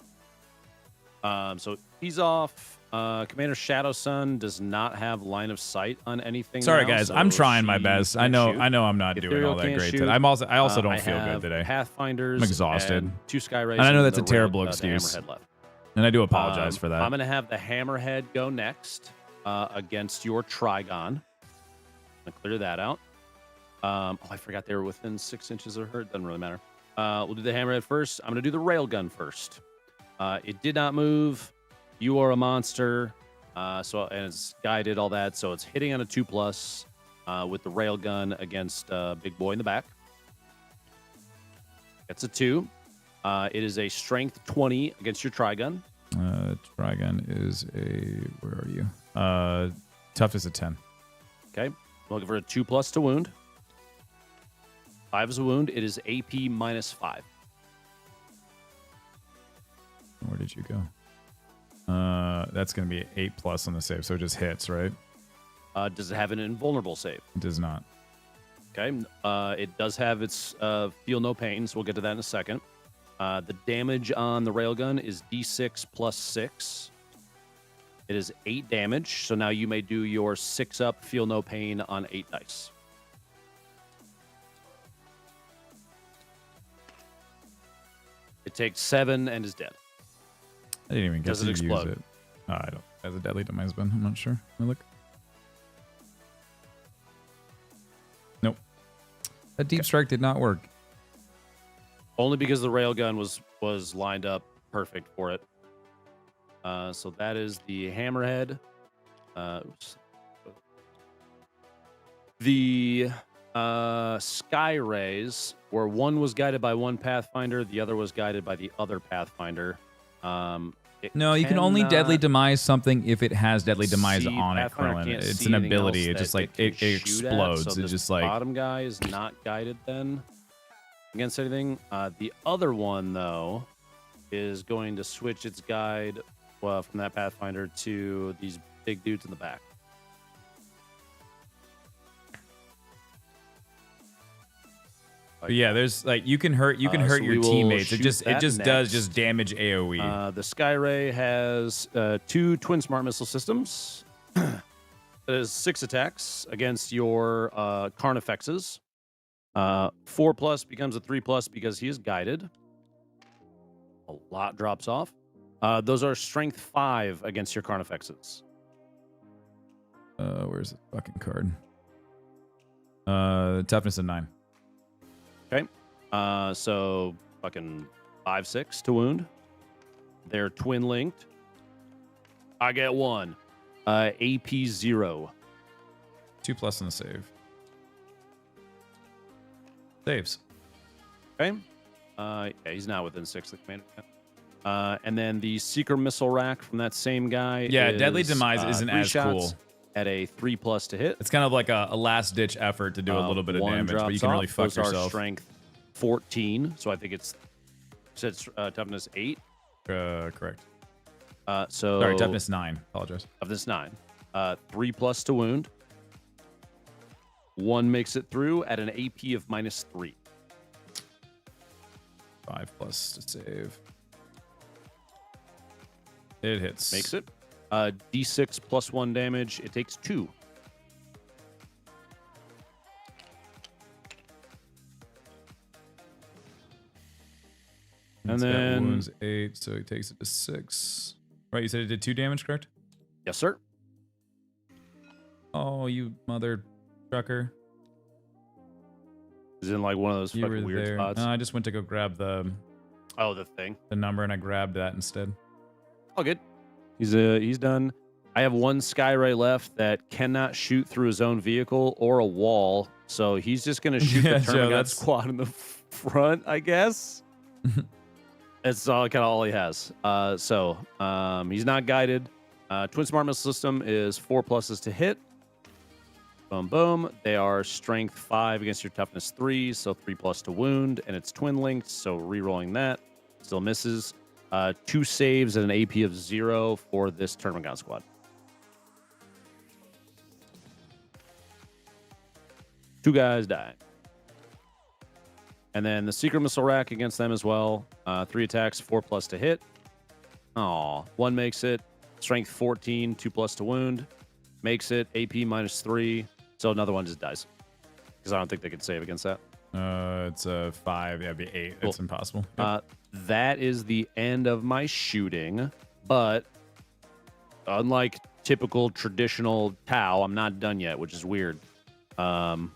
So he's off. Commander Shadow Sun does not have line of sight on anything. Sorry, now, guys. so I'm trying my she best. I can't know. shoot. I know. I'm not doing Ethereal all that can't great shoot. today. I also don't I feel have good today. Pathfinders. I'm exhausted. And 2 Sky Rays. And I know that's the a terrible the excuse. Hammerhead left. And I do apologize for that. I'm going to have the Hammerhead go next against your Trigon. I'm going to clear that out. I forgot they were within 6 inches of her. Doesn't really matter. We'll do the hammerhead first. I'm going to do the railgun first. It did not move. You are a monster. And it's guided, all that. So it's hitting on a 2+ with the railgun against Big Boy in the back. It's a 2. It is a strength 20 against your Trigun. Trigun is where are you? Toughness a 10. Okay. I'm looking for a 2+ to wound. 5 is a wound. It is AP -5. Where did you go? That's going to be 8+ on the save, so it just hits, right? Does it have an invulnerable save? It does not. Okay. It does have its feel no pain, so we'll get to that in a second. The damage on the railgun is D6 + 6. It is 8 damage, so now you may do your 6-up feel no pain on 8 dice. It takes 7 and is dead. I didn't even get Does to it use explode? it. I don't. Has a deadly demise been? I'm not sure. Let me look. Nope. That deep strike did not work. Only because the railgun was lined up perfect for it. So that is the hammerhead. Oops. The sky rays, where one was guided by one Pathfinder, the other was guided by the other Pathfinder. No, you can only deadly demise something if it has deadly demise on it, Pathfinder Krillin. can't It's see an anything ability. else It just that like can it shoot at, explodes. so It's this just like bottom guy is not guided then against anything. The other one though is going to switch its guide from that Pathfinder to these big dudes in the back. But yeah, there's like you can hurt so your we will teammates. It shoot just that does next. just damage AoE. The Skyray has 2 twin smart missile systems. That is 6 attacks against your Carnifexes. 4+ becomes a 3+ because he is guided. A lot drops off. Those are strength 5 against your Carnifexes. Where's the fucking card? Toughness of 9. Okay. So fucking 5/6 to wound. They're twin linked. I get 1. AP 0. 2+ on the save. Saves. Okay. Yeah, he's not within 6 of the commander. And then the Seeker Missile Rack from that same guy. Yeah, is, deadly demise isn't 3 as shots cool. At a 3+ to hit. It's kind of like a last ditch effort to do a little bit of damage, but you can really fuck Those are yourself. strength 14, so I think it's toughness 8. Correct. So Sorry, toughness 9. Apologize. Toughness 9. 3+ to wound. 1 makes it through at an AP of -3. 5+ to save. It hits. Makes it. D6 +1 damage. It takes 2. And It's got then wounds 8, so he takes it to 6. Right, you said it did 2 damage, correct? yes, sir. Oh, you mother trucker. He's in like one of those You were fucking weird there. spots. No, I just went to go grab the The thing. number and I grabbed that instead. All good. He's done. I have 1 Skyray left that cannot shoot through his own vehicle or a wall, so he's just gonna shoot Yeah, the Joe, Termagant that's- squad in the front, I guess. That's all kind of all he has. He's not guided. Twin Smart Missile System is 4+ to hit. Boom, boom. They are strength 5 against your toughness 3, so 3+ to wound, and it's twin linked, so re-rolling that. Still misses. 2 saves and an AP of 0 for this Termagant squad. Two guys die. And then the Secret Missile Rack against them as well. 3 attacks, 4+ to hit. Aw, 1 makes it. Strength 14, 2+ to wound. Makes it. AP -3. So another one just dies. Because I don't think they can save against that. It's a 5. Yeah, it'd be 8. Cool. It's impossible. That is the end of my shooting. But unlike typical traditional Tau, I'm not done yet, which is weird. Yep.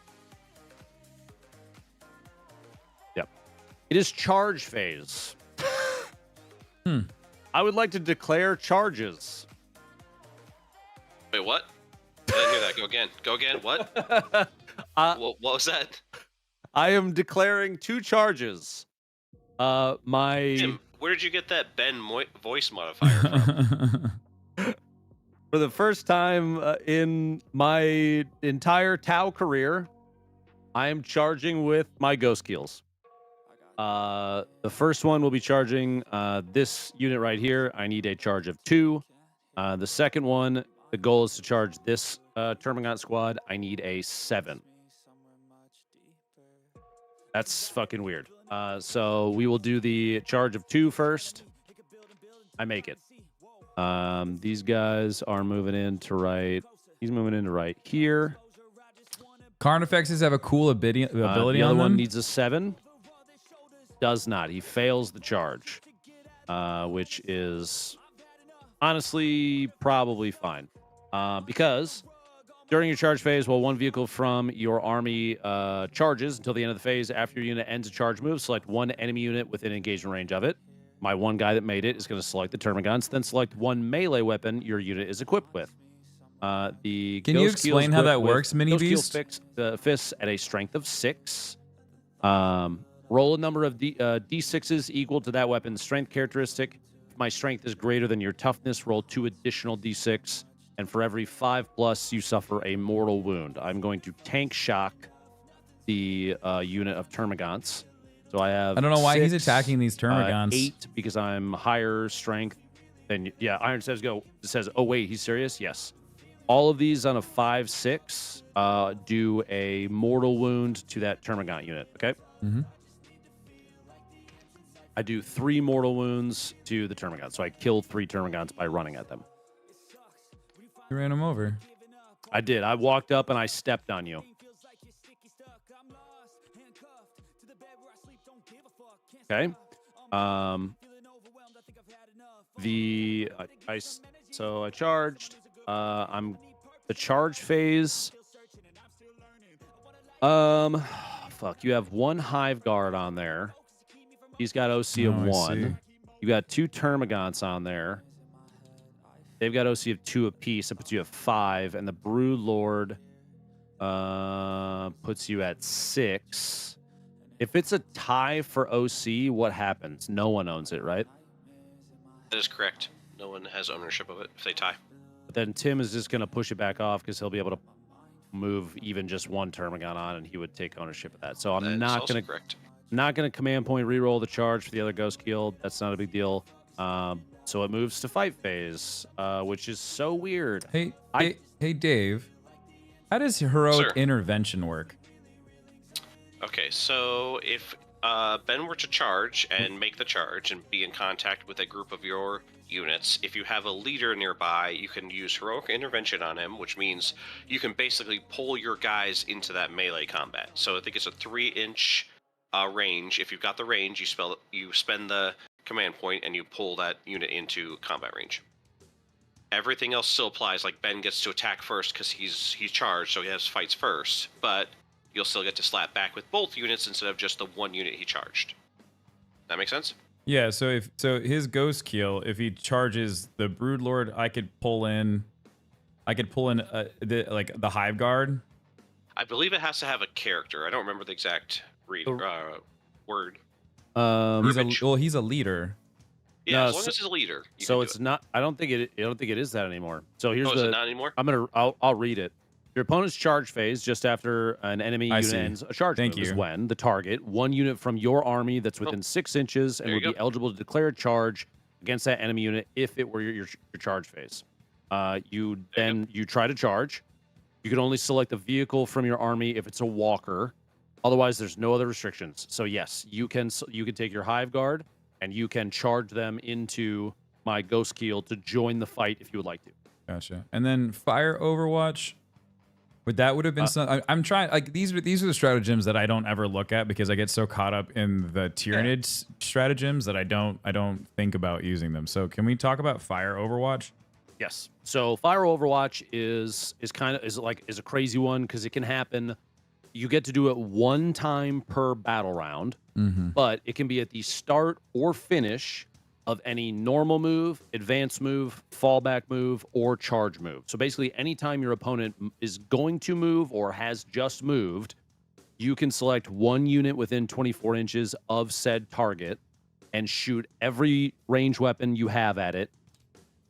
It is charge phase. I would like to declare charges. Wait, what? I didn't hear that. Go again. Go again. What? What was that? I am declaring 2 charges. Tim, where did you get that voice modifier from? For the first time in my entire Tau career, I am charging with my ghost keels. The first one will be charging this unit right here. I need a charge of 2. The second one, the goal is to charge this Termagant squad. I need a 7. That's fucking weird. So we will do the charge of 2 first. I make it. These guys are moving into right. He's moving into right here. Carnifexes have a cool ability The on other them. one needs a 7. Does not. He fails the charge, which is honestly probably fine. Because during your charge phase, while one vehicle from your army charges until the end of the phase, after your unit ends a charge move, select one enemy unit within engagement range of it. My one guy that made it is going to select the Termagants, then select one melee weapon your unit is equipped with. Can you explain how that works, Mini Beast? Fists at a strength of 6. Roll a number of D6s equal to that weapon's strength characteristic. If my strength is greater than your toughness, roll 2 additional D6. And for every 5+, you suffer a mortal wound. I'm going to tank shock the unit of Termagants. So I have. I don't know why 6, he's attacking these Termagants. 8 because I'm higher strength than. Yeah, Iron says go. It says, oh wait, he's serious. Yes. All of these on a 5/6 do a mortal wound to that Termagant unit. Okay. Mm-hmm. I do 3 mortal wounds to the Termagants. So I kill 3 Termagants by running at them. You ran him over. I did. I walked up and I stepped on you. Okay. So I charged. I'm the charge phase. Fuck. You have 1 Hive Guard on there. He's got OC of 1. You got 2 Termagants on there. They've got OC of 2 apiece. That puts you at 5. And the Brood Lord puts you at 6. If it's a tie for OC, what happens? No one owns it, right? That is correct. No one has ownership of it if they tie. But then Tim is just going to push it back off because he'll be able to move even just 1 Termagant on, and he would take ownership of that. So I'm not going to command point reroll the charge for the other Ghost Keel. That's not a big deal. So it moves to fight phase, which is so weird. Hey, Dave. How does heroic intervention work? Okay, so if Ben were to charge and make the charge and be in contact with a group of your units, if you have a leader nearby, you can use heroic intervention on him, which means you can basically pull your guys into that melee combat. So I think it's a 3-inch range. If you've got the range, you spend the command point and you pull that unit into combat range. Everything else still applies. Like Ben gets to attack first because he's charged, so he has fights first, but you'll still get to slap back with both units instead of just the 1 unit he charged. That make sense? Yeah, so his Ghost Keel, if he charges the Brood Lord, I could pull in the Hive Guard. I believe it has to have a character. I don't remember the exact word. He's a leader. Yeah, as long as he's a leader. So it's not. I don't think it is that anymore. So here's is it not anymore? I'll read it. Your opponent's charge phase just after an enemy unit ends a charge move is when the target, 1 unit from your army that's within 6 inches and would be eligible to declare a charge against that enemy unit if it were your charge phase. You try to charge. You can only select a vehicle from your army if it's a walker. Otherwise, there's no other restrictions. So yes, you can take your Hive Guard and you can charge them into my Ghost Keel to join the fight if you would like to. Gotcha. And then Fire Overwatch. Would have been some. I'm trying. Like these are the stratagems that I don't ever look at because I get so caught up in the Tyranid stratagems that I don't think about using them. So can we talk about Fire Overwatch? Yes. So Fire Overwatch is a crazy one because it can happen you get to do it one time per battle round, but it can be at the start or finish of any normal move, advance move, fallback move, or charge move. So basically, anytime your opponent is going to move or has just moved, you can select one unit within 24 inches of said target and shoot every range weapon you have at it,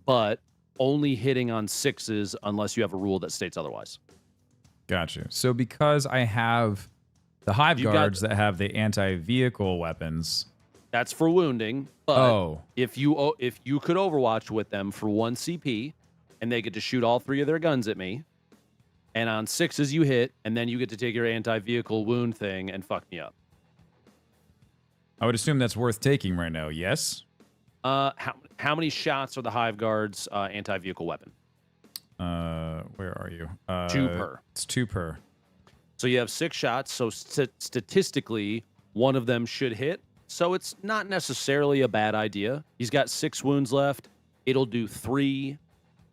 but only hitting on 6s unless you have a rule that states otherwise. Gotcha. So because I have the hive guards that have the anti-vehicle weapons, that's for wounding. But if you could Overwatch with them for 1 CP, and they get to shoot all 3 of their guns at me, and on 6s you hit, and then you get to take your anti-vehicle wound thing and fuck me up. I would assume that's worth taking right now. Yes. How many shots are the hive guards anti-vehicle weapon? Where are you? 2 per. It's 2 per. So you have 6 shots. So statistically, one of them should hit. So it's not necessarily a bad idea. He's got 6 wounds left. It'll do 3.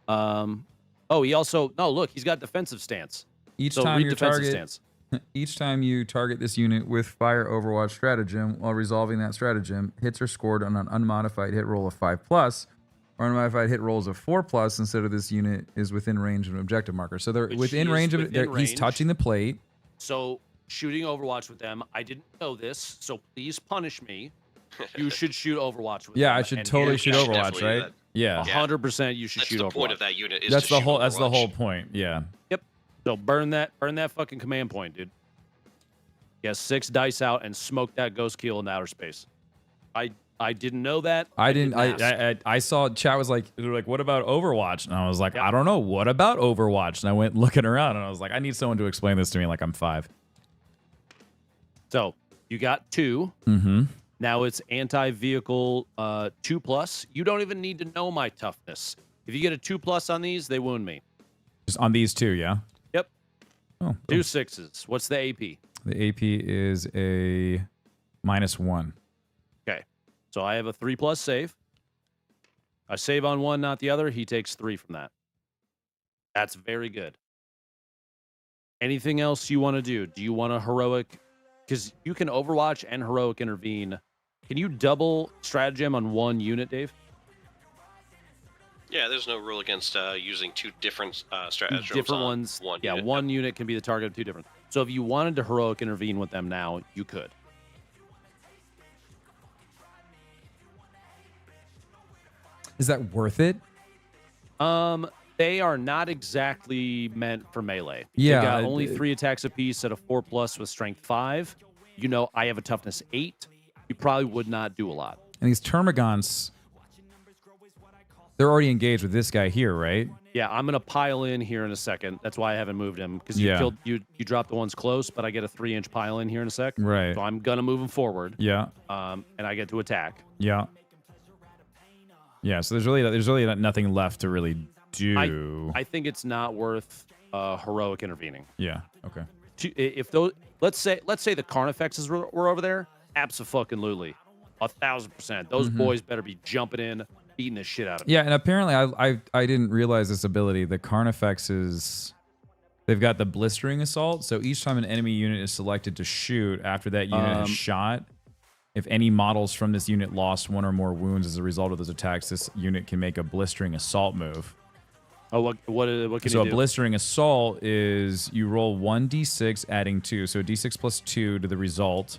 He also look, he's got defensive stance. Each time you target this unit with fire Overwatch stratagem while resolving that stratagem, hits are scored on an unmodified hit roll of 5+, or unmodified hit rolls of 4+. Instead of this unit is within range of an objective marker. So they're within range of it. He's touching the plate. So shooting Overwatch with them, I didn't know this, so please punish me. You should shoot Overwatch with them. Yeah, I should totally shoot Overwatch, right? Yeah. 100% you should shoot Overwatch. That's the point of that unit. That's the whole point. Yeah. Yep. So burn that fucking command point, dude. Get 6 dice out and smoke that ghost keel in outer space. I didn't know that. I saw chat was like, what about Overwatch? And I was like, I don't know. What about Overwatch? And I went looking around and I was like, I need someone to explain this to me like I'm 5. So you got 2. Mm-hmm. Now it's anti-vehicle 2+. You don't even need to know my toughness. If you get a 2+ on these, they wound me. Just on these 2, yeah? Yep. Oh, 2 6s. What's the AP? The AP is a -1. Okay. So I have a 3+ save. I save on one, not the other. He takes 3 from that. That's very good. Anything else you want to do? Do you want a heroic? Because you can Overwatch and heroic intervene. Can you double stratagem on 1 unit, Dave? Yeah, there's no rule against using 2 different stratagems. Different ones. Unit. One unit can be the target of 2 different. So if you wanted to heroic intervene with them now, you could. Is that worth it? They are not exactly meant for melee. Yeah. They got only 3 attacks apiece at a 4+ with strength 5. You know, I have a toughness 8. You probably would not do a lot. And these Termagants, they're already engaged with this guy here, right? Yeah, I'm gonna pile in here in a second. That's why I haven't moved him, because you dropped the ones close, but I get a 3-inch pile in here in a sec. Right. So I'm gonna move him forward. Yeah. And I get to attack. Yeah. Yeah. So there's really nothing left to really do. I think it's not worth heroic intervening. Yeah. Okay. If those, let's say the Carnifexes were over there, abso-fucking-lutely, 1,000%. Those boys better be jumping in, beating the shit out of me. Yeah, and apparently I didn't realize this ability. The Carnifexes, they've got the blistering assault. So each time an enemy unit is selected to shoot after that unit has shot, if any models from this unit lost 1 or more wounds as a result of those attacks, this unit can make a blistering assault move. Oh, what can you do? So a blistering assault is you roll 1d6 adding 2. So d6 plus 2 to the result.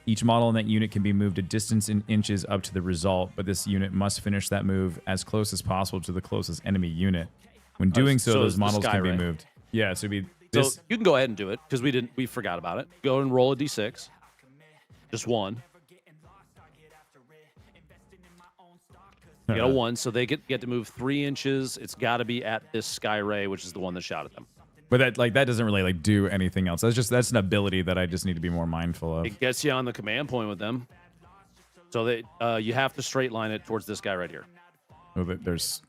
Each model in that unit can be moved a distance in inches up to the result, but this unit must finish that move as close as possible to the closest enemy unit. When doing so those models can be moved. Yeah, so it'd be this. So you can go ahead and do it, because we forgot about it. Go and roll a d6. Just 1. You got a 1, so they get to move 3 inches. It's got to be at this Sky Ray, which is the one that shot at them. But that doesn't really do anything else. That's an ability that I just need to be more mindful of. It gets you on the command point with them. So you have to straight line it towards this guy right here. Oh, there's.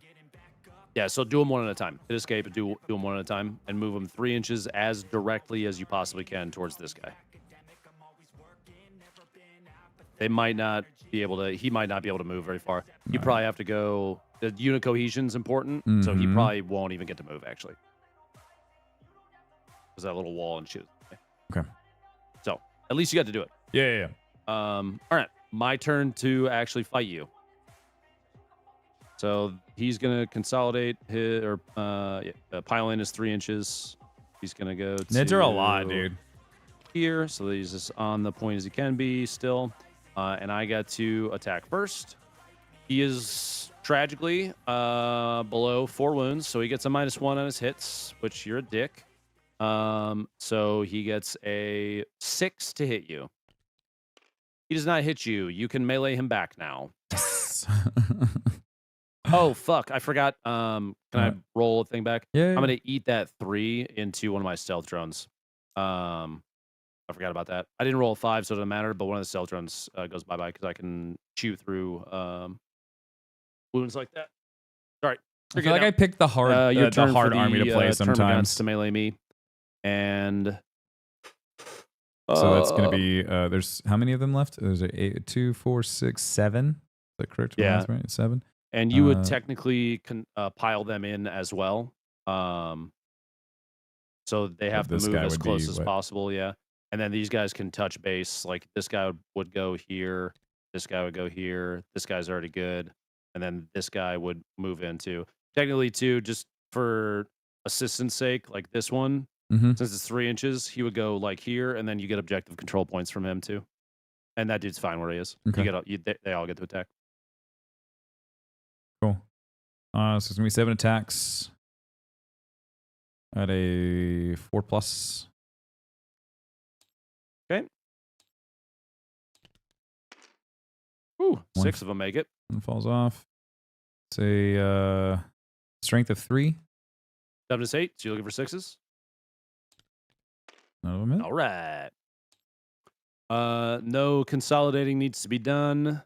Yeah, so do them one at a time. Hit escape and do them one at a time, and move them 3 inches as directly as you possibly can towards this guy. They might not be able to. He might not be able to move very far. You probably have to go. The unit cohesion's important, so he probably won't even get to move actually. was that little wall and shoot. Okay. So at least you got to do it. Yeah. All right, my turn to actually fight you. So he's gonna consolidate his or pile in his 3 inches. He's gonna go. Nids are a lot, dude. Here, so he's as on the point as he can be still, and I got to attack first. He is tragically below 4 wounds, so he gets a -1 on his hits, which you're a dick. So he gets a 6 to hit you. He does not hit you. You can melee him back now. Oh, fuck. I forgot. Can I roll a thing back? Yeah. I'm going to eat that 3 into one of my stealth drones. I forgot about that. I didn't roll a 5, so it doesn't matter, but one of the stealth drones goes bye-bye because I can chew through wounds like that. Sorry. I feel like I picked the hard, the hard army to play sometimes. To melee me. And... So that's going to be, there's how many of them left? There's 8, 2, 4, 6, 7. Is that correct? Yeah. Right? 7. And you would technically pile them in as well. So they have to move as close as possible. Yeah. And then these guys can touch base. Like this guy would go here. This guy would go here. This guy's already good. And then this guy would move into. Technically, too, just for assistance sake, like this one, since it's 3 inches, he would go like here, and then you get objective control points from him too. And that dude's fine where he is. Okay. They all get to attack. Cool. So it's gonna be 7 attacks at a 4+. Okay. Ooh, 6 of them make it. One falls off. It's a strength of 3. 7 is 8. So you're looking for 6s. None of them hit. All right. No consolidating needs to be done.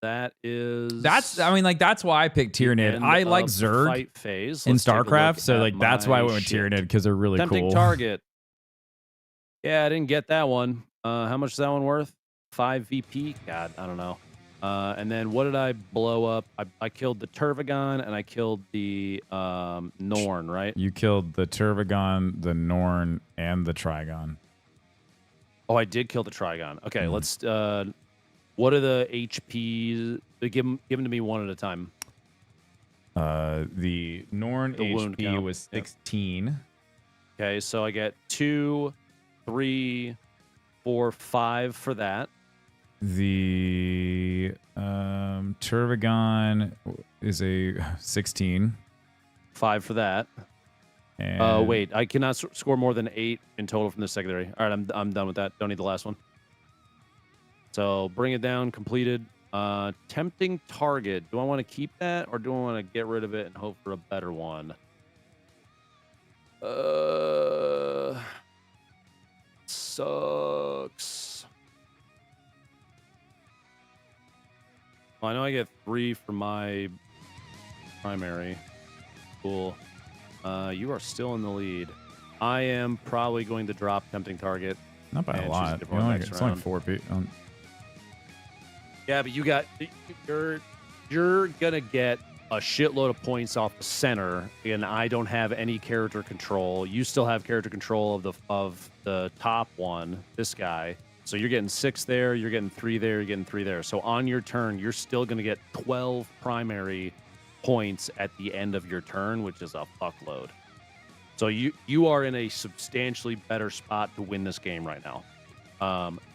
That is. That's why I picked Tyranid. I like Zerg phase. in StarCraft, so like that's why I went with Tyranid because they're really Tempting cool. Target. Yeah, I didn't get that one. How much is that one worth? 5 VP. God, I don't know. And then what did I blow up? I killed the Turvagon and I killed the Norn, right? You killed the Turvagon, the Norn, and the Trigon. Oh, I did kill the Trigon. Okay, let's. What are the HPs? Give them to me one at a time. The Norn HP was 16. Yep. Okay, so I get 2, 3, 4, 5 for that. The Turvagon is a 16. 5 for that. And wait, I cannot score more than 8 in total from the secondary. All right, I'm done with that. Don't need the last one. So bring it down, completed. Tempting Target. Do I want to keep that or do I want to get rid of it and hope for a better one? Sucks. Well, I know I get 3 for my primary. Cool. You are still in the lead. I am probably going to drop Tempting Target. Not by a lot. It's only 4 people. Yeah, but you're gonna get a shitload of points off the center, and I don't have any character control. You still have character control of the top one, this guy. So you're getting 6 there, you're getting 3 there, you're getting 3 there. So on your turn, you're still gonna get 12 primary points at the end of your turn, which is a fuckload. So you are in a substantially better spot to win this game right now.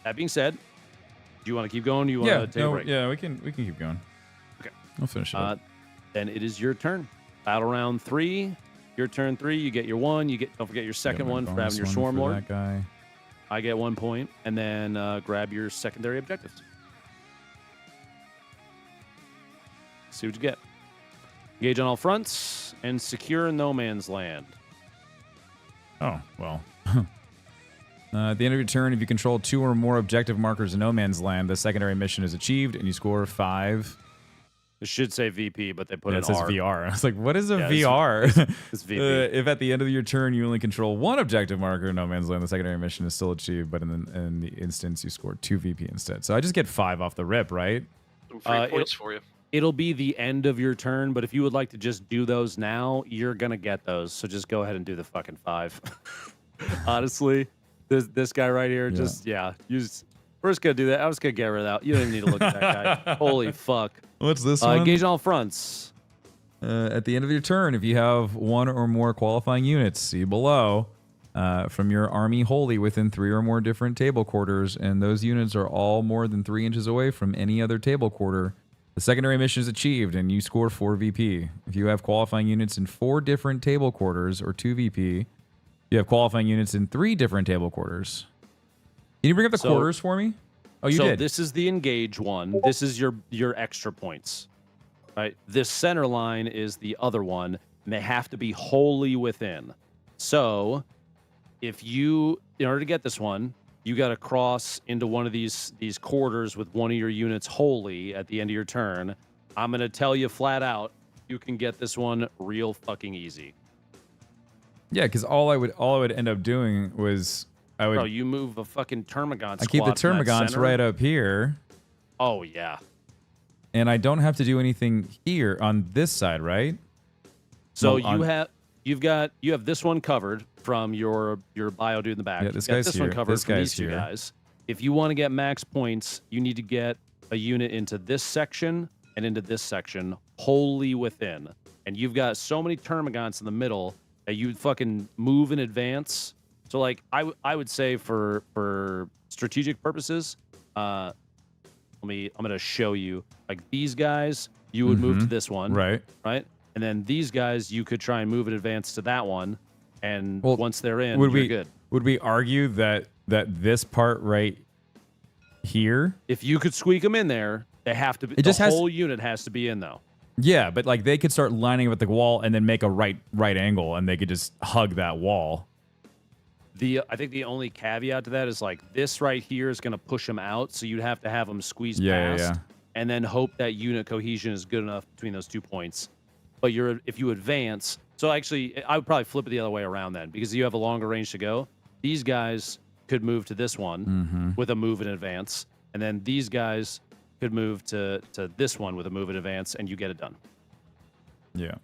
That being said, do you want to keep going? Do you want to take a break? Yeah, we can keep going. Okay. We'll finish it up. Then it is your turn. Battle round 3. Your turn 3. You get your 1. Don't forget your second one for having your Swarm Lord. That guy. I get 1 point, and then grab your secondary objectives. See what you get. Engage on all fronts and secure no man's land. Oh, well. At the end of your turn, if you control 2 or more objective markers in no man's land, the secondary mission is achieved, and you score 5. It should say VP, but they put it says R. VR. I was like, what is a VR? It's VP. If at the end of your turn you only control 1 objective marker in no man's land, the secondary mission is still achieved, but in the instance you score 2 VP instead. So I just get 5 off the rip, right? Some free points for you. It'll be the end of your turn, but if you would like to just do those now, you're gonna get those. So just go ahead and do the fucking 5. Honestly, this guy right here, we're just gonna do that. I was gonna get rid of that. You don't even need to look at that guy. Holy fuck! What's this one? Engage on all fronts. At the end of your turn, if you have one or more qualifying units, see below, from your army wholly within 3 or more different table quarters, and those units are all more than 3 inches away from any other table quarter, the secondary mission is achieved, and you score 4 VP. If you have qualifying units in 4 different table quarters, or 2 VP, you have qualifying units in 3 different table quarters. Can you bring up the quarters for me? Oh, you did. So this is the engage one. This is your extra points. Right? This center line is the other one, and they have to be wholly within. So if you, in order to get this one, you got to cross into one of these quarters with one of your units wholly at the end of your turn. I'm going to tell you flat out, you can get this one real fucking easy. Yeah, because all I would end up doing was Bro, you move a fucking Termagant squad. I keep the Termagants right up here. Oh yeah. And I don't have to do anything here on this side, right? So you have this one covered from your bio dude in the back. Yeah, this guy's this here. one covered This from guy's these two here. guys. If you want to get max points, you need to get a unit into this section and into this section wholly within. And you've got so many Termagants in the middle that you fucking move in advance. So like I would say for strategic purposes, I'm gonna show you like these guys. You would move to this one, right? And then these guys, you could try and move in advance to that one. And once they're in, you're good. Would we argue that this part right here? If you could squeak them in there, they have to be. The whole unit has to be in though. Yeah, but like they could start lining up at the wall and then make a right angle, and they could just hug that wall. I think the only caveat to that is like this right here is going to push them out, so you'd have to have them squeeze past, and then hope that unit cohesion is good enough between those 2 points. But if you advance, so actually I would probably flip it the other way around then, because you have a longer range to go. These guys could move to this one with a move in advance, and then these guys could move to this one with a move in advance, and you get it done. Yeah,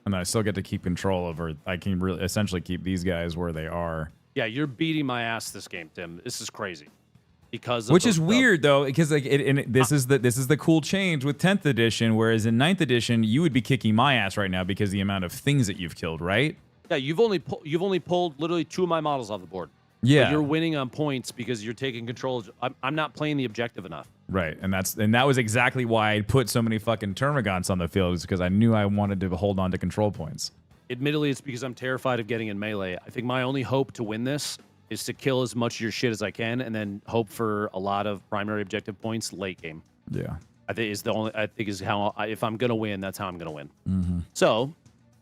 and I still get to keep control over. I can really essentially keep these guys where they are. Yeah, you're beating my ass this game, Tim. This is crazy. Which is weird though, because like this is the cool change with 10th edition, whereas in 9th edition you would be kicking my ass right now because the amount of things that you've killed, right? Yeah, you've only pulled literally 2 of my models off the board. Yeah, but you're winning on points because you're taking control. I'm not playing the objective enough. Right, and that was exactly why I put so many fucking Termagants on the field, is because I knew I wanted to hold on to control points. Admittedly, it's because I'm terrified of getting in melee. I think my only hope to win this is to kill as much of your shit as I can, and then hope for a lot of primary objective points late game. Yeah, is how if I'm gonna win, that's how I'm gonna win. So,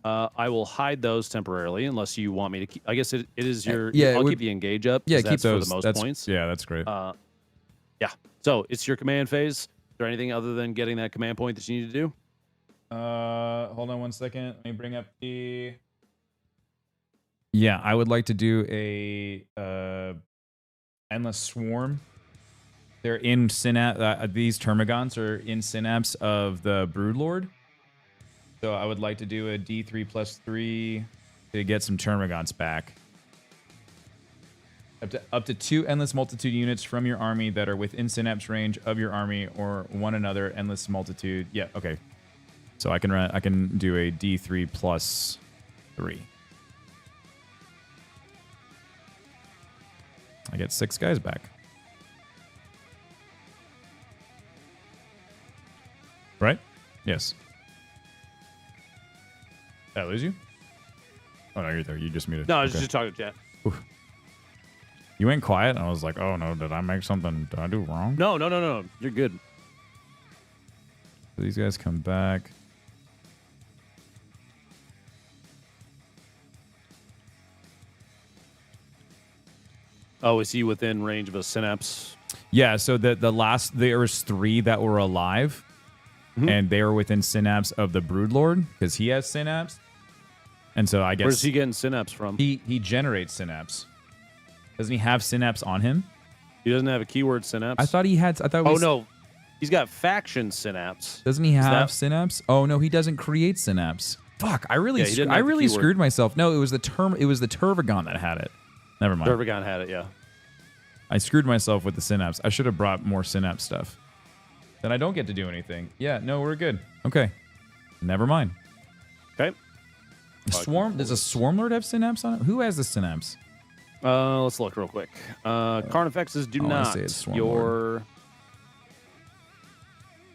I will hide those temporarily unless you want me to keep. I guess it is your. Yeah, I'll keep the engage up. Yeah, keep that's those for the most points. Yeah, that's great. Yeah. So it's your command phase. Is there anything other than getting that command point that you need to do? Hold on one second. Let me bring up the. Yeah, I would like to do a endless swarm. They're in synapse. These Termagants are in synapse of the Broodlord. So I would like to do a D3+3 to get some Termagants back. Up to 2 endless multitude units from your army that are within synapse range of your army or one another endless multitude. Yeah, okay. So I can do a D3+3. I get 6 guys back. Right? Yes. Did I lose you? Oh no, you're there. You just muted. No, I was just talking to chat. Oof. You went quiet, and I was like, "Oh no, did I make something? Did I do wrong?" No. You're good. So these guys come back. Oh, is he within range of a synapse? Yeah. So there was 3 that were alive, and they were within synapse of the Broodlord because he has synapse. And so I guess where's he getting synapse from? He generates synapse. Doesn't he have synapse on him? He doesn't have a keyword synapse. I thought he had. I thought. Oh no. He's got faction synapse. Doesn't he have synapse? Oh no, he doesn't create synapse. Fuck, I really screwed myself. No, it was the Turvagon that had it. Never mind. Turvagon had it, yeah. I screwed myself with the synapse. I should have brought more synapse stuff. Then I don't get to do anything. Yeah, no, we're good. Okay. Never mind. Okay. Does a Swarm Lord have synapse on it? Who has the synapse? Let's look real quick. Carnifexes do not. Say it's Swarm Lord.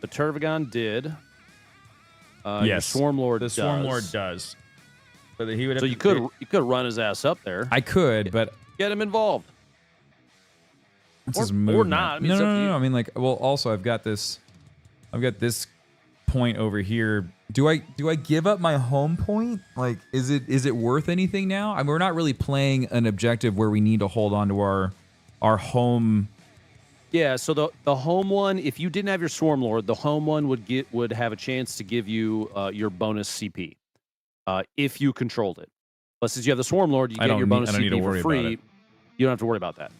The Turvagon did. Yes. Swarm Lord the Swarm Lord does. But he would have so you could run his ass up there. I could, but get him involved. What's his movement? Or not. I mean, no. I mean, like, well, also I've got this point over here. Do I give up my home point? Like, is it worth anything now? I mean, we're not really playing an objective where we need to hold on to our home. Yeah. So the home one, if you didn't have your Swarm Lord, the home one would have a chance to give you your bonus CP if you controlled it. But since you have the Swarm Lord, you get your bonus CP for free. You don't have to worry about that.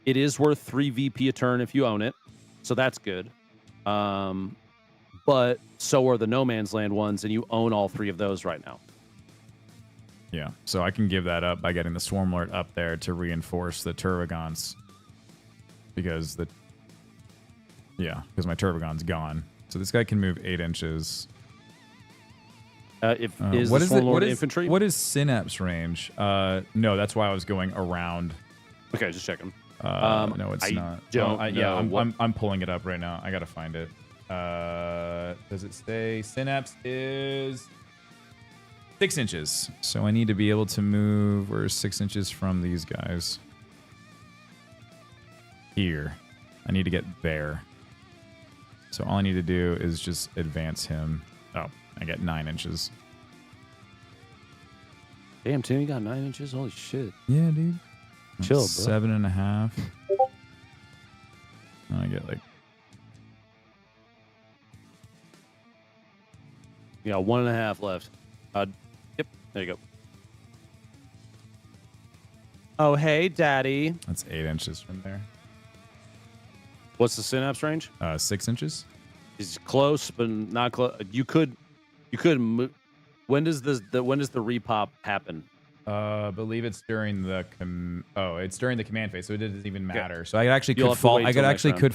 It is worth 3 VP a turn if you own it, so that's good. But so are the No Man's Land ones, and you own all 3 of those right now. Yeah, so I can give that up by getting the Swarm Lord up there to reinforce the Turvagons. Because my Turvagon's gone. So this guy can move 8 inches. What is the Lord infantry? What is synapse range? No, that's why I was going around. Okay, just checking. No, it's not. I'm pulling it up right now. I gotta find it. Does it say synapse is 6 inches? So I need to be able to move. Where's 6 inches from these guys? Here. I need to get there. So all I need to do is just advance him. Oh, I get 9 inches. Damn, Tim, you got 9 inches? Holy shit. Yeah, dude. Chill, bro. 7.5. I get like... You got 1.5 left. Yep, there you go. Oh, hey, Daddy. That's 8 inches from there. What's the synapse range? 6 inches. It's close, but not close. You could move. When does the repop happen? I believe it's during the it's during the command phase, so it doesn't even matter. So I actually could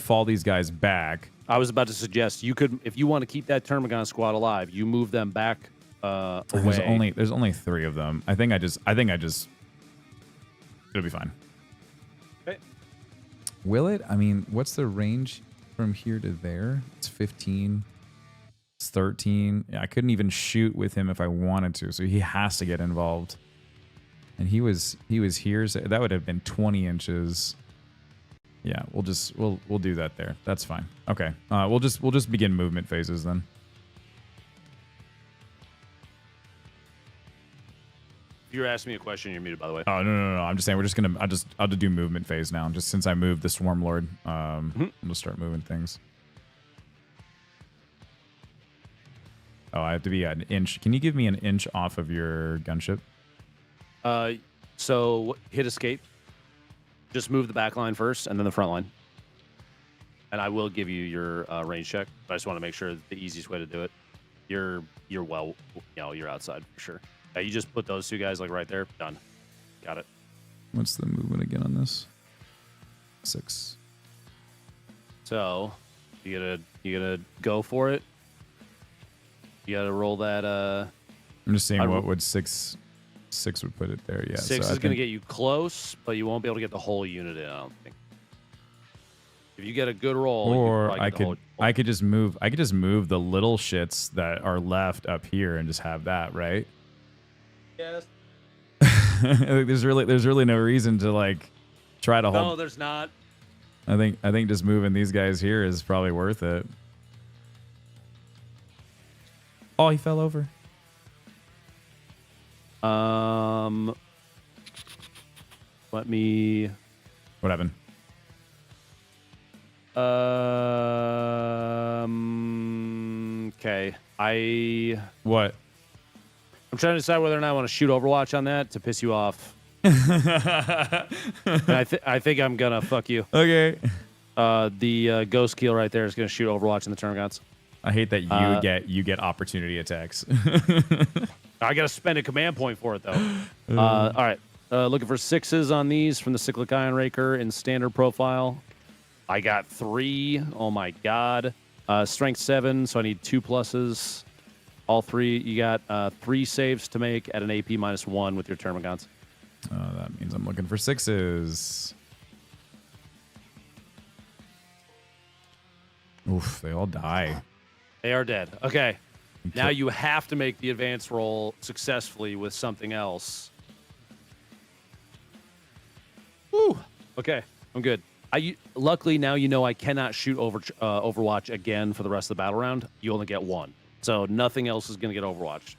fall these guys back. I was about to suggest you could, if you want to keep that Termagon squad alive, you move them back away. There's only 3 of them. I think I just it'll be fine. Okay. Will it? I mean, what's the range from here to there? It's 15. It's 13. Yeah, I couldn't even shoot with him if I wanted to, so he has to get involved. And he was here, so that would have been 20 inches. Yeah, we'll do that there. That's fine. Okay. We'll just begin movement phases then. If you're asking me a question, you're muted, by the way. Oh no. I'm just saying I'll do movement phase now. Just since I moved the Swarm Lord, I'm gonna start moving things. Oh, I have to be an inch. Can you give me an inch off of your gunship? So hit escape. Just move the back line first, and then the front line. And I will give you your range check. But I just want to make sure the easiest way to do it. You're well, you're outside for sure. Yeah, you just put those 2 guys like right there. Done. Got it. What's the movement again on this? 6. So you gotta go for it. You gotta roll that. I'm just saying what would 6 would put it there. Yeah, 6 is gonna get you close, but you won't be able to get the whole unit in. I don't think. If you get a good roll, or I could just move the little shits that are left up here and just have that, right? Yes. there's really no reason to like try to hold. No, there's not. I think just moving these guys here is probably worth it. Oh, he fell over. Let me. What happened? Okay. What? I'm trying to decide whether or not I want to shoot Overwatch on that to piss you off. And I think I'm gonna fuck you. Okay. The ghost keel right there is going to shoot Overwatch in the Termagants. I hate that you get opportunity attacks. I got to spend a command point for it, though. All right. Looking for 6s on these from the Cyclic Ion Raker in standard profile. I got 3. Oh, my God. Strength 7, so I need 2 pluses. All 3. You got 3 saves to make at an AP -1 with your Termagants. That means I'm looking for 6s. Oof, they all die. They are dead. Okay. Now you have to make the advance roll successfully with something else. Woo. Okay. I'm good. Luckily, now you know I cannot shoot Overwatch again for the rest of the battle round. You only get 1. So nothing else is going to get Overwatched.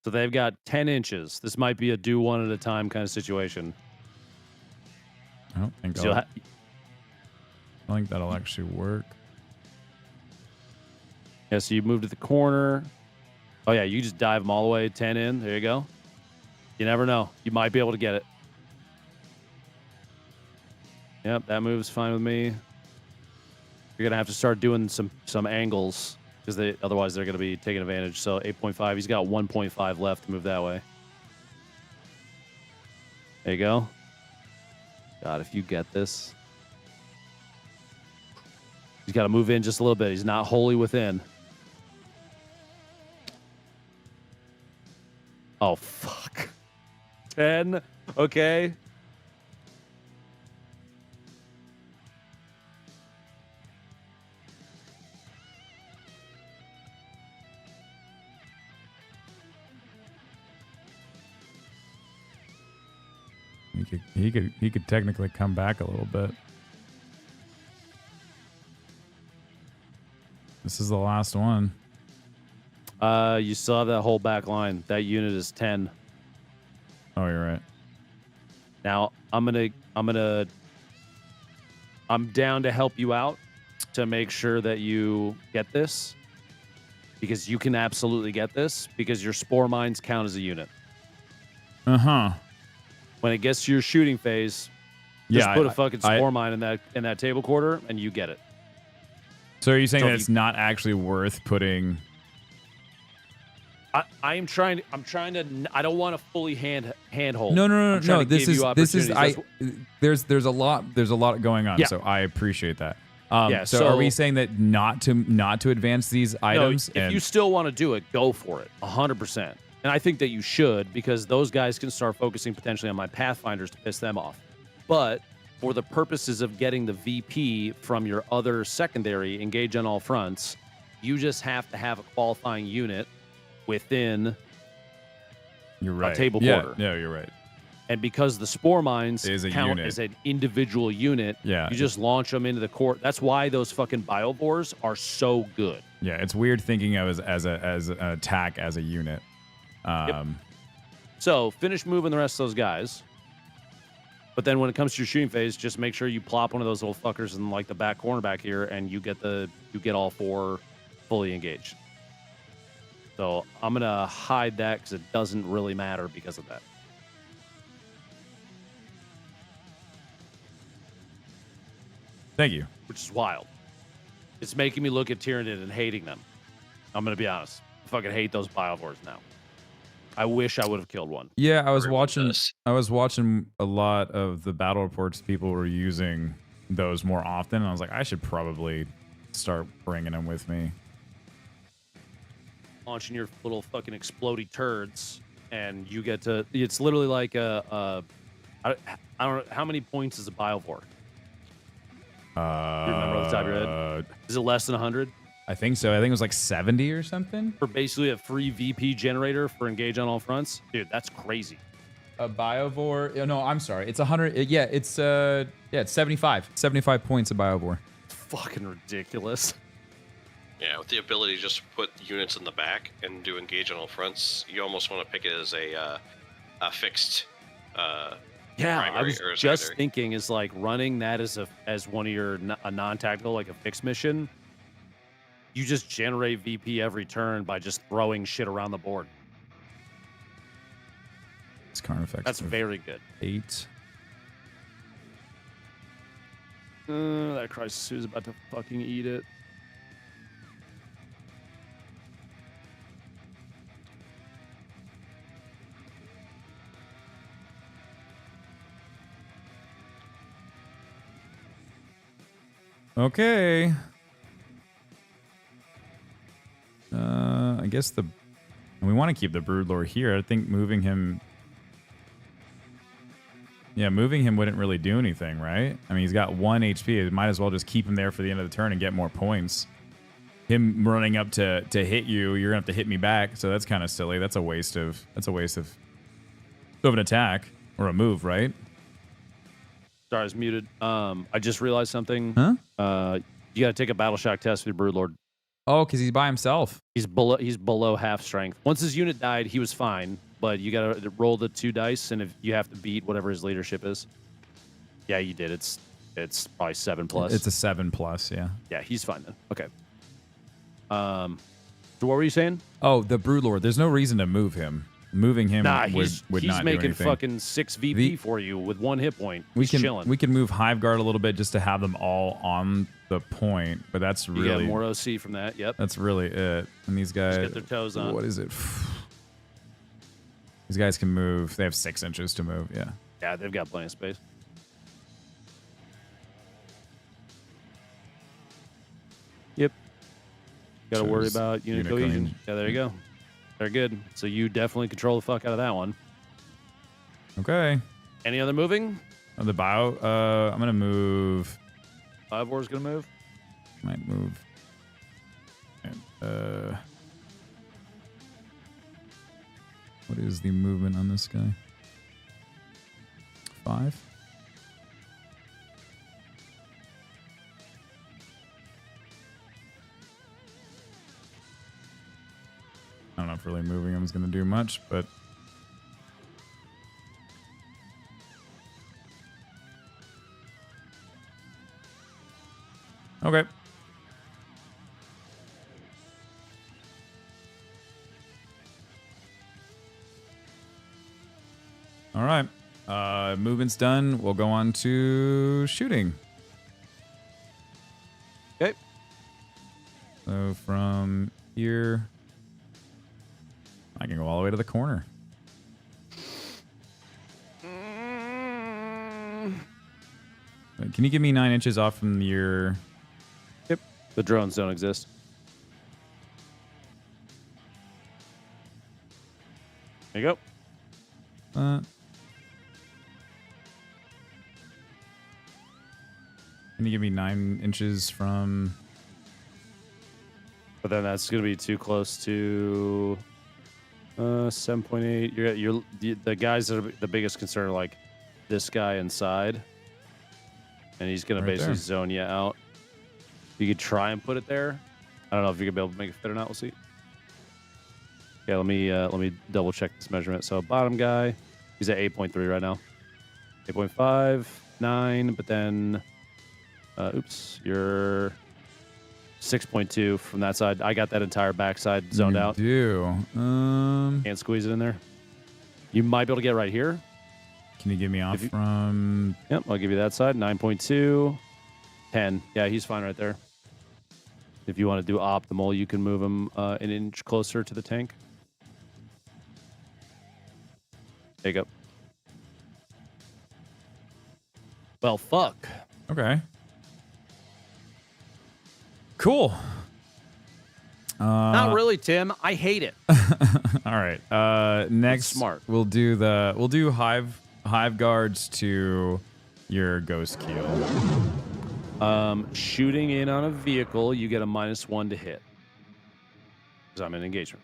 So they've got 10 inches. This might be a do one at a time kind of situation. I don't think that'll actually work. Yeah, so you move to the corner. Oh, yeah, you just dive them all the way 10 in. There you go. You never know. You might be able to get it. Yep, that move's fine with me. You're going to have to start doing some angles. Because otherwise they're going to be taking advantage. So 8.5. He's got 1.5 left to move that way. There you go. God, if you get this. He's got to move in just a little bit. He's not wholly within. Oh, fuck. 10. Okay. He could technically come back a little bit. This is the last one. You still have that whole back line. That unit is 10. Oh, you're right. Now I'm down to help you out to make sure that you get this, because you can absolutely get this because your spore mines count as a unit. When it gets to your shooting phase, just put a fucking spore mine in that table quarter and you get it. So are you saying that it's not actually worth putting? I'm trying to. I don't want to fully handhold. No. This is. There's a lot going on. Yeah. So I appreciate that. So are we saying that not to advance these items? No, if you still want to do it, go for it, 100%. And I think that you should, because those guys can start focusing potentially on my Pathfinders to piss them off. But for the purposes of getting the VP from your other secondary, engage on all fronts, you just have to have a qualifying unit within a table quarter. Yeah, you're right. And because the spore mines count as an individual unit, you just launch them into the court. That's why those fucking biovores are so good. Yeah, it's weird thinking of as an attack as a unit. Yep. So finish moving the rest of those guys. But then when it comes to your shooting phase, just make sure you plop one of those little fuckers in like the back corner back here, and you get all 4 fully engaged. So I'm gonna hide that because it doesn't really matter because of that. Thank you. Which is wild. It's making me look at Tyranid and hating them. I'm gonna be honest. I fucking hate those biovores now. I wish I would have killed one. Yeah, I was watching a lot of the battle reports. People were using those more often, and I was like, I should probably start bringing them with me. Launching your little fucking explodey turds, and you get to. It's literally like I don't know how many points is a biovore. You remember off the top of your head? Is it less than 100? I think so. I think it was like 70 or something. For basically a free VP generator for engage on all fronts. Dude, that's crazy. A biovore. No, I'm sorry. It's 100. Yeah, it's 75. 75 points a biovore. It's fucking ridiculous. Yeah, with the ability to just put units in the back and do engage on all fronts, you almost want to pick it as a fixed. I was just thinking is like running that as one of your a non-tactical, like a fixed mission, You just generate VP every turn by just throwing shit around the board. It's Carnifex. That's very good. 8. That Crisis Suit is about to fucking eat it. Okay. I guess we want to keep the Broodlord here. I think moving him... Yeah, moving him wouldn't really do anything, right? I mean, he's got 1 HP. Might as well just keep him there for the end of the turn and get more points. Him running up to hit you, you're gonna have to hit me back. So that's kind of silly. That's a waste of an attack or a move, right? Sorry, I was muted. I just realized something. Huh? You got to take a battle shock test with Broodlord. Oh, because he's by himself. He's below half strength. Once his unit died, he was fine. But you got to roll the 2 dice, and if you have to beat whatever his leadership is. Yeah, you did. It's probably 7+. It's a 7+, yeah. Yeah, he's fine then. Okay. So what were you saying? Oh, the Broodlord. There's no reason to move him. Moving him would he's not do making anything. fucking 6 VP for you with 1 hit point. He's chilling. We can move Hiveguard a little bit just to have them all on the point, but that's really... You get more OC from that, yep. That's really it. And these guys... Just get their toes on. What is it? These guys can move. They have 6 inches to move, yeah. Yeah, they've got plenty of space. Yep. Got to worry about unit cohesion. Yeah, there you go. They're good. So you definitely control the fuck out of that one. Okay. Any other moving? The bio... I'm going to move... Bivor's going to move? Might move... What is the movement on this guy? 5? I don't know if really moving him is going to do much, but... Okay. All right. Movement's done. We'll go on to shooting. Okay. So from here, I can go all the way to the corner. Can you give me 9 inches off from your... Yep. The drones don't exist. There you go. Can you give me 9 inches from... But then that's going to be too close to 7.8. The guys that are the biggest concern are like this guy inside. And he's going to basically zone you out. You could try and put it there. I don't know if you're going to be able to make it fit or not. We'll see. Yeah, let me double check this measurement. So bottom guy, he's at 8.3 right now. 8.5, 9, but then, oops, you're 6.2 from that side. I got that entire backside zoned out. You do. Can't squeeze it in there. You might be able to get right here. Can you give me off from... Yep, I'll give you that side. 9.2, 10. Yeah, he's fine right there. If you want to do optimal, you can move him an inch closer to the tank. There you go. Well, fuck. Okay. Cool. Not really, Tim. I hate it. All right. Next, smart. We'll do hive guards to your ghost keel. Shooting in on a vehicle, you get a -1 to hit. Because I'm in engagement.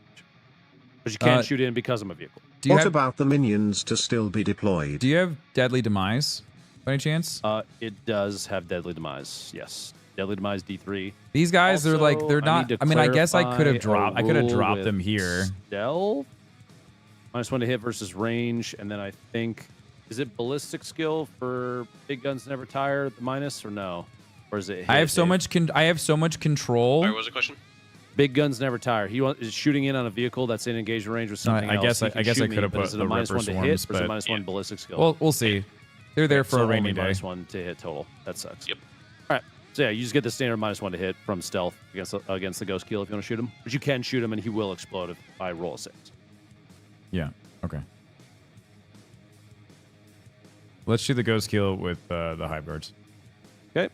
But you can't shoot in because I'm a vehicle. What about the minions to still be deployed? Do you have Deadly Demise by any chance? It does have Deadly Demise, yes. Deadly Demise D3. These guys also, are like, they're not... I mean, I guess I could have dropped them here. Stealth? -1 to hit versus range, and then I think... Is it ballistic skill for big guns never tire, the minus, or no? Or is it hit, I have so much control. Sorry, what was the question? Big guns never tire. He is shooting in on a vehicle that's in engagement range with something else. I guess I could have put is it the a minus Ripper 1 to Swarms, hit, or is it but a minus 1 ballistic skill? Well, we'll see. They're there for so a rainy only day. minus 1 to hit total. That sucks. Yep. All right. So yeah, you just get the standard minus 1 to hit from stealth against the ghost kill if you want to shoot him. But you can shoot him and he will explode if I roll a 6. Yeah. Okay. Let's shoot the ghost kill with the hive guards. Okay.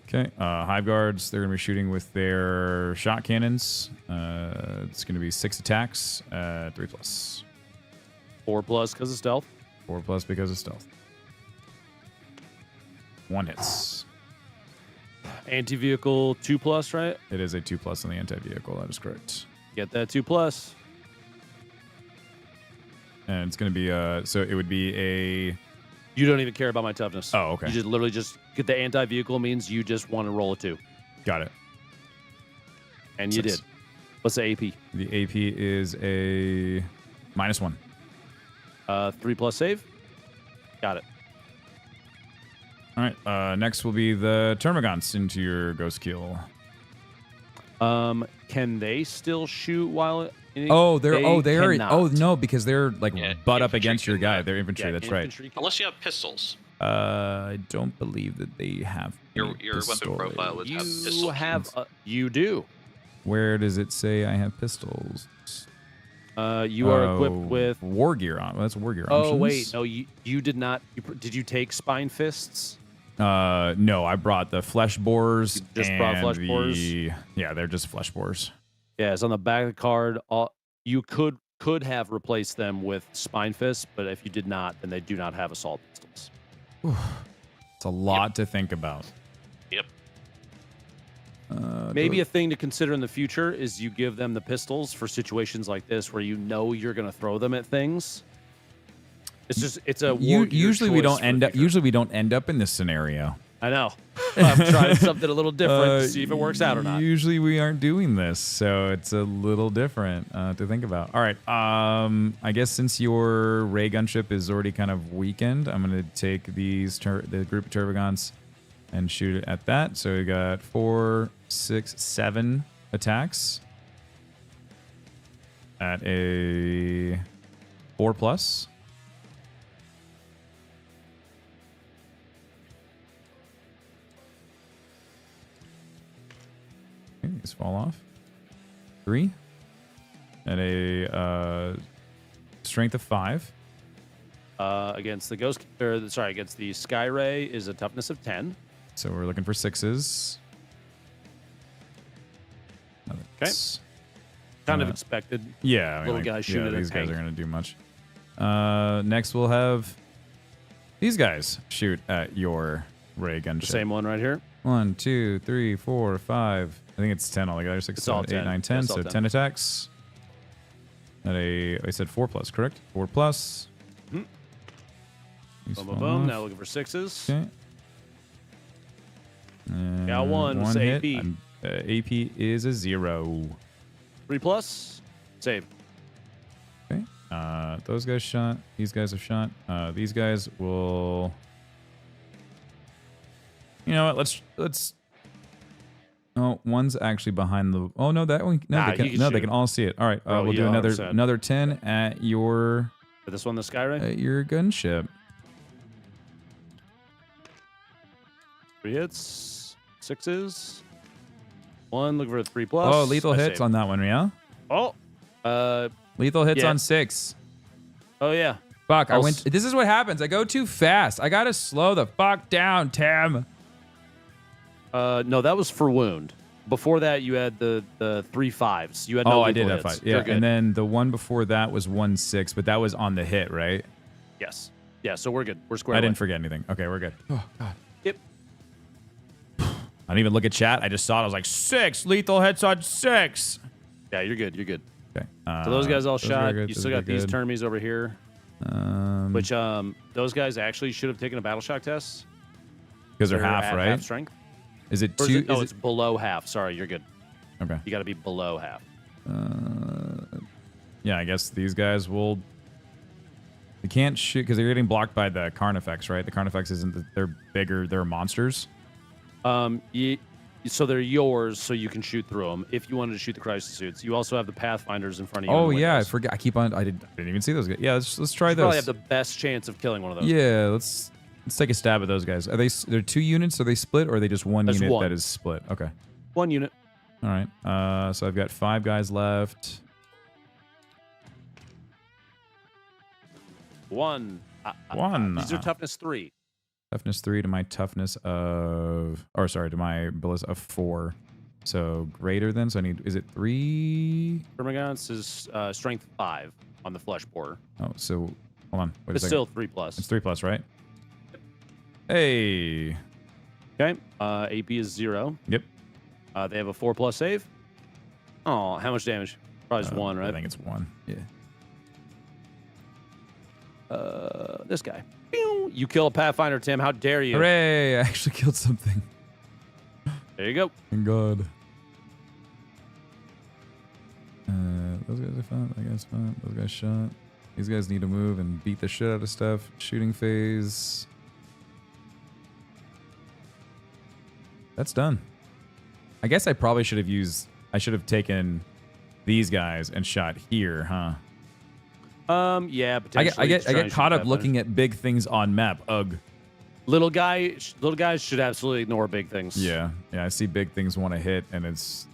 Okay. Hive guards. They're gonna be shooting with their shot cannons. It's gonna be 6 attacks. 3+. 4+ because of stealth. 4+ because of stealth. 1 hits. Anti-vehicle 2+, right? It is a 2+ on the anti-vehicle. That is correct. Get that 2+. And it's going to be so it would be a. You don't even care about my toughness. Oh, okay. You just literally just get the anti-vehicle means you just want to roll a 2. Got it. And you 6. did. What's the AP? The AP is a -1. 3+ save. Got it. All right. Next will be the Termagants into your ghost kill. Can they still shoot while? Oh, they are. cannot. Oh no, because they're like Yeah, butt up infantry against your guy. cannot. They're infantry. Yeah, That's right. infantry can- Unless you have pistols. I don't believe that they have. Your any weapon pistols. profile would have You pistols. have. You do. Where does it say I have pistols? You are equipped with. war gear on. Well, that's war gear Oh options. wait, no, you did not. Did you take spine fists? No, I brought the flesh borers. You just brought and flesh borers? Yeah, they're just flesh borers. Yeah, it's on the back of the card. You could have replaced them with spine fists, but if you did not, then they do not have assault pistols. It's a lot to think about. Yep. Maybe a thing to consider in the future is you give them the pistols for situations like this where you know you're going to throw them at things. It's a war gear Usually we choice don't for end the up. future. Usually we don't end up in this scenario. I know. I'm trying something a little different to see if it works out or not. Usually we aren't doing this, so it's a little different to think about. All right. I guess since your ray gunship is already kind of weakened, I'm going to take the group of Turbogants and shoot it at that. So we got 4, 6, 7 attacks at a 4+. Okay, these fall off. 3 at a strength of 5. Against the against the Sky Ray is a toughness of 10. So we're looking for 6s. Okay. Kind of expected. Yeah, I mean, Little guys shooting at a these guys tank. are going to do much. Next, we'll have these guys shoot at your ray gunship. The same one right here. 1, 2, 3, 4, 5. I think it's 10 altogether. 6, It's all 7, 8, 10. 9, 10. It's all So 10. 10 attacks. At I said 4+, correct? 4+. Mhm. These Boom, fall boom, boom. off. Now looking for 6s. Okay. And Got one. What's the hit. AP? AP is a 0. 3+. Save. Okay. Those guys shot. These guys are shot. These guys will. You know what? Let's. Oh, one's actually behind the. Oh no, that one. No, Nah, they you can. can No, they shoot. can all see it. All right. Bro, We'll you do 100%. another 10 at your This one, the Sky Ray. gunship. 3 hits. 6s. 1. Looking for a 3+. Oh, lethal I hits saved. on that one, yeah. Oh. Lethal hits Yeah. on 6. Oh yeah. Fuck! I I'll went. This is what happens. I go too fast. I gotta slow the fuck down, Tim. No, that was for wound. Before that, you had the 3 5s. You had no Oh, I did lethal have hits. 5. You're Yeah, good. and then the one before that was 1, 6, but that was on the hit, right? Yes. Yeah. So we're good. We're square. I away. didn't forget anything. Okay, we're good. Oh god. Yep. I didn't even look at chat. I just saw it. I was like 6 lethal hits on 6. Yeah, you're good. You're good. Okay. So those guys all those are shot. good, You those still are got these good. termies over here, which those guys actually should have taken a battle shock test. because they're half, at right? Half strength. Is it Or is 2? it, no, is it's below half. Sorry, you're good. it, okay. You got to be below half. Yeah, I guess these guys will. They can't shoot because they're getting blocked by the Carnifex, right? The Carnifex isn't. They're bigger. They're monsters. so they're yours, so you can shoot through them. If you wanted to shoot the crisis suits, you also have the pathfinders in front of you. Oh yeah, I forgot. I keep on. I didn't even see those guys. Yeah, let's try those. Probably have the best chance of killing one of those. Yeah, let's take a stab at those guys. Are they're 2 units? Are they split, or are they just one unit that is split? Okay. 1 unit. All right. So I've got 5 guys left. 1. These are toughness 3. Toughness 3 to my toughness of, or sorry, to my ballista of 4. So greater than. So I need. Is it 3? Termagants is strength 5 on the flesh borer. Oh, so hold on. Wait it's a still 3+. It's 3+, right? Hey. Okay. AP is 0. Yep. They have a 4+ save. Oh, how much damage? Probably just 1, right? I think it's 1. Yeah. This guy. Pew! You kill a Pathfinder, Tim. How dare you? Hooray! I actually killed something. There you go. Thank God. Those guys are fun. That guy's fun. Those guys shot. These guys need to move and beat the shit out of stuff. Shooting phase. That's done. I guess I probably should have used... I should have taken these guys and shot here, huh? Yeah, potentially. I get caught up looking at big things on map. Ugh. Little guys should absolutely ignore big things. Yeah, I see big things want to hit, and it's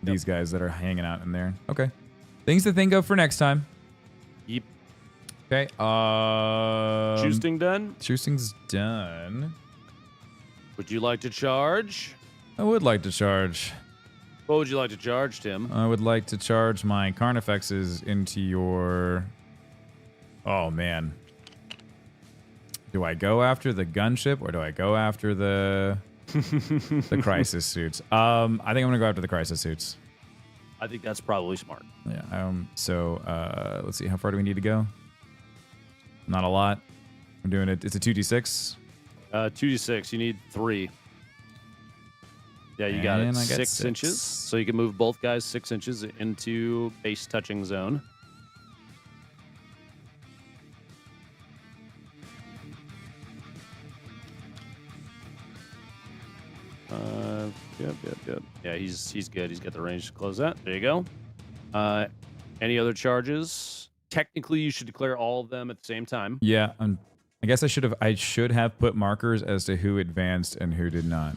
these guys that are hanging out in there. Okay. Things to think of for next time. Yep. Okay. Choosing done? Choosing's done. Would you like to charge? I would like to charge. What would you like to charge, Tim? I would like to charge my Carnifexes into your... Oh, man. Do I go after the gunship, or do I go after the the crisis suits? I think I'm gonna go after the crisis suits. I think that's probably smart. Yeah. So let's see. How far do we need to go? Not a lot. I'm doing it. It's a 2d6. 2d6. You need 3. Yeah, you got it. And I got 6 inches. So you can move both guys 6 inches into base touching zone. Yep. Yeah, he's good. He's got the range to close that. There you go. Any other charges? Technically, you should declare all of them at the same time. Yeah, I guess I should have put markers as to who advanced and who did not,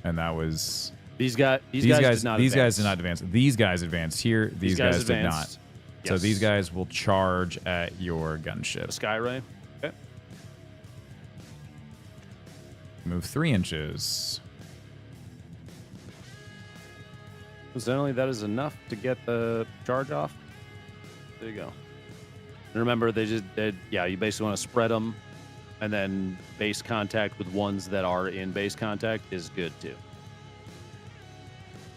and that was these guys did not advance. These guys advanced here. These guys did not. Yes. So these guys will charge at your gunship. Sky Ray. Okay. Move 3 inches. Incidentally, that is enough to get the charge off. There you go. And remember, you basically want to spread them, and then base contact with ones that are in base contact is good too.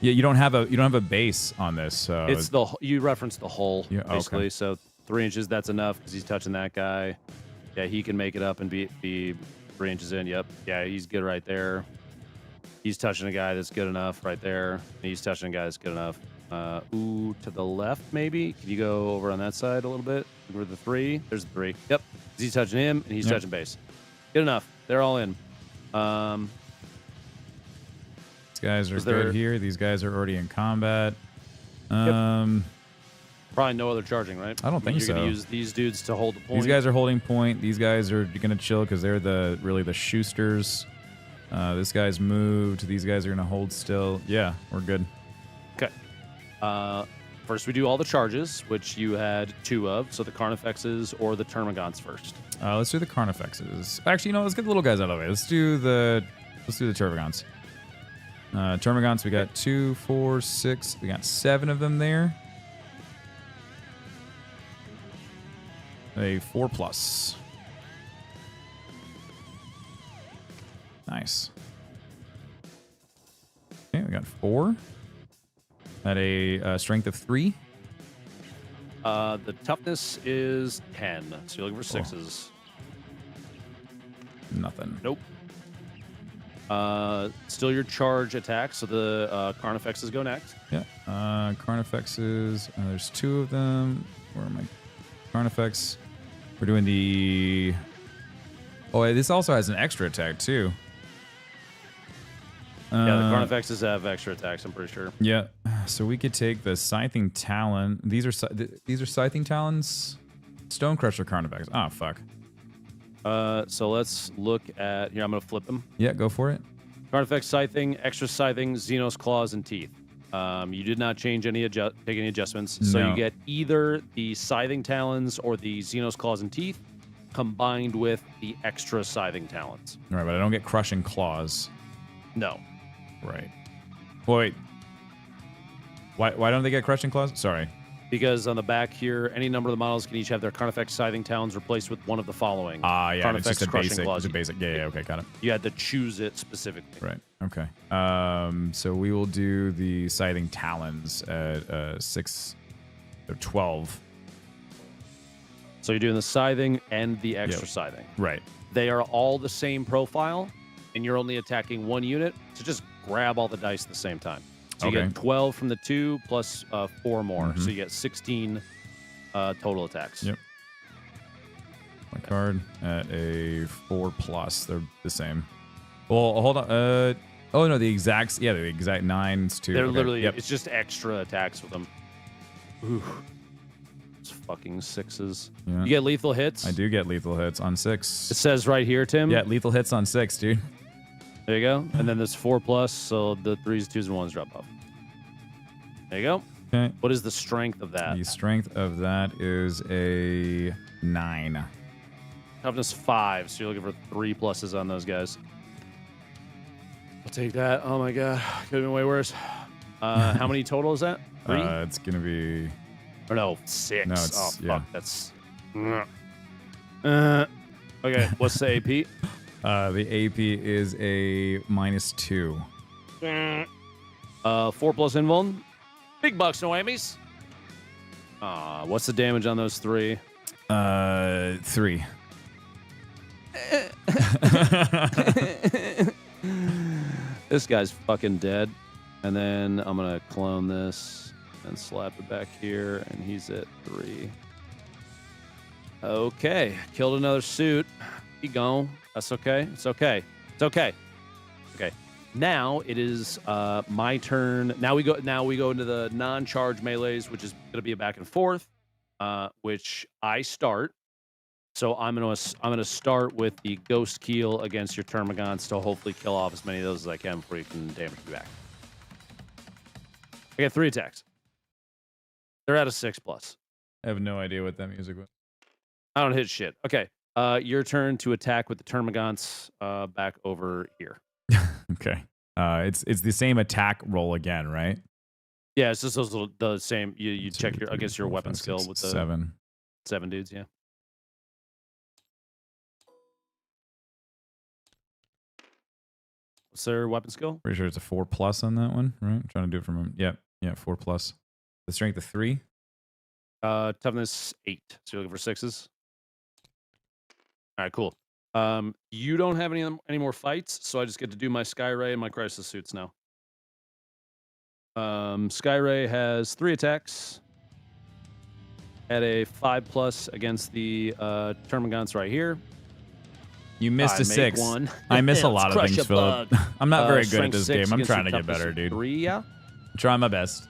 Yeah, you don't have a base on this, so it's you reference the hull basically. Okay. So 3 inches, that's enough because he's touching that guy. Yeah, he can make it up and be 3 inches in. Yep. Yeah, he's good right there. He's touching a guy that's good enough right there. He's touching a guy that's good enough. To the left, maybe. Can you go over on that side a little bit? Where the 3? There's the 3. Yep. He's touching him, and he's touching base. Good enough. They're all in. These guys are good here. These guys are already in combat. Probably no other charging, right? I don't think so. You're going to use these dudes to hold the point. These guys are holding point. These guys are going to chill because they're really the shoosters. This guy's moved. These guys are going to hold still. Yeah, we're good. Okay. First, we do all the charges, which you had 2 of. So the Carnifexes or the Termagants first. Let's do the Carnifexes. Actually, let's get the little guys out of the way. Let's do the Termagants. Termagants, we got 2, 4, 6. We got 7 of them there. A 4+. Nice. Okay, we got 4. At a strength of 3. The toughness is 10. So you're looking for 6s. Nothing. Nope. Still your charge attack. So the Carnifexes go next. Yeah. Carnifexes. There's 2 of them. Where are my Carnifex? We're doing the... Oh, this also has an extra attack, too. Yeah, the Carnifexes have extra attacks, I'm pretty sure. Yeah. So we could take the Scything Talon. These are Scything Talons? Stone Crusher Carnifex. Oh, fuck. So let's look at... Here, I'm going to flip them. Yeah, go for it. Carnifex Scything, extra Scything, Xenos Claws, and Teeth. You did not change take any adjustments. So No. you get either the Scything Talons or the Xenos Claws and Teeth combined with the extra Scything Talons. All right, but I don't get Crushing Claws. No. Right. Wait. Why don't they get Crushing Claws? Sorry. Because on the back here, any number of the models can each have their Carnifex Scything Talons replaced with one of the following. Yeah, it's Carnifex just a Crushing basic. Claws. It's a basic. Yeah, okay, got it. You had to choose it specifically. Right. Okay. So we will do the Scything Talons at 6 or 12. So you're doing the Scything and the extra Scything. Right. They are all the same profile, and you're only attacking one unit. So just grab all the dice at the same time. So you get 12 from the 2 plus 4 more. So you get 16 total attacks. Yep. My card at a 4+. They're the same. Well, hold on. Oh no, the exact 9s too. They're Okay. literally Yep. it's just extra attacks with them. Ooh. It's fucking 6s. Yeah. You get lethal hits. I do get lethal hits on It 6. says right here, Tim. Yeah, lethal hits on 6, dude. There you go. And then there's 4+, so the 3s, 2s, and 1s drop off. There you go. Okay. What is the strength of that? The strength of that is a 9. Toughness 5, so you're looking for 3 pluses on those guys. I'll take that. Oh my god, could have been way worse. How many total is that? 3? It's gonna be. Or no, 6. No, it's- oh fuck, yeah. that's. Okay, what's the AP? The AP is a -2. 4 plus invuln. Big bucks, no whammies. What's the damage on those 3? 3. This guy's fucking dead. And then I'm gonna clone this and slap it back here, and he's at 3. Okay, killed another suit. He gone. That's okay. It's okay. It's okay. Okay. Now it is my turn. Now we go into the non-charge melees, which is gonna be a back and forth, which I start. So I'm gonna start with the Ghost Keel against your Termagants to hopefully kill off as many of those as I can before you can damage me back. I got 3 attacks. They're at a 6+. I have no idea what that music was. I don't hit shit. Okay. Your turn to attack with the Termagants back over here. Okay. It's the same attack roll again, right? Yeah, it's just those the same. You check your against your weapon 5, skill 6, with the 7. 7 dudes. Yeah. What's their weapon skill? Pretty sure it's a 4+ on that one, right? I'm trying to do it from. Yep. Yeah, 4+. The strength of 3. Toughness 8. So you're looking for 6s. All right, cool. You don't have any more fights, so I just get to do my Skyray and my Crisis suits now. Skyray has 3 attacks. At a 5+ against the Termagants right here. You missed I a make 6. one. I miss a Let's lot of crush things, a Philip. bug. I'm not very good at Strength this 6 game. I'm against trying to your get better, toughness dude. 3, yeah. I'm trying my best.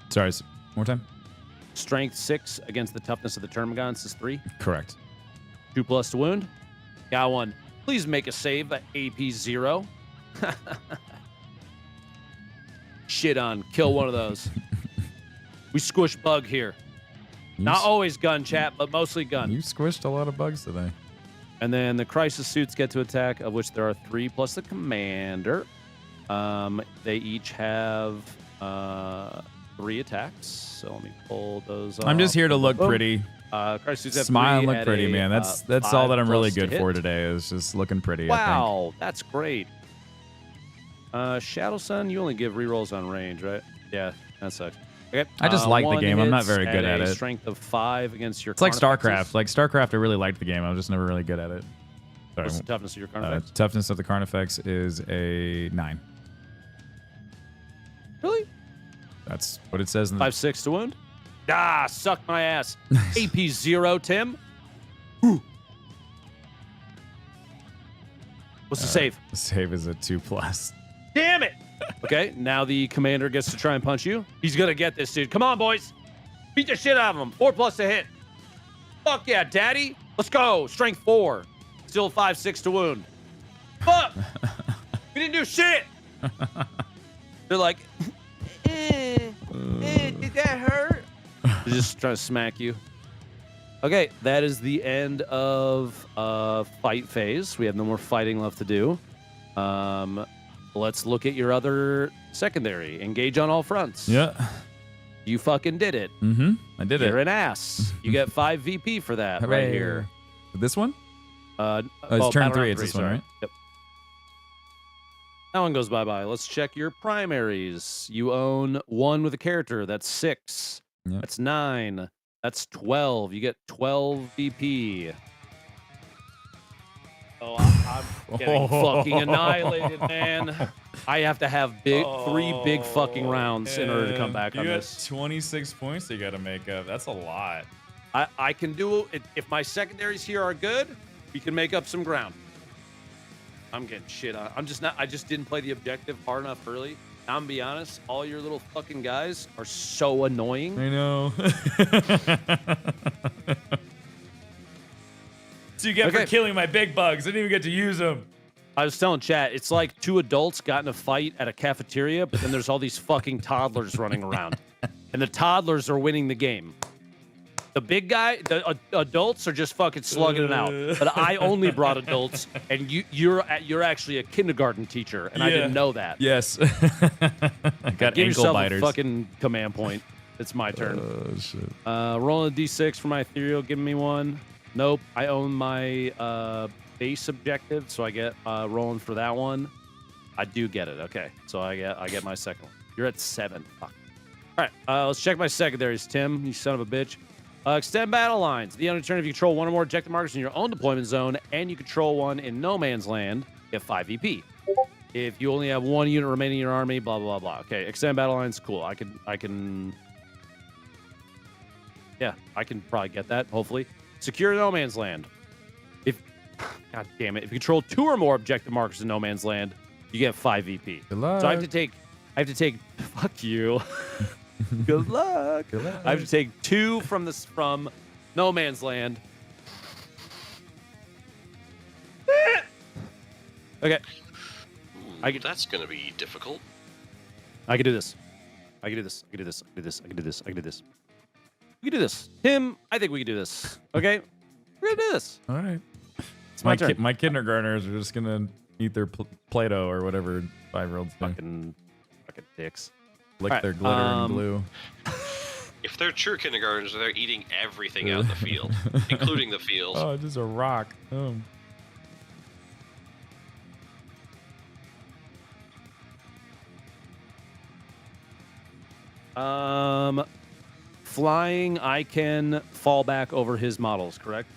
Sorry, more time? Strength 6 against the toughness of the Termagants is 3. Correct. 2+ to wound. Got 1. Please make a save at AP 0. Shit on. Kill one of those. We squish bug here. Not always gun, chat, but mostly gun. You squished a lot of bugs today. And then the Crisis suits get to attack, of which there are 3 plus the commander. They each have 3 attacks. So let me pull those off. I'm just here to look pretty. Crisis suits have Smile and 3 look at pretty, a, man. That's all that I'm really 5+ to good hit. for today is just looking pretty, I think. Wow, that's great. Shadow Sun, you only give rerolls on range, right? Yeah, that sucks. Okay. I just like the 1 game. I'm not hits very good at a it. Strength of 5 against your. It's like Carnifexes. StarCraft. Like StarCraft, I really liked the game. I was just never really good at it. Sorry. What's the toughness of your Carnifex? Toughness of the Carnifex is a 9. Really? That's what it says in the 5/6 to wound. Ah, suck my ass. AP 0, Tim. What's the save? The save is a 2+. Damn it! Okay, now the commander gets to try and punch you. He's gonna get this, dude. Come on, boys. Beat the shit out of him. 4+ to hit. Fuck yeah, daddy. Let's go. Strength 4. Still 5/6 to wound. Fuck! We didn't do shit! They're like, did that hurt? They're just trying to smack you. Okay, that is the end of fight phase. We have no more fighting left to do. Let's look at your other secondary. Engage on all fronts. Yeah. You fucking did it. Mm-hmm. I did You're it. an ass. You get 5 VP for that right here. This one? Oh, it's turn battle 3. round It's this sorry. one, right? Yep. That one goes bye-bye. Let's check your primaries. You own 1 with a character. That's 6. Yep. That's 9. That's 12. You get 12 VP. Oh, I'm getting fucking annihilated, man. I have to have 3 big fucking rounds in order to come back on this. 26 points you got to make up. That's a lot. I can do it. If my secondaries here are good, we can make up some ground. I'm getting shit on. I just didn't play the objective hard enough early. I'm gonna be honest, all your little fucking guys are so annoying. I know. So you get for killing my big bugs. I didn't even get to use them. I was telling chat, it's like 2 adults got in a fight at a cafeteria, but then there's all these fucking toddlers running around. And the toddlers are winning the game. The big guy, the adults are just fucking slugging it out. But I only brought adults, and you're actually a kindergarten teacher, and I didn't know that. Yes. I got Give ankle yourself biters. a fucking command point. It's my turn. Oh, shit. Rolling a d6 for my ethereal. Give me 1. Nope. I own my base objective, so I get rolling for that one. I do get it. Okay, so I get my second one. You're at 7. Fuck. All right. Let's check my secondaries, Tim. You son of a bitch. Extend battle lines. The end of turn, if you control 1 or more objective markers in your own deployment zone, and you control 1 in no man's land, you get 5 VP. If you only have 1 unit remaining in your army, blah blah blah. Okay, extend battle lines. Cool. I can. Yeah, I can probably get that. Hopefully, secure no man's land. God damn it! If you control 2 or more objective markers in no man's land, you get 5 VP. Good luck. So I have to take. Fuck you. Good luck. Good luck. I have to take 2 from no man's land. Okay. That's gonna be difficult. I can do this. I can do this. I can do this. I can do this. I can do this. I can do this. We can do this. Tim, I think we can do this. Okay? We're gonna do this. All right. It's my turn. My kindergartners are just gonna eat their Play-Doh or whatever 5-year-olds do. Fucking dicks. Lick their glitter and glue. If they're true kindergartners, they're eating everything out in the field, including the field. Oh, just a rock. Flying, I can fall back over his models, correct?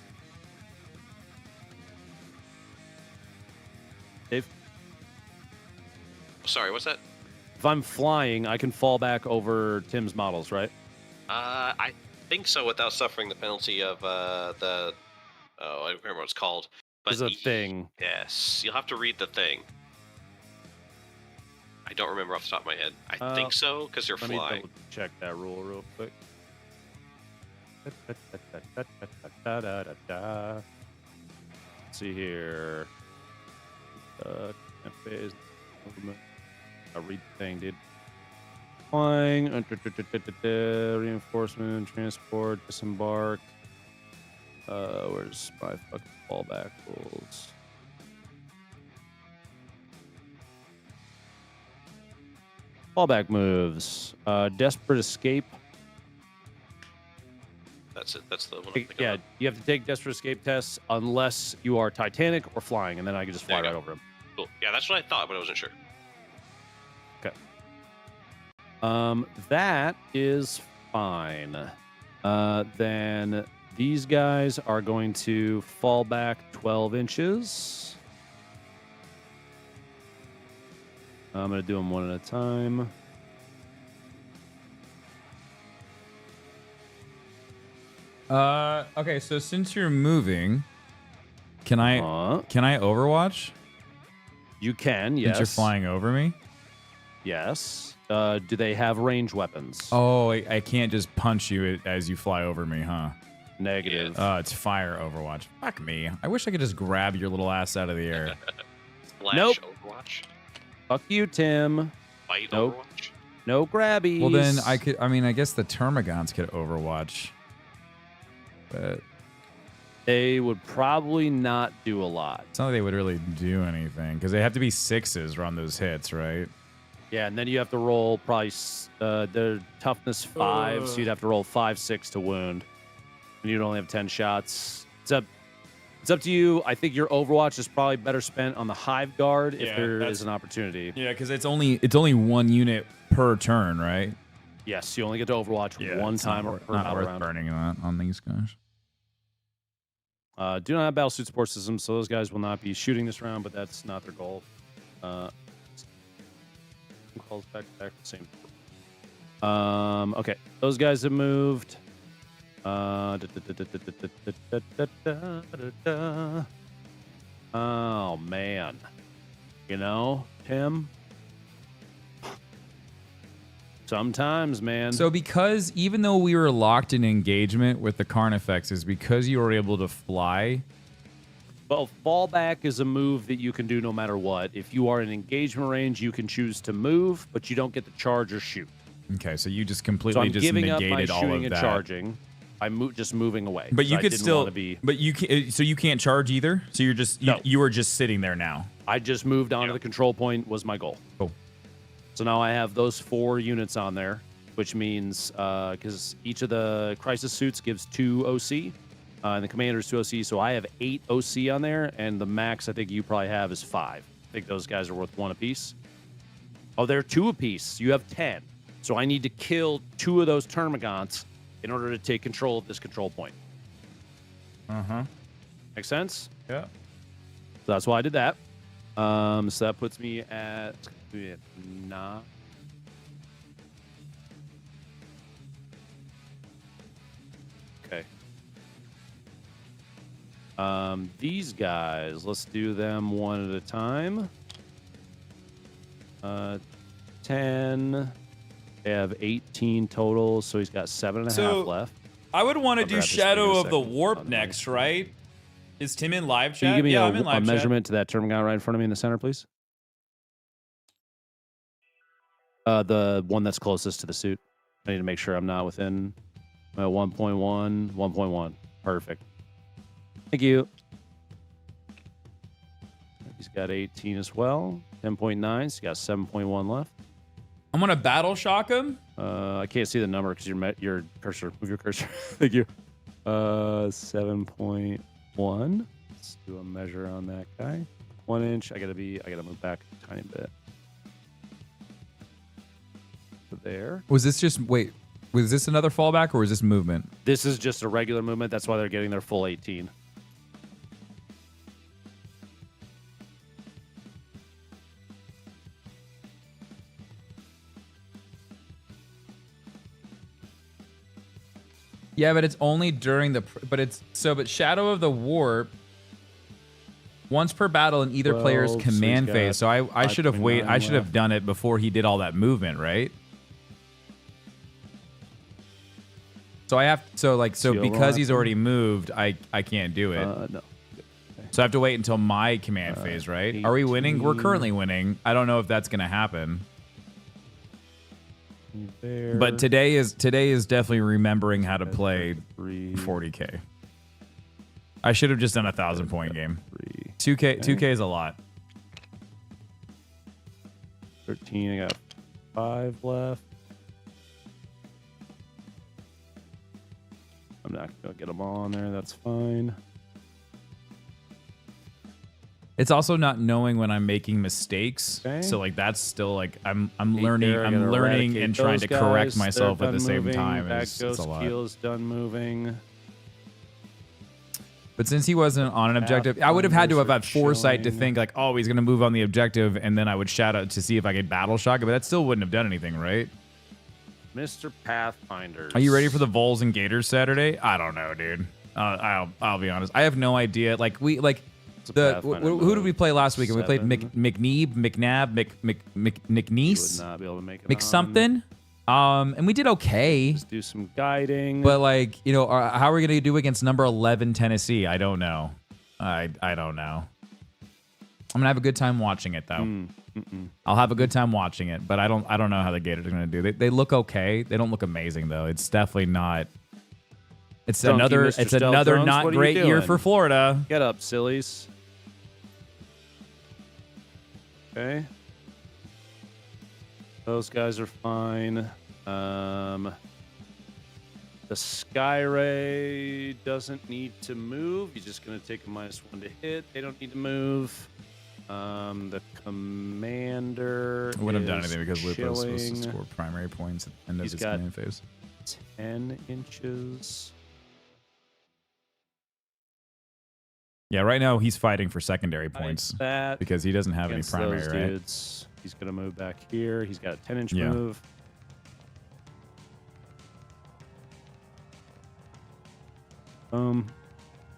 Dave? Sorry, what's that? If I'm flying, I can fall back over Tim's models, right? I think so, without suffering the penalty of the. Oh, I don't remember what it's called. But There's a thing. Yes, you'll have to read the thing. I don't remember off the top of my head. I think so, because you're Let me flying. double check that rule real quick. Let's see here. Phase movement. I read the thing, dude. Flying, reinforcement, transport, disembark. Where's my fucking fallback rules? Fallback moves. Desperate escape. That's it. That's the one. I'm thinking Yeah, of. you have to take desperate escape tests unless you are Titanic or flying, and then I can just fly There you right go. over him. Cool. Yeah, that's what I thought, but I wasn't sure. That is fine. Then these guys are going to fall back 12 inches. I'm going to do them one at a time. Okay, so since you're moving, can I Overwatch? You can, yes. Since you're flying over me? Yes. Do they have range weapons? Oh, I can't just punch you as you fly over me, huh? Negative. It's fire Overwatch. Fuck me. I wish I could just grab your little ass out of the air. Slash Nope. Overwatch. Fuck you, Tim. Fight Nope. Overwatch. No grabbies. Well, then I guess the Termagants could Overwatch. But they would probably not do a lot. it's not like they would really do anything because they have to be 6s on those hits, right? Yeah, and then you have to roll probably their toughness 5, so you'd have to roll 5, 6 to wound. And you'd only have 10 shots. It's up to you. I think your Overwatch is probably better spent on the Hive Guard if there is an opportunity. Yeah, because it's only 1 unit per turn, right? Yes, you only get to Overwatch one time per not battle worth round. burning that on these guys. Do not have battlesuit support systems, so those guys will not be shooting this round, but that's not their goal. Calls back to same. Okay, those guys have moved. Oh man, you know, Tim. Sometimes, man. So because even though we were locked in engagement with the Carnifexes, because you were able to fly. Well, fallback is a move that you can do no matter what. If you are in engagement range, you can choose to move, but you don't get to charge or shoot. Okay, so you just completely So I'm just giving negated up my all shooting of and that. charging. I'm just moving away. But you I could didn't still. wanna be. But you can. So you can't charge either. So you're just. No. You are just sitting there now. I just moved on to the control point was my goal. Cool. So now I have those 4 units on there, which means because each of the crisis suits gives 2 OC, and the commander's 2 OC, so I have 8 OC on there, and the max I think you probably have is 5. I think those guys are worth 1 apiece. Oh, they're 2 apiece. You have 10. So I need to kill 2 of those Termagants in order to take control of this control point. Make sense? Yeah. So that's why I did that. So that puts me at 9. Okay. These guys, let's do them one at a time. 10. They have 18 total, so he's got 7.5 left. I would want to I'll do grab this Shadow thing in a of the second. Warp next, right? Is Tim in live Can chat? you give me I'm in a live chat. measurement to that Termagant right in front of me in the center, please? The one that's closest to the suit. I need to make sure I'm not within 1.1, 1.1. Perfect. Thank you. He's got 18 as well. 10.9, so he's got 7.1 left. I'm gonna battle shock him. I can't see the number because your cursor. Move your cursor. Thank you. 7.1. Let's do a measure on that guy. 1 inch. I gotta move back a tiny bit. There. Was this another fallback or was this movement? This is just a regular movement. That's why they're getting their full 18. Yeah, but it's only during but Shadow of the Warp once per battle in either player's 12, so he's command got phase. So I should have 5.9 I should have left. done it before he did all that movement, right? So because he's already moved, I can't do it. No. So I have to wait until my command phase, right? Are we winning? We're 18. currently winning. I don't know if that's gonna happen. There. But today is definitely remembering how to play 3, 40K. I should have just done 1,000-point game. 3, 2K is a lot. 13. I got 5 left. I'm not gonna get them all on there. That's fine. It's also not knowing when I'm making mistakes. Okay. So like that's still like I'm Eight learning there. I gotta and eradicate trying those to correct guys. myself They're at the done same moving. time. Back It's goes a lot. Keel's done moving. But since he wasn't on an objective, I would have had to have had foresight to think like, oh, he's gonna move on the objective, and then I would shout out to see if I could battle shock it. But that still wouldn't have done anything, right? Mr. Pathfinder. Are you ready for the Vols and Gators Saturday? I don't know, dude. I'll be honest. I have no idea. Who did we play last week? We played McNeeb, McNab, Would McNeese, not be able to make it McSomething. And we did okay. Let's do some guiding. But like, how are we gonna do against number 11 Tennessee? I don't know. I don't know. I'm gonna have a good time watching it though. I'll have a good time watching it, but I don't know how the Gators are gonna do. They look okay. They don't look amazing though. It's definitely not. It's another not great year for Florida. Get up, sillies. Okay. Those guys are fine. The Skyray doesn't need to move. He's just going to take a -1 to hit. They don't need to move. The commander I wouldn't have done anything because Lupo's Lupo's supposed to score primary points at the end of his command phase. 10 inches. Yeah, right now he's fighting for secondary points That because he doesn't have any against primary, those right? dudes. He's going to move back here. He's got a 10-inch Yeah. move.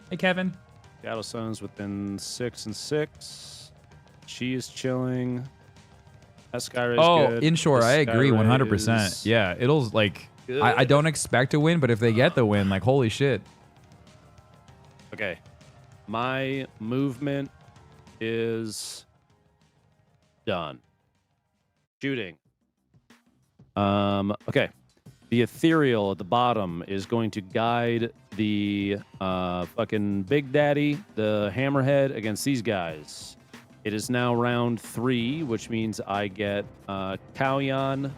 Hey, Kevin. Shadow Sun's within 6 and 6. She is chilling. That Skyray is good. Inshore, The I agree Skyray 100%. is Yeah, it'll like good. I don't expect to win, but if they get the win, like holy shit. Okay. My movement is done. Shooting. Okay. The ethereal at the bottom is going to guide the fucking Big Daddy, the Hammerhead, against these guys. It is now round 3, which means I get Kauyan,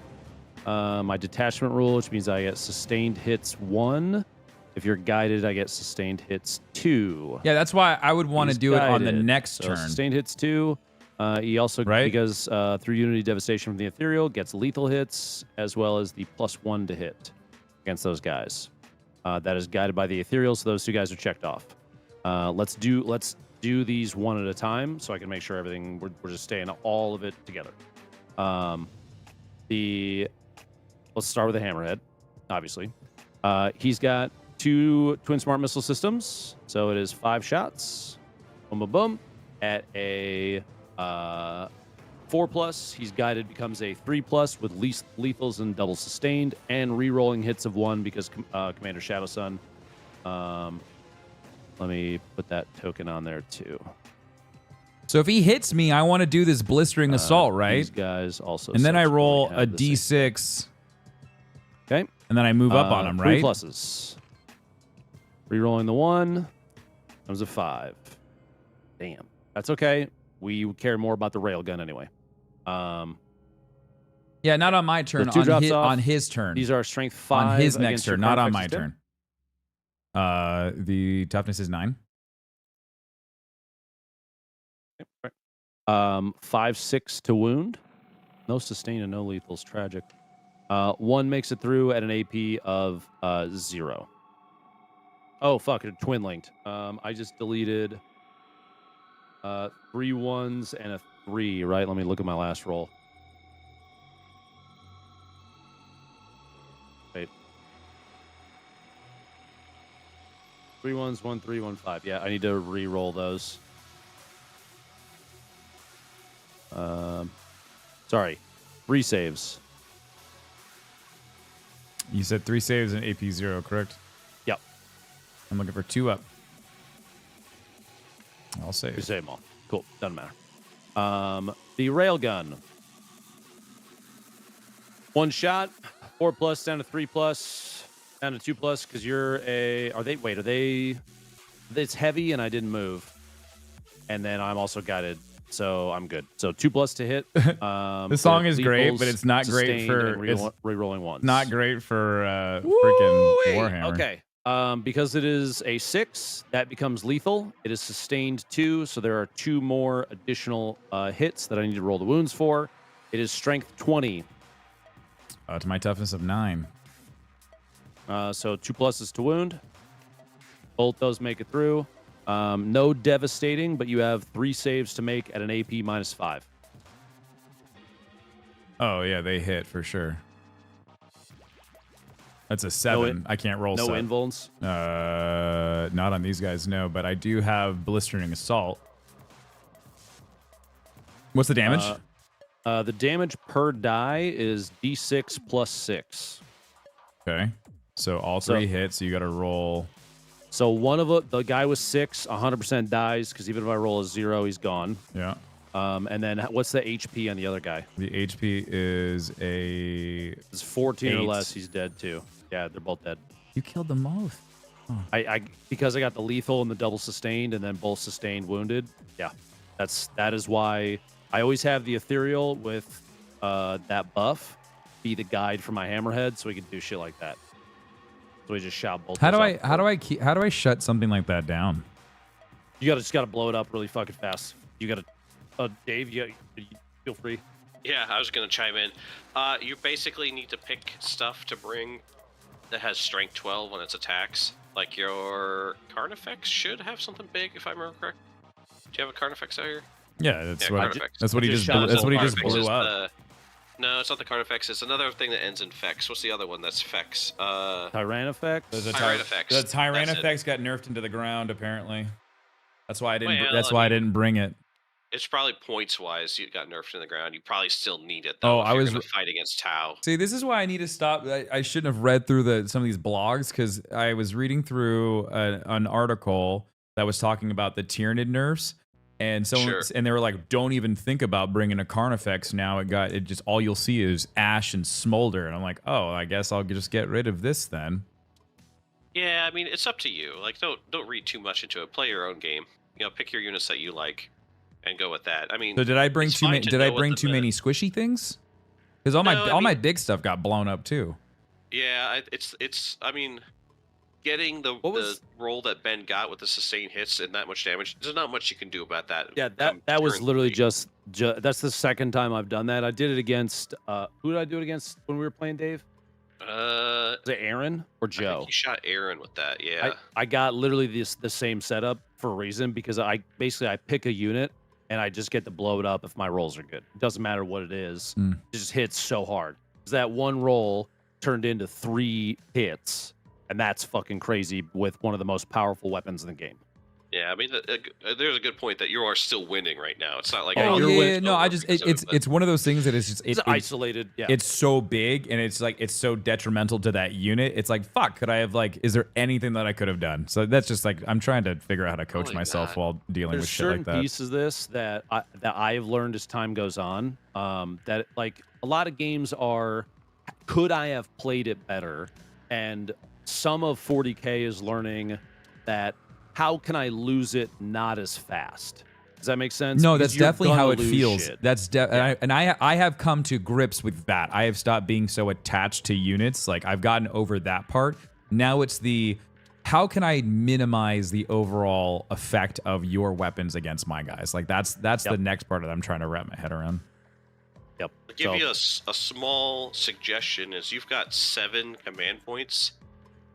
my detachment rule, which means I get sustained hits 1. If you're guided, I get sustained hits 2. Yeah, that's why I would want to do it on the next So turn. sustained hits 2. He also, because through Unity Devastation from the Ethereal, gets lethal hits, as well as the +1 to hit against those guys. That is guided by the Ethereal, so those 2 guys are checked off. Let's do these one at a time, so I can make sure everything, we're just staying all of it together. Let's start with the Hammerhead, obviously. He's got 2 Twin Smart Missile Systems, so it is 5 shots. Boom, boom, boom. At a 4+, he's guided, becomes a 3+ with least lethals and double sustained, and re-rolling hits of 1 because Commander Shadow Sun. Let me put that token on there too. So if he hits me, I want to do this blistering assault, right? These guys also. And then I roll a D6. Okay. And then I move up on him, right? 3 pluses. Re-rolling the 1 comes a 5. Damn. That's okay. We care more about the railgun anyway. Yeah, not on my turn. On his turn. These are strength 5 on his next against your turn, not on my Carnifex turn. The toughness is 9. 5/6 to wound. No sustain and no lethals. Tragic. 1 makes it through at an AP of 0. Oh fuck! It twin linked. I just deleted 3 1s and a 3. Right. Let me look at my last roll. Wait. 3 1s, 1 3, 1 5. Yeah, I need to re-roll those. Sorry, 3 saves. You said 3 saves and AP 0, correct? Yep. I'm looking for 2 up. I'll save. You save them all. Cool. Doesn't matter. The railgun. 1 shot, 4+ down to 3+, down to 2+, because you're a. Are they? It's heavy and I didn't move, and then I'm also guided. So I'm good. So 2+ to hit. The song is great, but it's not great for re-rolling 1s. Not great for freaking Warhammer. Okay. Because it is a 6, that becomes lethal. It is sustained 2, so there are 2 more additional hits that I need to roll the wounds for. It is strength 20. To my toughness of 9. So 2 pluses to wound. Both those make it through. No devastating, but you have 3 saves to make at an AP -5. Oh, yeah, they hit for sure. That's a 7. I can't roll no 7. invulns? Not on these guys, no. But I do have blistering assault. What's the damage? The damage per die is D6 plus 6. Okay. So all three hits, so you got to roll. So one of the guy was 6, 100% dies, because even if I roll a 0, he's gone. Yeah. And then what's the HP on the other guy? The HP is It's 14 or 8. less, he's dead too. Yeah, they're both dead. You killed them both. Oh. Because I got the lethal and the double sustained and then both sustained wounded. Yeah. That is why I always have the ethereal with that buff be the guide for my hammerhead, so we can do shit like that. So we just shout both. How do I shut something like that down? You just gotta blow it up really fucking fast. You gotta Dave, you feel free. Yeah, I was gonna chime in. You basically need to pick stuff to bring that has strength 12 on its attacks. Like your Carnifex should have something big, if I remember correct. Do you have a Carnifex out here? Yeah, that's what he just blew up. No, it's not the Carnifex. It's another thing that ends in Fex. What's the other one that's Fex? Tyrannifex? Tyrannifex. The Tyrannifex got nerfed into the ground, apparently. That's why I didn't bring it. It's probably points-wise you got nerfed in the ground. You probably still need it, though, if you're going to fight against Tau. See, this is why I need to stop. I shouldn't have read through some of these blogs, because I was reading through an article that was talking about the Tyranid nerfs. And and they were like, "Don't even think about bringing a Carnifex now. It just all you'll see is ash and smolder." And I'm like, "Oh, I guess I'll just get rid of this then." Yeah, I mean, it's up to you. Like, don't read too much into it. Play your own game. Pick your units that you like, and go with that. I mean, so did I bring too many? Did I bring too many squishy things? Because all my big stuff got blown up too. Yeah, it's. I mean, getting the roll that Ben got with the sustained hits and that much damage, there's not much you can do about that. Yeah, that was literally just that's the second time I've done that. I did it against who did I do it against when we were playing, Dave? Was it Aaron or Joe? I think you shot Aaron with that. Yeah. I got literally the same setup for a reason, because I pick a unit and I just get to blow it up if my rolls are good. It doesn't matter what it is. It just hits so hard. Because that one roll turned into 3 hits. And that's fucking crazy with one of the most powerful weapons in the game. Yeah, I mean, there's a good point that you are still winning right now. It's not like it's one of those things that is just it's isolated. Yeah, it's so big and it's so detrimental to that unit. It's like, fuck, could I have is there anything that I could have done? So that's just I'm trying to figure out how to coach myself while dealing with shit like that. There's certain pieces of this that I have learned as time goes on. That a lot of games are, could I have played it better? And some of 40K is learning that how can I lose it not as fast? Does that make sense? No, that's definitely how it feels. Shit. That's I have come to grips with that. I have stopped being so attached to units. I've gotten over that part. Now it's how can I minimize the overall effect of your weapons against my guys? That's the next part that I'm trying to wrap my head around. Yep. I'll give you a small suggestion is you've got 7 command points.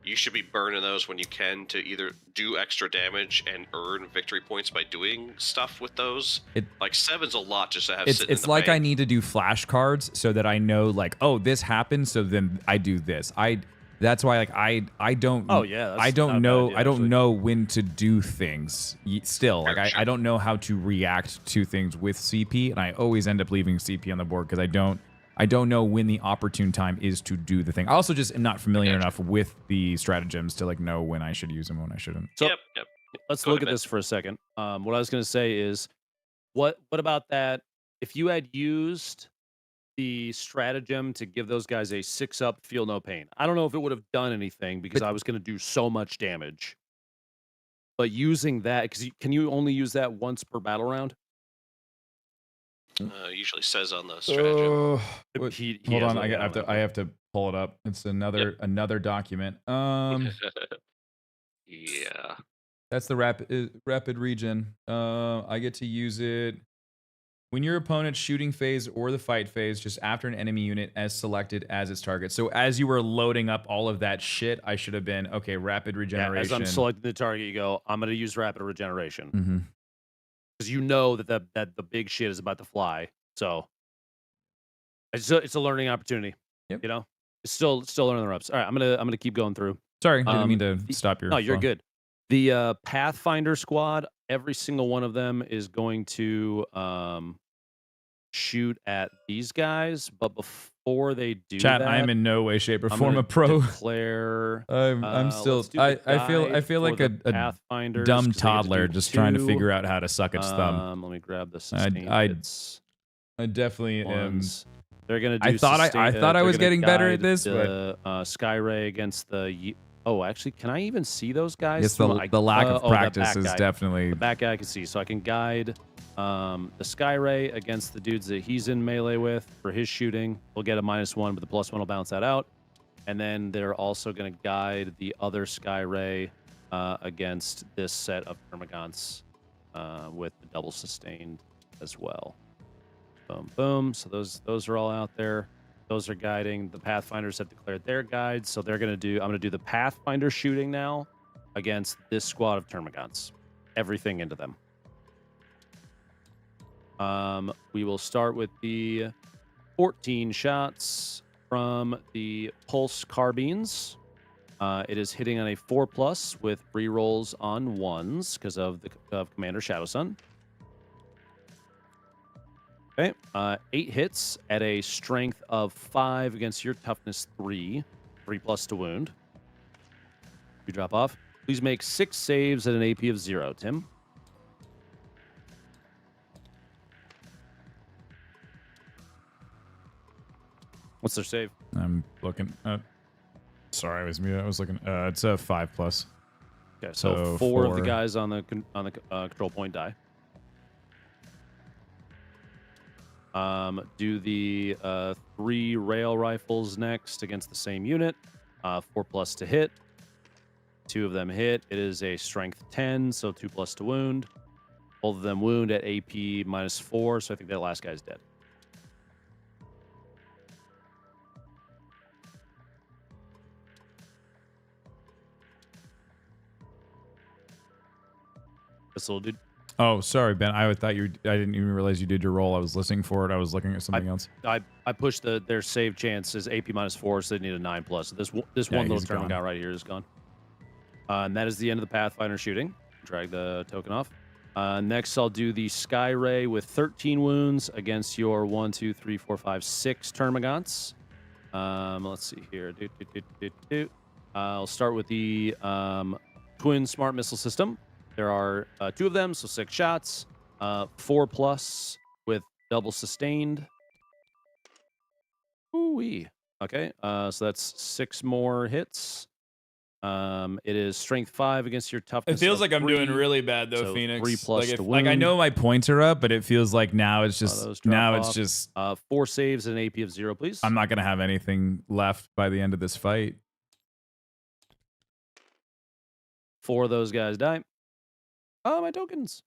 You should be burning those when you can to either do extra damage and earn victory points by doing stuff with those. 7's a lot just to have. It's like bank. I need to do flashcards so that I know oh, this happened, so then I do this. That's why I don't. Oh yeah. I don't know. I don't know when to do things. Still, I don't know how to react to things with CP, and I always end up leaving CP on the board because I don't know when the opportune time is to do the thing. I also just am not familiar enough with the stratagems to know when I should use them and when I shouldn't. So let's look at this for a second. What I was going to say is, what about that? If you had used the stratagem to give those guys a 6-up, feel no pain. I don't know if it would have done anything because I was going to do so much damage. But using that, because can you only use that once per battle round? Usually says on the stratagem. Hold on, I have to pull it up. It's another document. Yeah. That's the rapid regen. I get to use it when your opponent's shooting phase or the fight phase, just after an enemy unit as selected as its target. So as you were loading up all of that shit, I should have been rapid regeneration. As I'm selecting the target, you go, I'm going to use rapid regeneration. Because you know that the big shit is about to fly, so it's a learning opportunity. Yep. It's still learning the ropes. All right, I'm gonna keep going through. Sorry, didn't mean to stop your. No, you're good. The Pathfinder squad, every single one of them is going to shoot at these guys, but before they do Chat, that, I am in no way, shape, or I'm form gonna a pro. declare. I'm still. Let's do the I guide feel for like the a Pathfinders, dumb 'cause they get to toddler do just trying to 2. figure out how to suck its thumb. Let me grab the sustained I hits. I definitely am. Ones. They're gonna do. I thought I thought I they're was gonna getting better at guide this, the, Sky Ray against the. Oh, actually, can I even see those guys? Yes, through the lack of the practice back is guy. definitely. The back guy I can see, so I can guide the Sky Ray against the dudes that he's in melee with for his shooting. We'll get a -1, but the +1 will bounce that out. And then they're also going to guide the other Sky Ray against this set of Termagants with the double sustained as well. Boom, boom. So those are all out there. Those are guiding. The Pathfinders have declared their guides, so they're going to do. I'm going to do the Pathfinder shooting now against this squad of Termagants. Everything into them. We will start with the 14 shots from the Pulse Carbines. It is hitting on a 4+ with rerolls on 1s because of Commander Shadowsun. Okay, 8 hits at a strength of 5 against your toughness 3, 3+ to wound. You drop off. Please make 6 saves at an AP of 0, Tim. What's their save? I'm looking. Sorry, I was muted. I was looking. It's a 5+. Okay, so 4 of the guys on the control point die. Do the 3 rail rifles next against the same unit. 4+ to hit. 2 of them hit. It is a strength 10, so 2+ to wound. Both of them wound at AP -4, so I think that last guy's dead. This little dude. Oh, sorry, Ben. I thought you. I didn't even realize you did your roll. I was listening for it. I was looking at something else. I pushed their save chance is AP -4, so they need a 9+. So this one little tournament guy right here is gone. And that is the end of the Pathfinder shooting. Drag the token off. Next, I'll do the Sky Ray with 13 wounds against your 1, 2, 3, 4, 5, 6 Termagants. Let's see here. I'll start with the Twin Smart Missile System. There are 2 of them, so 6 shots. 4+ with double sustained. Ooh-wee. Okay, so that's 6 more hits. It is strength 5 against your toughness. It feels like I'm 3, doing really bad though, so Phoenix. 3+ to like I wound. know my points are up, but it feels like now it's just Off. just 4 saves and an AP of 0, please. I'm not gonna have anything left by the end of this fight. 4 of those guys die. Oh, my tokens.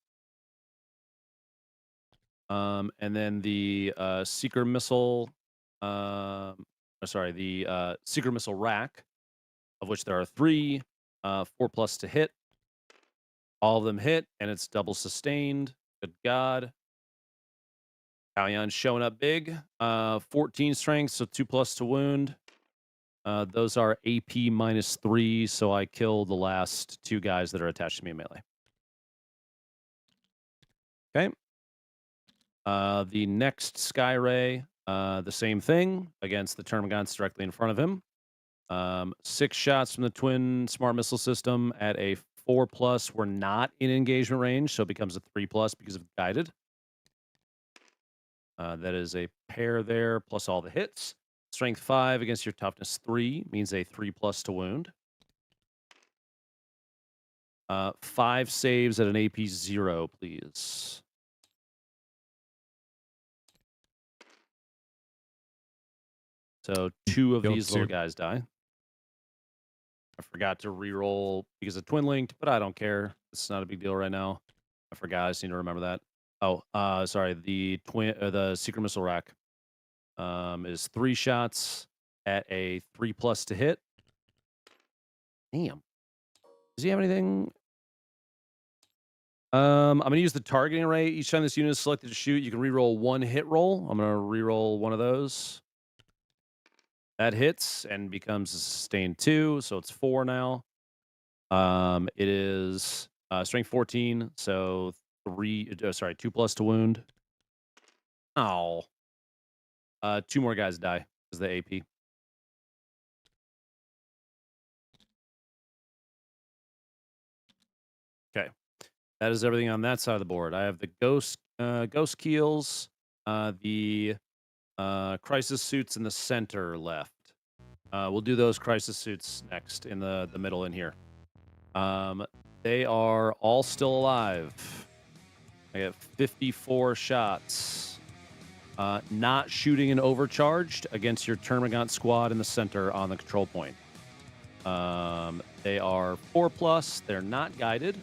And then the Seeker Missile, the Seeker Missile rack, of which there are 3, 4+ to hit. All of them hit, and it's double sustained. Good God. Kalyan's showing up big. 14 strength, so 2+ to wound. Those are AP -3, so I kill the last 2 guys that are attached to me in melee. Okay. The next Sky Ray, the same thing against the Termagants directly in front of him. 6 shots from the Twin Smart Missile System at a 4+. We're not in engagement range, so it becomes a 3+ because of guided. That is a pair there, plus all the hits. Strength 5 against your toughness 3 means a 3+ to wound. 5 saves at an AP 0, please. So 2 of these little guys die. I forgot to reroll because of twin linked, but I don't care. It's not a big deal right now. I forgot. I just need to remember that. Oh, sorry. The Secret Missile Rack is 3 shots at a 3+ to hit. Damn. Does he have anything? I'm going to use the targeting array. Each time this unit is selected to shoot, you can reroll 1 hit roll. I'm going to reroll 1 of those. That hits and becomes a sustained 2, so it's 4 now. It is strength 14, so 2+ to wound. Oh. 2 more guys die as the AP. Okay. That is everything on that side of the board. I have the ghost keels, the crisis suits in the center left. We'll do those crisis suits next in the middle in here. They are all still alive. I got 54 shots. Not shooting and overcharged against your Termagant squad in the center on the control point. They are 4+. They're not guided.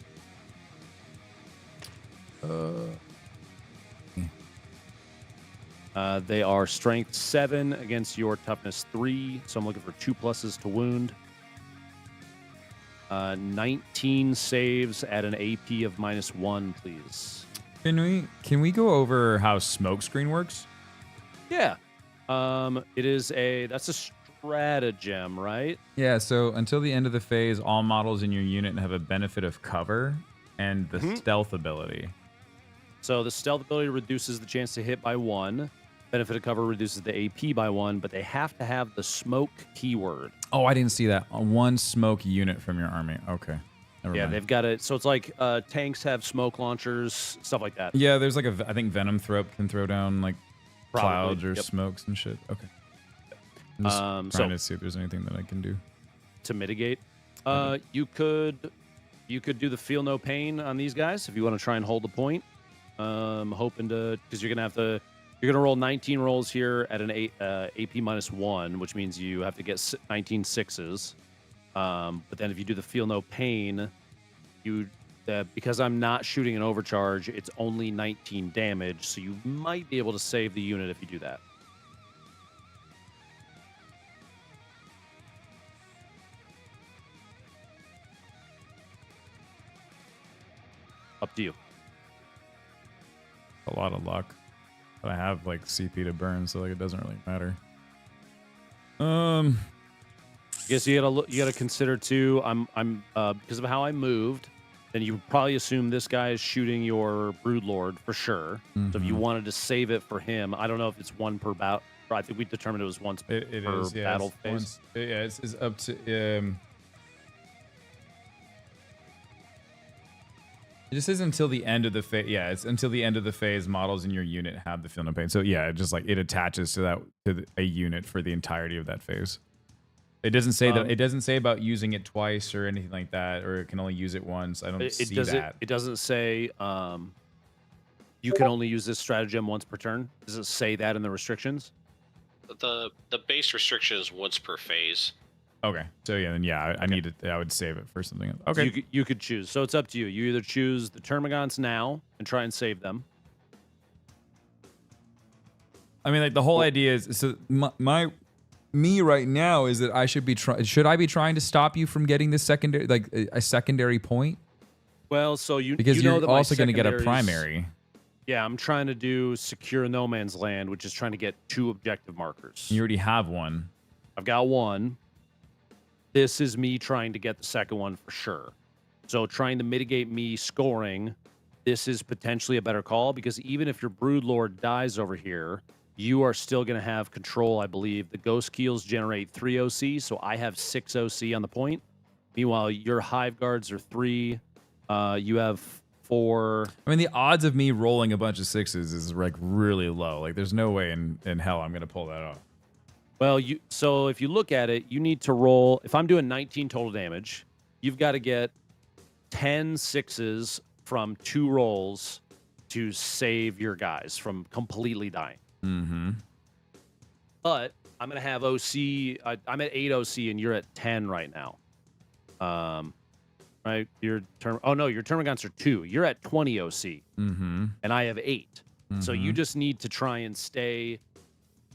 They are strength 7 against your toughness 3. So I'm looking for 2+ to wound. 19 saves at an AP of -1, please. Can we go over how smokescreen works? Yeah. That's a stratagem, right? Yeah, so until the end of the phase, all models in your unit have a benefit of cover and the stealth ability. So the stealth ability reduces the chance to hit by 1. Benefit of cover reduces the AP by 1, but they have to have the smoke keyword. Oh, I didn't see that. One smoke unit from your army. Okay. Never mind. They've got it. So it's like tanks have smoke launchers, stuff like that. Yeah, there's like I think Venom can throw down like clouds or smokes and shit. Okay. I'm just trying to see if there's anything that I can do to mitigate. You could do the feel no pain on these guys if you want to try and hold the point. Hoping to, because you're gonna roll 19 rolls here at an AP -1, which means you have to get 19 sixes. But then if you do the feel no pain, because I'm not shooting an overcharge, it's only 19 damage, so you might be able to save the unit if you do that. Up to you. A lot of luck. But I have like CP to burn, so like it doesn't really matter. I guess you gotta consider too. I'm because of how I moved, then you probably assume this guy is shooting your Broodlord for sure. So if you wanted to save it for him, I don't know if it's 1 per bout. I think we determined it was once per battle phase. It's up to. It just says until the end of the phase. Yeah, it's until the end of the phase. Models in your unit have the feel no pain. So yeah, it just like it attaches to a unit for the entirety of that phase. It doesn't say that. It doesn't say about using it twice or anything like that, or it can only use it once. I don't see that. It doesn't say you can only use this stratagem once per turn. Does it say that in the restrictions? The base restriction is once per phase. Okay, so yeah, then yeah, I need it. I would save it for something else. Okay, so you could choose. So it's up to you. You either choose the Termagants now and try and save them. I mean, like the whole idea is so me right now is that I should be should I be trying to stop you from getting this secondary, like a secondary point? Well, so because you're also going to get a primary. Yeah, I'm trying to do secure no man's land, which is trying to get 2 objective markers. You already have one. I've got 1. This is me trying to get the second one for sure. So trying to mitigate me scoring, this is potentially a better call because even if your Broodlord dies over here, you are still going to have control, I believe. The Ghost Keels generate 3 OC, so I have 6 OC on the point. Meanwhile, your Hive Guards are 3. You have 4. I mean, the odds of me rolling a bunch of 6s is like really low. Like, there's no way in hell I'm going to pull that off. Well, so if you look at it, you need to roll. If I'm doing 19 total damage, you've got to get 10 6s from 2 rolls to save your guys from completely dying. Mm-hmm. But I'm going to have OC. I'm at 8 OC, and you're at 10 right now. Right? Your Termagants are 2. You're at 20 OC, mm-hmm. and I have 8. Mm-hmm. So you just need to try and stay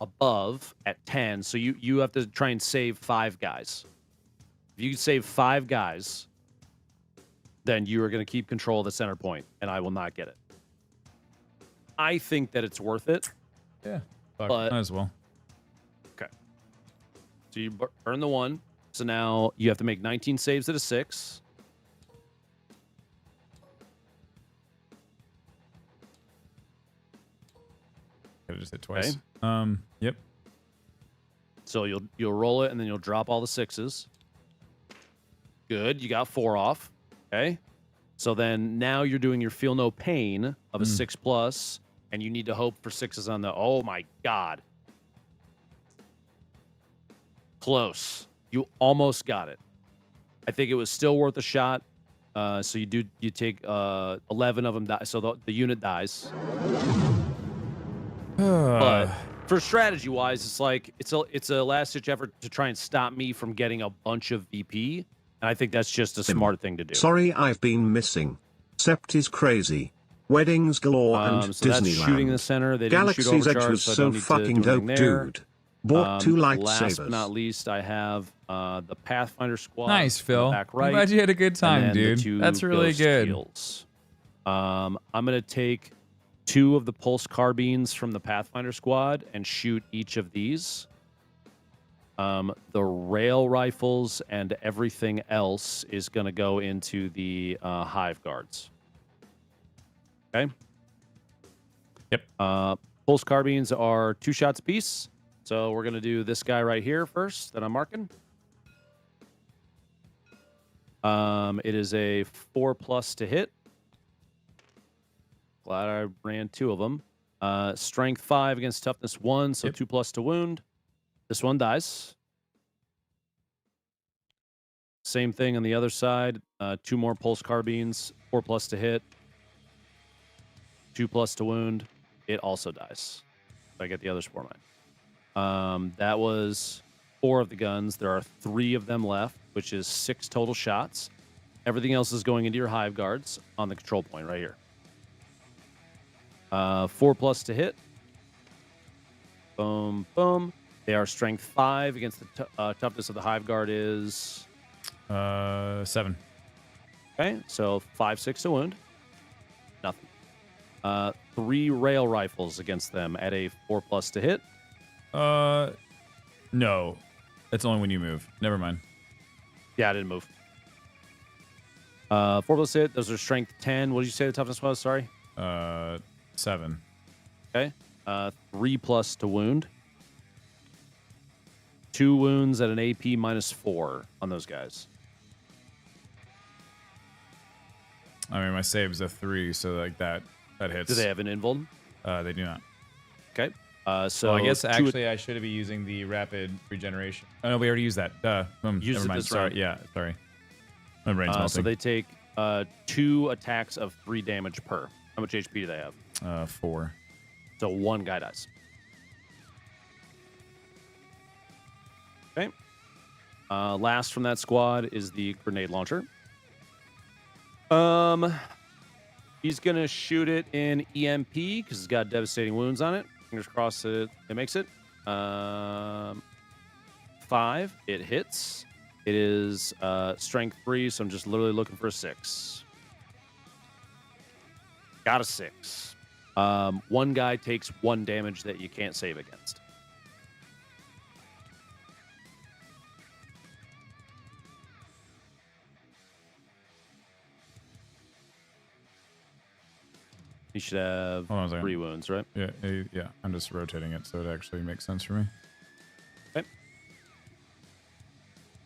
above at 10. So you have to try and save 5 guys. If you save 5 guys, then you are going to keep control of the center point, and I will not get it. I think that it's worth it. Yeah, but might as well. Okay. So you burn the 1. So now you have to make 19 saves at a 6. Could have just hit twice. Okay. Yep. So you'll roll it, and then you'll drop all the 6s. Good. You got 4 off. Okay. So then now you're doing your feel no pain of a 6+, and you need to hope for 6s on the. Oh my God. Close. You almost got it. I think it was still worth a shot. So you take 11 of them die, so the unit dies. But for strategy wise, it's like it's a last ditch effort to try and stop me from getting a bunch of VP, and I think that's just a smart thing to do. Sorry, I've been missing. Sept is crazy. Weddings galore and so that's Disneyland. shooting the center. They didn't shoot Galaxy's Edge overcharge, was so I so don't need fucking to do dope, anything there. dude. Bought 2 lightsabers. Last but not least, I have the Pathfinder squad. Nice, Phil. Back right. I'm glad you had a good time, and then the dude. 2 That's really ghost good. Heals. I'm gonna take 2 of the pulse carbines from the Pathfinder squad and shoot each of these. The rail rifles and everything else is gonna go into the hive guards. Okay. Yep. Pulse carbines are 2 shots apiece. So we're gonna do this guy right here first that I'm marking. It is a 4+ to hit. Glad I ran 2 of them. Strength 5 against toughness 1, so 2+ to wound. This one dies. Same thing on the other side. 2 more pulse carbines, 4+ to hit, 2+ to wound. It also dies. I get the other spore mine. That was 4 of the guns. There are 3 of them left, which is 6 total shots. Everything else is going into your hive guards on the control point right here. 4+ to hit. Boom, boom. They are strength 5 against the toughness of the hive guard is 7. Okay, so 5/6 to wound. Nothing. 3 rail rifles against them at a 4+ to hit. No. That's only when you move. Never mind. Yeah, I didn't move. 4+ to hit. Those are strength 10. What did you say the toughness was? Sorry. 7. Okay. 3+ to wound. 2 wounds at an AP -4 on those guys. I mean, my save's a 3, so like that hits. Do they have an invuln? They do not. Okay. So I guess 2 actually I should be using the rapid regeneration. Oh no, we already used that. Used never it mind. this Sorry. round. Yeah, sorry. My brain's melting. so they take 2 attacks of 3 damage per. How much HP do they have? 4. So 1 guy dies. Okay. Last from that squad is the grenade launcher. He's gonna shoot it in EMP because it's got devastating wounds on it. Fingers crossed it makes it. 5. It hits. It is strength 3, so I'm just literally looking for a 6. Got a 6. 1 guy takes 1 damage that you can't save against. You should have Hold on a second. 3 wounds, right? Yeah. I'm just rotating it so it actually makes sense for me.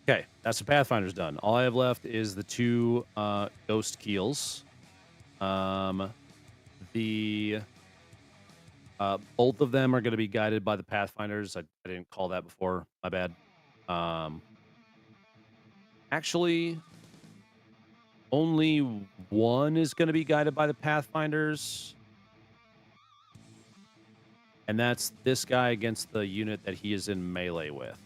Okay, that's the Pathfinder's done. All I have left is the 2 ghost keels. Both of them are going to be guided by the Pathfinders. I didn't call that before. My bad. Actually, only 1 is going to be guided by the Pathfinders. And that's this guy against the unit that he is in melee with.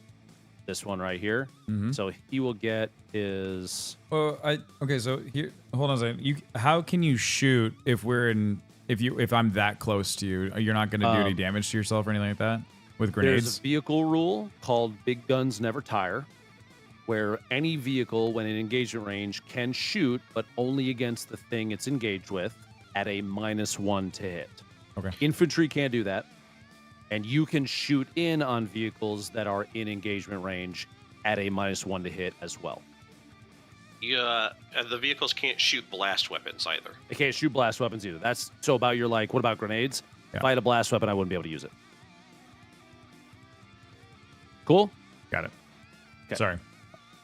This one right here. Mm-hmm. So he will get his. Well, okay. So here, hold on a second. How can you shoot if I'm that close to you? You're not going to do any damage to yourself or anything like that with grenades. There's a vehicle rule called "Big Guns Never Tire," where any vehicle, when in engagement range, can shoot, but only against the thing it's engaged with at a -1 to hit. Okay. Infantry can't do that. And you can shoot in on vehicles that are in engagement range at a -1 to hit as well. Yeah, and the vehicles can't shoot blast weapons either. They can't shoot blast weapons either. That's so about your what about grenades? If I had a blast weapon, I wouldn't be able to use it. Cool? Got it. Okay. Sorry.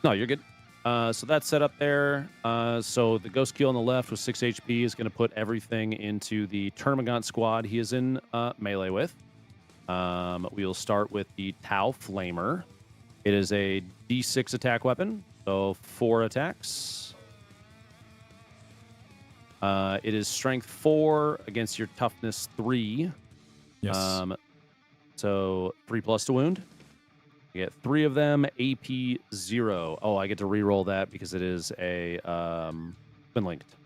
No, you're good. So that's set up there. So the Ghost Keel on the left with 6 HP is going to put everything into the Termagant squad he is in melee with. We'll start with the Tau Flamer. It is a D6 attack weapon, so 4 attacks. It is strength 4 against your toughness 3. Yes. So 3+ to wound. You get 3 of them, AP 0. Oh, I get to re-roll that because it is a twin linked.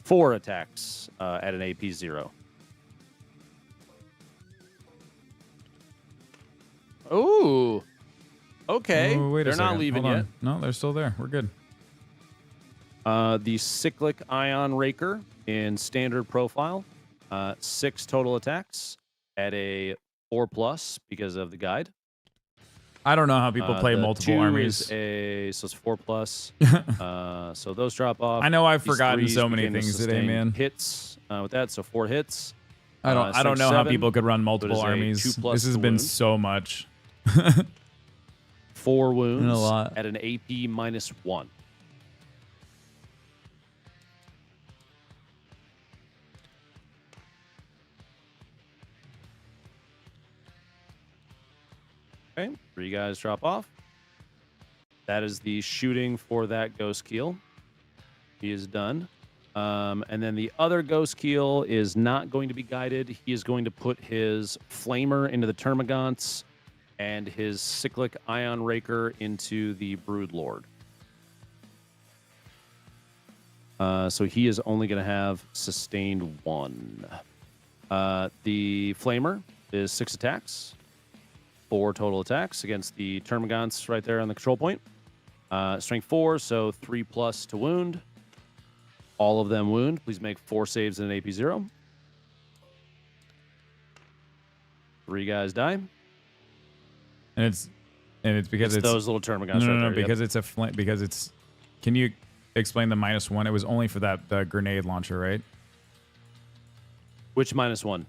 4 attacks at an AP 0. Ooh. Okay. Oh, wait a they're not second. leaving Hold yet. on. No, they're still there. We're good. The Cyclic Ion Raker in standard profile. 6 total attacks at a 4+ because of the guide. I don't know how people play The multiple 2 armies. so it's 4+. So those drop off. I know I've These forgotten 3s so many begin to things today, sustain man. Hits with that, so 4 hits. I don't strength know how 7, people could run so it multiple is a armies. 2+ This has to been wound. so much. 4 wounds a lot. at an AP -1. Okay, 3 guys drop off. That is the shooting for that Ghost Keel. He is done. And then the other Ghost Keel is not going to be guided. He is going to put his Flamer into the Termagants and his Cyclic Ion Raker into the Broodlord. So he is only going to have sustained 1. The Flamer is 6 attacks. 4 total attacks against the Termagants right there on the control point. Strength 4, so 3+ to wound. All of them wound. Please make 4 saves and an AP 0. 3 guys die. And it's because it's those little Termagants no, right there. because it's a because it's. Can you explain the -1? It was only for the grenade launcher, right? Which -1?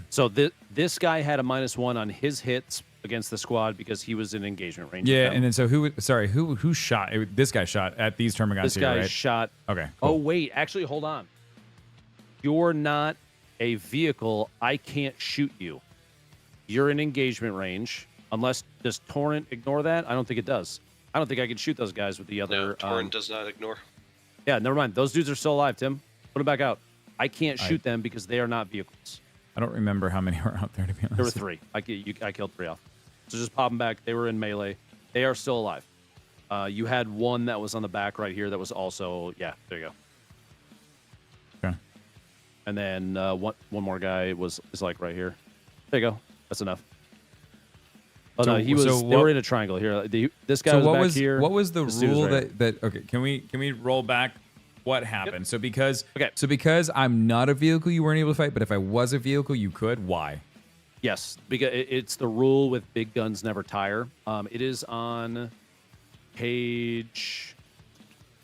So this guy had a -1 on his hits against the squad because he was in engagement range. Yeah, and then so who shot? This guy shot at these Termagants This here, guy right? shot. Okay. Oh Cool. wait, actually, hold on. You're not a vehicle. I can't shoot you. You're in engagement range. Unless does Torrent ignore that? I don't think it does. I don't think I can shoot those guys with the other. No, Torrent does not ignore. Yeah, never mind. Those dudes are still alive, Tim. Put them back out. I can't shoot them because they are not vehicles. I don't remember how many were out there, to be honest. There were 3. I killed 3 off. So just pop them back. They were in melee. They are still alive. You had 1 that was on the back right here that was also, yeah, there you go. Okay. And then one more guy is like right here. There you go. That's enough. Oh, no, he was. They were in a triangle here. This guy was back here. What was the This dude was rule right that? Okay, can we roll back? What happened? Yep. So because I'm not a vehicle, you weren't able to fight. But if I was a vehicle, you could. Why? Yes, because it's the rule with big guns never tire. It is on page.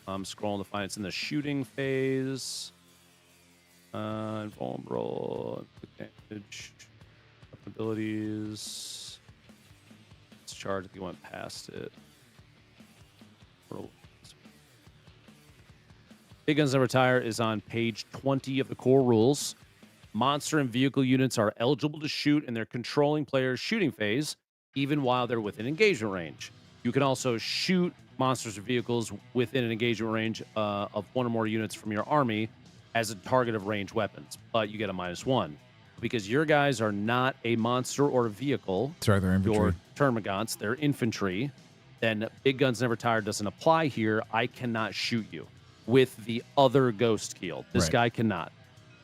I'm scrolling to find it's in the shooting phase. Invulnerable damage abilities. It's charged if you went past it. Big guns never tire is on page 20 of the core rules. Monster and vehicle units are eligible to shoot in their controlling player's shooting phase, even while they're within engagement range. You can also shoot monsters or vehicles within an engagement range of 1 or more units from your army as a target of ranged weapons, but you get a -1. Because your guys are not a monster or a vehicle, Sorry, they're infantry. your Termagants, they're infantry, then Big Guns Never Tire doesn't apply here. I cannot shoot you with the other Ghost Keel. This Right. guy cannot.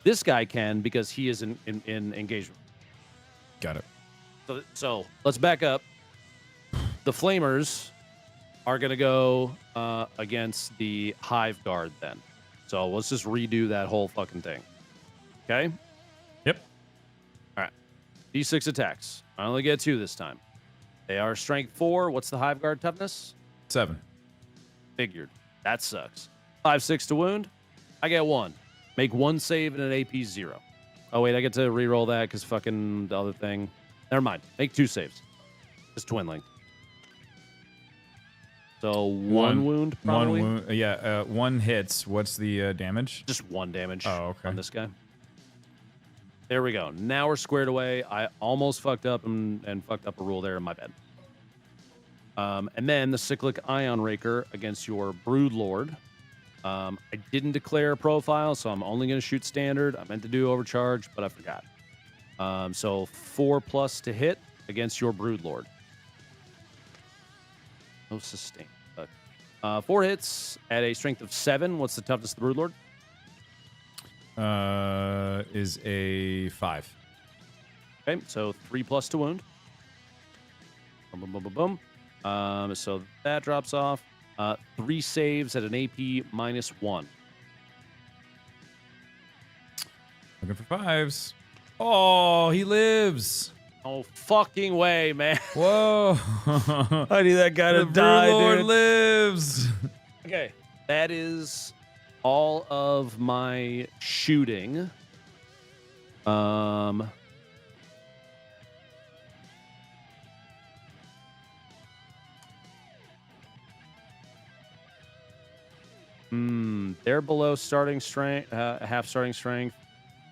This guy can because he is in engagement. Got it. So let's back up. The Flamers are going to go against the Hive Guard then. So let's just redo that whole fucking thing. Okay? Yep. All right. D6 attacks. I only get 2 this time. They are strength 4. What's the Hive Guard toughness? 7. Figured. That sucks. 5/6 to wound. I get 1. Make 1 save and an AP 0. Oh, wait, I get to re-roll that because fucking the other thing. Never mind. Make 2 saves. Just twinling. So one wound, probably? 1 wound. Yeah, 1 hits. What's the damage? Just 1 damage on this guy. There we go. Now we're squared away. I almost fucked up and fucked up a rule there in my bed. And then the Cyclic Ion Raker against your Broodlord. I didn't declare a profile, so I'm only going to shoot standard. I meant to do overcharge, but I forgot. So 4+ to hit against your Broodlord. No sustain. 4 hits at a strength of 7. What's the toughness of the Broodlord? Is a 5. Okay, so 3+ to wound. Boom, boom, boom, boom, boom. So that drops off. 3 saves at an AP -1. Looking for 5s. Oh, he lives. Oh, fucking way, man. Whoa. I knew that guy to die, Lord dude. lives. Okay, that is all of my shooting. They're below starting strength, half starting strength.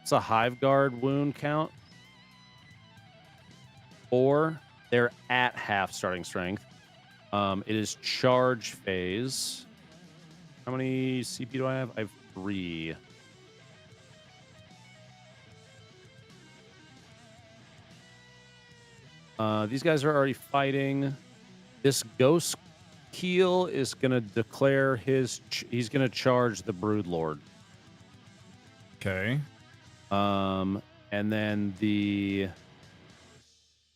It's a Hive Guard wound count. Or they're at half starting strength. It is charge phase. How many CP do I have? I have 3. These guys are already fighting. This Ghost Keel is going to declare he's going to charge the Broodlord. Okay. And then the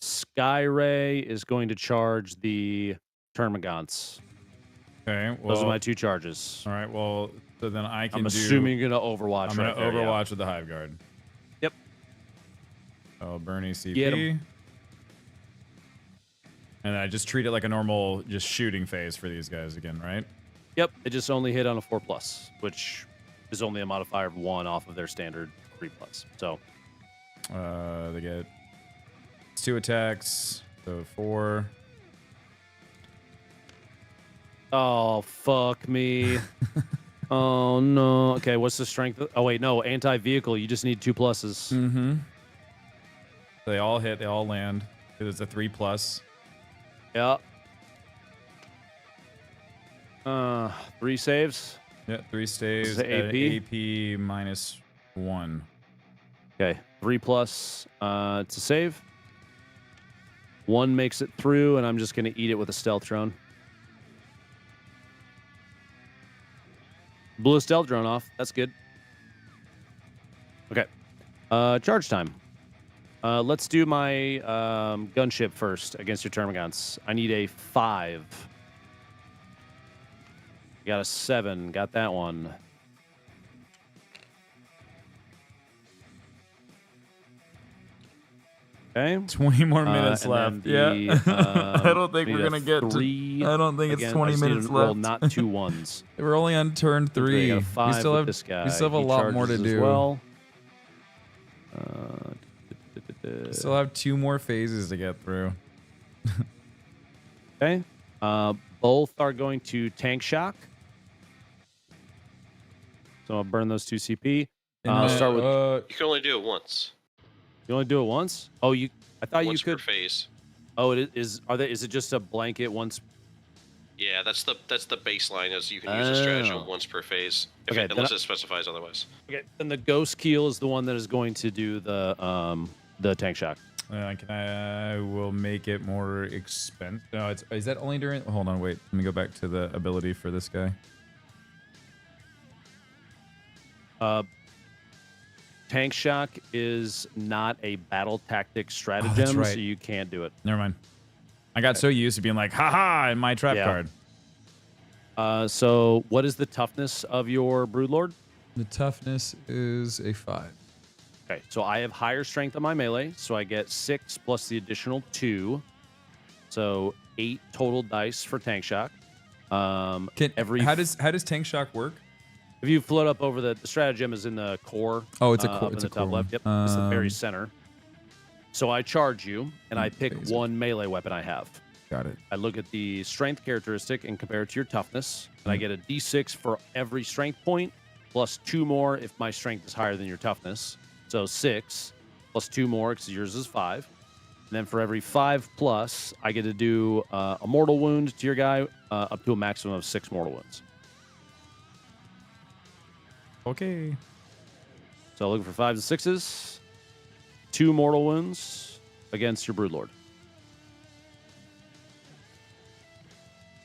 Sky Ray is going to charge the Termagants. Okay. Well, Those are my 2 charges. All right. Well, so then I can I'm assuming you're going to Overwatch. I'm going to Overwatch with the Hive Guard. Yep. Oh, Bernie CP. Get 'em. And I just treat it like a normal just shooting phase for these guys again, right? Yep. It just only hit on a 4+, which is only a modifier of 1 off of their standard 3+. So they get 2 attacks, so 4. Oh, fuck me. Oh, no. Okay, what's the strength? Oh, wait, no. Anti-vehicle. You just need 2 pluses. Mm-hmm. They all hit. They all land. It's a 3+. Yeah. 3 saves. Yeah, 3 stays. Is it at AP? AP -1. Okay, 3+ to save. 1 makes it through, and I'm just going to eat it with a stealth drone. Blew a stealth drone off. That's good. Okay. Charge time. Let's do my gunship first against your Termagants. I need a 5. Got a 7. Got that one. Okay. 20 more minutes and left. then Yeah. the, I don't think we we're need going a to get to... 3. I don't think Again, it's I 20 just need minutes to roll left. not 2 1s. We're only on turn 3. I got a We 5 still with have this guy. We still have a He lot more to charges as do. well. We still have 2 more phases to get through. Okay. Both are going to tank shock. So I'll burn those 2 CP. I'll start with. You can only do it once. You only do it once? Oh, you. I thought Once you could. per phase. Oh, it is. Is it just a blanket once? Yeah, that's the baseline. As you can use a stratagem Oh. once per phase, Okay, unless it specifies otherwise. Okay. Then the Ghost Keel is the one that is going to do the tank shock. I will make it more expensive. No, is that only during... Hold on, wait. Let me go back to the ability for this guy. Tank shock is not a battle tactic stratagem, right. so you can't do it. Never mind. I got so used to being like, haha, in my trap card. So what is the toughness of your Broodlord? The toughness is a 5. Okay, so I have higher strength on my melee, so I get 6 plus the additional 2. So 8 total dice for tank shock. How does tank shock work? If you float up over the stratagem is in the core. Oh, it's a core. Up It's in a the top core left. Yep, one. it's the very center. So I charge you, and I pick Basic. one melee weapon I have. Got it. I look at the strength characteristic and compare it to your toughness, and I get a d6 for every strength point, plus 2 more if my strength is higher than your toughness. So 6, plus 2 more because yours is 5. And then for every 5 plus, I get to do a mortal wound to your guy, up to a maximum of 6 mortal wounds. Okay. So looking for 5s and 6s, 2 mortal wounds against your Broodlord.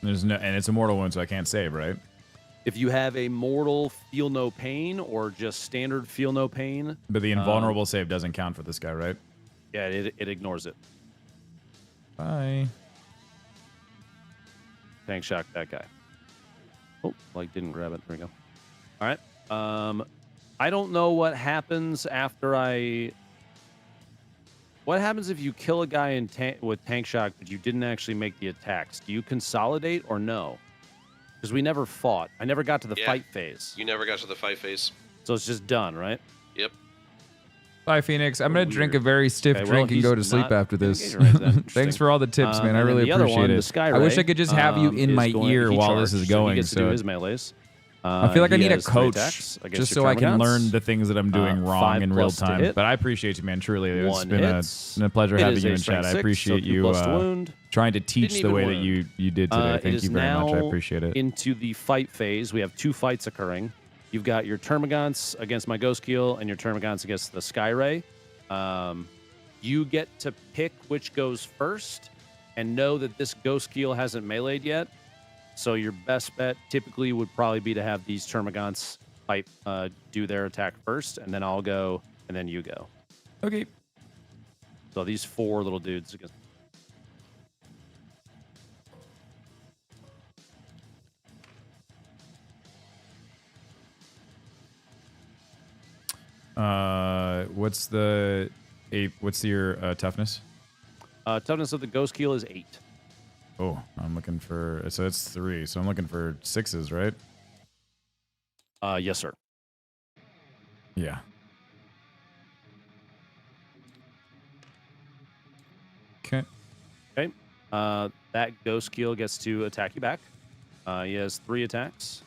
There's no, and it's a mortal wound, so I can't save, right? If you have a mortal feel no pain or just standard feel no pain. But the invulnerable save doesn't count for this guy, right? Yeah, it ignores it. Bye. Tank shock that guy. Oh, like didn't grab it. There we go. All right. I don't know what happens after I. What happens if you kill a guy with tank shock, but you didn't actually make the attacks? Do you consolidate or no? Because we never fought. I never got to the fight phase. You never got to the fight phase. So it's just done, right? Yep. Bye, Phoenix. I'm going to drink a very stiff Okay, drink well, and go to he's sleep not after this. engaging right then. Thanks for all the tips, man. I And then really the other appreciate one, it. the Sky I wish Ray, I could just have you in is my going- ear he while this charged, is so going. he gets to do his melees. I feel like I He need a has 3 coach attacks against just your so I can Termagants. learn the things that I'm doing wrong 5 in real plus to time. hit. But I appreciate you, man. Truly, it's 1 been hits. a pleasure It having is you a in chat. strength I 6, appreciate so 2 you plus to wound. trying to teach Didn't the even way that wound. you did today. It Thank is you very much. I now appreciate it. Into the fight phase, we have 2 fights occurring. You've got your Termagants against my Ghost Keel and your Termagants against the Sky Ray. You get to pick which goes first and know that this Ghost Keel hasn't meleeed yet. So your best bet typically would probably be to have these Termagants fight, do their attack first, and then I'll go, and then you go. Okay. So these 4 little dudes against. What's your toughness? Toughness of the Ghost Keel is 8. Oh, I'm looking for, so it's 3. So I'm looking for 6s, right? Yes, sir. Yeah. Okay. Okay. That Ghost Keel gets to attack you back. He has 3 attacks.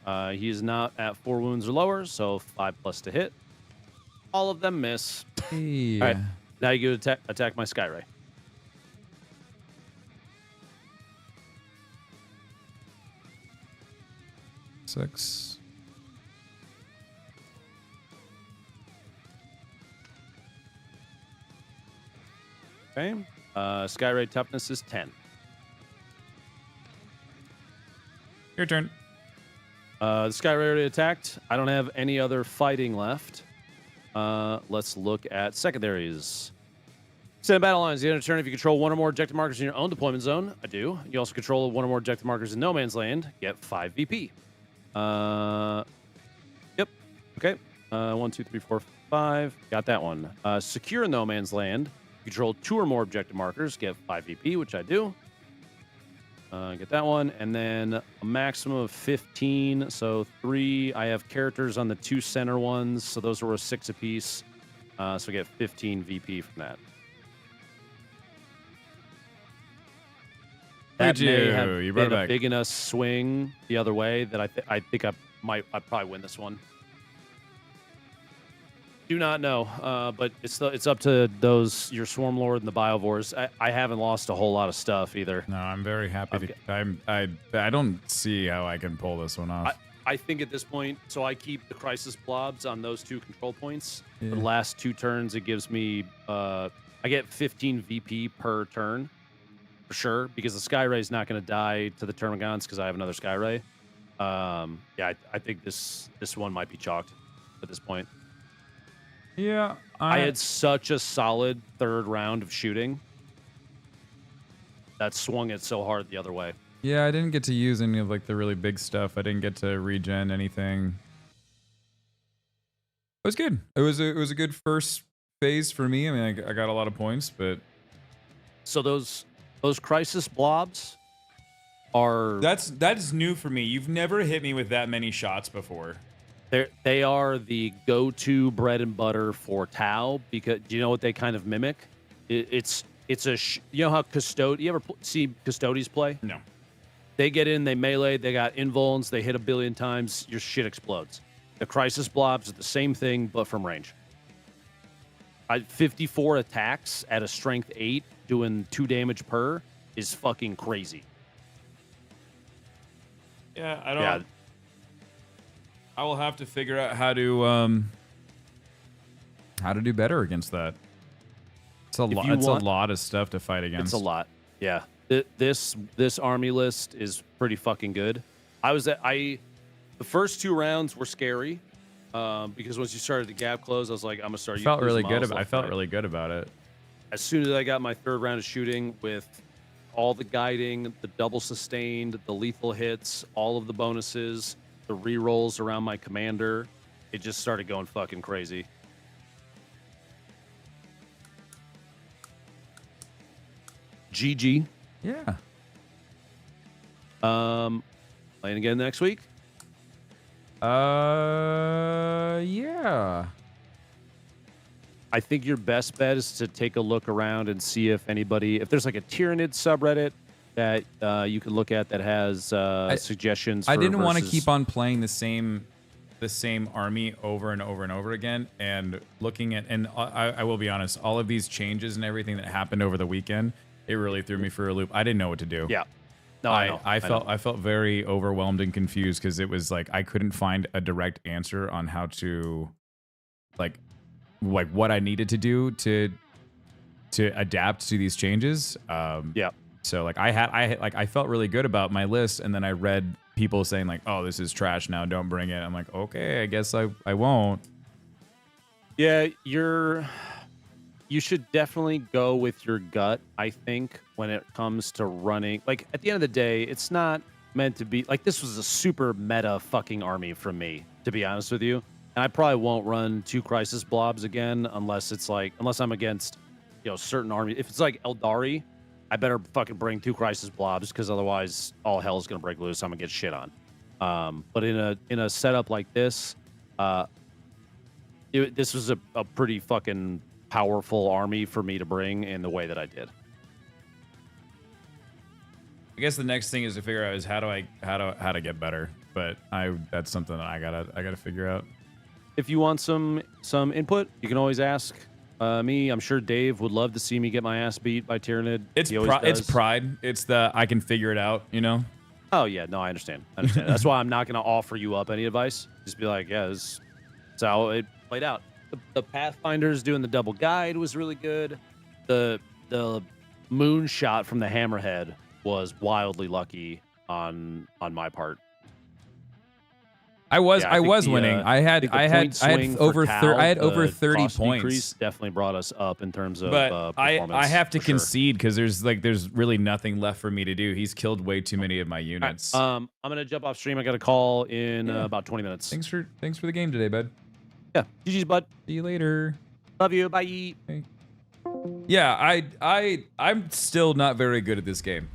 He is not at 4 wounds or lower, so 5 plus to hit. All of them miss. Hey. All right. Now you go attack my Sky Ray. Six. Okay. Sky Ray toughness is 10. Your turn. The Sky Ray already attacked. I don't have any other fighting left. Let's look at secondaries. Send battle lines. The end of turn, if you control 1 or more objective markers in your own deployment zone, I do. You also control 1 or more objective markers in no man's land, get 5 VP. Yep. Okay. 1, 2, 3, 4, 5. Got that one. Secure no man's land. You control 2 or more objective markers, get 5 VP, which I do. Get that one. And then a maximum of 15. So 3. I have characters on the 2 center ones. So those were a 6 apiece. So get 15 VP from that. That may have you brought it been a back. big enough swing the other way that I think I'd probably win this one. Do not know, but it's up to your Swarm Lord and the Biovores. I haven't lost a whole lot of stuff either. No, I'm very happy I don't see how I can pull this one off. I think at this point, so I keep the Crisis Blobs on those 2 control points. Yeah. For the last 2 turns, it gives me I get 15 VP per turn. For sure, because the Sky Ray is not going to die to the Termagants because I have another Sky Ray. Yeah, I think this one might be chalked at this point. Yeah, I had such a solid 3rd round of shooting that swung it so hard the other way. Yeah, I didn't get to use any of like the really big stuff. I didn't get to regen anything. It was good. It was a good first phase for me. I mean, I got a lot of points, but So those Crisis Blobs, are that's new for me. You've never hit me with that many shots before. They are the go-to bread and butter for Tau, because do you know what they kind of mimic? It's you know how you ever see Custodes play? No. They get in, they melee, they got invulns, they hit a billion times, your shit explodes. The Crisis Blobs are the same thing, but from range. 54 attacks at a strength 8, doing 2 damage per, is fucking crazy. Yeah, I don't. Yeah. I will have to figure out how to do better against that. It's a lot. It's a lot of stuff to fight against. It's a lot. Yeah. This army list is pretty fucking good. The first 2 rounds were scary because once you started to gap close, I was like, I'm gonna start. I felt really good about it. As soon as I got my 3rd round of shooting with all the guiding, the double sustained, the lethal hits, all of the bonuses, the rerolls around my commander, it just started going fucking crazy. GG. Yeah. Playing again next week? Yeah. I think your best bet is to take a look around and see if there's like a Tyranid subreddit that you can look at that has suggestions. I didn't want to keep on playing the same army over and over and over again, and looking at, and I will be honest, all of these changes and everything that happened over the weekend, it really threw me for a loop. I didn't know what to do. Yeah. No, I know. I felt very overwhelmed and confused because it was like I couldn't find a direct answer on how to like what I needed to do to adapt to these changes. Yeah. So like I felt really good about my list, and then I read people saying like, "Oh, this is trash now. Don't bring it." I'm like, "Okay, I guess I won't." Yeah, you should definitely go with your gut, I think, when it comes to running. Like, at the end of the day, it's not meant to be... Like, this was a super meta fucking army from me, to be honest with you. And I probably won't run 2 Crisis Blobs again unless I'm against, certain army. If it's like Eldari, I better fucking bring 2 Crisis Blobs, because otherwise all hell's going to break loose. I'm going to get shit on. But in a setup like this, this was a pretty fucking powerful army for me to bring in the way that I did. I guess the next thing is to figure out is how to get better. But that's something that I gotta figure out. If you want some input, you can always ask me. I'm sure Dave would love to see me get my ass beat by Tyranid. It's pride. It's the I can figure it out. Oh yeah, no, I understand. That's why I'm not gonna offer you up any advice. Just be like, yeah, this is how it played out. The Pathfinders doing the double guide was really good. The moon shot from the Hammerhead was wildly lucky on my part. I was winning. I had over 30 points. Definitely brought us up in terms of but performance. I have to concede because there's really nothing left for me to do. He's killed way too many of my units. Right. I'm gonna jump off stream. I got a call in about 20 minutes. Thanks for the game today, bud. Yeah, GG's, bud. See you later. Love you. Bye. Okay. Yeah, I'm still not very good at this game.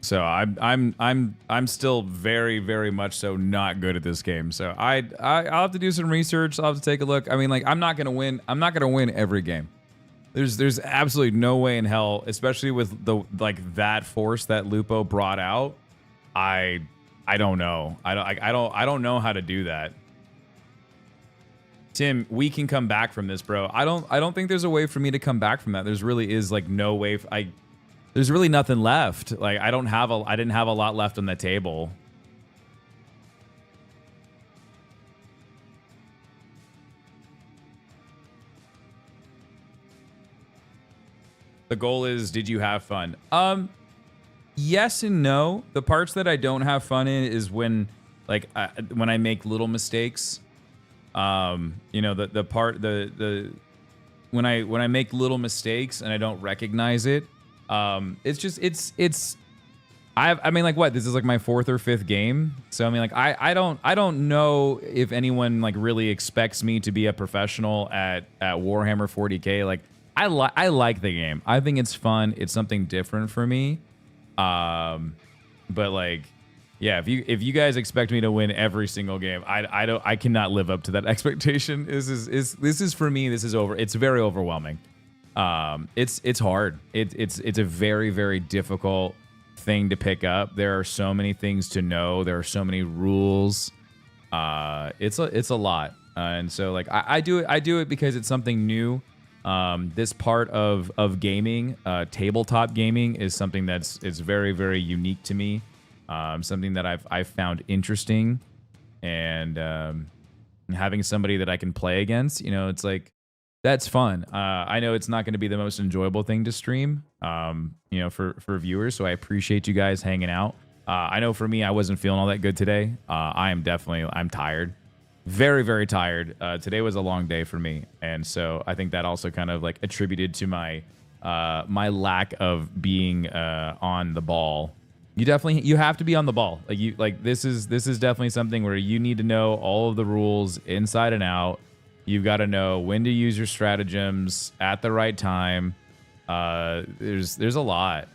So I'm still very, very much so not good at this game. So I'll have to do some research. I'll have to take a look. I mean, like, I'm not gonna win every game. There's absolutely no way in hell, especially with that force that Lupo brought out. I don't know. I don't know how to do that. Tim, we can come back from this, bro. I don't think there's a way for me to come back from that. There's really is like no way. There's really nothing left. Like I didn't have a lot left on the table. The goal is, did you have fun? Yes and no. The parts that I don't have fun in is when I make little mistakes. When I make little mistakes and I don't recognize it. It's I mean, like, what, this is like my 4th or 5th game. So I mean, like, I don't know if anyone like really expects me to be a professional at Warhammer 40K. Like I like the game. I think it's fun. It's something different for me. But like, yeah, if you guys expect me to win every single game, I cannot live up to that expectation. This is for me. This is over. It's very overwhelming. It's hard. It's a very, very difficult thing to pick up. There are so many things to know. There are so many rules. It's a lot. And so like I do it because it's something new. This part of gaming, tabletop gaming, is something that's very, very unique to me. Something that I've found interesting, and having somebody that I can play against, you know, it's like, that's fun. I know it's not going to be the most enjoyable thing to stream, you know, for viewers. So I appreciate you guys hanging out. I know for me, I wasn't feeling all that good today. I'm tired. Very, very tired. Today was a long day for me. And so I think that also kind of like attributed to my lack of being on the ball. You have to be on the ball. This is definitely something where you need to know all of the rules inside and out. You've got to know when to use your stratagems at the right time. There's a lot.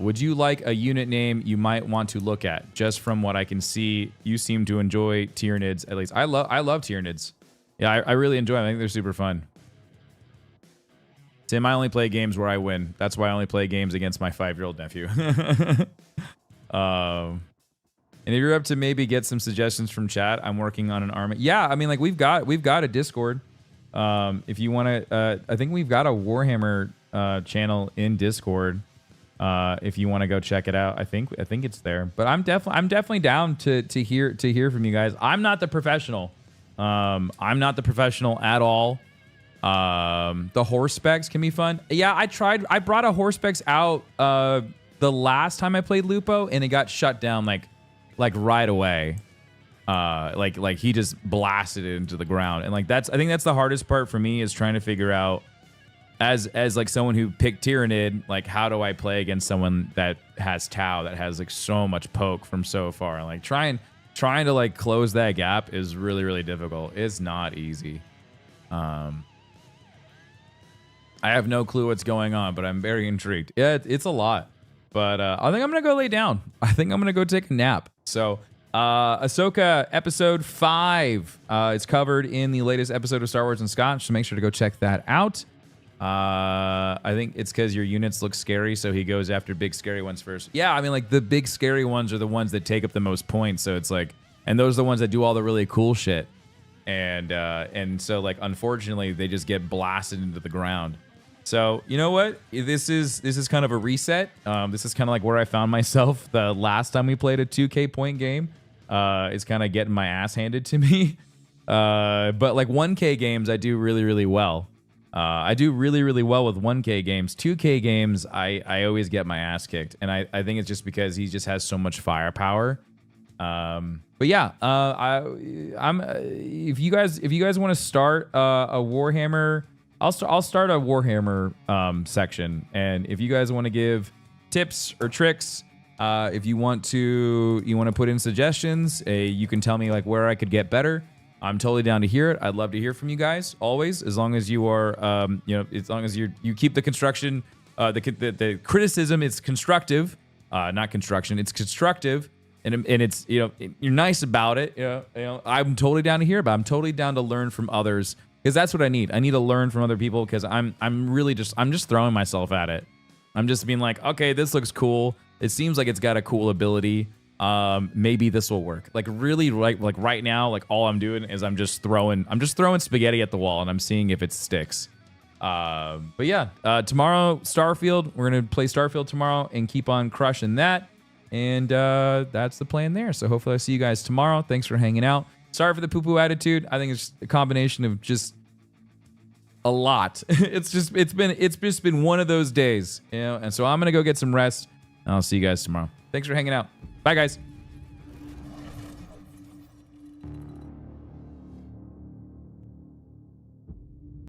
Would you like a unit name you might want to look at? Just from what I can see, you seem to enjoy Tyranids. At least I love Tyranids. Yeah, I really enjoy them. I think they're super fun. Tim, I only play games where I win. That's why I only play games against my 5-year-old nephew. And if you're up to maybe get some suggestions from chat, I'm working on an army. Yeah, I mean, like we've got a Discord. If you want to, I think we've got a Warhammer channel in Discord. If you want to go check it out, I think it's there. But I'm definitely down to hear from you guys. I'm not the professional. I'm not the professional at all. The horse specs can be fun. Yeah, I brought a horse specs out the last time I played Lupo, and it got shut down like right away. Like he just blasted it into the ground. And like I think that's the hardest part for me, is trying to figure out, as like someone who picked Tyranid, like how do I play against someone that has Tau, that has like so much poke from so far, and like trying to like close that gap is really, really difficult. It's not easy. I have no clue what's going on, but I'm very intrigued. Yeah, it's a lot. But I think I'm going to go lay down. I think I'm going to go take a nap. So Ahsoka episode 5 is covered in the latest episode of Star Wars and Scotch, so make sure to go check that out. I think it's because your units look scary, so he goes after big scary ones first. Yeah, I mean, like the big scary ones are the ones that take up the most points, so it's like, and those are the ones that do all the really cool shit. And so like unfortunately they just get blasted into the ground. So you know what? This is kind of a reset. This is kind of like where I found myself the last time we played a 2K point game. It's kind of getting my ass handed to me. But like 1K games, I do really, really well. I do really, really well with 1K games. 2K games, I always get my ass kicked, and I think it's just because he just has so much firepower. But yeah, if you guys want to start a Warhammer. I'll start a Warhammer section, and if you guys want to give tips or tricks, if you want to put in suggestions, you can tell me like where I could get better. I'm totally down to hear it. I'd love to hear from you guys always, as long as you are, as long as you keep the construction, the criticism is constructive, not construction. It's constructive, and it's you're nice about it. I'm totally down to hear about it. I'm totally down to learn from others. Because that's what I need. I need to learn from other people, because I'm just throwing myself at it. I'm just being like, okay, this looks cool. It seems like it's got a cool ability. Maybe this will work. Like really, like right now, like all I'm doing is I'm just throwing spaghetti at the wall, and I'm seeing if it sticks. But yeah, tomorrow Starfield. We're gonna play Starfield tomorrow and keep on crushing that. And that's the plan there. So hopefully I see you guys tomorrow. Thanks for hanging out. Sorry for the poo-poo attitude. I think it's a combination of just a lot. It's just been one of those days, and so I'm gonna go get some rest, and I'll see you guys tomorrow. Thanks for hanging out. Bye, guys.